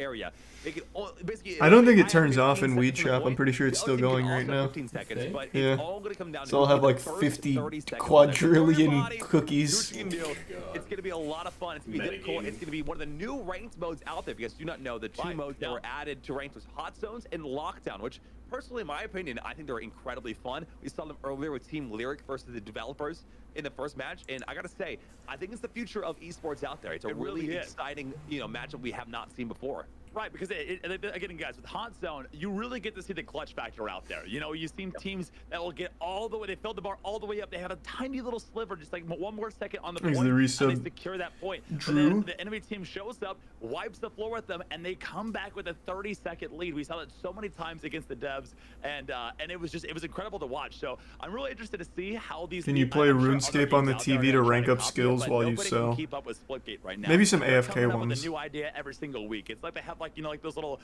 I don't think it turns off in Weed Shop. I'm pretty sure it's still going right now. Yeah. So I'll have like 50 quadrillion cookies. It's going to be a lot of fun. It's going to be difficult. It's going to be one of the new ranked modes out there. If you guys do not know, the 2 modes that were added to ranked was Hot Zones and Lockdown, which personally, in my opinion, I think they're incredibly fun. We saw them earlier with Team Lyric versus the developers in the first match, and I gotta say, I think it's the future of esports out there. It's a really exciting, you know, matchup we have not seen before. Right, because again, guys, with Hot Zone, you really get to see the clutch factor out there. You know, you've seen teams that will get all the way, they filled the bar all the way up. They have a tiny little sliver, just like 1 more second on the point, and they secure that point. But then the enemy team shows up, wipes the floor with them, and they come back with a 30-second lead. We saw that so many times against the devs, and it was incredible to watch. So I'm really interested to see how these. Can you play RuneScape on the TV to rank up skills while you sell? Keep up with SplitGate right now. Maybe some They're AFK coming up with ones. a new idea every single week. It's like they have like, you know, like those little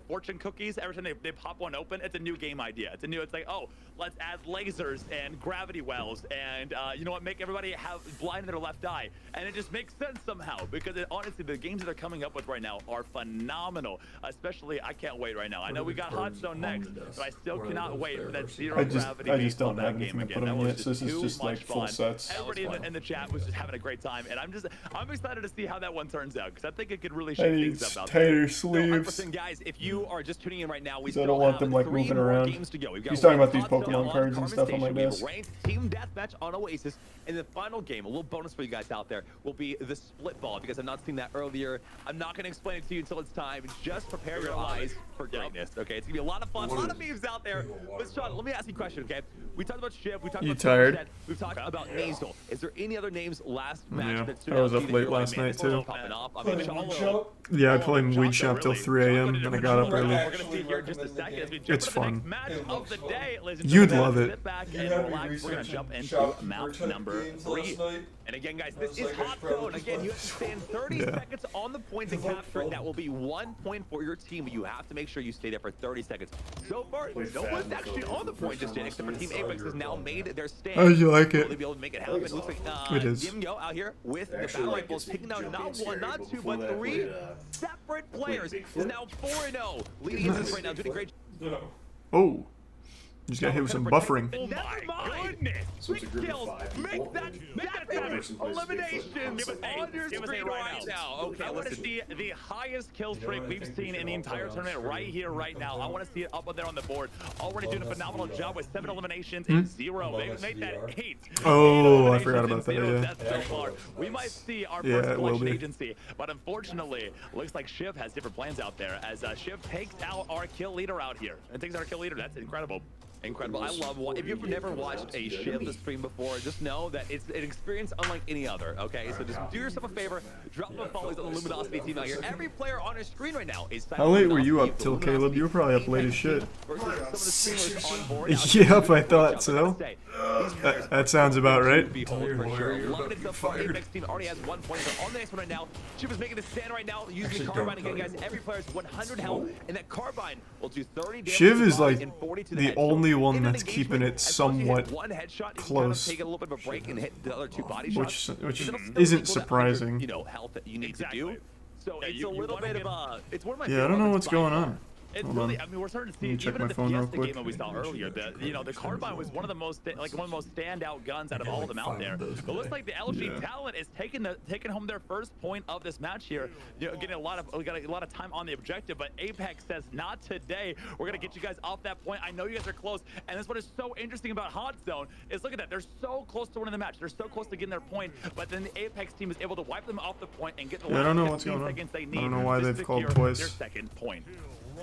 fortune cookies. Every time they pop one open, it's a new game idea. It's like, oh, let's add lasers and gravity wells and you know what, make everybody have blind in their left eye. And it just makes sense somehow because honestly, the games that they're coming up with right now are phenomenal. Especially, I can't wait right now. I know we got Hot Zone next, but I still cannot wait for that zero gravity. I just don't have anything to put on yet, so this is just like full sets. Everybody in the chat was just having a great time, and I'm excited to see how that one turns out because I think it could really shake things up out there. Tighter sleeves. So, guys, if you are just tuning in right now, we I still don't want have them like 3 moving more around. games to go. We've got He's talking about one these Hot Zone Pokemon on cards and Carmen stuff on my Station. We have desk. a ranked team deathmatch on Oasis, and the final game, a little bonus for you guys out there, will be the split ball because I've not seen that earlier. I'm not going to explain it to you until it's time. Just prepare your eyes for greatness. Okay, it's gonna be a lot of fun, a lot of memes out there. But Sean, let me ask you a question. Okay, we talked about Shiv, we talked about tired? We've talked about Nasal. Is there any other names last match Yeah, that stood I was out up to you late that you're last like, man, night this one's too. popping off? I mean, Cholo, Yeah, I played Weed Shop till 3 a.m. and I got up early. We're gonna see here in just a second as we jump It's into the fun. next match of the day, ladies and You'd gentlemen. love it. Sit back and relax. We're gonna jump into map number 3. And again, guys, this is Hot Zone. Again, you have to stand 30 seconds on the point to capture it. That will be 1 point for your team, but you have to make sure you stay there for 30 seconds. So far, no one's actually on the point just yet, except for Team Apex has now made their stand. How do you like it? Will they be able to make it happen? It looks like It is. Gimyo out here with the battle rifles, picking out not 1, not 2, but 3 separate players. Is now 4-0, leading into this right now, doing a great job. Oh. You just got hit with some buffering. Oh my goodness! So it's a group of 5 Make people. that elimination on your screen right now. Okay, I want to see the highest kill streak we've seen in the entire tournament right here, right now. I want to see it up there on the board. Already doing a phenomenal job with 7 eliminations and 0. Maybe make that 8. Oh, I forgot about that, yeah. So far. We might see our Yeah, first it will collection be. agency, but unfortunately, looks like Shiv has different plans out there as Shiv takes out our kill leader out here. And takes out our kill leader. That's incredible. Incredible. I love if you've never watched a Shiv stream before, just know that it's an experience unlike any other, okay? So just do yourself a favor, drop the follows on the Luminosity team out here. Every player on our screen right now is How late were you up till, Caleb? You were probably up late as shit. versus some of the streamers on board. Yep, I thought so. That sounds about right. Loving it so far. Apex team already has 1 point. They're on the next one right now. Shiv is making the stand right now, using the carbine again, guys. Every player has 100 health, and that carbine will do 30 damage. Shiv is to the body like and 40 to the head. only So one in an that's keeping engagement, it as long as you hit somewhat one headshot, you can close. Kind of take a little bit of a break and hit the other 2 body shots. Which It'll still isn't equal that 100, surprising. you know, health that you need to do. So it's a little bit of a. It's one of my Yeah, I don't know what's going on. It's Hold really, on. I mean, we're starting to see Let me check even my in the phone real Fiesta quick. game that we saw earlier. The carbine was one of the most standout guns out of all of them out there. But it looks like the LG talent is taking home their first point of this match here. You know, getting we got a lot of time on the objective. But Apex says not today. We're gonna get you guys off that point. I know you guys are close, and that's what is so interesting about Hot Zone is look at that. They're so close to winning the match. They're so close to getting their point, but then the Apex team is able to wipe them off the point and get the Yeah, I don't know what's 15 going on. seconds they I need don't know why to they've called secure twice. their second point.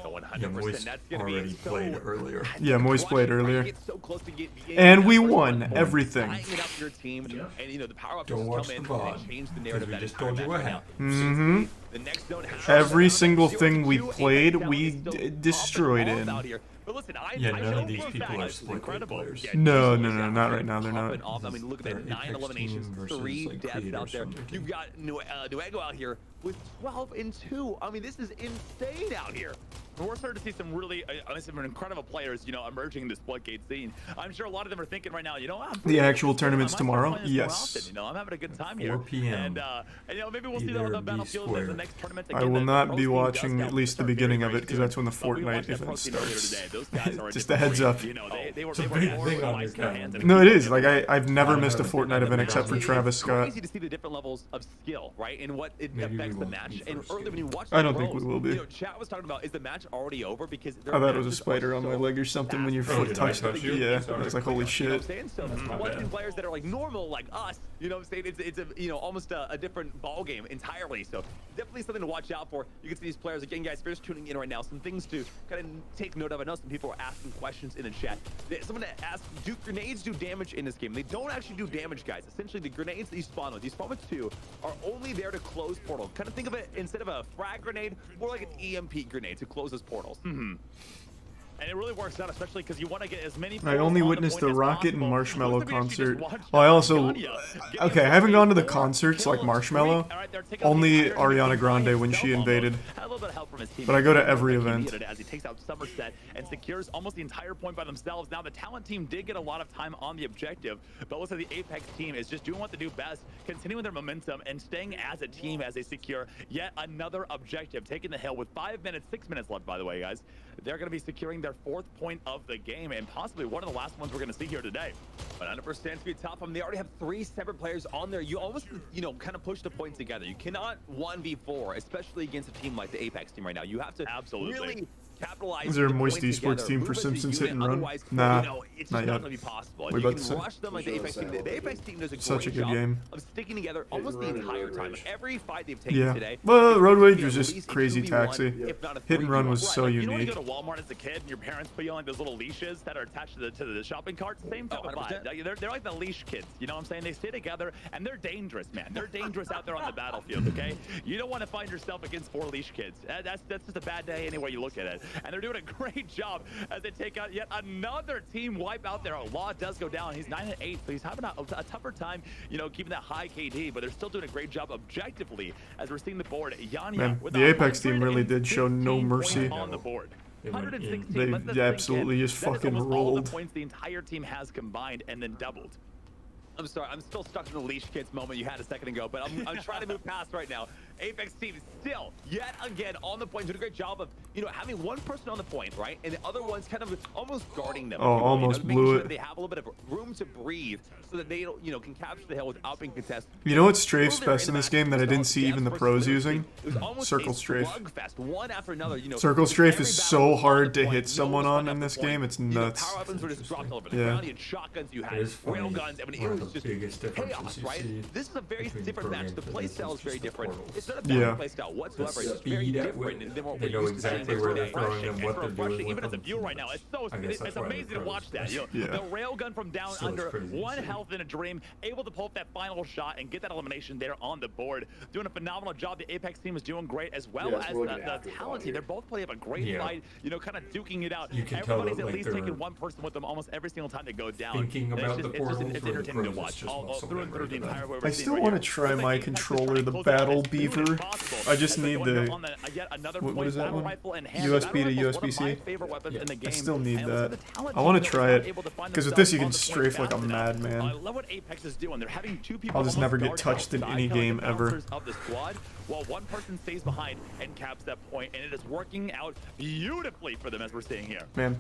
So 100%, Yeah, Moist that's gonna already be played earlier. Yeah, Moist played earlier. Get so close to And we won everything. Tying it up for your team, and you know the power Don't ups watch come in the VOD, and change the narrative we that just entire told you match what right now. Mm-hmm. The next zone has Every single 0-2, thing we and played, Apex we is still destroyed popping in. off out here. But listen, Yeah, I none know of these for a people fact are it's Split incredible. players. Yeah, No, these no, guys no, are not right now. They're popping not. off. I mean, look at They're that, 9 Apex eliminations, team versus, 3 like, deaths creators out there. from the You've got Nuego out here with 12-2. I mean, this is insane out here. And we're starting to see some really some incredible players, you know, emerging in the SplitGate scene. I'm sure a lot of them are thinking right now, you know, The actual tournament's I might start tomorrow? playing this more Yes. often, you know, I'm having a good time here. 4 p.m. And you know, maybe we'll Be see that on there, the be Battlefield in the square. next tournament. I Again, will the not Pro be team watching does at least the start beginning very, of it very because soon. that's when the But we Fortnite watched that event Pro team earlier starts. today. Those guys are Just a heads up. You know, they were It's a they big were thing on more your ice in their hands. No, it is. Like, I've never missed a Fortnite event except for It's Travis Scott. crazy to see the different levels of skill, right, and what it Maybe we affects the won't match. be And first earlier when you watch I the don't think we pros, will be. You know, chat was talking about, is the match already over? Because I thought it was a spider on my leg or something when your foot did I touched it. touch you? Yeah, Sorry. I was like, holy You know what I'm shit. saying? So watching players that are like normal, like us, you know what I'm saying? It's a, you know, almost a different ball game entirely. So definitely something to watch out for. You can see these players again, guys. If you're just tuning in right now, some things to kind of take note of. I know some people are asking questions in the chat. Someone asked, do grenades do damage in this game? They don't actually do damage, guys. Essentially, the grenades that you spawn with 2, are only there to close portal. Kind of think of it instead of a frag grenade, more like an EMP grenade to close those portals. And it really works out, especially because you want to get as many. I only witnessed the Rocket and Marshmello concert. Well, I also... Okay, I haven't gone to the concerts like Marshmello. Only Ariana Grande when she invaded. But I go to every event. As he takes out Somerset and secures almost the entire point by themselves. Now, the Talent team did get a lot of time on the objective, but looks like the Apex team is just doing what they do best, continuing their momentum and staying as a team as they secure yet another objective, taking the hill with 6 minutes left, by the way, guys. They're going to be securing their 4th point of the game and possibly one of the last ones we're going to see here today. 100% to be tough. They already have 3 separate players on there. You almost, kind of push the points together. You cannot 1v4, especially against a team like the Apex team right now. You have to really capitalize. Is there a Moisty Esports team for Simpsons Hit and Run? Nah, it's not not yet. going to be possible. We You about can to say. rush them like the Apex team. The Apex team does a Such a great good job game. of sticking together almost the entire time. Every fight they've taken Yeah. today. Well, Road Rage was at just least a crazy 2v1, taxi. if not a Hit and Run was 3v1. so You know when you unique. go to Walmart as a kid and your parents put you on like those little leashes that are attached to the shopping cart? Same type of vibe. They're like the leash kids, you know what I'm saying? They stay together and they're dangerous, man. They're dangerous out there on the battlefield, okay? You don't want to find yourself against 4 leash kids. That's just a bad day any way you look at it. And they're doing a great job as they take out yet another team wipe out there. Law does go down. He's 9-8, so he's having a tougher time, keeping that high KD, but they're still doing a great job objectively as we're seeing the board. Man, the Apex team really did show no mercy. On the board. They 116. Let that absolutely sink in. just That is fucking almost all the rolled. points the entire team has combined and then doubled. I'm sorry, I'm still stuck in the leash kids moment you had a second ago, but I'm trying to move past right now. Apex team is still, yet again, on the point, doing a great job of, having one person on the point, right? And the other one's kind of almost guarding them. Oh, almost blew sure it. they have a little bit of room to breathe so that they don't, can capture the hill without being contested. You know what's Strafe's best in this game that I didn't see even the pros using? Circle Strafe. One after another, Circle Strafe is so hard to hit someone on in this game, it's nuts. Power weapons were just dropped all over the Yeah. ground. You had shotguns, you had rail guns. I mean, it was just biggest differences chaos, you right? see This is a very between different match. programs The and play this style is is very just the different. portals. It's not a Yeah. bad play style whatsoever. It's just very speed at different which than what they we're know used to seeing exactly where they're today. throwing them, what they're Refreshing, doing even as with a viewer right now, it's amazing to watch that. The railgun from down Still, it's under crazy to 1 see. health in a dream, able to pull up that final shot and get that elimination there on the board. Doing a phenomenal job. The Apex team is doing great as well as the Talent team. They're both playing up a great fight, kind of duking it out. You can tell Everybody's that, at like, least they're taking one person with them almost every single time they go down. thinking And about the portals, it's where the entertaining to pros watch is just all muscle through and through the memory to entire them. way. I still want to try my controller, the Battle Beaver. I just need the... What is that one? USB to USB-C? I still need that. I want to try it, because with this you can strafe like a I madman. love what Apex is doing. They're having 2 people I'll just almost never get guard touched in outside any kind of game the ever. bouncers of the squad, while one person stays behind and caps that point, and it is working out beautifully for them as we're seeing here. Man.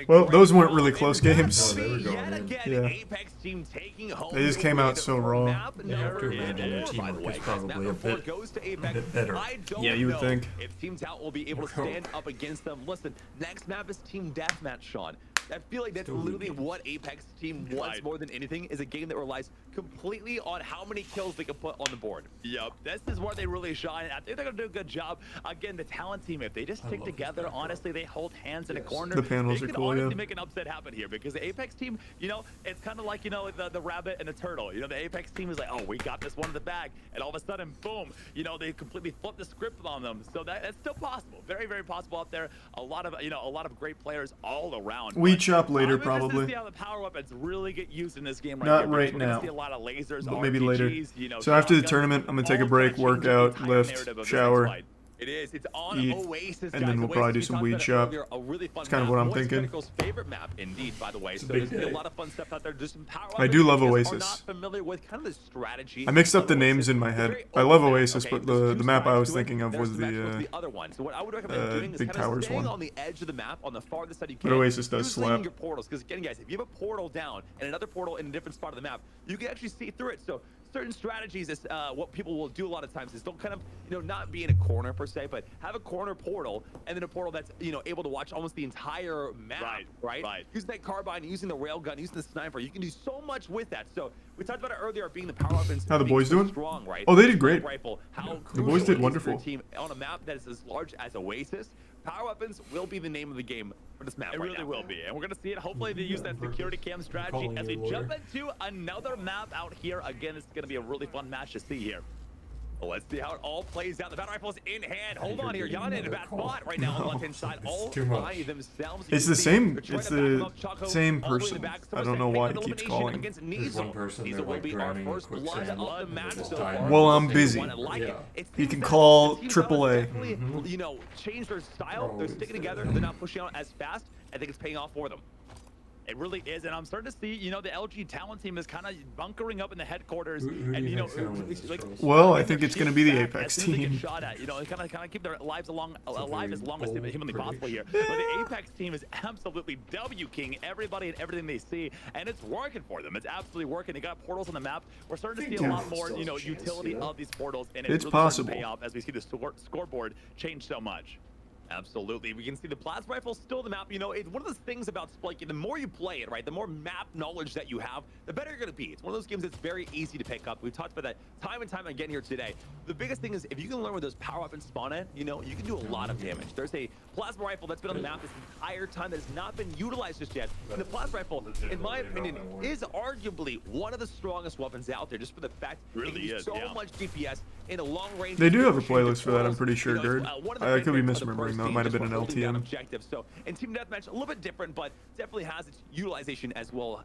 Well, those weren't really close games. They were going in. Yeah. Apex team taking home They just came out so raw. You have to imagine their teamwork is probably a bit better. Yeah, you would think. If Team Tout will be able to stand up against them. Listen, next map is Team Deathmatch, Sean. I feel like that's literally what Apex team wants more than anything, is a game that relies completely on how many kills they can put on the board. Yep, this is where they really shine. I think they're gonna do a good job. Again, the Talent team, if they just stick together, honestly, they hold hands in a corner. The panels they are can cool, honestly yeah. make an upset happen here, because the Apex team, it's kind of like, the rabbit and the turtle. The Apex team is like, oh, we got this one in the bag, and all of a sudden, boom, they completely flip the script on them. So that's still possible, very, very possible out there. A lot of great players all around. We chop later, I'm interested probably. to see how the power weapons really get used in this game right Not here, because right we're gonna now, see a lot of lasers, but maybe later. RPGs, So after the shotguns, tournament, I'm gonna take a all break, gonna change the workout, entire lift, narrative of this shower, next fight. It is. It's on eat, Oasis, and guys. then we'll probably do Oasis, some we weed talked about shop. earlier, a really fun It's kind of map. what I'm Moist thinking. Critical's favorite map, indeed, by the way. So big there's gonna be day. a lot of fun stuff out there. Just some power I do love weapons. If you guys Oasis. are not familiar with kind of the strategy. I mixed up the of names Oasis. in my It's head. very I love open, Oasis, okay? but There's the two map I sides was to it. thinking of There's was the match with the the other one. So what I would recommend doing is Big kind of Towers staying one. on the edge of the map, on the farthest side you But can. Oasis does using slap. your portals, because again, guys, if you have a portal down and another portal in a different spot of the map, you can actually see through it. So certain strategies is what people will do a lot of times is don't kind of not be in a corner per se, but have a corner portal and then a portal that's able to watch almost the entire map, right? Using that carbine, using the railgun, using the sniper, you can do so much with that. So we talked about it earlier, being the power weapons. How the being boys so doing? strong, right? Oh, they did great. Rifle, how The boys did crucial it is for a wonderful. team on a map that is as large as Oasis. Power weapons will be the name of the game for this map. It really will be, and we're gonna see it. Hopefully, they use that security cam strategy as we jump into another map out here. Again, it's gonna be a really fun match to see here. Well, let's see how it all plays out. The battle rifle is in hand. Hold on here. Yana in a bad spot right now on the left-hand side. All by themselves. It's the same. It's the same person. I don't know why he keeps calling. There's one person that like drowning in quicksand. Well, I'm busy. He can call AAA. You know, change their style. They're sticking together. They're not pushing out as fast. I think it's paying off for them. It really is, and I'm starting to see, you know, the LG talent team is kind of bunkering up in the headquarters, and you know, like, well, I think it's going to be the Apex team. Shot at, you know, kind of keep their lives alive as long as humanly possible here. But the Apex team is absolutely W-king everybody and everything they see, and it's working for them. It's absolutely working. They got portals on the map. We're starting to see a lot more, you know, utility of these portals, and it's really possible. Pay off as we see the scoreboard change so much. Absolutely. We can see the plasma rifle still the map. You know, it's one of those things about SplitGate, the more you play it, right, the more map knowledge that you have, the better you're going to be. It's one of those games that's very easy to pick up. We've talked about that time and time again here today. The biggest thing is if you can learn where those power weapons spawn in, you know, you can do a lot of damage. There's a plasma rifle that's been on the map this entire time that has not been utilized just yet. And the plasma rifle, in my opinion, is arguably one of the strongest weapons out there, just for the fact it can so much DPS in a long range. They do have a playlist for that, I'm pretty sure, Gerd. I could be misremembering though. It might have been an LTM. Objective. So in team deathmatch, a little bit different, but definitely has its utilization as well.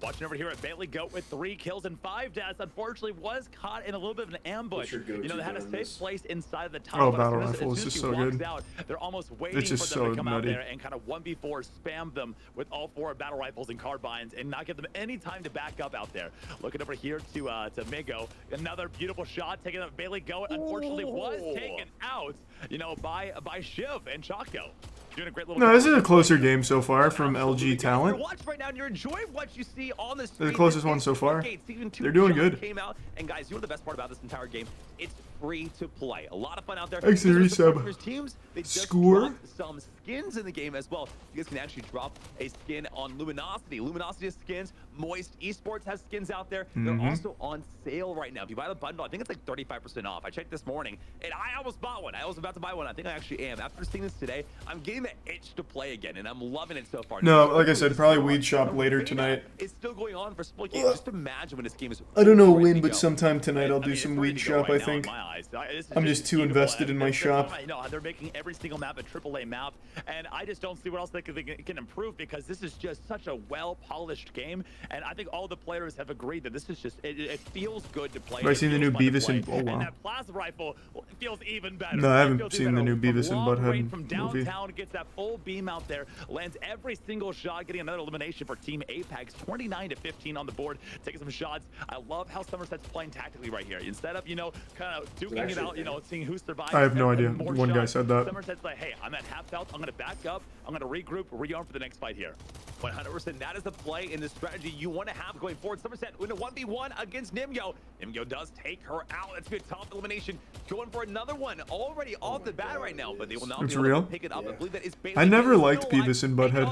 Watching over here at Bailey Goat with 3 kills and 5 deaths. Unfortunately, was caught in a little bit of an ambush. You know, they had a safe place inside of the tunnel. Oh, battle rifle is just so good. Out, they're almost waiting for them to come out there and kind of 1v4 spam them with all 4 battle rifles and carbines and not give them any time to back up out there. Looking over here to Migo. Another beautiful shot taken out. Bailey Goat unfortunately was taken out, you know, by Shiv and Chaco. Doing a great little no, this is a closer game so far from LG talent. Watch right now and you're enjoying what you see on the screen. The closest one so far. They're doing good. Came out, and guys, you know the best part about this entire game? It's free to play. A lot of fun out there. Thanks to resub. Teams, they just Score. some skins in the game as well. You guys can actually drop a skin on Luminosity. Luminosity has skins. Moist Esports has skins out there. They're also on sale right now. If you buy the bundle, I think it's like 35% off. I checked this morning, and I almost bought one. I was about to buy one. I think I actually am. After seeing this today, I'm getting the itch to play again, and I'm loving it so far. No, like I said, probably Weed Shop later tonight. It's still going on for SplitGate. Just imagine when this game is. I don't know when, but sometime tonight I'll do some Weed Shop, I think. I'm just too invested in my shop. You know, they're making every single map a AAA map, and I just don't see what else they can improve, because this is just such a well-polished game, and I think all the players have agreed that this is just, it feels good to play. Have I seen the new Beavis and oh, wow. And that plasma rifle feels even better. No, I haven't seen the new Beavis and Butthead from movie. Downtown, gets that full beam out there, lands every single shot, getting another elimination for Team Apex, 29-15 on the board, taking some shots. I love how Somerset's playing tactically right here. Instead of, you know, kind of duking it out, you know, seeing who survives. I have no idea. One guy said that. Somerset's like, hey, I'm at half health. I'm going to back up. I'm going to regroup, rearm for the next fight here. 100%. That is the play in the strategy you want to have going forward. Somerset in a 1v1 against Nimyo. Nimyo does take her out. That's a good top elimination. Going for another one already off the bat right now, but they will not be able to pick it up. I believe that is I never liked Beavis and Butthead.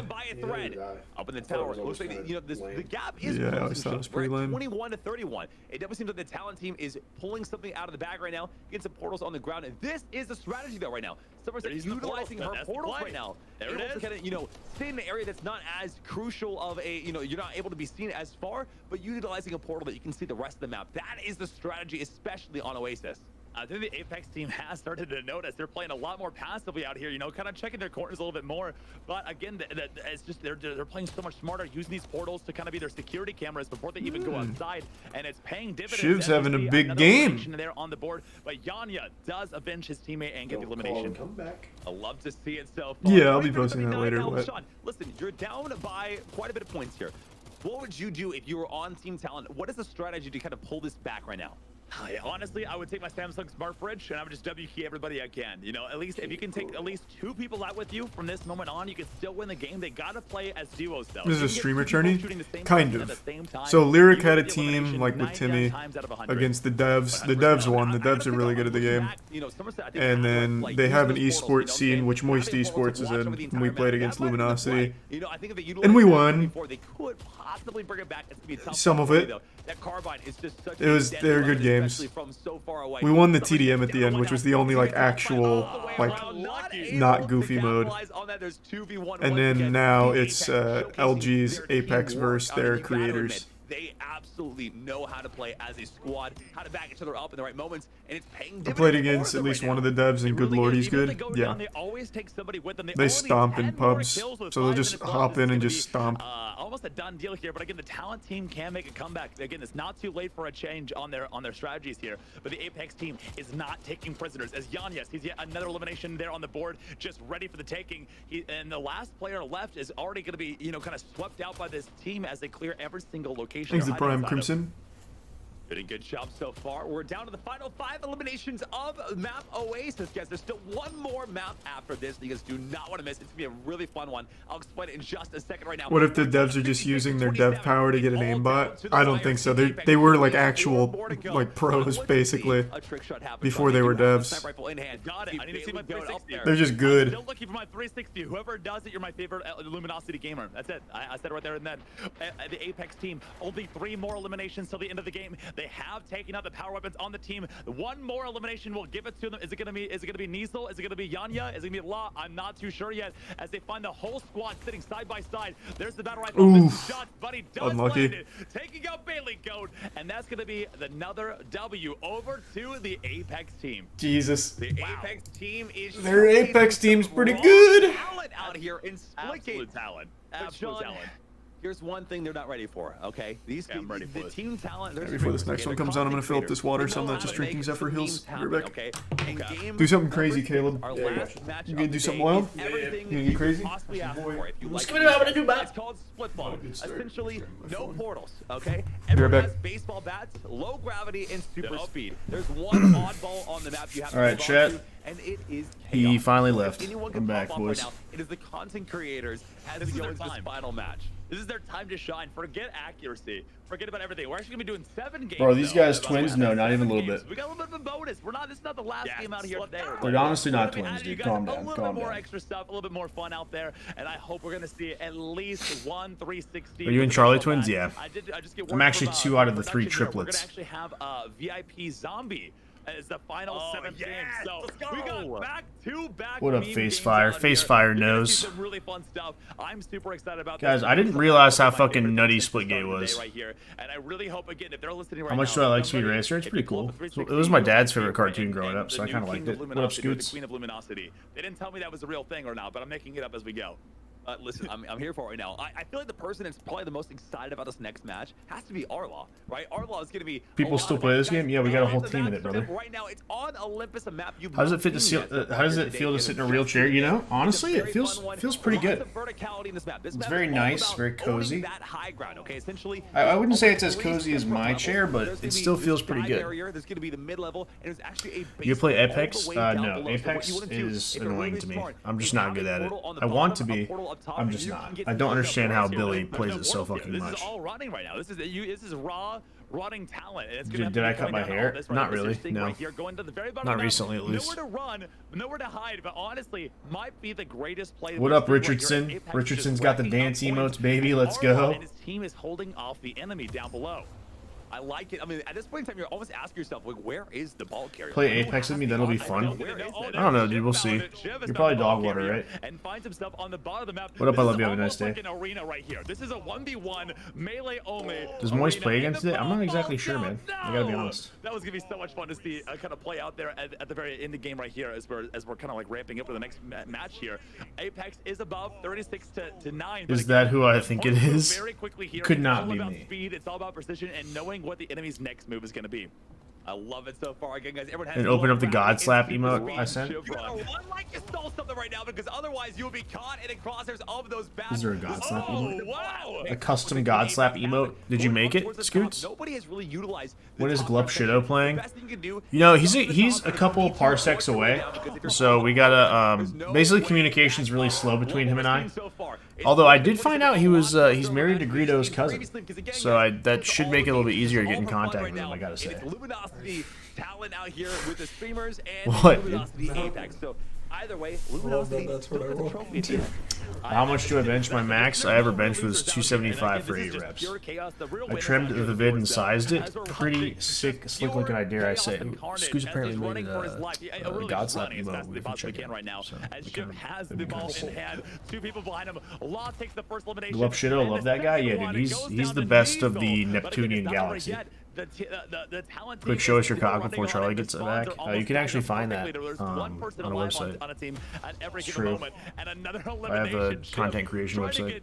Up in the tower. Looks like, you know, the gap is I always thought it was pretty lame. 21-31. It definitely seems like the talent team is pulling something out of the bag right now. Getting some portals on the ground, and this is the strategy though right now. Somerset is utilizing her portals right now. There it is. Kind of, you know, stay in an area that's not as crucial of a, you know, you're not able to be seen as far, but utilizing a portal that you can see the rest of the map. That is the strategy, especially on Oasis. I think the Apex team has started to notice they're playing a lot more passively out here, you know, kind of checking their corners a little bit more. But again, it's just they're playing so much smarter, using these portals to kind of be their security cameras before they even go outside, and it's paying dividends. Shiv's having a big game. There on the board, but Yanya does avenge his teammate and get the elimination. Come back. I love to see it so far. Yeah, I'll be posting that later. Sean, listen, you're down by quite a bit of points here. What would you do if you were on Team Talent? What is the strategy to kind of pull this back right now? Honestly, I would take my Samsung Smart Fridge and I would just W-key everybody I can. You know, at least if you can take at least 2 people out with you from this moment on, you can still win the game. They gotta play as duos though. This is a streamer tourney? Kind of. So Lyric had a team, like with Timmy, against the devs. The devs won. The devs are really good at the game. And then they have an esports scene, which Moist Esports is in. And we played against Luminosity. And we won. Some of it. They're good games. We won the TDM at the end, which was the only like actual like not goofy mode. And then now it's LG's Apex versus their creators. They absolutely know how to play as a squad, how to back each other up in the right moments, and it's paying I played against at least one of the devs, and good lord, he's good. Yeah. They stomp in pubs, so they'll just hop in and just stomp. Almost a done deal here, but again, the talent team can make a comeback. Again, it's not too late for a change on their strategies here, but the Apex team is not taking prisoners. As Yanyas, he's yet another elimination there on the board, just ready for the taking. And the last player left is already going to be, you know, kind of swept out by this team as they clear every single location. Thanks to Prime Crimson. Doing a good job so far. We're down to the final 5 eliminations of map Oasis, guys. There's still one more map after this that you guys do not want to miss. It's going to be a really fun one. I'll explain it in just a second right now. What if the devs are just using their dev power to get an aimbot? I don't think so. They were like actual like pros basically before they were devs. They're just good. Still looking for my 360. Whoever does it, you're my favorite Luminosity gamer. That's it. I said it right there and then. The Apex team, only 3 more eliminations till the end of the game. They have taken out the power weapons on the team. One more elimination will give it to them. Is it gonna be Niesel? Is it gonna be Yanya? Is it gonna be La? I'm not too sure yet. As they find the whole squad sitting side by side. There's the battle rifle. Shots, but he does unlucky. land it. Taking out Bailey Goat, and that's gonna be another W over to the Apex team. Jesus. The Apex team is their Apex team's pretty good. Talent out here in SplitGate. Talent. Absolute talent. Here's one thing they're not ready for, okay? The team talent. Before this next one comes out, I'm gonna fill up this water, so I'm not just drinking Zephyr Hills. Be right back. Okay. Do something crazy, Caleb. You gonna do something wild? You gonna get crazy? It's called Split Ball. Essentially, no portals, okay? Everyone has baseball bats, low gravity, and super speed. There's one oddball on the map you have to All right, chat. and it is He finally So left. anyone I'm can back, pop off boys. Right now. It is the content creators as This we is go into their this time. final match. This is their time to shine. Forget accuracy. Forget about everything. We're actually gonna be doing 7 games. Bro, these though. guys twins? No, not even a little Games. bit. We got a little bit of a bonus. We're not. This is not the last game out here today. They're honestly not We're gonna be twins, adding you dude. guys Calm a down, little calm bit more down. extra stuff, a little bit more fun out there, and I hope we're gonna see at least 1 360. Are you and Charlie twins? Yeah. I just get I'm word actually from, 2 out of the 3 production here. triplets. We're gonna actually have VIP Zombie as the final 7th game. So we got back-to-back. What up, meme Face games Fire? out Face here. Fire You're gonna knows. see some really fun stuff. I'm super excited about Guys, this. I didn't This is realize how one of my fucking favorite nutty things to start Splitgate the day was. right here. And I really hope again if they're listening right How much now, do I like Speed somebody- Racer? It's if pretty you pull cool. up the It 360, was my dad's you're favorite cartoon and growing up, so the I new kind of king liked of it. What up, Luminosity, or the Scoots? Queen of Luminosity. They didn't tell me that was the real thing or not, but I'm making it up as we go. Listen, I'm here for it right now. I feel like the person that's probably the most excited about this next match has to be Arlaw, right? Arlaw is going to be. People still play this game? Yeah, we got a whole team in it, brother. Right now, it's on Olympus, a map you've How does it not fit to seen seal? yet. How does it feel to sit in a real chair? You know, honestly, it feels pretty good. It's very nice, very cozy. I wouldn't say it's as cozy as my chair, but it still feels pretty good. There's going to be the mid-level, and it's actually a You play basement all the Apex? way down No, below. So what Apex you wanna do, is if you're annoying really to me. smart, I'm just is not have good a at it. portal on the I want to bottom, a be. portal up top, I'm and just you can not. get I to don't the understand how surface here. Billy There's plays no it so portal here. fucking This much. is all running right now. This is raw running talent. And it's Did- gonna did I have to cut be my coming down hair? all this right Not now. This is really, your thing no. right here, going to the very bottom Not of the map. recently, at least. Nowhere to run, nowhere to hide, but honestly, might be the greatest play. What up, Richardson? Richardson's got the dance emotes, baby. Let's go. And his team is holding off the enemy down below. I like it. I mean, at this point in time, you're almost asking yourself, like, where is the ball carrier? Play Apex with me, that'll be fun. I don't know, dude. We'll see. You're probably dog water, right? And finds himself on the bottom of the map. What up? I This love is you. Have a nice almost like day. an arena right here. This is a 1v1 melee only. Does Moist arena play in against the it? I'm not bottom exactly of sure, the man. zone. I gotta be honest. That was gonna be so much fun to see kind of play out there at the very end of the game right here as we're kind of like ramping up for the next match here. Apex is above 36 to 9. but Is again, that who I the think it points move is? very quickly here. Could It's not all be about me. Speed. It's all about precision and knowing what the enemy's next move is going to be. I love it so far. Again, guys, everyone has And to open low up the gravity God slap and super emote speed. I sent. You gotta run like you stole something right now, because otherwise you'll be caught in the crosshairs of those bad. Is there a God slap emote? Wow! A custom God slap emote? Did you make it, Scoots? Nobody has really utilized. What is Glup Shido playing? The best thing you can do. You know, he's a couple parsecs away, so we gotta basically communication's really slow between him and I. Although I did find out he's married to Greedo's cousin, so that should make it a little bit easier to get in contact with him. I gotta say. Luminosity talent out here with the streamers and What? Luminosity Apex. So Either way, Luminosity that's what I still gets the trophy at the end. How much do I bench? My max I ever benched was 275 for 8 reps. I trimmed the vid and sized it. Pretty sick, slick looking idea, I say. Scooz apparently made it a God slap emote. We can check it out. So, Glup Shido, love that guy? Yeah, dude, he's the best of the Neptunian galaxy. Quick, show us your cock before Charlie gets it back. You can actually find that on a website. It's true. I have a content creation website.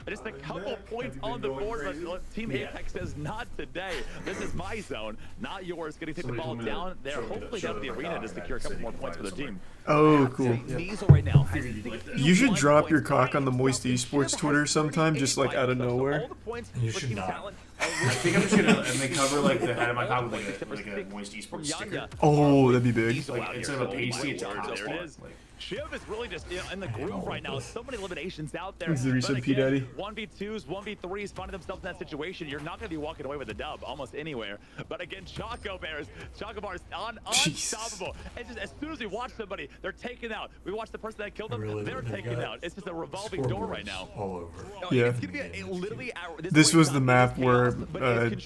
Just a couple points on the board, but Team Apex says not today. This is my zone, not yours. Going to take the ball down there, hopefully down to the arena to secure a couple more points for their team. Oh, cool. Right now, you should drop your cock on the Moist Esports Twitter sometime, just like out of nowhere. You should not. I think I'm just gonna and they cover like the head of my cock with like a Moist Esports sticker. Oh, that'd be big. Like instead of a pasty, it's a hot there it is. Shiv is really just in the groove right now. So many eliminations out there. Is there some P Daddy? 1v2s, 1v3s, finding themselves in that situation. You're not going to be walking away with a dub almost anywhere. But again, Choco Bars unstoppable. And just as soon as we watch somebody, they're taken out. We watch the person that killed them, they're taken out. It's just a revolving door right now. All over. Yeah. It's gonna be literally this was the map where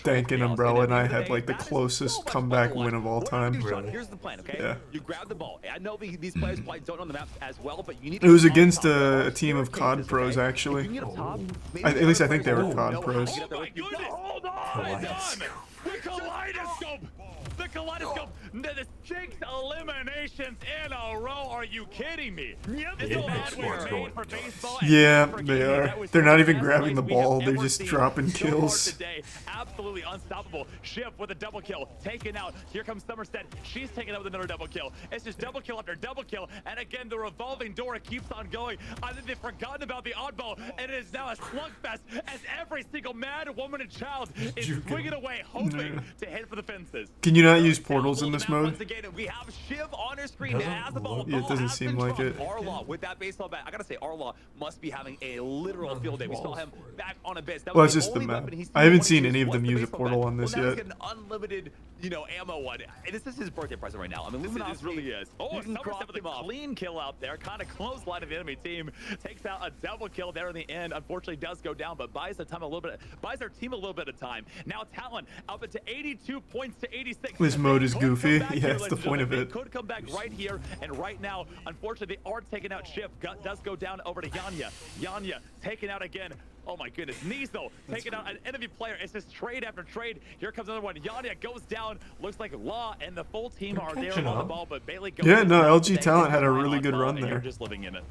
Dank and Umbrella and I had like the closest comeback win of all time. Here's the plan, okay? Yeah. You grab the ball. I know these players probably don't know the maps as well, but you need It was against a team of COD pros, actually. At least I think they were COD pros. Oh my goodness! Hold on! The kaleidoscope! The kaleidoscope! The 6 eliminations in a row. Are you kidding me? Yeah, they are. They're not even grabbing the ball. They're just dropping kills. Absolutely unstoppable. Shiv with a double kill. Taken out. Here comes Somerset. She's taken out with another double kill. It's just double kill after double kill. And again, the revolving door keeps on going. I think they've forgotten about the oddball. And it is now a slugfest as every single man, woman, and child is swinging away, hoping to hit for the fences. Can you not use portals in this mode? Once again, we have Shiv on her screen. Has the ball. Yeah, it doesn't seem like it. Arlaw with that baseball bat. I gotta say, Arlaw must be having a literal field day. We saw him back on a base. Well, it's just the map. I haven't seen any of them use a portal on this yet. An unlimited, ammo one. And this is his birthday present right now. I mean, Luminosity really is. Oh, Somerset with a clean kill out there. Kind of close line of the enemy team. Takes out a double kill there in the end. Unfortunately, does go down, but buys the time a little bit. Buys our team a little bit of time. Now Talon up to 82 points to 86. This mode is goofy. Yeah, that's the point of it. Could come back right here and right now. Unfortunately, they are taking out Shiv. Does go down over to Yanya. Yanya taken out again. Oh my goodness, Nizo taking out an enemy player. It's just trade after trade. Here comes another one. Yanya goes down. Looks like Law and the full team are there on the ball, but Bailey goes. Yeah, no, LG Talent had a really good run there. You're just living in it.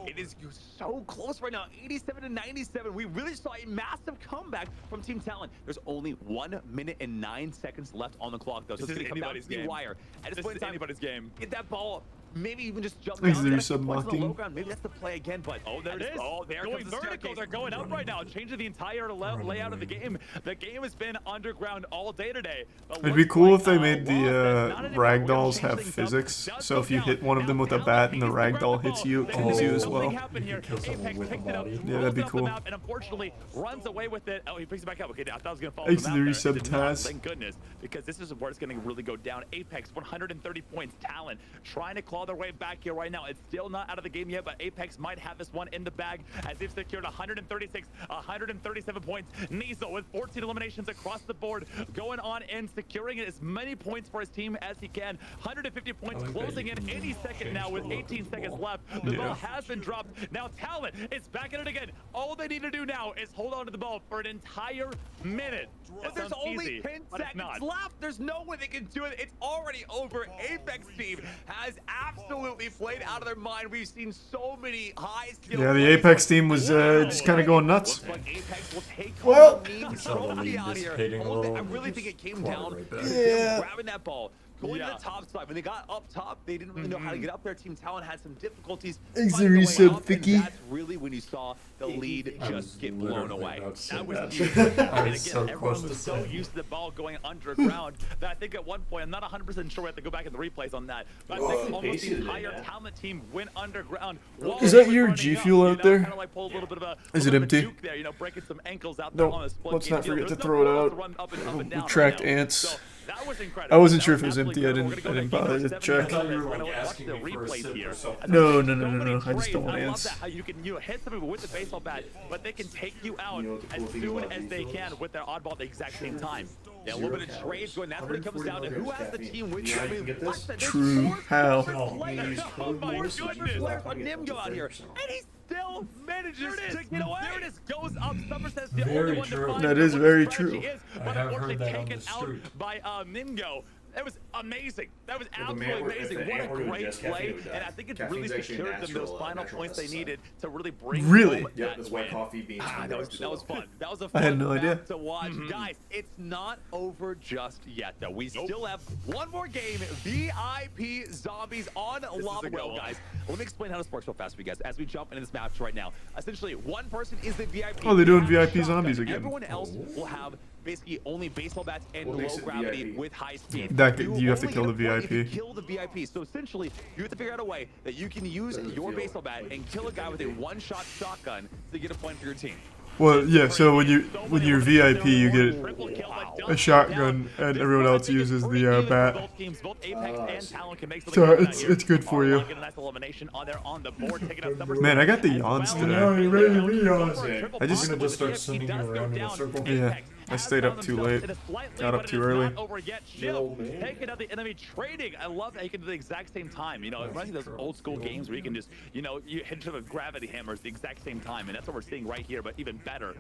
It is so close right now, 87 to 97. We really saw a massive comeback from Team Talent. There's only 1 minute and 9 seconds left on the clock, though. So it's going to come down to the wire. At this point in time, anybody's game. Get that ball. Maybe even just jump down. Maybe that's the play again, but there it is. Oh, they're going vertical. They're going up right now, changing the entire layout of the game. The game has been underground all day today. It'd be cool if they made the ragdolls have physics. So if you hit one of them with a bat and the ragdoll hits you, it kills you as well. Yeah, that'd be cool. And unfortunately, runs away with it. Oh, he picks it back up. Okay, I thought I was gonna fall. Thank goodness, because this is where it's gonna really go down. Apex 130 points. Talent trying to claw their way back here right now. It's still not out of the game yet, but Apex might have this one in the bag as they've secured 136, 137 points. Nizo with 14 eliminations across the board, going on and securing as many points for his team as he can. 150 points, closing in any second now with 18 seconds left. The ball has been dropped. Now Talent is back in it again. All they need to do now is hold on to the ball for an entire minute. But there's only 10 seconds left. There's no way they can do it. It's already over. Apex team has absolutely played out of their mind. We've seen so many high skill. Yeah, the Apex team was just kind of going nuts. Well, I really think it came down to grabbing that ball. Going to the top side. When they got up top, they didn't really know how to get up there. Team Talent had some difficulties. That's really when you saw the lead just get blown away. That was that. huge. I And was again, so everyone close to was so saying used to the ball going underground that I think at one point, I'm not 100% sure we have to go back in the replays on that, but I think almost the entire talent team went underground. Is that your G Fuel out there? Kind of like pull a little bit of a, Is it empty? juke there, breaking some ankles out there on a split Let's game not deal. forget to There's no throw it balls out. to run up and We down tracked right now. ants. So that was incredible. I wasn't That sure if it was absolutely empty. I incredible. didn't We're gonna bother go to to check. game you were, We're like, gonna watch asking the me for a replays sip or here. something. No. So I many just don't trades. want I love ants. that how you can hit somebody with the baseball bat, but they can take you out as soon as they can with their oddball at the exact same time. Yeah, a little bit of trades going. That's what it comes down to. Who has the team with you? I mean, what the, True. How? Oh my goodness! Players on Nimgo out here, and he still manages to get away. There it is. Goes up. Somerset's the Very only one to true. find That out is what very the strategy true. is, I but have unfortunately heard that on taken the out street. by Nimgo. That was amazing. That was If the absolutely man were- if amazing. the What ant a were to great ingest caffeine, play, it would die. and I think it's Caffeine's really actually a secured them those final natural points they pesticide. needed to really bring Really? home Yep, that that's white win. coffee, beans, and That was milk, so- fun. That was a I fun had no idea. map to watch. Guys, it's not over just yet, though. We still have one more game. VIP Zombies on Lava Well, guys. Let me explain how this works real fast for you guys as we jump into this match right now. Essentially, one person is the VIP. Oh, they're doing They have VIP shotgun. zombies again. Everyone else will have basically only baseball bats and What makes low it gravity VIP? with high speed. That could- you have to only kill get the a point if you VIP. kill the VIP. So essentially, you have to figure out a way that you can use your baseball bat and kill a guy with a one-shot shotgun to get a point for your team. Well, yeah. So when you're VIP, you get a shotgun, and everyone else uses the bat. So it's good for you. Man, I got the yawns today. I just We're gonna just start sending you around in a circle. Yeah. I stayed up too late. Got up too early. Taking out the enemy trading. I love that you can do the exact same time. It reminds me of those old school games where you can just, you hit each other with gravity hammers the exact same time, and that's what we're seeing right here, but even better.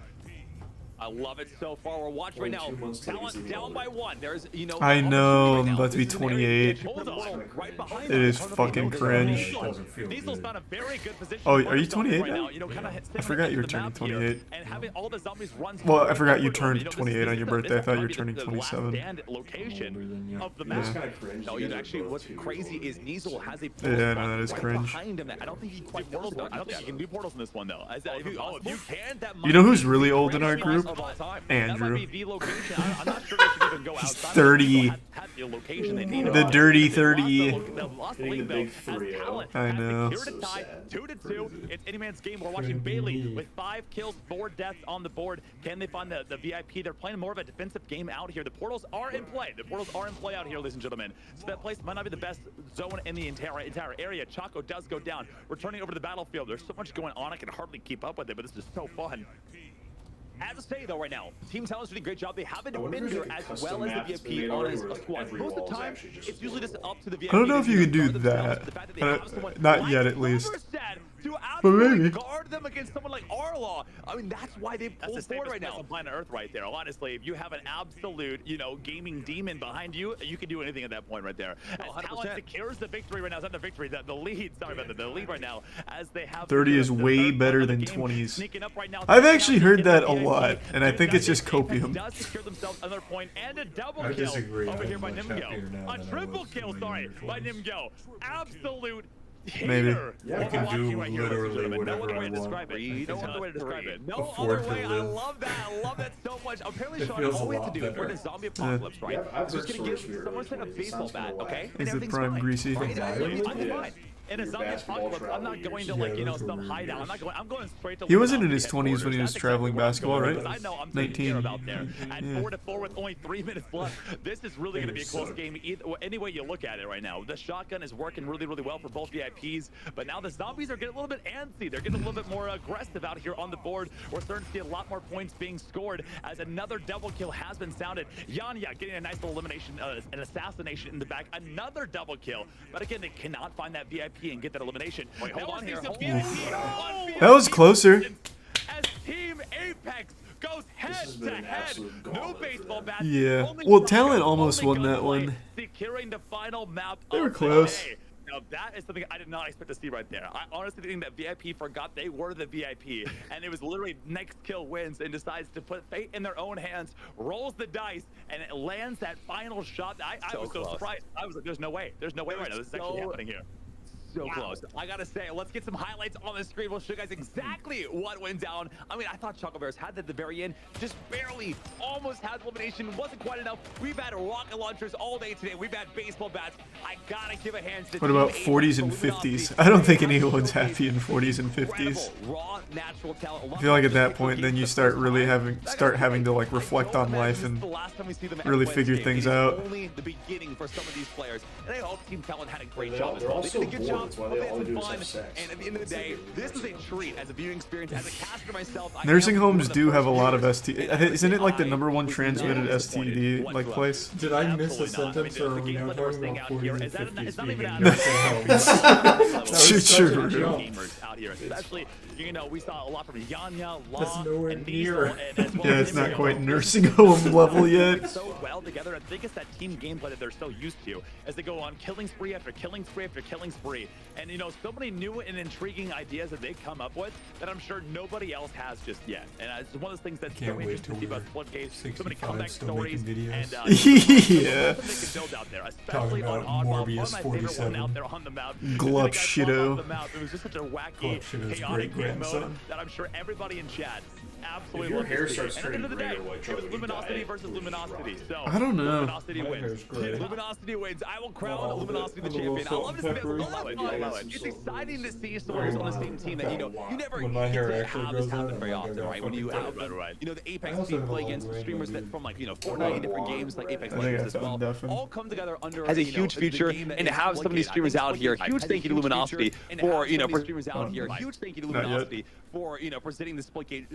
I love it so far. We're watching right now. Talent down by one. There's, I know, I'm right now. about to be This is an area 28. hold on, right behind It is us. fucking cringe. Diesel's found a very good position Oh, for are you himself 28 right now? Kinda I forgot you were the turning map here, 28. and having all the zombies run Well, I right forgot you over them. turned 28 on your birthday. I thought you were turning 27. The last stand location of the Yeah. map. That's kinda cringe. No, You guys are actually, both what's too crazy old. is Niesel has a Yeah, portal no, spot that is right cringe. behind him. I don't think he quite portals. I don't think he can do portals in this one though. If you can, that You know might who's be really the old in our greatest group? of all time. Andrew. That might be the location. I'm not sure they should even go He's outside. 30. Had the location they needed. The dirty They 30. lost the Hitting lead, the though, big as 3-0. Talent I has know. secured a So tie, sad. 2-2. It's any man's game. We're watching Bailey with 5 kills, 4 deaths on the board. Can they find the VIP? They're playing more of a defensive game out here. The portals are in play. The portals are in play out here, ladies and gentlemen. So that place might not be the best zone in the entire area. Chaco does go down. Returning over to the battlefield. There's so much going on. I can hardly keep up with it, but this is so fun. As I say though, right now, Team Talent's doing a great job. They have a defender as well as the VIP on his squad. Most of the time, it's usually just up to the VIP. I don't know if you can do that. Not yet, at least. To But absolutely maybe. guard them against someone like Arlaw. I mean, that's why they pulled forward right now. On planet Earth right there. Honestly, if you have an absolute, gaming demon behind you, you can do anything at that point right there. As Talent secures the victory right now. It's not the victory, the lead. Sorry about that. The lead right now, as they have 30 is the way third better of the than game. 20s. Sneaking up right now. I've actually heard that a VIP. lot, and I think it's just copium. Does secure themselves another point and a double I kill disagree. over here by I'm much happier Nimgo. now A than I triple was kill, when sorry, you were by 20s. Nimgo. Absolute Maybe. hater. Yeah, What I we're can do watching right here, ladies and literally gentlemen. No whatever other way to I describe want. it. No other way to describe it. No Afford other to way. I live. love that. I love that so much. Apparently, It Sean, feels all a we have lot to do, we're in a better. zombie apocalypse, right? Yeah, I've So it's heard gonna give stories from someone sent a early 20s. baseball Sounds bat, kinda okay? whack. And Is it everything's prime fine. greasy? Right? I'm Yeah. fine. In a Your zombie basketball apocalypse, I'm not travel going to years. like, Yeah, some those were hideout. years. I'm going straight to He wasn't in Luminosity his 20s when he was headquarters. traveling That's exactly basketball, where I'm right? going, because I know I'm taking 19. care about there. At Yeah. 4-4 with only 3 minutes left, this is really going to be a close game. Any way you look at it right now, the shotgun is working really, really well for both VIPs. But now the zombies are getting a little bit antsy. They're getting a little bit more aggressive out here on the board. We're starting to see a lot more points being scored as another double kill has been sounded. Yanya getting a nice little elimination, an assassination in the back. Another double kill. But again, they cannot find that VIP and get that elimination. Wait, hold on here. That was closer. As Team Apex goes head has to been an head. absolute No gauntlet baseball for bat. Yeah. Only Well, shotgun, Talent almost only won that gunplay, one. securing the final map. They were of the close. day. Now that is something I did not expect to see right there. I honestly think that VIP forgot they were the VIP, and it was literally next kill wins and decides to put fate in their own hands, rolls the dice, and it lands that final shot. I was so surprised. I was like, there's no way. There's no way right now. This is actually happening here. so close. I gotta say, let's get some highlights on the screen. We'll show you guys exactly what went down. I mean, I thought Choco Bears had that at the very end, just barely, almost had elimination. Wasn't quite enough. We've had rocket launchers all day today. We've had baseball bats. I gotta give a hand to What about 40s and 50s? I don't think anyone's happy in 40s and 50s. Raw, natural talent. I feel like at that point, then you start really having to like reflect on life and really figure things out. Only the beginning for some of these players, and I hope Team Talent had a great job as They're well. all They so did a good bored. job. That's why they all They do had is fun, have sex. and at the end of the day, this is a treat as a viewing experience. As a caster myself, I Nursing am homes one of do the have a first lot of viewers, ST. and I Isn't it like the I #1 was transmitted not STD disappointed like place? Did I miss a Absolutely not. sentence, I or mean, are the we now gameplay that we're talking seeing about out here 40s and is that 50s it's not being even in out nursing homes? gamers out here, especially, you know, we saw a lot from Yanya, That's Law, nowhere and near. Diesel, and as well Yeah, as it's not Nero. quite nursing home level yet. So well together. I think it's that team gameplay that they're so used to as they go on killing spree after killing spree after killing spree. And you know, so many new and intriguing ideas that they come up with that I'm sure nobody else has just yet. And it's one of those things that's so interesting to see about SplitGate. So many comeback stories. And Yeah. they can build out there, especially on about Oddball. Morbius One of my favorite 47. one out there on the map. Glup It Shido. was just such a wacky, Shitto's chaotic game mode great-grandson. that I'm sure everybody in chat absolutely If your loved to hair see. starts And at the end of the turning day, gray or white, it was Charlie, you Luminosity die. versus Luminosity. So I don't know. Luminosity My wins. hair's gray. Luminosity wins. I will crown Oh, Luminosity the a little champion. I salt love and this. pepper. I love it. Yeah, I love some it. It's salt. exciting to see someone on the same team that you never When my hair get to actually have grows this out, happen I'm very like, I often, got right? When you fucking have right. you know, the Apex I also team have a play long against gray streamers hair, that from like, you know, dude. Fortnite, different games like Apex I think Legends I as well, found deafened. all come together under Has a you know, huge the future, game that and to is have some of these SplitGate. streamers I think out here, SplitGate huge has a thank you to huge Luminosity future, and to for, have you know, some of these for- streamers out here. Right. Huge thank you to Not yet. Luminosity for, you know, presenting the SplitGate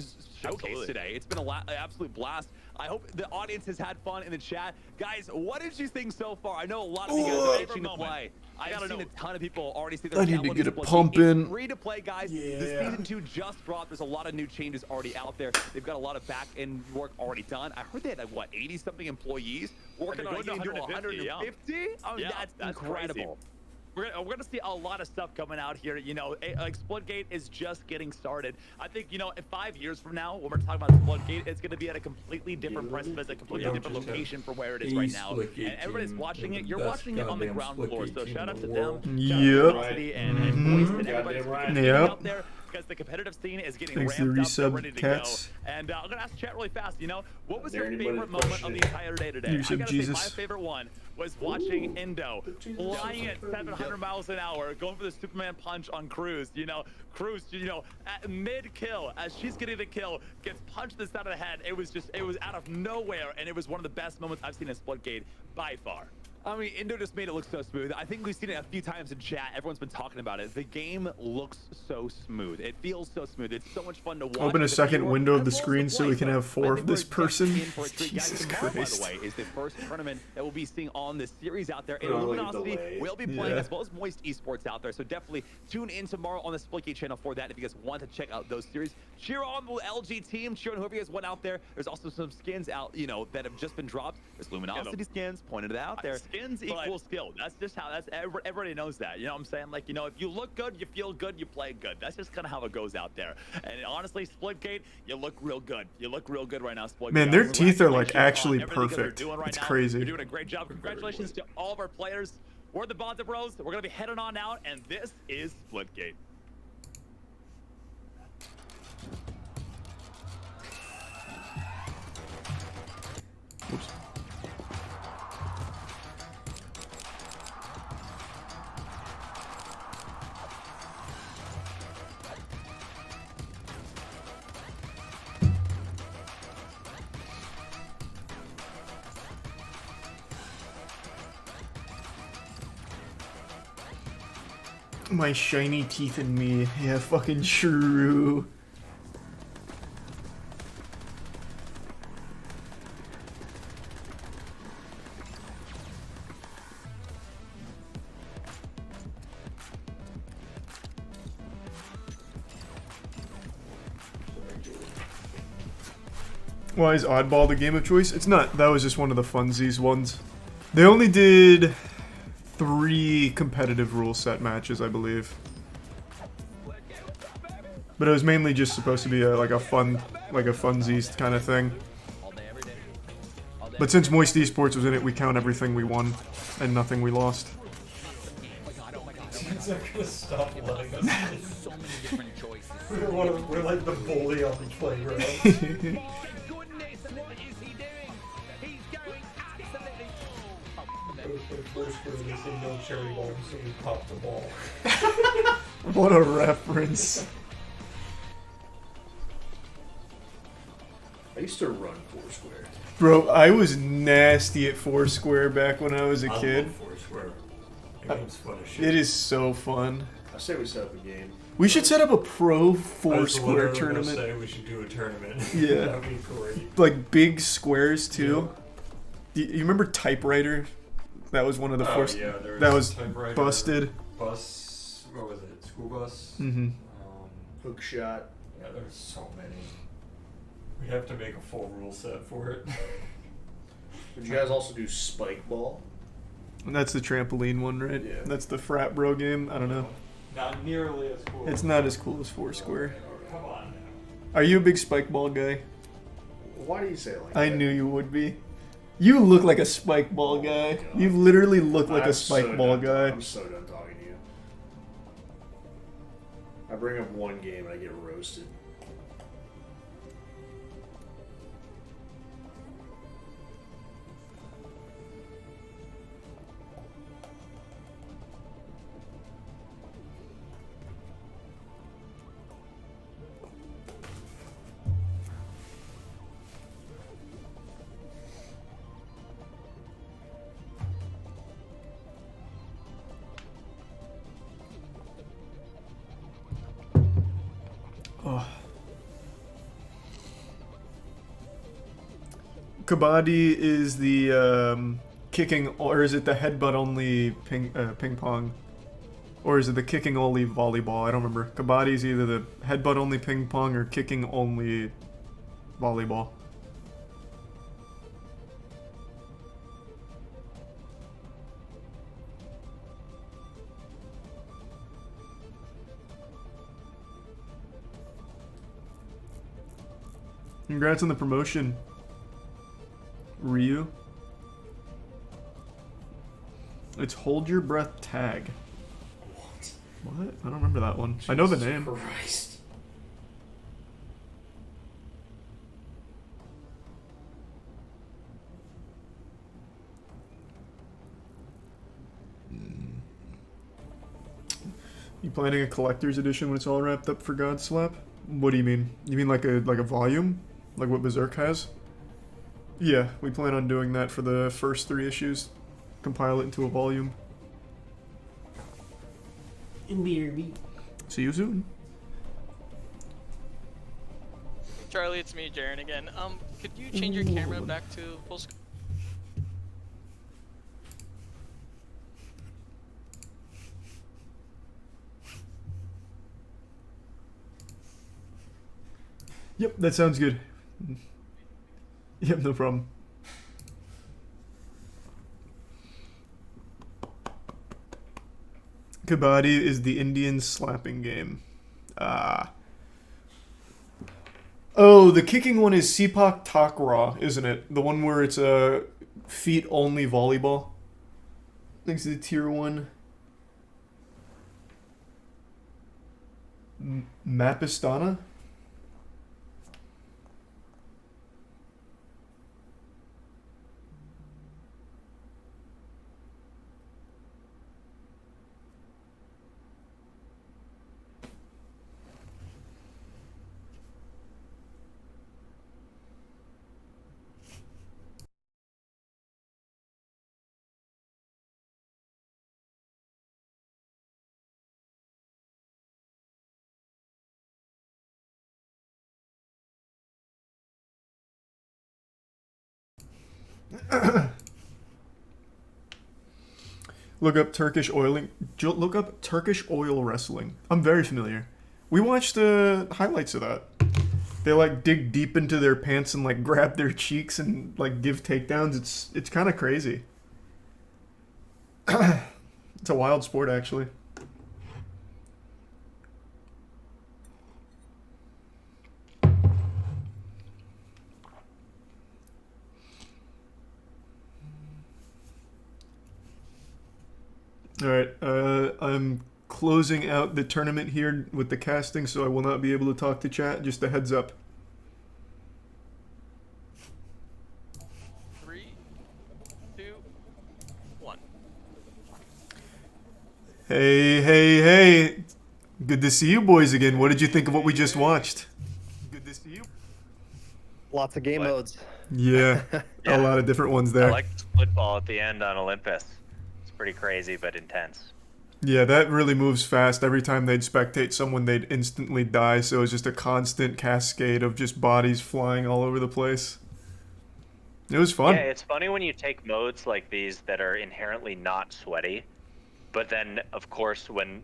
showcase today. It's been an absolute blast. I hope the audience has had fun in the chat. Guys, what did you think so far? I know a lot of you guys are itching to play. I've seen a ton of people already see their I need chat to loading get a SplitGate. pump It's in. free to play, guys. The Yeah. season 2 just dropped. There's a lot of new changes already out there. They've got a lot of back-end work already done. I heard they had, like, what, 80-something employees working on it, getting to 150? I mean, that's incredible. Crazy. We're gonna see a lot of stuff coming out here. You know, like SplitGate is just getting started. I think, you know, in 5 years from now, when we're talking about SplitGate, it's gonna be at a completely different precipice, a completely different location from where it is right now. And everybody's watching it. You're watching it on the ground floor. So shout out to them. Shout out to Yep. Luminosity and Voice and everybody Yep. out there. Because the competitive scene is getting Thanks to the ramped up, they're resub ready to cats. go. And I'm gonna ask chat really fast. You know, what was Dare your anybody favorite to moment question of the it. entire day today? Resub I gotta Jesus. say, my favorite one was watching Indo flying at 700 miles an hour, going for the Superman punch on Cruz. You know, Cruz, you know, at mid-kill, as she's getting the kill, gets punched in the side of the head. It was out of nowhere, and it was one of the best moments I've seen in SplitGate by far. I mean, Indo just made it look so smooth. I think we've seen it a few times in chat. Everyone's been talking about it. The game looks so smooth. It feels so smooth. It's so much fun to watch. Open a as second viewer, window of the as well as screen so we can player. have 4 I of think this we're just person. in for a treat. Guys, Jesus tomorrow, Christ. by the way, is the first tournament that we'll be seeing on this series out there. And Probably Luminosity delayed. will be playing, Yeah. as well as Moist Esports out there. So definitely tune in tomorrow on the SplitGate channel for that if you guys want to check out those series. Cheer on the LG team. Cheer on whoever you guys went out there. There's also some skins out, you know, that have just been dropped. There's Luminosity skins, pointed it out there. Skins equal skill. That's just how, everybody knows that. You know what I'm saying? Like, you know, if you look good, you feel good, you play good. That's just kind of how it goes out there. And honestly, SplitGate, you look real good. You look real good right now, SplitGate. Man, their teeth are like Congratulations on actually everything that they're perfect. doing right It's now. crazy. You're doing a great job. Congratulations to all of our players. We're the Bonza Bros. We're going to be heading on out, and this is SplitGate. Oops. My shiny teeth in me. Yeah, fucking true. Why is Oddball the game of choice? It's not. That was just one of the funsies ones. They only did 3 competitive rule set matches, I believe. But it was mainly just supposed to be like a funsies kind of thing. But since Moist Esports was in it, we count everything we won and nothing we lost. guys are gonna stop letting us. So many different choices. We're like the bully on the playground. My goodness, what is he doing? He's going absolutely. Foursquare, they say no cherry bombs, so we popped the ball. What a reference. I used to run Foursquare. Bro, I was nasty at Foursquare back when I was a kid. I love Foursquare. The game's fun as shit. It is so fun. I say we set up a game. We should set up a pro I was Foursquare literally gonna tournament. say we should do a tournament. Yeah. That'd be great. Like big squares too. You remember Typewriter? That was one of the first. Yeah, there that was Typewriter, busted. Bus. What was it? School bus. Mm-hmm. Hook shot. Yeah, there's so many. We'd have to make a full rule set for it. Would you guys also do Spike Ball? And that's the trampoline one, right? Yeah. That's the frat bro game. I don't know. Not nearly as cool. It's not as cool as Foursquare. Come on. Are you a big spike ball guy? Why do you say it like I that? knew you would be. You look like a spike ball guy. You literally look like a spike ball guy. I'm so done talking to you. I bring up one game and I get roasted. Oh. Kabaddi is the kicking, or is it the headbutt only ping pong? Or is it the kicking only volleyball? I don't remember. Kabaddi is either the headbutt only ping pong or kicking only volleyball. Congrats on the promotion, Ryu. It's Hold Your Breath Tag. What? I don't remember that one. I know the name. Christ. You planning a collector's edition when it's all wrapped up for God Slap? What do you mean? You mean like a volume? Like what Berserk has? Yeah, we plan on doing that for the first 3 issues. Compile it into a volume. See you soon. Charlie, it's me, Jaren again. Could you change your camera back to full screen? Yep, that sounds good. Yep, no problem. Kabaddi is the Indian slapping game. Oh, the kicking one is Sepak Takraw, isn't it? The one where it's a feet-only volleyball. Thanks to the tier 1. Mapistana? Look up Turkish oiling. Look up Turkish oil wrestling. I'm very familiar. We watched the highlights of that. They like dig deep into their pants and like grab their cheeks and like give takedowns. It's kind of crazy. It's a wild sport, actually. All right, I'm closing out the tournament here with the casting, so I will not be able to talk to chat. Just a heads up. 3, 2, 1. Hey. Good to see you boys again. What did you think of what we just watched? Good to see you. Lots of game modes. Yeah, a lot of different ones there. I like the split ball at the end on Olympus. It's pretty crazy but intense. Yeah, that really moves fast. Every time they'd spectate someone, they'd instantly die, so it was just a constant cascade of just bodies flying all over the place. It was fun. Yeah, it's funny when you take modes like these that are inherently not sweaty, but then, of course, when,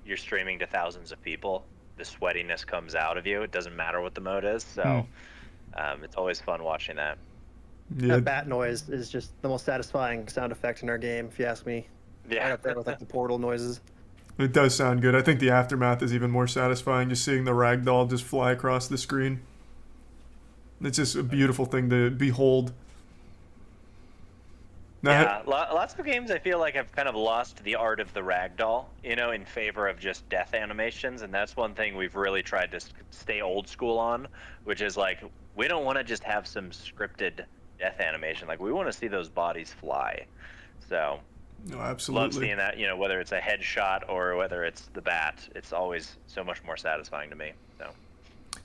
you're streaming to thousands of people, the sweatiness comes out of you. It doesn't matter what the mode is, so it's always fun watching that. Yeah. That bat noise is just the most satisfying sound effect in our game, if you ask me. Yeah. Right up there with like the portal noises. It does sound good. I think the aftermath is even more satisfying, just seeing the ragdoll just fly across the screen. It's just a beautiful thing to behold. Now, Lots of games I feel like have kind of lost the art of the ragdoll, in favor of just death animations, and that's one thing we've really tried to stay old school on, which is like, we don't want to just have some scripted death animation. Like, we want to see those bodies fly. So, no, absolutely. Love seeing that, whether it's a headshot or whether it's the bat, it's always so much more satisfying to me. So.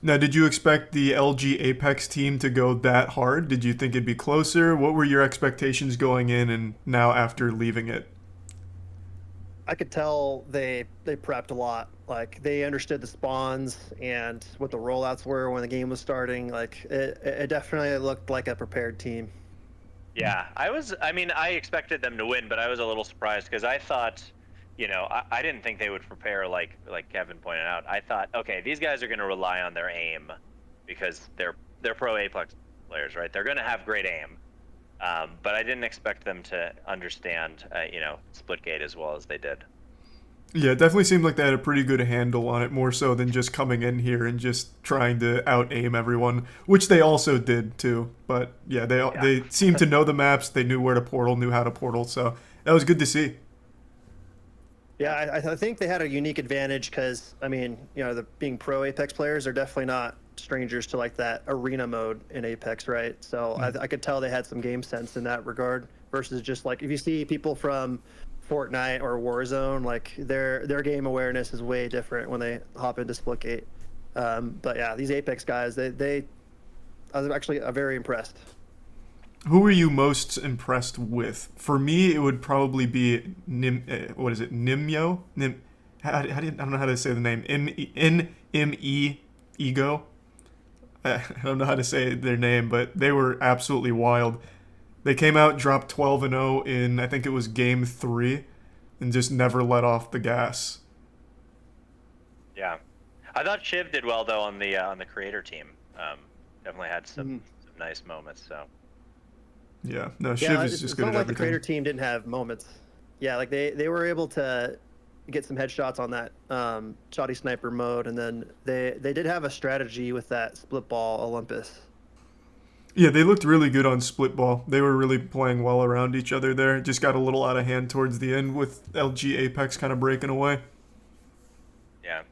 Now, did you expect the LG Apex team to go that hard? Did you think it'd be closer? What were your expectations going in and now after leaving it? I could tell they prepped a lot. Like, they understood the spawns and what the rollouts were when the game was starting. Like, it definitely looked like a prepared team. Yeah, I expected them to win, but I was a little surprised because I thought, I didn't think they would prepare like Kevin pointed out. I thought, okay, these guys are going to rely on their aim because they're pro Apex players, right? They're going to have great aim. But I didn't expect them to understand, Splitgate as well as they did. Yeah, it definitely seemed like they had a pretty good handle on it, more so than just coming in here and just trying to out-aim everyone, which they also did too. But yeah, they seemed to know the maps, they knew where to portal, knew how to portal, so that was good to see. Yeah, I think they had a unique advantage because, being pro Apex players, they're definitely not strangers to like that arena mode in Apex, right? So I could tell they had some game sense in that regard versus just like if you see people from Fortnite or Warzone, like their game awareness is way different when they hop into Splitgate. But yeah, these Apex guys, I was actually very impressed. Who were you most impressed with? For me, it would probably be Nimyo? I don't know how to say the name. NME Ego. I don't know how to say their name, but they were absolutely wild. They came out, dropped 12-0 in, I think it was game 3, and just never let off the gas. Yeah, I thought Shiv did well though on the creator team. Definitely had some nice moments. So. Yeah, no, Shiv is just good at everything. The creator team didn't have moments. Yeah, like they were able to get some headshots on that shoddy sniper mode, and then they did have a strategy with that split ball Olympus. Yeah, they looked really good on split ball. They were really playing well around each other there. Just got a little out of hand towards the end with LG Apex kind of breaking away. Yeah.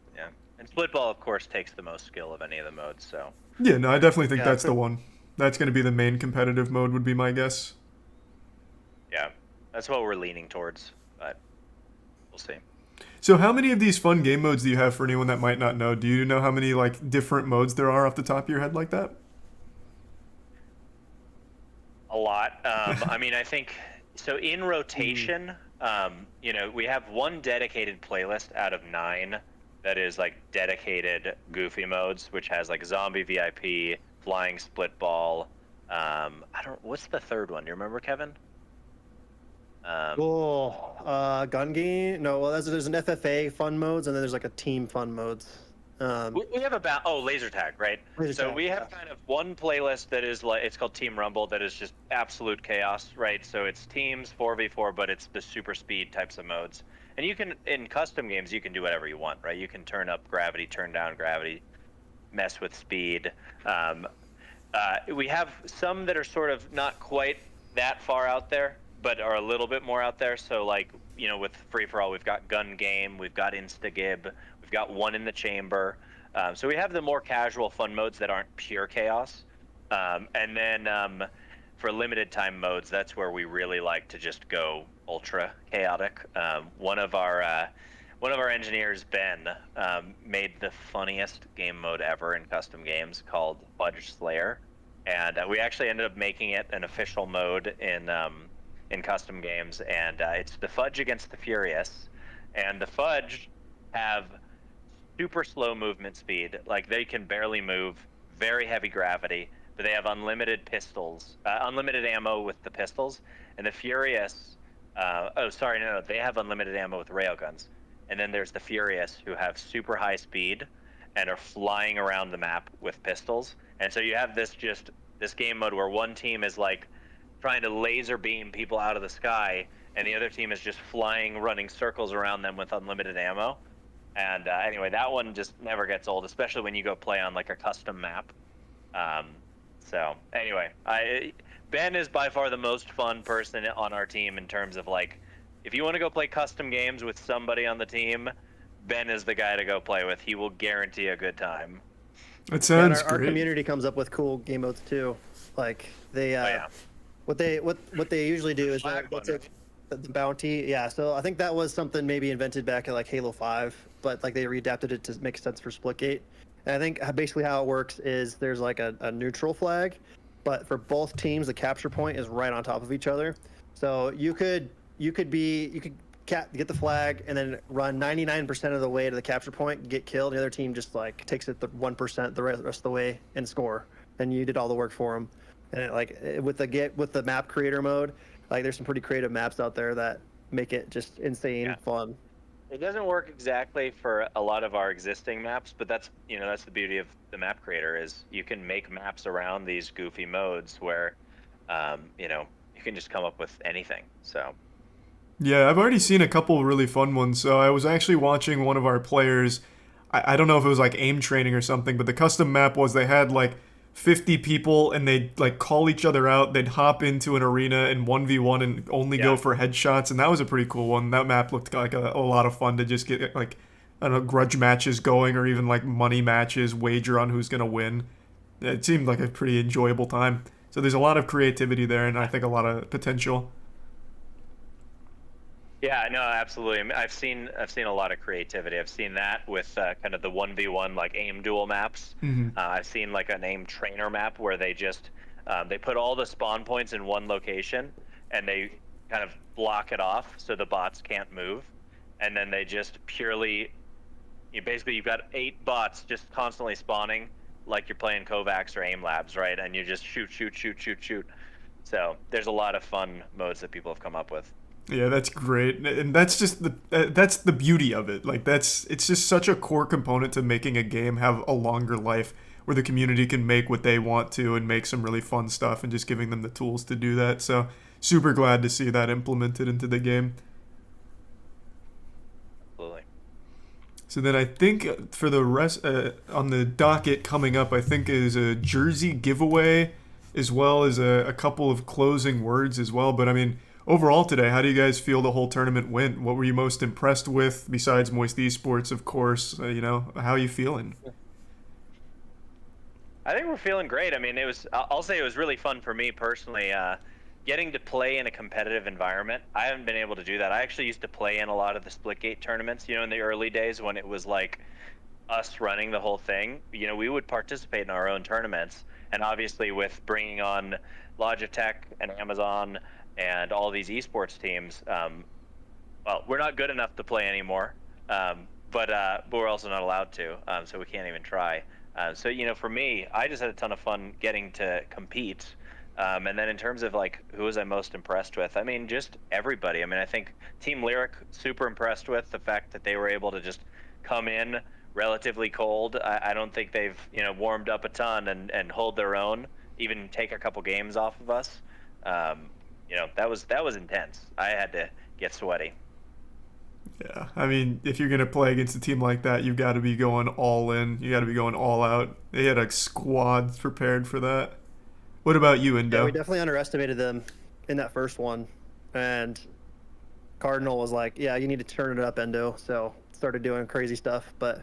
And split ball, of course, takes the most skill of any of the modes, so. Yeah, no, I definitely think that's the one. That's going to be the main competitive mode, would be my guess. Yeah, that's what we're leaning towards, but we'll see. So how many of these fun game modes do you have for anyone that might not know? Do you know how many different modes there are off the top of your head like that? A lot. I think, so in rotation, we have one dedicated playlist out of 9 that is dedicated goofy modes, which has zombie VIP, flying split ball. What's the third one? Do you remember, Kevin? Gun game? No, well, there's an FFA fun modes, and then there's a team fun modes. We have laser tag, right? We have kind of one playlist that is it's called Team Rumble, that is just absolute chaos, right? So it's teams 4v4, but it's the super speed types of modes. And you can, in custom games, you can do whatever you want, right? You can turn up gravity, turn down gravity, mess with speed. We have some that are sort of not quite that far out there, but are a little bit more out there. So with free for all, we've got gun game, we've got insta-gib, we've got one in the chamber. So we have the more casual fun modes that aren't pure chaos. And then for limited time modes, that's where we really like to just go ultra chaotic. One of our engineers, Ben, made the funniest game mode ever in custom games called Fudge Slayer, and we actually ended up making it an official mode in custom games, and it's the Fudge against the Furious, and the Fudge have super slow movement speed, like they can barely move, very heavy gravity, but they have unlimited pistols, unlimited ammo with the pistols, and the Furious, they have unlimited ammo with railguns. And then there's the Furious, who have super high speed and are flying around the map with pistols. And so you have this game mode where one team is like trying to laser beam people out of the sky, and the other team is just flying, running circles around them with unlimited ammo. And anyway, that one just never gets old, especially when you go play on like a custom map. So anyway, Ben is by far the most fun person on our team in terms of like, if you want to go play custom games with somebody on the team, Ben is the guy to go play with. He will guarantee a good time. That sounds great. Our community comes up with cool game modes too. Like they, what they usually do is they'll take the bounty. Yeah, so I think that was something maybe invented back in like Halo 5, but like they readapted it to make sense for Splitgate. And I think basically how it works is there's like a neutral flag, but for both teams the capture point is right on top of each other. So you could get the flag and then run 99% of the way to the capture point, get killed. The other team just like takes it the 1% the rest of the way and score. And you did all the work for them. And with the map creator mode, like there's some pretty creative maps out there that make it just insane fun. It doesn't work exactly for a lot of our existing maps, but that's the beauty of the map creator is you can make maps around these goofy modes where you can just come up with anything. So. Yeah, I've already seen a couple really fun ones. So I was actually watching one of our players. I don't know if it was like aim training or something, but the custom map was they had like 50 people and they'd like call each other out. They'd hop into an arena and 1v1 and only go for headshots. And that was a pretty cool one. That map looked like a lot of fun to just get like, I don't know, grudge matches going or even like money matches, wager on who's going to win. It seemed like a pretty enjoyable time. So there's a lot of creativity there and I think a lot of potential. Yeah, no, absolutely. I mean, I've seen a lot of creativity. I've seen that with kind of the 1v1 like aim duel maps. I've seen like an aim trainer map where they just they put all the spawn points in one location and they kind of block it off so the bots can't move, and then they just purely you've got 8 bots just constantly spawning like you're playing Kovacs or Aim Labs, right? And you just shoot. So there's a lot of fun modes that people have come up with. Yeah, that's great, and that's just that's the beauty of it. Like it's just such a core component to making a game have a longer life, where the community can make what they want to and make some really fun stuff, and just giving them the tools to do that. So super glad to see that implemented into the game. Absolutely. So then I think for the rest on the docket coming up, I think is a jersey giveaway, as well as a couple of closing words as well. But I mean, overall today, how do you guys feel the whole tournament went? What were you most impressed with, besides Moist Esports, of course? How are you feeling? I think we're feeling great. I mean, I'll say it was really fun for me personally, getting to play in a competitive environment. I haven't been able to do that. I actually used to play in a lot of the Splitgate tournaments, in the early days when it was like us running the whole thing. We would participate in our own tournaments, and obviously with bringing on Logitech and Amazon and all these esports teams, we're not good enough to play anymore, but we're also not allowed to, so we can't even try. So for me, I just had a ton of fun getting to compete, and then in terms of like who was I most impressed with, I mean just everybody. I mean, I think Team Lyric, super impressed with the fact that they were able to just come in relatively cold. I don't think they've warmed up a ton and hold their own, even take a couple games off of us. That was intense. I had to get sweaty. Yeah, I mean, if you're gonna play against a team like that, you've got to be going all in. You got to be going all out. They had a squad prepared for that. What about you, Indo? Yeah, we definitely underestimated them in that first one, and Cardinal was like, yeah, you need to turn it up, Endo. So started doing crazy stuff, but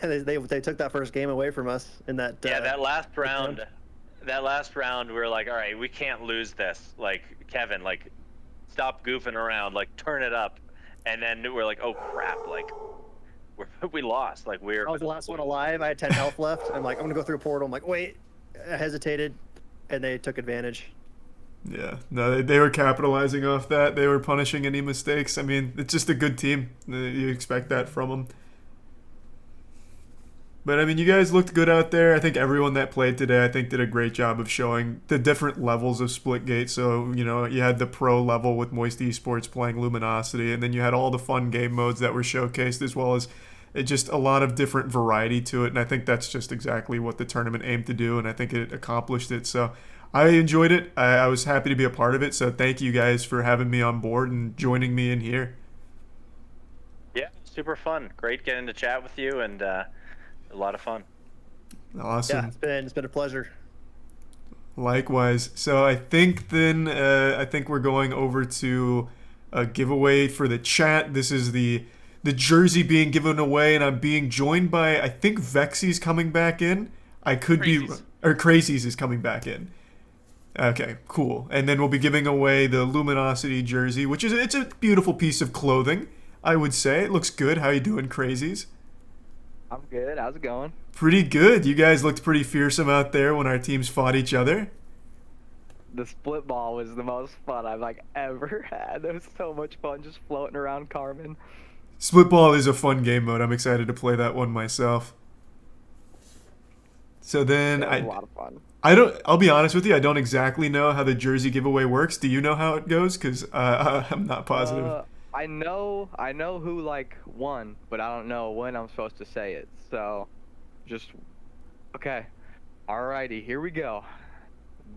they took that first game away from us in that. Yeah, that last round. That last round, we were like, all right, we can't lose this. Like, Kevin, like, stop goofing around, like, turn it up. And then we're like, oh crap, like, we lost. Like, I was the last one alive. I had 10 health left. I'm like, I'm gonna go through a portal. I'm like, wait, I hesitated, and they took advantage. Yeah, no, they were capitalizing off that. They were punishing any mistakes. I mean, it's just a good team. You expect that from them. But, I mean, you guys looked good out there. I think everyone that played today, I think, did a great job of showing the different levels of Splitgate. So, you know, you had the pro level with Moist Esports playing Luminosity, and then you had all the fun game modes that were showcased, as well as just a lot of different variety to it. And I think that's just exactly what the tournament aimed to do, and I think it accomplished it. So I enjoyed it. I was happy to be a part of it. So thank you guys for having me on board and joining me in here. Yeah, super fun. Great getting to chat with you, and a lot of fun. Awesome. Yeah, it's been a pleasure. Likewise. So I think then we're going over to a giveaway for the chat. This is the jersey being given away, and I'm being joined by, I think Vexy's coming back in. I could Crazies. Crazies is coming back in. Okay, cool. And then we'll be giving away the Luminosity jersey, which is it's a beautiful piece of clothing, I would say. It looks good. How you doing, Crazies? I'm good. How's it going? Pretty good. You guys looked pretty fearsome out there when our teams fought each other. The split ball was the most fun I've ever had. It was so much fun just floating around Carmen. Split ball is a fun game mode. I'm excited to play that one myself. So then It was a lot of fun. I'll be honest with you, I don't exactly know how the jersey giveaway works. Do you know how it goes? Because I'm not positive. I know who won, but I don't know when I'm supposed to say it. So, okay. Alrighty, here we go.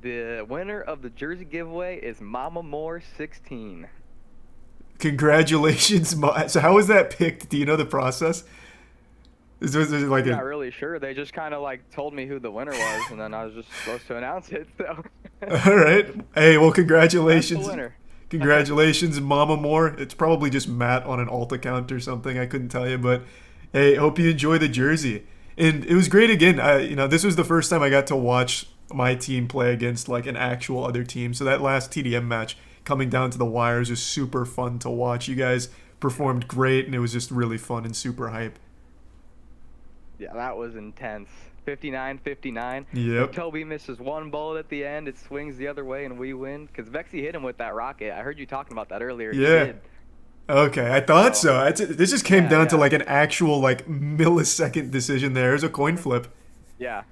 The winner of the jersey giveaway is Mama Moore 16. Congratulations. So how was that picked? Do you know the process? I'm not really sure. They just kind of told me who the winner was, and then I was just supposed to announce it. So. All right. Hey, well, congratulations. That's the winner. Congratulations, Mama Moore. It's probably just Matt on an alt account or something. I couldn't tell you, but hey, hope you enjoy the jersey. And it was great again. This was the first time I got to watch my team play against an actual other team. So that last TDM match coming down to the wires was super fun to watch. You guys performed great, and it was just really fun and super hype. Yeah, that was intense. 59-59. Yep. If Toby misses one bullet at the end, it swings the other way, and we win. Because Vexy hit him with that rocket. I heard you talking about that earlier. Yeah. He did. Okay, I thought so. This just came down to an actual millisecond decision there. It was a coin flip. Yeah.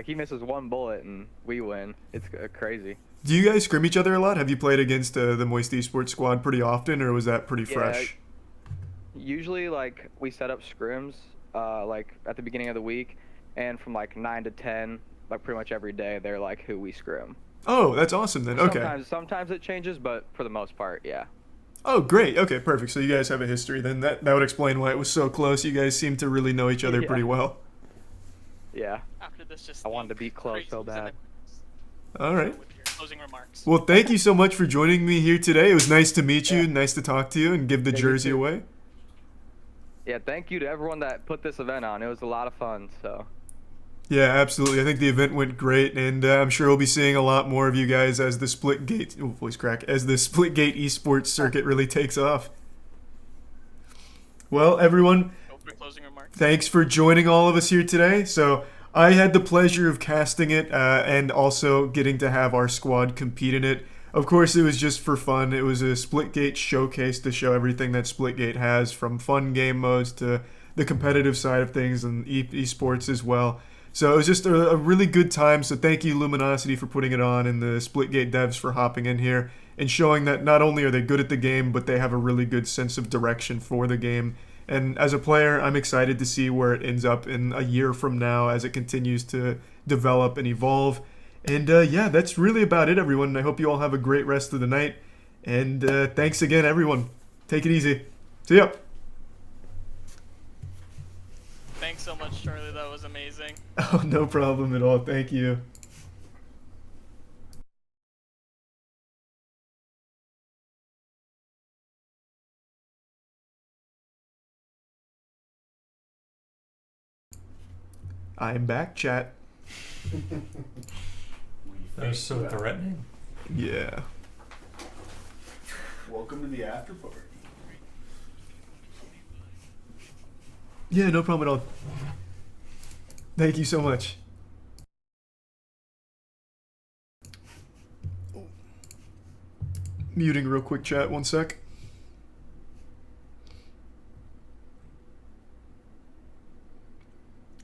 He misses one bullet, and we win. It's crazy. Do you guys scrim each other a lot? Have you played against the Moist Esports squad pretty often, or was that pretty fresh? Usually, we set up scrims, at the beginning of the week, and from 9 to 10, pretty much every day, they're who we scrim. Oh, that's awesome then. Okay. Sometimes it changes, but for the most part, yeah. Oh, great. Okay, perfect. So you guys have a history then. That would explain why it was so close. You guys seem to really know each other pretty well. Yeah. After this, I wanted to be close so bad. All right. With your closing remarks. Well, thank you so much for joining me here today. It was nice to meet you, nice to talk to you, and give the jersey away. Yeah, thank you to everyone that put this event on. It was a lot of fun, so. Yeah, absolutely. I think the event went great, and I'm sure we'll be seeing a lot more of you guys as the Splitgate esports circuit really takes off. Well, everyone, thanks for joining all of us here today. So I had the pleasure of casting it and also getting to have our squad compete in it. Of course, it was just for fun. It was a Splitgate showcase to show everything that Splitgate has, from fun game modes to the competitive side of things and esports as well. So it was just a really good time. So thank you, Luminosity, for putting it on, and the Splitgate devs for hopping in here and showing that not only are they good at the game, but they have a really good sense of direction for the game. And as a player, I'm excited to see where it ends up in a year from now as it continues to develop and evolve. And yeah, that's really about it, everyone. I hope you all have a great rest of the night. And thanks again, everyone. Take it easy. See ya. Thanks so much, Charlie. That was amazing. Oh, no problem at all. Thank you. I'm back, chat. That was so threatening. Yeah. Welcome to the after party. Yeah, no problem at all. Thank you so much. Muting real quick, chat. 1 sec.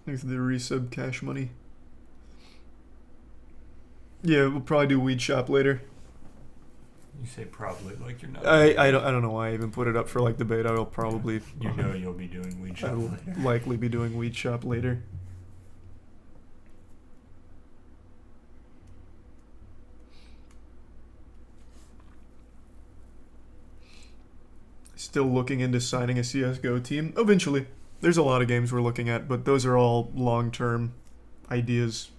Thanks for the resub cash money. Yeah, we'll probably do Weed Shop later. You say probably like you're not. I don't know why I even put it up for like debate. I'll probably. You know you'll be doing Weed Shop I will later. likely be doing Weed Shop later. Still looking into signing a CSGO team. Eventually. There's a lot of games we're looking at, but those are all long-term ideas.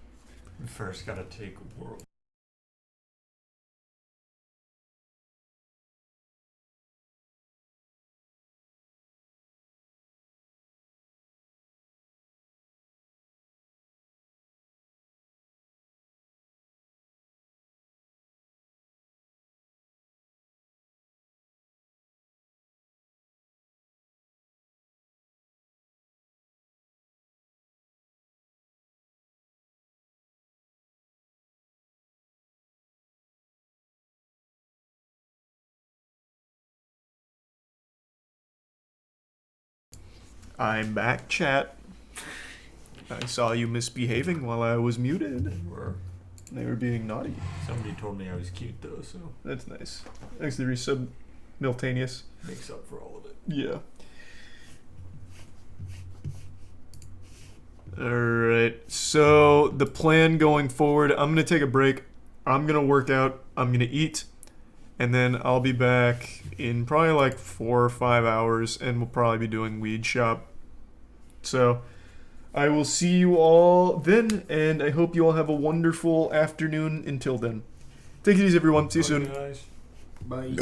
We first gotta take World. I'm back, chat. I saw you misbehaving while I was muted. They were being naughty. Somebody told me I was cute though, so that's nice. Thanks to the resub, Miltanius. Makes up for all of it. Yeah. Alright, so the plan going forward, I'm going to take a break. I'm going to work out. I'm going to eat. And then I'll be back in probably like 4 or 5 hours, and we'll probably be doing Weed Shop. So I will see you all then, and I hope you all have a wonderful afternoon until then. Take it easy, everyone. See you soon. Guys. Bye.